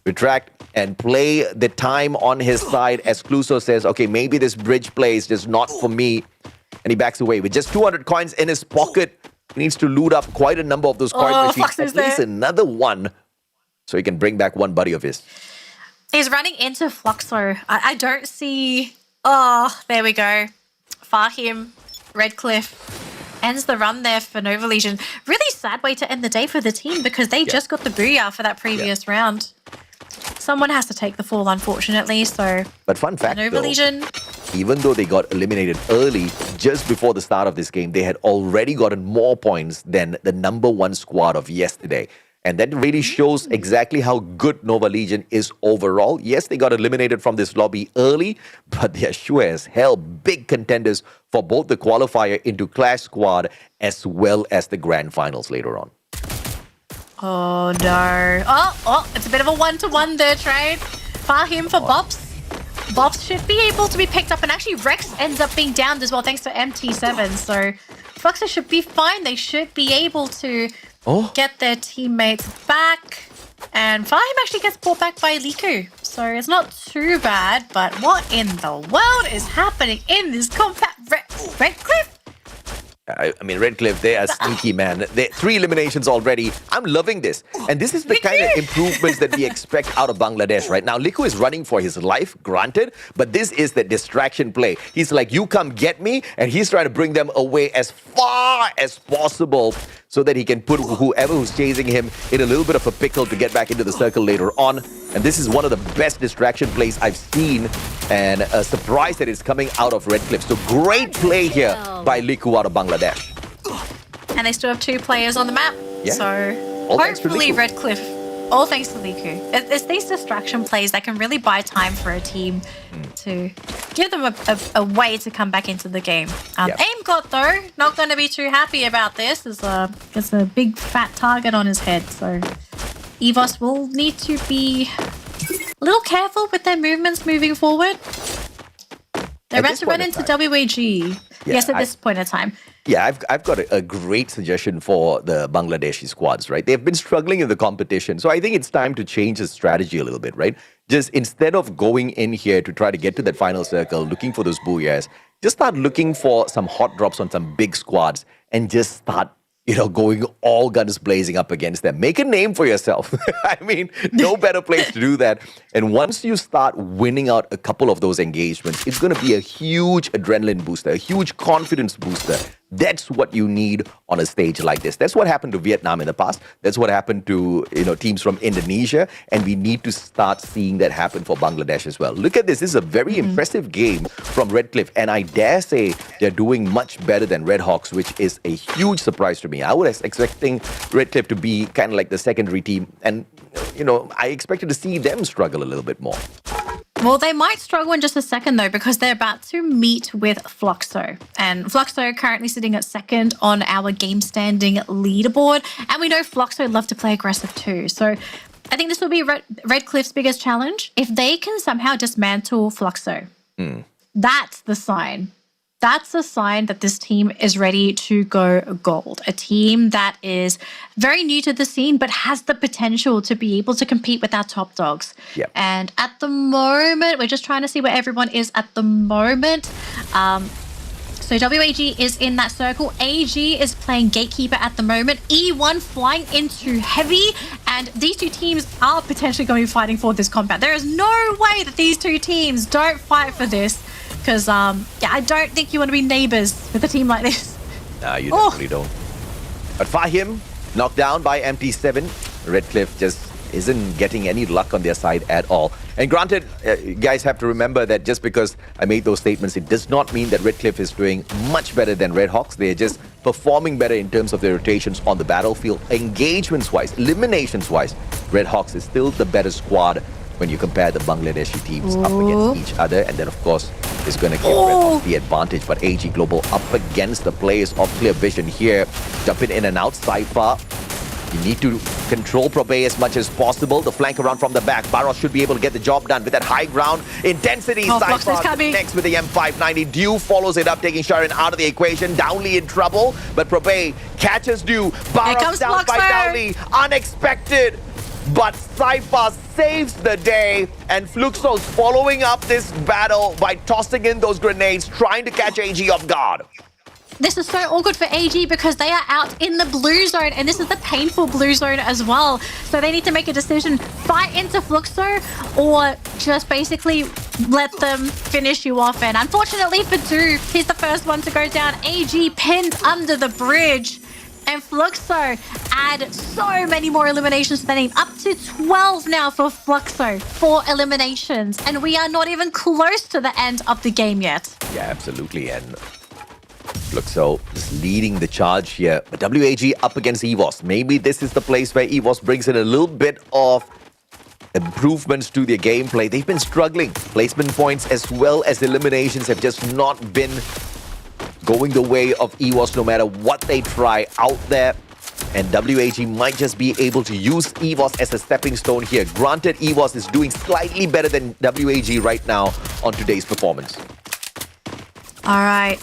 retract and play the time on his side as Cluso says, okay, maybe this bridge play is just not for me. And he backs away with just 200 coins in his pocket. He needs to loot up quite a number of those coin machines. At least another one, so he can bring back one buddy of his. He's running into Fluxo. I don't see... Oh, there we go. Fahim, Redcliffe ends the run there for Nova Legion. Really sad way to end the day for the team because they just got the Booyah for that previous round. Someone has to take the fall, unfortunately, so... But fun fact, Nova Legion... Even though they got eliminated early, just before the start of this game, they had already gotten more points than the #1 squad of yesterday. And that really shows exactly how good Nova Legion is overall. Yes, they got eliminated from this lobby early, but they're sure as hell big contenders for both the qualifier into Clash Squad as well as the Grand Finals later on. Oh, no. Oh, it's a bit of a one-to-one there, trade. Fahim for Bobs. Bobs should be able to be picked up, and actually Rex ends up being downed as well thanks to MT7. So Fluxo should be fine. They should be able to get their teammates back. And Fahim actually gets brought back by Liku. So it's not too bad, but what in the world is happening in this compact Redcliffe? I mean, Redcliffe, they are sneaky, man. 3 eliminations already. I'm loving this. And this is the kind of improvements that we expect out of Bangladesh right now. Liku is running for his life, granted, but this is the distraction play. He's like, you come get me, and he's trying to bring them away as far as possible so that he can put whoever who's chasing him in a little bit of a pickle to get back into the circle later on. And this is one of the best distraction plays I've seen, and a surprise that is coming out of Redcliffe. So great play here by Liku out of Bangladesh. And they still have 2 players on the map. Yeah. So All thanks to hopefully Liku. Redcliffe, all thanks to Liku. It's these distraction plays that can really buy time for a team to give them a way to come back into the game. Aimcott, though, not going to be too happy about this. It's a big fat target on his head. So EVOS will need to be a little careful with their movements moving forward. They're about to run into WAG. Yes, at this point in time. Yeah, I've got a great suggestion for the Bangladeshi squads, right? They've been struggling in the competition. So I think it's time to change the strategy a little bit, right? Just instead of going in here to try to get to that final circle, looking for those booyahs, just start looking for some hot drops on some big squads and just start, going all guns blazing up against them. Make a name for yourself. I mean, no better place to do that. And once you start winning out a couple of those engagements, it's going to be a huge adrenaline booster, a huge confidence booster. That's what you need on a stage like this. That's what happened to Vietnam in the past. That's what happened to teams from Indonesia. And we need to start seeing that happen for Bangladesh as well. Look at this. This is a very impressive game from Redcliffe. And I dare say they're doing much better than Red Hawks, which is a huge surprise to me. I was expecting Redcliffe to be kind of like the secondary team. And, I expected to see them struggle a little bit more. Well, they might struggle in just a second, though, because they're about to meet with Fluxo. And Fluxo currently sitting at second on our game standing leaderboard. And we know Fluxo love to play aggressive too. So I think this will be Redcliffe's biggest challenge. If they can somehow dismantle Fluxo, that's the sign. That's a sign that this team is ready to go gold. A team that is very new to the scene, but has the potential to be able to compete with our top dogs. Yep. And at the moment, we're just trying to see where everyone is at the moment. So WAG is in that circle. AG is playing Gatekeeper at the moment. E1 flying into Heavy. And these two teams are potentially going to be fighting for this compound. There is no way that these two teams don't fight for this. Because, I don't think you want to be neighbors with a team like this. Nah, you definitely don't. But Fahim, knocked down by MT7. Redcliffe just isn't getting any luck on their side at all. And granted, you guys have to remember that just because I made those statements, it does not mean that Redcliffe is doing much better than Redhawks. They're just performing better in terms of their rotations on the battlefield. Engagements-wise, eliminations-wise, Redhawks is still the better squad when you compare the Bangladeshi teams up against each other. And then, of course, it's going to give Redhawks the advantage. But AG Global up against the players of Clear Vision here. Jumping in and out, Cypher. You need to control Probe as much as possible. The flank around from the back. Barros should be able to get the job done with that high ground intensity. Cypher next with the M590. Dew follows it up, taking Sharon out of the equation. Downley in trouble, but Probe catches Dew. Barros down by Downley. Unexpected. But Cypher saves the day, and Fluxo's following up this battle by tossing in those grenades, trying to catch AG off guard. This is so awkward for AG because they are out in the blue zone, and this is the painful blue zone as well. So they need to make a decision, fight into Fluxo or just basically let them finish you off. And unfortunately for Dew, he's the first one to go down. AG pinned under the bridge. And Fluxo add so many more eliminations to the name. Up to 12 now for Fluxo. 4 eliminations. And we are not even close to the end of the game yet. Yeah, absolutely. And Fluxo is leading the charge here. But WAG up against EVOS. Maybe this is the place where EVOS brings in a little bit of improvements to their gameplay. They've been struggling. Placement points as well as eliminations have just not been going the way of EVOS no matter what they try out there. And WAG might just be able to use EVOS as a stepping stone here. Granted, EVOS is doing slightly better than WAG right now on today's performance. All right,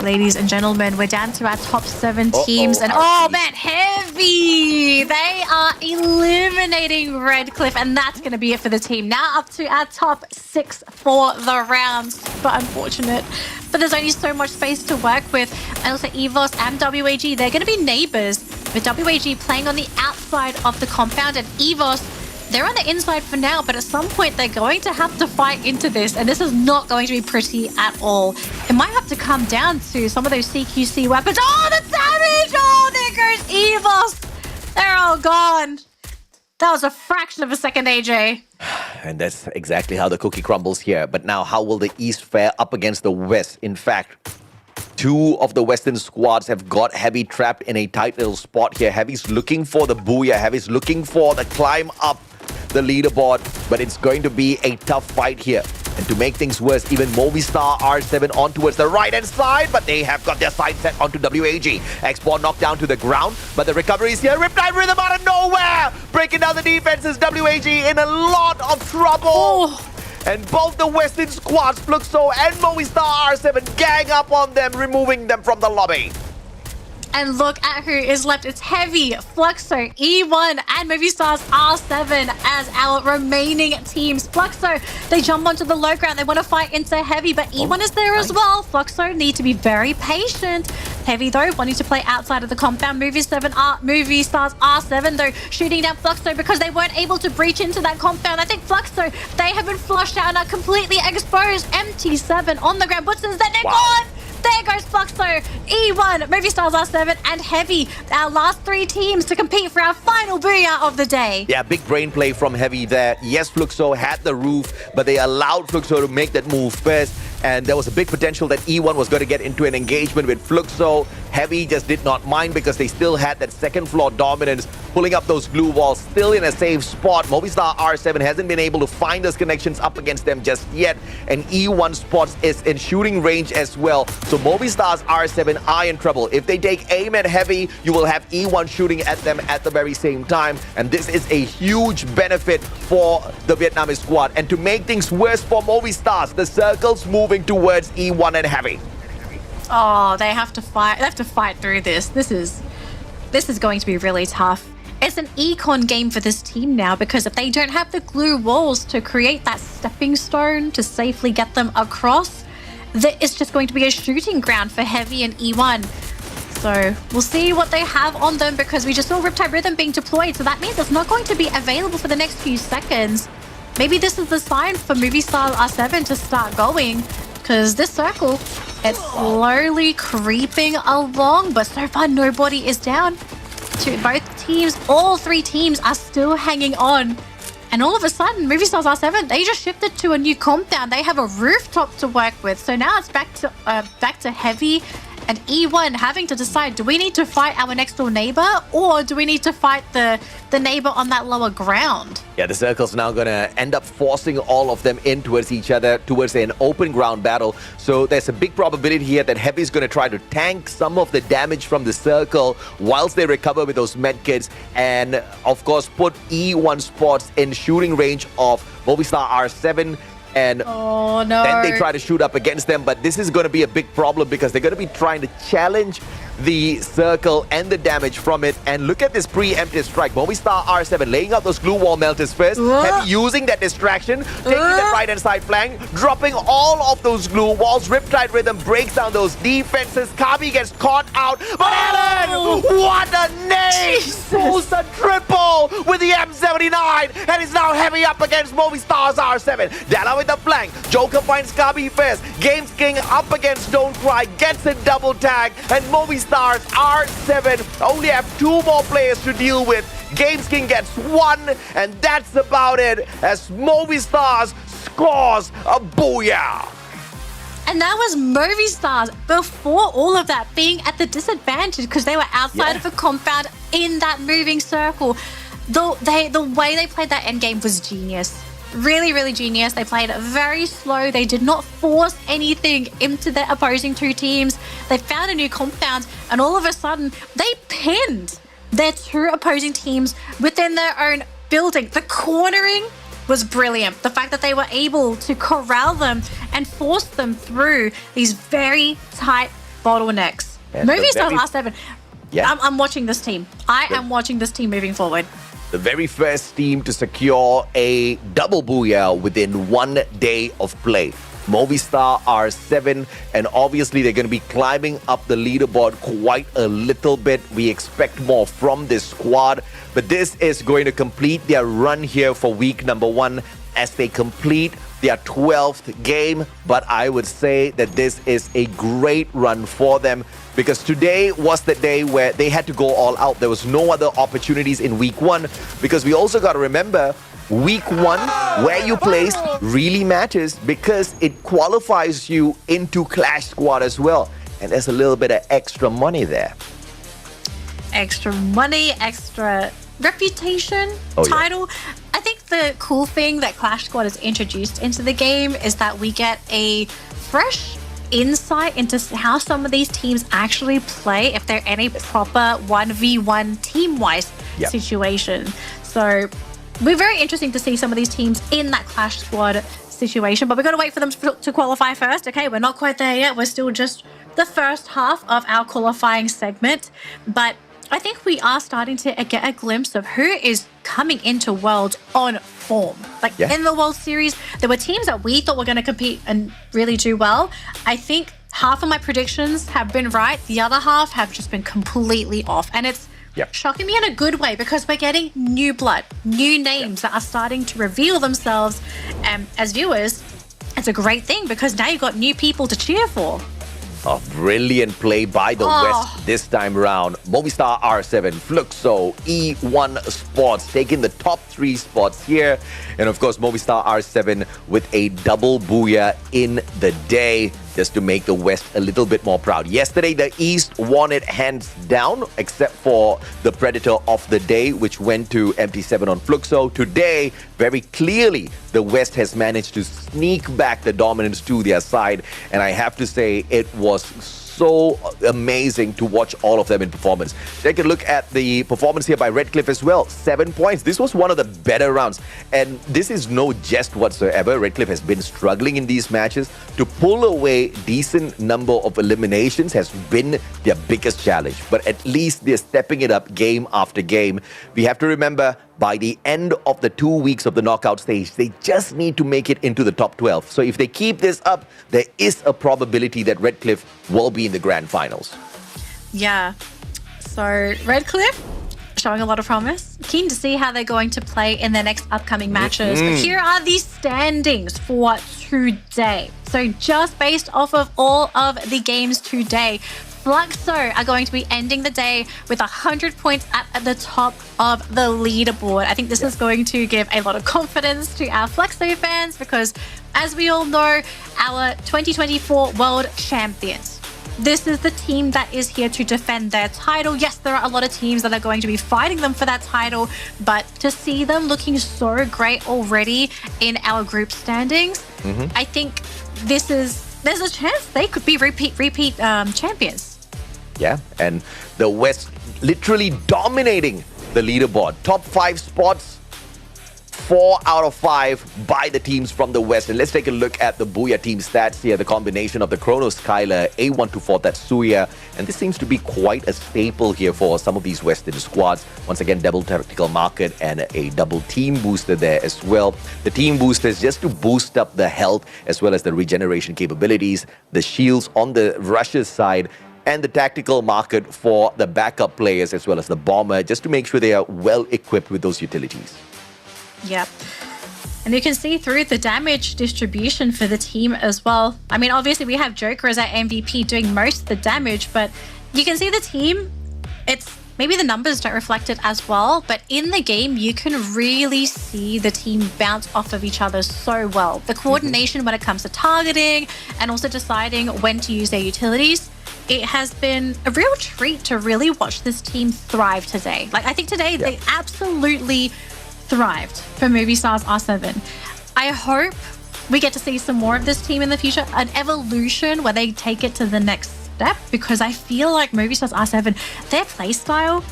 ladies and gentlemen, we're down to our top 7 teams. And oh man, Heavy! They are eliminating Redcliffe, and that's going to be it for the team. Now up to our top 6 for the round. But unfortunate. But there's only so much space to work with. And also EVOS and WAG, they're going to be neighbors. With WAG playing on the outside of the compound, and EVOS, they're on the inside for now, but at some point they're going to have to fight into this, and this is not going to be pretty at all. It might have to come down to some of those CQC weapons. Oh, the damage! Oh, there goes EVOS! They're all gone. That was a fraction of a second, AJ. And that's exactly how the cookie crumbles here. But now, how will the East fare up against the West? In fact, 2 of the Western squads have got Heavy trapped in a tight little spot here. Heavy's looking for the Booyah. Heavy's looking for the climb up the leaderboard, but it's going to be a tough fight here. And to make things worse, even Movistar R7 on towards the right-hand side, but they have got their sight set onto WAG. X-Born knocked down to the ground, but the recovery is here. Riptide Rhythm out of nowhere! Breaking down the defenses, WAG in a lot of trouble! And both the Western squads, Fluxo and Movistar R7, gang up on them, removing them from the lobby. And look at who is left. It's Heavy, Fluxo, E1, and Movistar's R7 as our remaining teams. Fluxo, they jump onto the low ground. They want to fight into Heavy, but E1 is there as well. Fluxo need to be very patient. Heavy, though, wanting to play outside of the compound. Movistar's R7, though, shooting down Fluxo because they weren't able to breach into that compound. I think Fluxo, they have been flushed out and are completely exposed. MT7 on the ground. Butzens, then they're gone! There goes Fluxo, E1, Movistar's R7, and Heavy. Our last 3 teams to compete for our final Booyah of the day. Yeah, big brain play from Heavy there. Yes, Fluxo had the roof, but they allowed Fluxo to make that move first. And there was a big potential that E1 was going to get into an engagement with Fluxo. Heavy just did not mind because they still had that second floor dominance, pulling up those glue walls, still in a safe spot. Movistar R7 hasn't been able to find those connections up against them just yet, and E1 Sports is in shooting range as well. So Movistar's R7 are in trouble. If they take aim at Heavy, you will have E1 shooting at them at the very same time, and this is a huge benefit for the Vietnamese squad. And to make things worse for Movistars, the circle's moving towards E1 and Heavy. Oh, they have to fight. They have to fight through this. This is going to be really tough. It's an econ game for this team now, because if they don't have the glue walls to create that stepping stone to safely get them across, it's just going to be a shooting ground for Heavy and E1. So we'll see what they have on them, because we just saw Riptide Rhythm being deployed. So that means it's not going to be available for the next few seconds. Maybe this is the sign for Movistar R7 to start going, because this circle, it's slowly creeping along, but so far nobody is down. To both teams, all three teams are still hanging on. And all of a sudden, Movistar R7, they just shifted to a new compound. They have a rooftop to work with. So now it's back to Heavy and E1 having to decide, do we need to fight our next door neighbor, or do we need to fight the neighbor on that lower ground? Yeah, the circle's now going to end up forcing all of them in towards each other, towards an open ground battle. So there's a big probability here that Heavy's going to try to tank some of the damage from the circle whilst they recover with those medkits, and of course put E1 Sports in shooting range of Movistar R7. And then they try to shoot up against them, but this is going to be a big problem because they're going to be trying to challenge the circle and the damage from it. And look at this preemptive strike. Movistar R7 laying out those glue wall melters first, Heavy using that distraction, taking the right hand side flank, dropping all of those glue walls. Riptide Rhythm breaks down those defenses. Kabi gets caught out, but Ellen, what a name! Pulls a triple with the M79 and is now Heavy up against Movistar's R7. Della with the flank. Joker finds Kabi first. Games King up against Don't Cry, gets a double tag, and Movistar's R7 only have 2 more players to deal with. Games King gets 1, and that's about it as Movistar's scores a booyah. And that was Movistar's before all of that, being at the disadvantage because they were outside of a compound in that moving circle. The way they played that endgame was genius. Really, really genius. They played it very slow. They did not force anything into their opposing 2 teams. They found a new compound, and all of a sudden, they pinned their 2 opposing teams within their own building. The cornering was brilliant. The fact that they were able to corral them and force them through these very tight bottlenecks. Movistar R7. Yeah. I'm watching this team. I am watching this team moving forward. The very first team to secure a double booyah within 1 day of play. Movistar R7, and obviously they're going to be climbing up the leaderboard quite a little bit. We expect more from this squad, but this is going to complete their run here for week number 1 as they complete their 12th game. But I would say that this is a great run for them, because today was the day where they had to go all out. There was no other opportunities in week 1, because we also got to remember week 1, where you place really matters, because it qualifies you into Clash Squad as well. And there's a little bit of extra money there. Extra money, extra reputation, title. Yeah. I think the cool thing that Clash Squad has introduced into the game is that we get a fresh insight into how some of these teams actually play if they're in a proper 1v1 team-wise situation. So we're very interesting to see some of these teams in that Clash Squad situation, but we've got to wait for them to qualify first. Okay, we're not quite there yet. We're still just the first half of our qualifying segment, but I think we are starting to get a glimpse of who is coming into Worlds on form. Like in the World Series, there were teams that we thought were going to compete and really do well. I think half of my predictions have been right. The other half have just been completely off. And it's shocking me in a good way, because we're getting new blood, new names that are starting to reveal themselves. As viewers, it's a great thing, because now you've got new people to cheer for. A brilliant play by the West this time around. Movistar R7, Fluxo, E1 Sports taking the top 3 spots here. And of course, Movistar R7 with a double booyah in the day. just to make the West a little bit more proud. Yesterday, the East won it hands down, except for the Predator of the day, which went to MT7 on Fluxo. Today, very clearly, the West has managed to sneak back the dominance to their side. And I have to say, it was so amazing to watch all of them in performance. Take a look at the performance here by Redcliffe as well. 7 points. This was one of the better rounds. And this is no jest whatsoever. Redcliffe has been struggling in these matches. To pull away decent number of eliminations has been their biggest challenge. But at least they're stepping it up game after game. We have to remember, by the end of the 2 weeks of the knockout stage, they just need to make it into the top 12. So if they keep this up, there is a probability that Redcliffe will be in the grand finals. Yeah. So Redcliffe showing a lot of promise. Keen to see how they're going to play in their next upcoming matches. But here are the standings for today. So just based off of all of the games today, Fluxo are going to be ending the day with 100 points at the top of the leaderboard. I think this is going to give a lot of confidence to our Fluxo fans because, as we all know, our 2024 World Champions, this is the team that is here to defend their title. Yes, there are a lot of teams that are going to be fighting them for that title, but to see them looking so great already in our group standings, I think there's a chance they could be repeat champions. Yeah, and the West literally dominating the leaderboard. Top 5 spots, 4 out of 5 by the teams from the West. And let's take a look at the Booyah team stats here. The combination of the Chronos, Skylar, A124, that's Suya. And this seems to be quite a staple here for some of these Western squads. Once again, double tactical market and a double team booster there as well. The team boosters just to boost up the health as well as the regeneration capabilities. The shields on the Russia's side, and the tactical market for the backup players as well as the bomber, just to make sure they are well equipped with those utilities. Yep. And you can see through the damage distribution for the team as well. I mean, obviously we have Joker as our MVP doing most of the damage, but you can see the team, it's maybe the numbers don't reflect it as well, but in the game, you can really see the team bounce off of each other so well. The coordination when it comes to targeting and also deciding when to use their utilities, it has been a real treat to really watch this team thrive today. Like, I think today they absolutely thrived for Movistar's R7. I hope we get to see some more of this team in the future, an evolution where they take it to the next step, because I feel like Movistar's R7, their playstyle,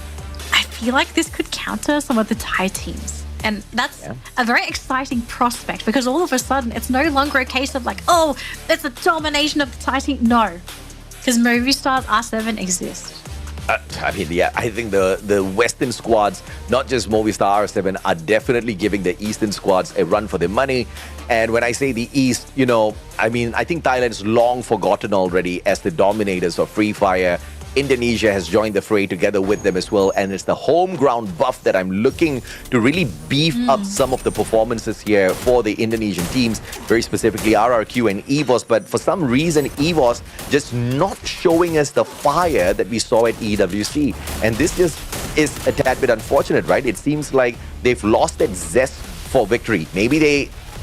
I feel like this could counter some of the Thai teams. And that's a very exciting prospect, because all of a sudden it's no longer a case of like, oh, it's a domination of the Thai team. No, because Movistar's R7 exists. I mean, yeah, I think the Western squads, not just Movistar R7, are definitely giving the Eastern squads a run for their money. And when I say the East, you know, I mean, I think Thailand's long forgotten already as the dominators of Free Fire. Indonesia has joined the fray together with them as well, and it's the home ground buff that I'm looking to really beef up some of the performances here for the Indonesian teams, very specifically RRQ and EVOS. But for some reason, EVOS just not showing us the fire that we saw at EWC, and this just is a tad bit unfortunate, right? It seems like they've lost that zest for victory. Maybe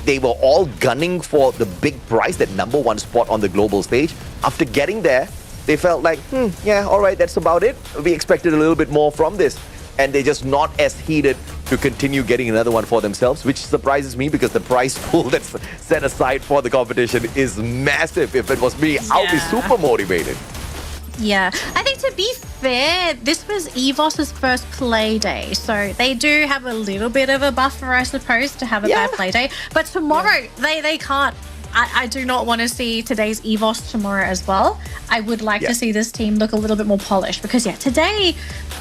they were all gunning for the big prize, that #1 spot on the global stage. After getting there, they felt like, yeah, all right, that's about it. We expected a little bit more from this. And they're just not as heated to continue getting another one for themselves, which surprises me because the prize pool that's set aside for the competition is massive. If it was me, I'll be super motivated. Yeah, I think to be fair, this was EVOS's first play day, so they do have a little bit of a buffer, I suppose, to have a bad play day. But tomorrow, they can't. I do not want to see today's EVOS tomorrow as well. I would like to see this team look a little bit more polished, because today,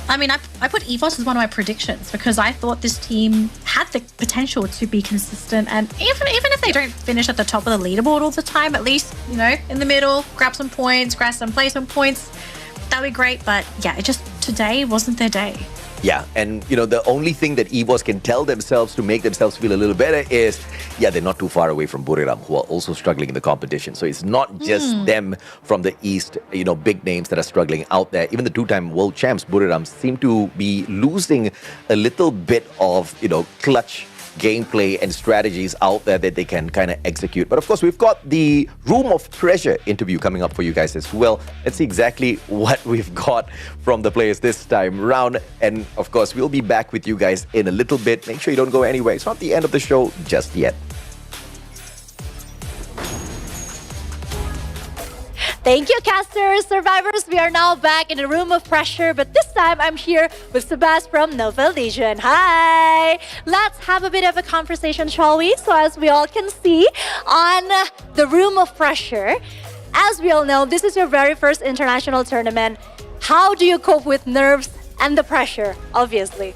I mean, I put EVOS as one of my predictions because I thought this team had the potential to be consistent, and even if they don't finish at the top of the leaderboard all the time, at least, you know, in the middle, grab some points, grab some placement points, that would be great. But yeah, it just, today wasn't their day. Yeah, and you know, the only thing that EVOS can tell themselves to make themselves feel a little better is, they're not too far away from Buriram, who are also struggling in the competition. So it's not just them from the East, you know, big names that are struggling out there. Even the two-time world champs, Buriram, seem to be losing a little bit of, you know, clutch gameplay and strategies out there that they can kind of execute. But of course, we've got the Room of Treasure interview coming up for you guys as well. Let's see exactly what we've got from the players this time round. And of course, we'll be back with you guys in a little bit. Make sure you don't go anywhere. It's not the end of the show just yet. Thank you, casters. Survivors, we are now back in the Room of Pressure, but this time I'm here with Sebas from Nova Legion. Hi! Let's have a bit of a conversation, shall we? So as we all can see on the Room of Pressure, as we all know, this is your very first international tournament. How do you cope with nerves and the pressure, obviously?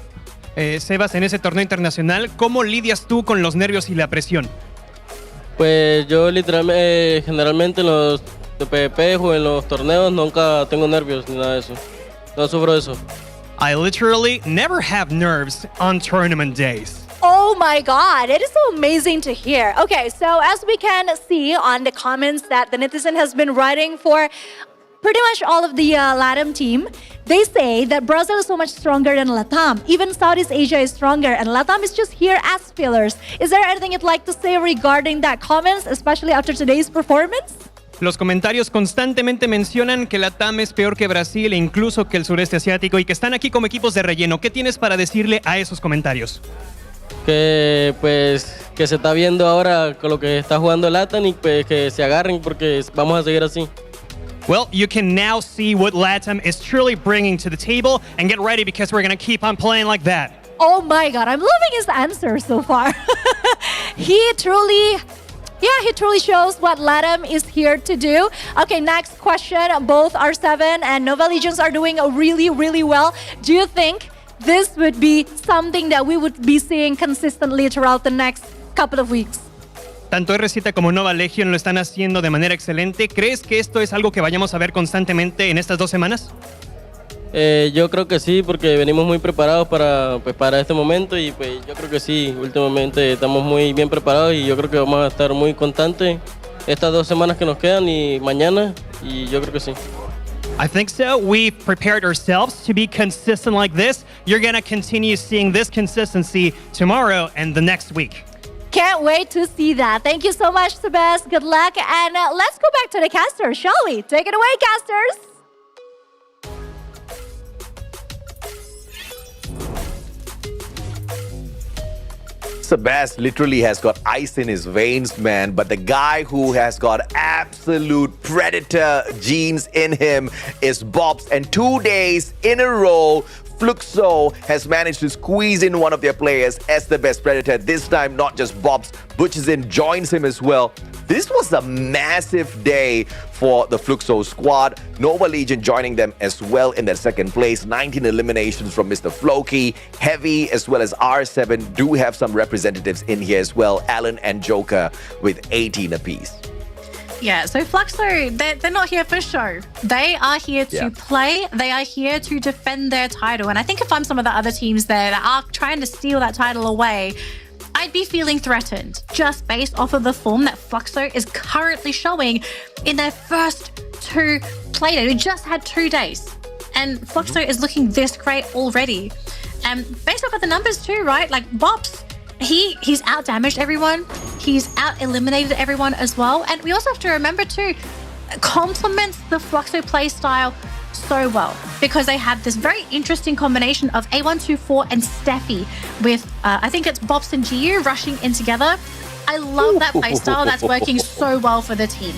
Sebas, en ese torneo internacional, ¿cómo lidias tú con los nervios y la presión? Pues yo literalmente, generalmente en los de PvP o en los torneos nunca tengo nervios ni nada de eso. No sufro eso. I literally never have nerves on tournament days. Oh my God, it is so amazing to hear. Okay, so as we can see on the comments that the netizen has been writing for pretty much all of the LATAM team, they say that Brazil is so much stronger than LATAM. Even Southeast Asia is stronger and LATAM is just here as fillers. Is there anything you'd like to say regarding that comments, especially after today's performance? Los comentarios constantemente mencionan que la TAM es peor que Brasil e incluso que el sureste asiático y que están aquí como equipos de relleno. ¿Qué tienes para decirle a esos comentarios? Que pues que se está viendo ahora con lo que está jugando LATAM y pues que se agarren porque vamos a seguir así. Well, you can now see what LATAM is truly bringing to the table and get ready because we're going to keep on playing like that. Oh my God, I'm loving his answer so far. He truly shows what LATAM is here to do. Okay, next question. Both R7 and Nova Legions are doing really, really well. Do you think this would be something that we would be seeing consistently throughout the next couple of weeks? Tanto R7 como Nova Legion lo están haciendo de manera excelente. ¿Crees que esto es algo que vayamos a ver constantemente en estas 2 semanas? Yo creo que sí, porque venimos muy preparados para este momento y pues yo creo que sí, últimamente estamos muy bien preparados y yo creo que vamos a estar muy constantes estas 2 semanas que nos quedan y mañana y yo creo que sí. I think so. We've prepared ourselves to be consistent like this. You're going to continue seeing this consistency tomorrow and the next week. Can't wait to see that. Thank you so much, Sebas. Good luck. And let's go back to the casters, shall we? Take it away, casters. Sebas literally has got ice in his veins, man. But the guy who has got absolute predator genes in him is Bobs. And 2 days in a row, Fluxo has managed to squeeze in one of their players as the best predator. This time, not just Bobs, Butchison joins him as well. This was a massive day for the Fluxo squad. Nova Legion joining them as well in their second place. 19 eliminations from Mr. Floki. Heavy as well as R7 do have some representatives in here as well. Alan and Joker with 18 apiece. Yeah, so Fluxo, they're not here for show. They are here to play. They are here to defend their title. And I think if I'm some of the other teams there that are trying to steal that title away, I'd be feeling threatened just based off of the form that Fluxo is currently showing in their first 2 play days. We just had 2 days. And Fluxo is looking this great already. And based off of the numbers too, right? Like Bops, he's out-damaged everyone. He's out-eliminated everyone as well. And we also have to remember too, complements the Fluxo play style so well because they have this very interesting combination of A124 and Steffi with, I think it's Bops and GU rushing in together. I love that play style. That's working so well for the team.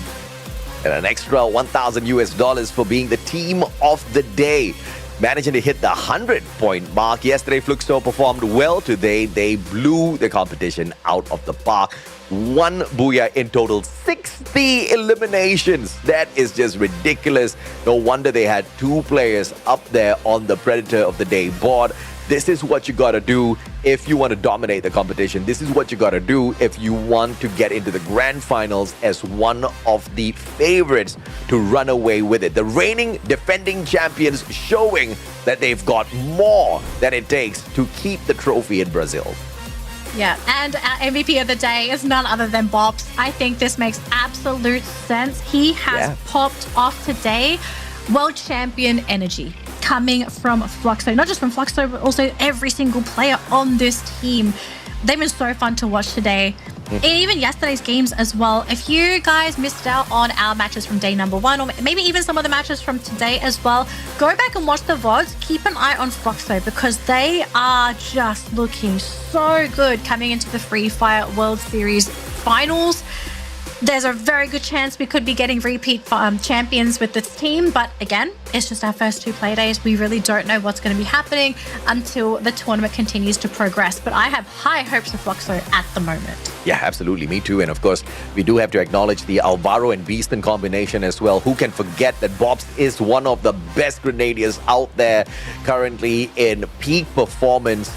And an extra $1,000 for being the team of the day. Managing to hit the 100-point mark. Yesterday, Fluxo performed well. Today, they blew the competition out of the park. 1 Booyah in total, 60 eliminations. That is just ridiculous. No wonder they had 2 players up there on the Predator of the Day board. This is what you gotta do if you want to dominate the competition. This is what you gotta do if you want to get into the grand finals as one of the favorites to run away with it. The reigning defending champions showing that they've got more than it takes to keep the trophy in Brazil. Yeah, and our MVP of the day is none other than Bobs. I think this makes absolute sense. He has popped off today. World champion energy coming from Fluxo. Not just from Fluxo, but also every single player on this team. they've been so fun to watch today. And even yesterday's games as well. If you guys missed out on our matches from day number 1, or maybe even some of the matches from today as well, go back and watch the VODs. Keep an eye on Fluxo because they are just looking so good coming into the Free Fire World Series Finals. There's a very good chance we could be getting repeat champions with this team, but again, it's just our first 2 play days. We really don't know what's going to be happening until the tournament continues to progress, but I have high hopes of Fluxo at the moment. Yeah, absolutely. Me too. And of course, we do have to acknowledge the Alvaro and Beaston combination as well. Who can forget that Bobs is one of the best grenadiers out there currently in peak performance.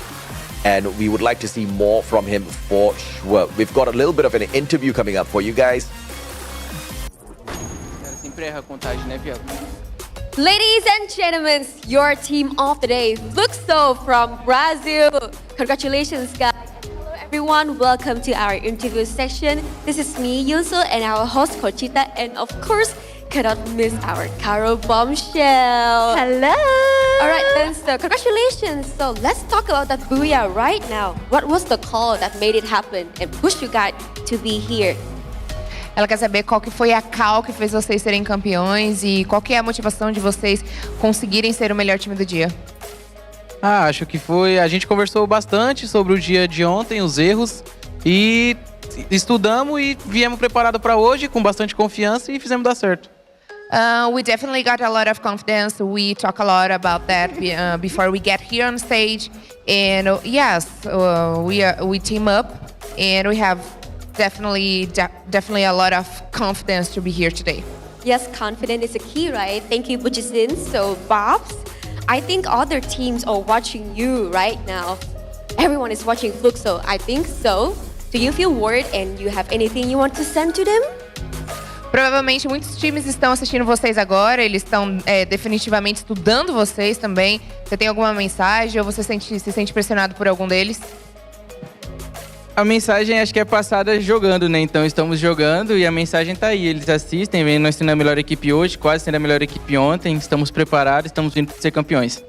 And we would like to see more from him for sure. We've got a little bit of an interview coming up for you guys. Ladies and gentlemen, your team of the day, Fluxo from Brazil. Congratulations, guys. Hello, everyone. Welcome to our interview section. This is me, Yunso, and our host, Conchita, and of course, cannot miss our Caro Bombshell. Hello. All right, then, so congratulations. So let's talk about that Booyah right now. What was the call that made it happen and pushed you guys to be here? Ela quer saber qual que foi a call que fez vocês serem campeões e qual que é a motivação de vocês conseguirem ser o melhor time do dia. Acho que foi... A gente conversou bastante sobre o dia de ontem, os erros, e estudamos e viemos preparados para hoje com bastante confiança e fizemos dar certo. We definitely got a lot of confidence. We talk a lot about that before we get here on stage. And yes, we team up and we have definitely a lot of confidence to be here today. Yes, confidence is a key, right? Thank you, Bujisin. So, Bobs, I think other teams are watching you right now. Everyone is watching Fluxo, I think so. Do you feel worried and you have anything you want to send to them? Provavelmente muitos times estão assistindo vocês agora, eles estão definitivamente estudando vocês também. Você tem alguma mensagem ou você se sente pressionado por algum deles? A mensagem acho que é passada jogando, né? Então estamos jogando e a mensagem tá aí. Eles assistem, vem nós sendo a melhor equipe hoje, quase sendo a melhor equipe ontem. Estamos preparados, estamos vindo para ser campeões.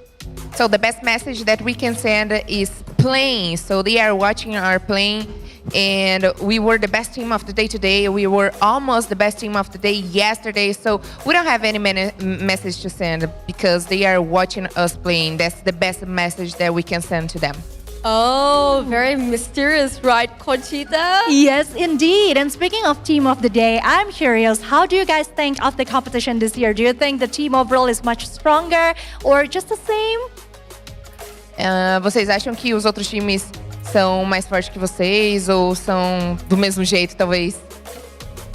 So the best message that we can send is playing. So they are watching our playing. And we were the best team of the day today. We were almost the best team of the day yesterday. So we don't have any message to send because they are watching us playing. That's the best message that we can send to them. Oh, very mysterious, right, Conchita? Yes, indeed. And speaking of team of the day, I'm curious, how do you guys think of the competition this year? Do you think the team overall is much stronger or just the same? Vocês acham que os outros times são mais fortes que vocês ou são do mesmo jeito, talvez?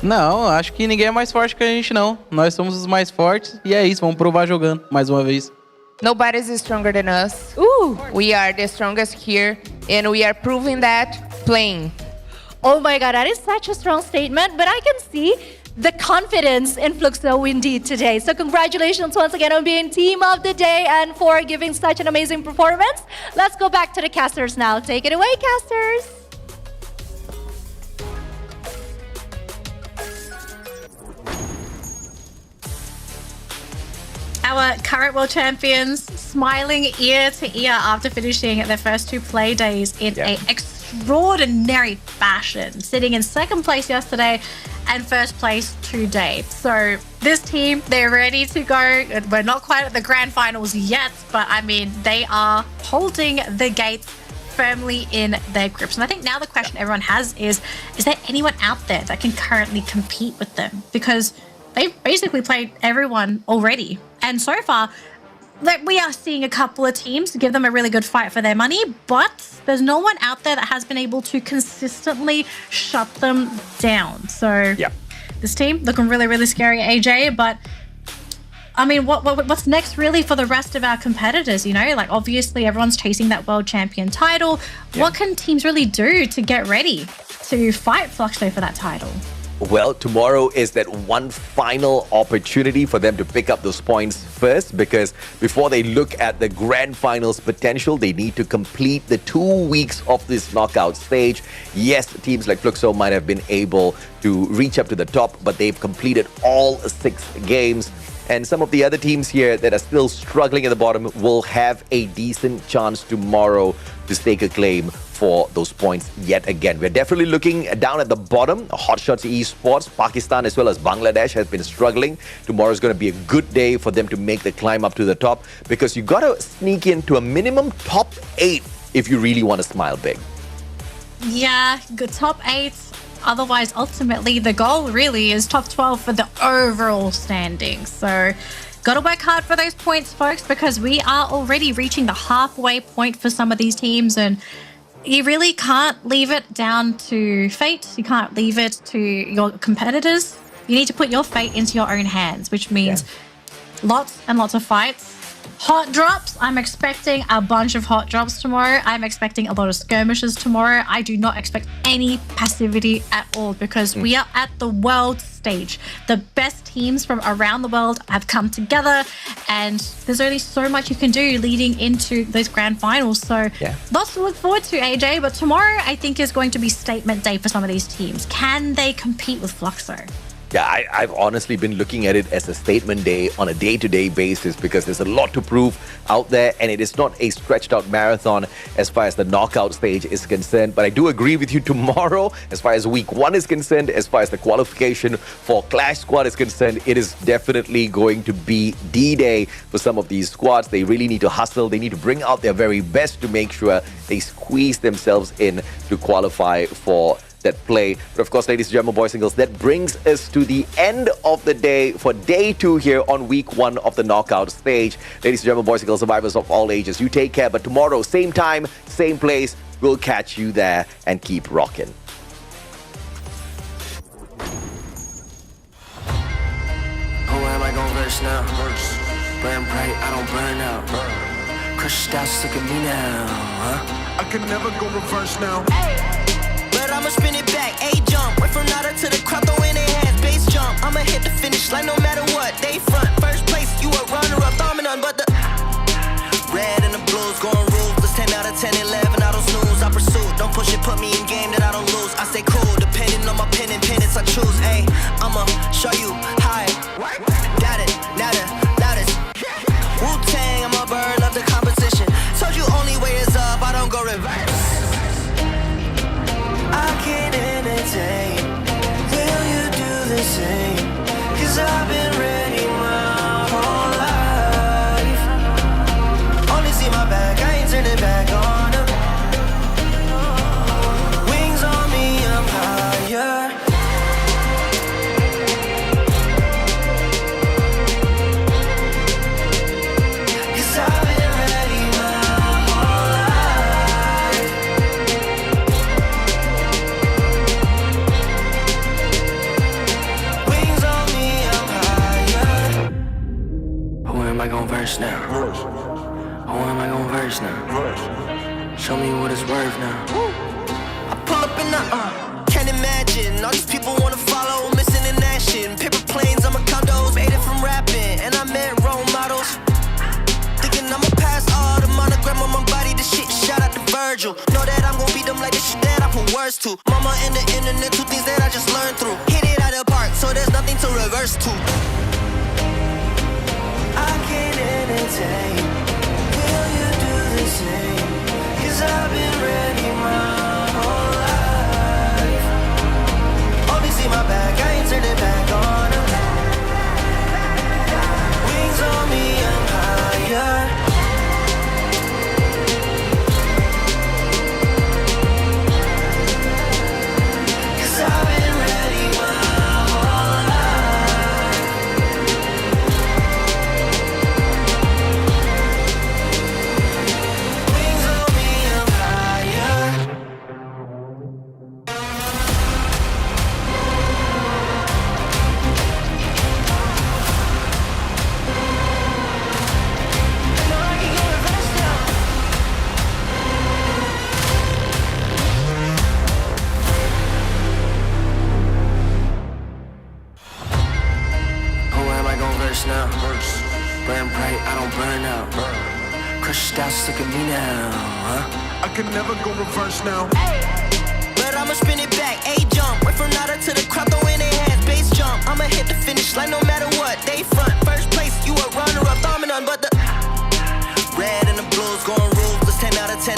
Não, acho que ninguém é mais forte que a gente, não. Nós somos os mais fortes e é isso, vamos provar jogando mais uma vez. Nobody is stronger than us. We are the strongest here and we are proving that playing. Oh my God, that is such a strong statement, but I can see the confidence in Fluxo indeed today. So congratulations once again on being team of the day and for giving such an amazing performance. Let's go back to the casters now. Take it away, casters. Our current world champions smiling ear to ear after finishing their first 2 play days in an extraordinary fashion, sitting in second place yesterday and first place today. So this team, they're ready to go. We're not quite at the grand finals yet, but I mean, they are holding the gates firmly in their grips. And I think now the question everyone has is there anyone out there that can currently compete with them? Because they've basically played everyone already. And so far, we are seeing a couple of teams give them a really good fight for their money, but there's no one out there that has been able to consistently shut them down. So this team looking really, really scary, AJ, but I mean, what's next really for the rest of our competitors? You know, like obviously everyone's chasing that world champion title. What can teams really do to get ready to fight Fluxo for that title? Well, tomorrow is that one final opportunity for them to pick up those points first, because before they look at the grand finals potential, they need to complete the 2 weeks of this knockout stage. Yes, teams like Fluxo might have been able to reach up to the top, but they've completed all 6 games. And some of the other teams here that are still struggling at the bottom will have a decent chance tomorrow to stake a claim for those points yet again. We're definitely looking down at the bottom. Hot Shots Esports, Pakistan as well as Bangladesh has been struggling. Tomorrow is going to be a good day for them to make the climb up to the top, because you got to sneak into a minimum top 8 if you really want to smile big. Yeah, good top 8. Otherwise, ultimately, the goal really is top 12 for the overall standings. So, got to work hard for those points, folks, because we are already reaching the halfway point for some of these teams, and you really can't leave it down to fate. You can't leave it to your competitors. You need to put your fate into your own hands, which means lots and lots of fights. Hot drops. I'm expecting a bunch of hot drops tomorrow. I'm expecting a lot of skirmishes tomorrow. I do not expect any passivity at all, because we are at the world stage. The best teams from around the world have come together, and there's only so much you can do leading into those grand finals. So lots to look forward to, AJ. But tomorrow, I think, is going to be statement day for some of these teams. Can they compete with Fluxo? Yeah, I've honestly been looking at it as a statement day on a day-to-day basis, because there's a lot to prove out there, and it is not a stretched-out marathon as far as the knockout stage is concerned. But I do agree with you tomorrow, as far as week 1 is concerned, as far as the qualification for Clash Squad is concerned, it is definitely going to be D-Day for some of these squads. They really need to hustle. They need to bring out their very best to make sure they squeeze themselves in to qualify for that play. But of course, ladies and gentlemen, boys and girls, that brings us to the end of the day for day 2 here on week 1 of the knockout stage. Ladies and gentlemen, boys and girls, survivors of all ages, you take care. But tomorrow, same time, same place, we'll catch you there, and keep rocking. Who am I gon' verse now? Burn bright, I don't burn out. Crushed out, sick of me now, huh? I can never go reverse now. But I'ma spin it back, A-jump. Went from nada to the crowd, throw in their hands, base jump. I'ma hit the finish line no matter what. They front, first place, you a runner-up, dominant, but the red and the blues going ruthless. 10 out of 10, 11, I don't snooze. I pursue, don't push it, put me in game that I don't lose. I stay cool, depending on my pen and pennants I choose. Ayy, I'ma show you how. Doubt it, nada, loudest. Wu-Tang, I'm a bird, love the competition. Told you only way is up, I don't go reverse. I can't entertain. Will you do the same? 'Cause I've been ready my whole life. Only see my back, I ain't turning back on them. Wings on me, I'm higher. Now. Who am I gon' verse now? Show me what it's worth now. I pull up in the can't imagine. All these people wanna follow, missing in action. Paper planes, I'm a condos, made it from rapping, and I met role models. Thinking I'ma pass all the monogram on my body. This shit shout out to Virgil. Know that I'm gon' beat them like this shit that I put words to. Mama and the internet, 2 things that I just learned through. Hit it out of the park, so there's nothing to reverse to. I can't entertain. Will you do the same? 'Cause I've been ready my whole life. Only see my back, I ain't turning back on them. Wings on me, I'm higher. Now. Burn bright, I don't burn out. Crushed out, sick of me now, huh? I can never go reverse now. But I'ma spin it back, A-jump.